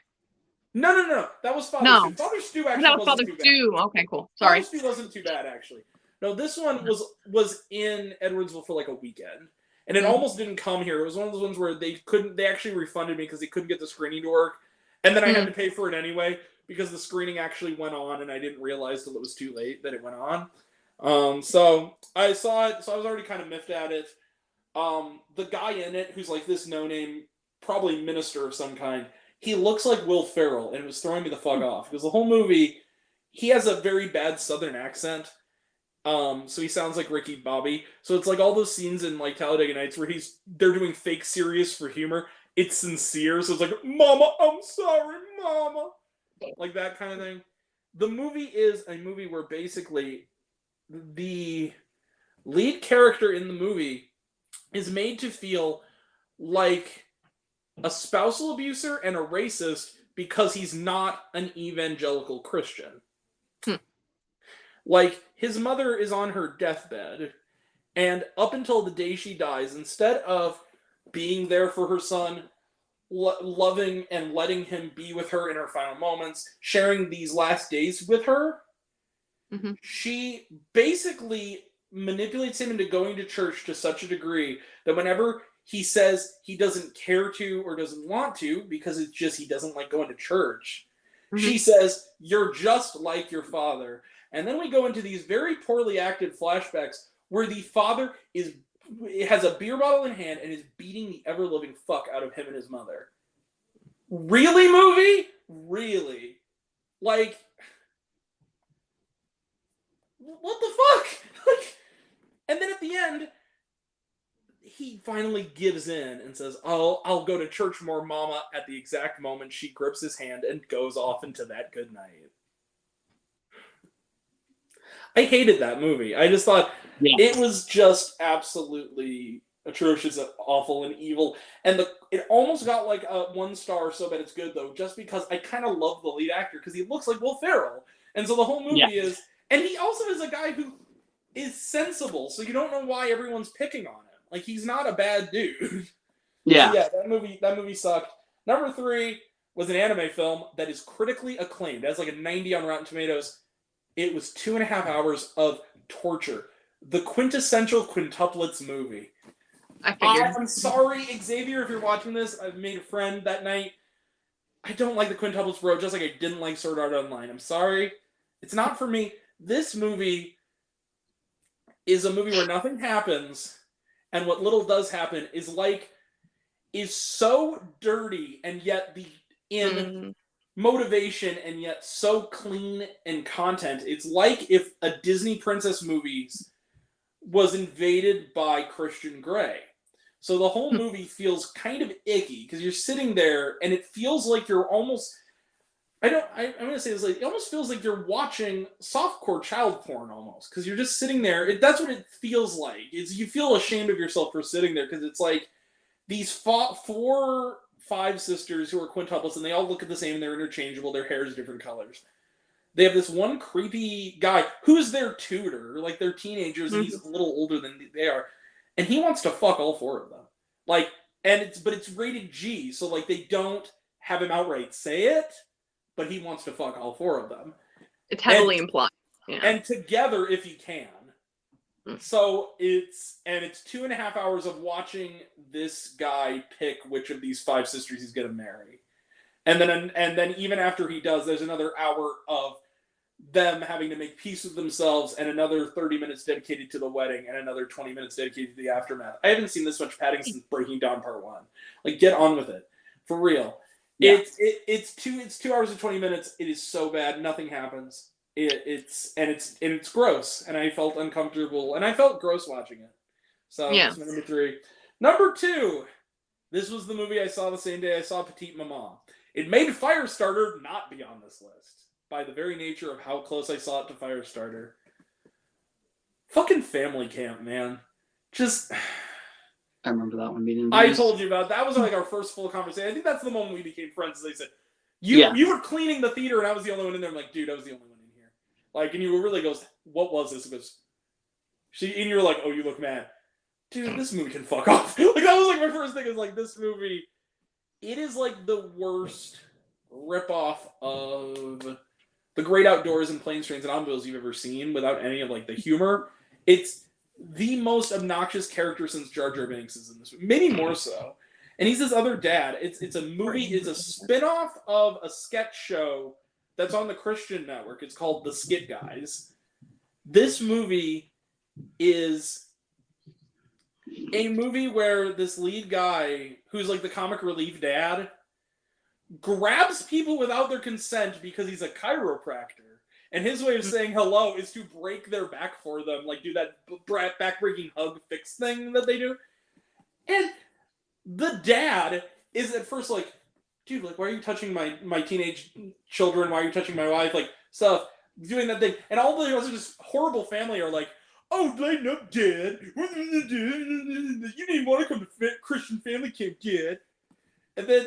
No. That was Father No. Stew. Father Stew actually That was wasn't Father too Stew. bad. Okay, cool. Sorry. Father Stew wasn't too bad, actually. No, this one was in Edwardsville for like a weekend. And it almost didn't come here. It was one of those ones where they actually refunded me because they couldn't get the screening to work. And then I had to pay for it anyway because the screening actually went on and I didn't realize till it was too late that it went on. So I saw it, so I was already kind of miffed at it. The guy in it, who's like this no-name, probably minister of some kind, he looks like Will Ferrell, and it was throwing me the fuck off. Because the whole movie, he has a very bad southern accent. So he sounds like Ricky Bobby. So it's like all those scenes in like Talladega Nights where they're doing fake serious for humor. It's sincere, so it's like, Mama, I'm sorry, Mama. Like that kind of thing. The movie is a movie where basically the lead character in the movie is made to feel like a spousal abuser and a racist because he's not an evangelical Christian. Like, his mother is on her deathbed, and up until the day she dies, instead of being there for her son, loving and letting him be with her in her final moments, sharing these last days with her, she basically manipulates him into going to church to such a degree that whenever he says he doesn't care to or doesn't want to, because it's just he doesn't like going to church, she says, "You're just like your father." And then we go into these very poorly acted flashbacks where the father has a beer bottle in hand and is beating the ever-living fuck out of him and his mother. Really, movie? Really? Like, what the fuck? Like, and then at the end, he finally gives in and says, "Oh, I'll go to church more, Mama," at the exact moment she grips his hand and goes off into that good night. I hated that movie. I just thought it was just absolutely atrocious and awful and evil. And it almost got like a 1 star so bad it's good, though, just because I kind of love the lead actor because he looks like Will Ferrell. And so the whole movie is... And he also is a guy who is sensible, so you don't know why everyone's picking on him. Like, he's not a bad dude. Yeah. So yeah, that movie sucked. Number 3 was an anime film that is critically acclaimed. It has like a 90 on Rotten Tomatoes. It was 2.5 hours of torture. The quintessential quintuplets movie. I figured. I'm sorry, Xavier, if you're watching this. I've made a friend that night. I don't like the quintuplets, bro, just like I didn't like Sword Art Online. I'm sorry. It's not for me. This movie is a movie where nothing happens, and what little does happen is so dirty, and yet motivation, and yet so clean in content. It's like if a Disney princess movies was invaded by Christian Grey. So the whole movie feels kind of icky because you're sitting there and it feels like you're almost... I'm going to say this, like, it almost feels like you're watching softcore child porn almost, because you're just sitting there. That's what it feels like. You feel ashamed of yourself for sitting there, because it's like these 4, 5 sisters who are quintuplets, and they all look at the same, and they're interchangeable. Their hair is different colors. They have this one creepy guy who's their tutor, like they're teenagers, and he's a little older than they are, and he wants to fuck all 4 of them. Like, but it's rated G, so like they don't have him outright say it, but he wants to fuck all 4 of them. It's heavily implied. Yeah. And together, if he can. So it's 2.5 hours of watching this guy pick which of these 5 sisters he's gonna marry. And then even after he does, there's another hour of them having to make peace with themselves, and another 30 minutes dedicated to the wedding, and another 20 minutes dedicated to the aftermath. I haven't seen this much padding since Breaking Dawn Part 1. Like, get on with it. For real. Yeah. It's 2 hours and 20 minutes. It is so bad. Nothing happens. It's gross, and I felt uncomfortable, and I felt gross watching it. So Yeah. that's my number 3. Number 2. This was the movie I saw the same day I saw Petite Maman. It made Firestarter not be on this list, by the very nature of how close I saw it to Firestarter. Fucking Family Camp, man. Just... I remember that one being. I told you about that. Was like our first full conversation. I think that's the moment we became friends. As they said, you were cleaning the theater, and I was the only one in there. I'm like, dude, I was the only one in here. Like, and you really goes, what was this? It goes, and you're like, oh, you look mad, dude. This movie can fuck off. Like, that was like my first thing. Is like, this movie. It is like the worst ripoff of The Great Outdoors and Planes, Trains, and Automobiles you've ever seen, without any of like the humor. It's the most obnoxious character since Jar Jar Binks is in this movie, maybe more so. And he's this other dad. It's a movie. It's a spin-off of a sketch show that's on the Christian network. It's called The Skit Guys. This movie is a movie where this lead guy, who's like the comic relief dad, grabs people without their consent because he's a chiropractor. And his way of saying hello is to break their back for them, like do that back-breaking hug fix thing that they do. And the dad is at first like, dude, like, why are you touching my teenage children? Why are you touching my wife? Like, stuff, doing that thing. And all the other just horrible family are like, oh, lighten up, Dad. You didn't want to come to Christian Family Camp, Dad. And then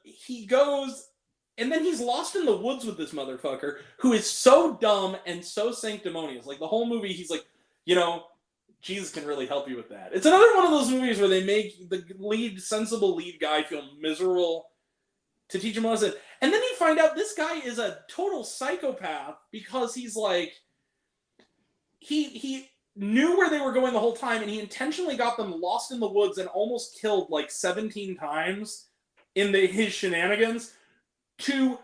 he goes, and then he's lost in the woods with this motherfucker who is so dumb and so sanctimonious. Like, the whole movie, he's like, Jesus can really help you with that. It's another one of those movies where they make the sensible lead guy feel miserable to teach him a lesson. And then you find out this guy is a total psychopath because he's like, he knew where they were going the whole time, and he intentionally got them lost in the woods and almost killed like 17 times in his shenanigans to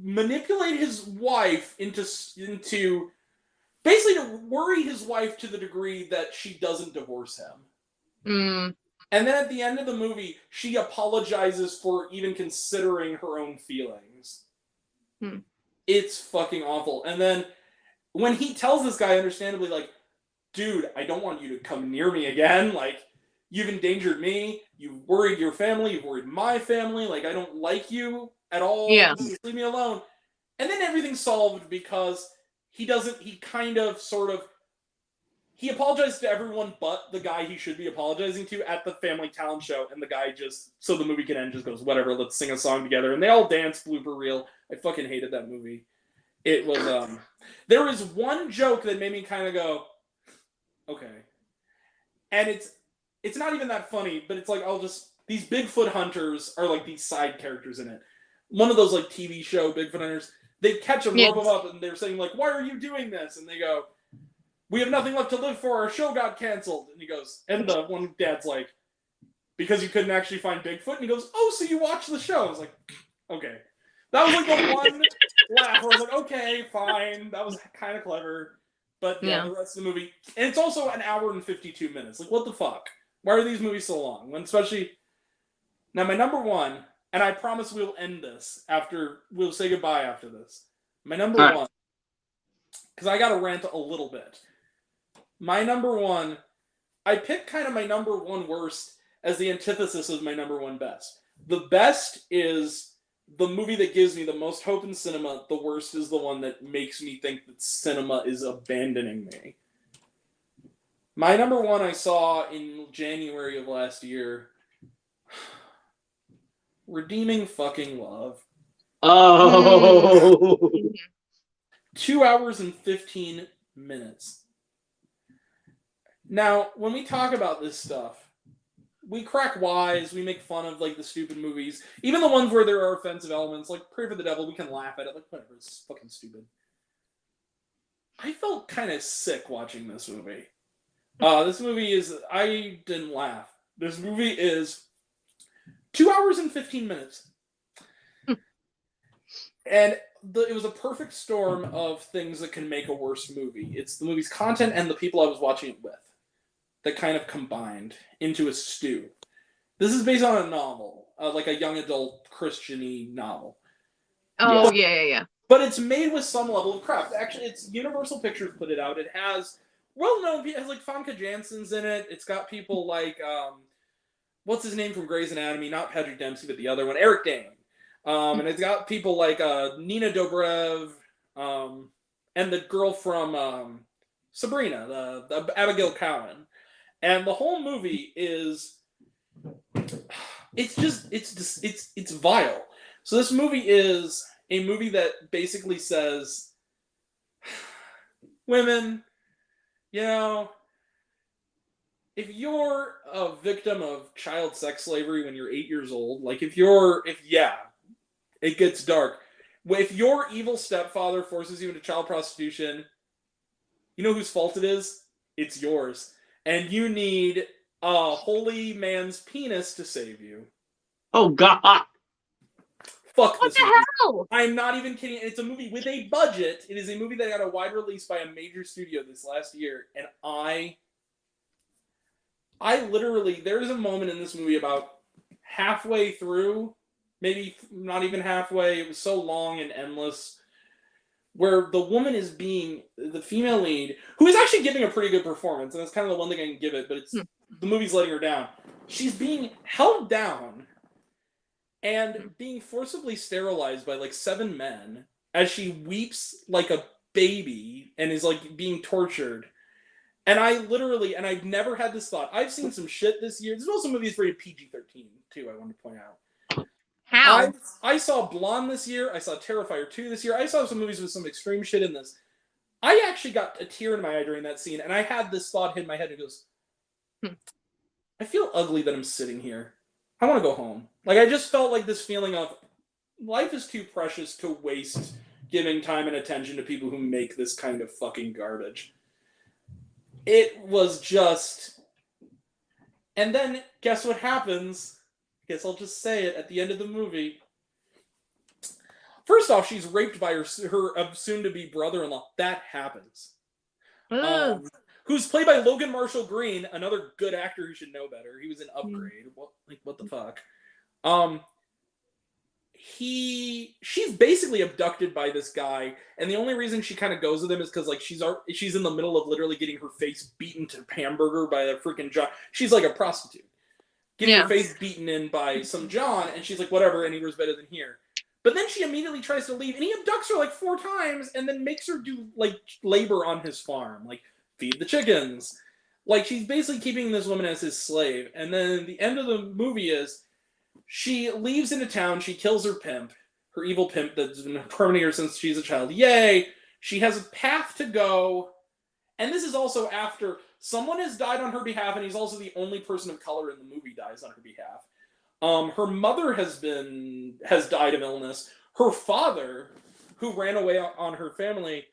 manipulate his wife into basically to worry his wife to the degree that she doesn't divorce him. And then at the end of the movie, she apologizes for even considering her own feelings. It's fucking awful. And then when he tells this guy, understandably, like, dude, I don't want you to come near me again. Like, you've endangered me. You've worried your family. You've worried my family. Like, I don't like you at all. Yeah. Please leave me alone. And then everything's solved because he apologized to everyone but the guy he should be apologizing to at the family talent show. And the guy just, so the movie can end, just goes, whatever, let's sing a song together. And they all dance blooper reel. I fucking hated that movie. It was, there was one joke that made me kind of go, okay. And it's not even that funny, but it's like, these Bigfoot hunters are like these side characters in it. One of those like TV show Bigfoot hunters, they catch him, rope him up, and they're saying like, why are you doing this? And they go, we have nothing left to live for, our show got canceled. And he goes, and the one dad's like, because you couldn't actually find Bigfoot? And he goes, oh, so you watched the show. I was like, okay. That was like the one laugh where I was like, okay, fine. That was kind of clever. But yeah, the rest of the movie. And it's also an hour and 52 minutes. Like, what the fuck? Why are these movies so long? When especially. Now, my number one, and I promise we'll end this we'll say goodbye after this. My number one, because I got to rant a little bit. My number one, I picked kind of my number one worst as the antithesis of my number one best. The best is the movie that gives me the most hope in cinema. The worst is the one that makes me think that cinema is abandoning me. My number one I saw in January of last year. Redeeming Fucking Love. Oh. 2 hours and 15 minutes. Now, when we talk about this stuff, we crack wise, we make fun of like the stupid movies, even the ones where there are offensive elements, like Pray for the Devil, we can laugh at it, like whatever, it's fucking stupid. I felt kind of sick watching this movie. This movie is, I didn't laugh. This movie is 2 hours and 15 minutes. And it was a perfect storm of things that can make a worse movie. It's the movie's content and the people I was watching it with that kind of combined into a stew. This is based on a novel, like a young adult Christian-y novel. Oh, yeah. But it's made with some level of craft. Actually, it's Universal Pictures put it out. It has well-known people. It has like Famke Janssen's in it. It's got people like what's his name from Grey's Anatomy? Not Patrick Dempsey, but the other one, Eric Dane. And it's got people like Nina Dobrev, and the girl from Sabrina, the Abigail Cowan. And the whole movie is it's vile. So this movie is a movie that basically says, women, you know, if you're a victim of child sex slavery when you're 8 years old, like it gets dark. If your evil stepfather forces you into child prostitution, you know whose fault it is? It's yours. And you need a holy man's penis to save you. Oh, God. Fuck What this the movie. hell? I'm not even kidding. It's a movie with a budget. It is a movie that got a wide release by a major studio this last year. And I literally, there's a moment in this movie about halfway through, maybe not even halfway, it was so long and endless, where the woman is being, the female lead, who is actually giving a pretty good performance, and that's kind of the one thing I can give it, but it's the movie's letting her down. She's being held down and being forcibly sterilized by like 7 men as she weeps like a baby and is like being tortured. And I literally, and I've never had this thought. I've seen some shit this year. There's also movies rated PG-13 too, I want to point out. How? I saw Blonde this year. I saw Terrifier 2 this year. I saw some movies with some extreme shit in this. I actually got a tear in my eye during that scene, and I had this thought hit my head. It goes, I feel ugly that I'm sitting here. I want to go home. Like, I just felt like this feeling of life is too precious to waste giving time and attention to people who make this kind of fucking garbage. It was just... And then, guess what happens? Guess I'll just say it at the end of the movie. First off, she's raped by her soon-to-be brother-in-law. That happens. Who's played by Logan Marshall Green, another good actor who should know better. He was in Upgrade. What the fuck? She's basically abducted by this guy, and the only reason she kind of goes with him is because like she's in the middle of literally getting her face beaten to hamburger by a freaking John. She's like a prostitute, getting her face beaten in by some John, and she's like, whatever, anywhere's better than here. But then she immediately tries to leave, and he abducts her like 4 times, and then makes her do like labor on his farm, like feed the chickens. Like, she's basically keeping this woman as his slave. And then the end of the movie is she leaves into town, she kills her pimp, her evil pimp that's been tormenting her since she's a child. Yay! She has a path to go. And this is also after someone has died on her behalf, and he's also the only person of color in the movie dies on her behalf. Her mother has died of illness. Her father, who ran away on her family,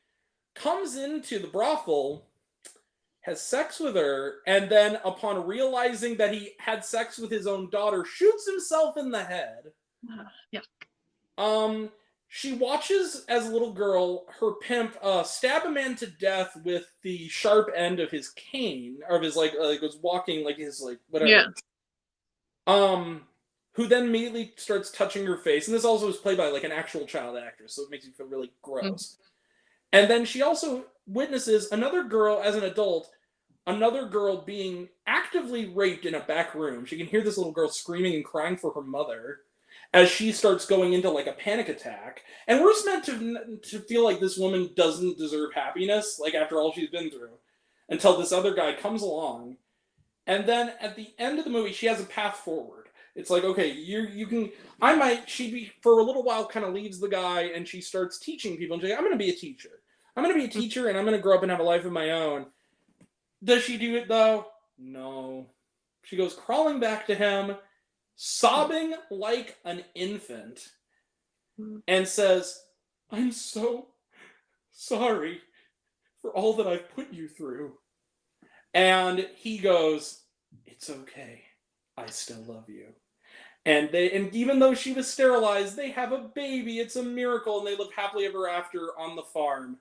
comes into the brothel, has sex with her, and then upon realizing that he had sex with his own daughter, shoots himself in the head. She watches as a little girl her pimp stab a man to death with the sharp end of his cane, or of his like was walking like his like whatever. Who then immediately starts touching her face, and this also is played by like an actual child actress, so it makes you feel really gross. And then she also witnesses another girl as an adult, another girl being actively raped in a back room. She can hear this little girl screaming and crying for her mother as she starts going into like a panic attack. And we're meant to feel like this woman doesn't deserve happiness, like after all she's been through, until this other guy comes along. And then at the end of the movie, she has a path forward. It's like, okay, she for a little while kind of leaves the guy, and she starts teaching people. And she's like, I'm going to be a teacher. I'm going to be a teacher, and I'm going to grow up and have a life of my own. Does she do it, though? No. She goes crawling back to him, sobbing like an infant, and says, I'm so sorry for all that I've put you through. And he goes, it's okay. I still love you. And even though she was sterilized, they have a baby. It's a miracle, and they live happily ever after on the farm.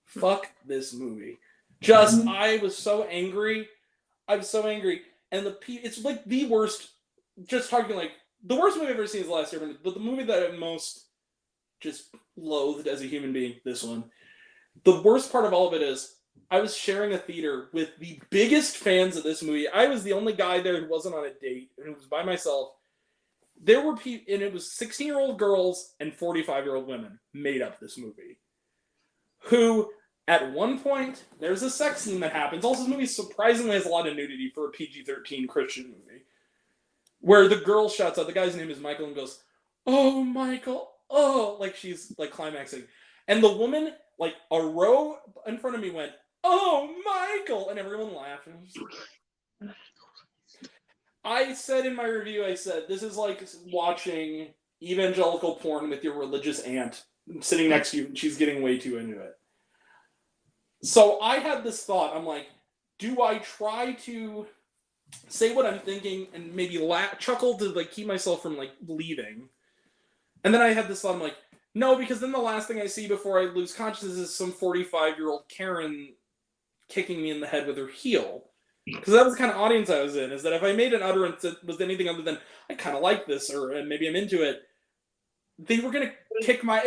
Fuck this movie. I was so angry. I was so angry. And it's like the worst, just talking like, the worst movie I've ever seen is The Last Airbender, but the movie that I most just loathed as a human being, this one. The worst part of all of it is, I was sharing a theater with the biggest fans of this movie. I was the only guy there who wasn't on a date, and it was by myself. There were people, and it was 16-year-old girls and 45-year-old women made up this movie. Who, at one point, there's a sex scene that happens. Also, this movie surprisingly has a lot of nudity for a PG-13 Christian movie. Where the girl shouts out, the guy's name is Michael, and goes, oh, Michael, oh, like she's like climaxing. And the woman, like a row in front of me went, oh, Michael, and everyone laughed. I said in my review, I said, this is like watching evangelical porn with your religious aunt sitting next to you, and she's getting way too into it. So I had this thought, I'm like, do I try to say what I'm thinking and maybe chuckle to like keep myself from like leaving? And then I had this thought, I'm like, no, because then the last thing I see before I lose consciousness is some 45-year-old Karen kicking me in the head with her heel. Because that was the kind of audience I was in, is that if I made an utterance that was anything other than, I kind of like this, or maybe I'm into it, they were going to kick my...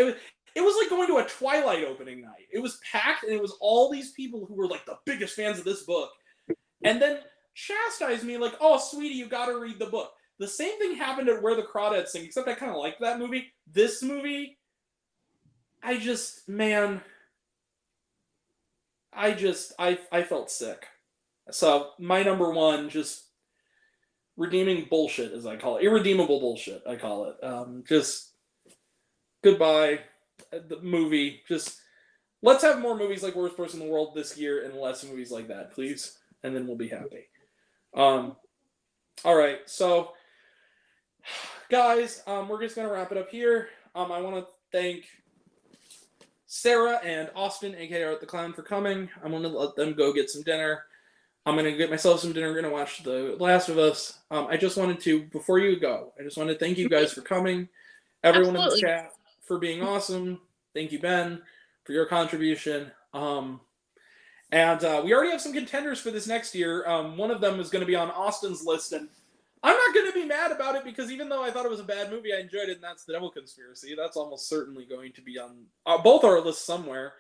It was like going to a Twilight opening night. It was packed, and it was all these people who were like the biggest fans of this book. And then chastised me like, oh, sweetie, you got to read the book. The same thing happened at Where the Crawdads Sing, except I kind of liked that movie. This movie, I felt sick. So my number one, just redeeming bullshit, as I call it. Irredeemable bullshit, I call it. Just goodbye, the movie. Just let's have more movies like Worst Person in the World this year and less movies like that, please. And then we'll be happy. All right, so guys, we're just gonna wrap it up here. I want to thank Sarah and Austin, aka Art the Clown, for coming. I'm gonna let them go get some dinner. I'm gonna get myself some dinner. We're gonna watch The Last of Us. I just wanted to, before you go, I just want to thank you guys for coming. Everyone Absolutely. in the chat for being awesome. Thank you, Ben, for your contribution. And we already have some contenders for this next year. One of them is going to be on Austin's list, and I'm not going to be mad about it because even though I thought it was a bad movie, I enjoyed it, and that's The Devil Conspiracy. That's almost certainly going to be on both our lists somewhere.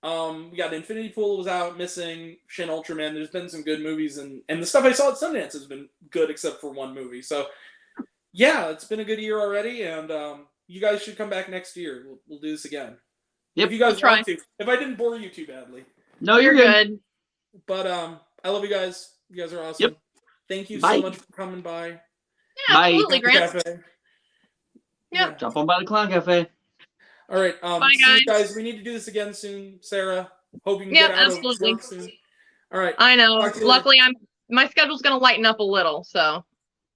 We got Infinity Pool was out, Missing, Shin Ultraman. There's been some good movies, and the stuff I saw at Sundance has been good except for one movie. So, yeah, it's been a good year already, and you guys should come back next year. We'll do this again. Yep, if you guys we'll want to. If I didn't bore you too badly. No, You're good. But I love you guys. You guys are awesome. Yep. Thank you Bye. so much for coming by. Yeah, Bye. absolutely, Grant. Cafe. Yep. Yeah. Jump on by the Clown Cafe. All right. Bye, see you guys. guys. We need to do this again soon, Sarah. Hope you can Yep, get out absolutely. of work soon. All right. I know. Talk to you Luckily, my schedule's gonna lighten up a little, so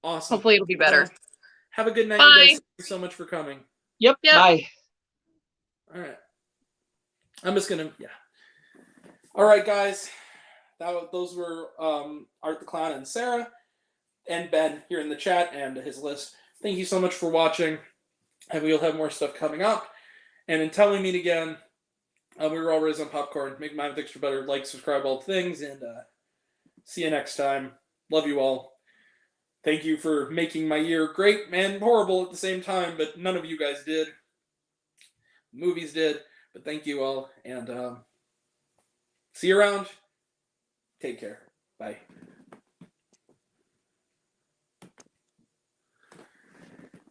Awesome. hopefully it'll be better. Have a good night, Bye. you guys. Thank you so much for coming. Yep. Yep. Bye. All right. I'm just gonna All right, guys. Those were Art the Clown and Sarah and Ben here in the chat and his list. Thank you so much for watching, and we'll have more stuff coming up. And until we meet again, we were all raised on popcorn. Make Mind Extra better. Like, subscribe, all things, and see you next time. Love you all. Thank you for making my year great and horrible at the same time, but none of you guys did. Movies did, but thank you all, and see you around. Take care. Bye.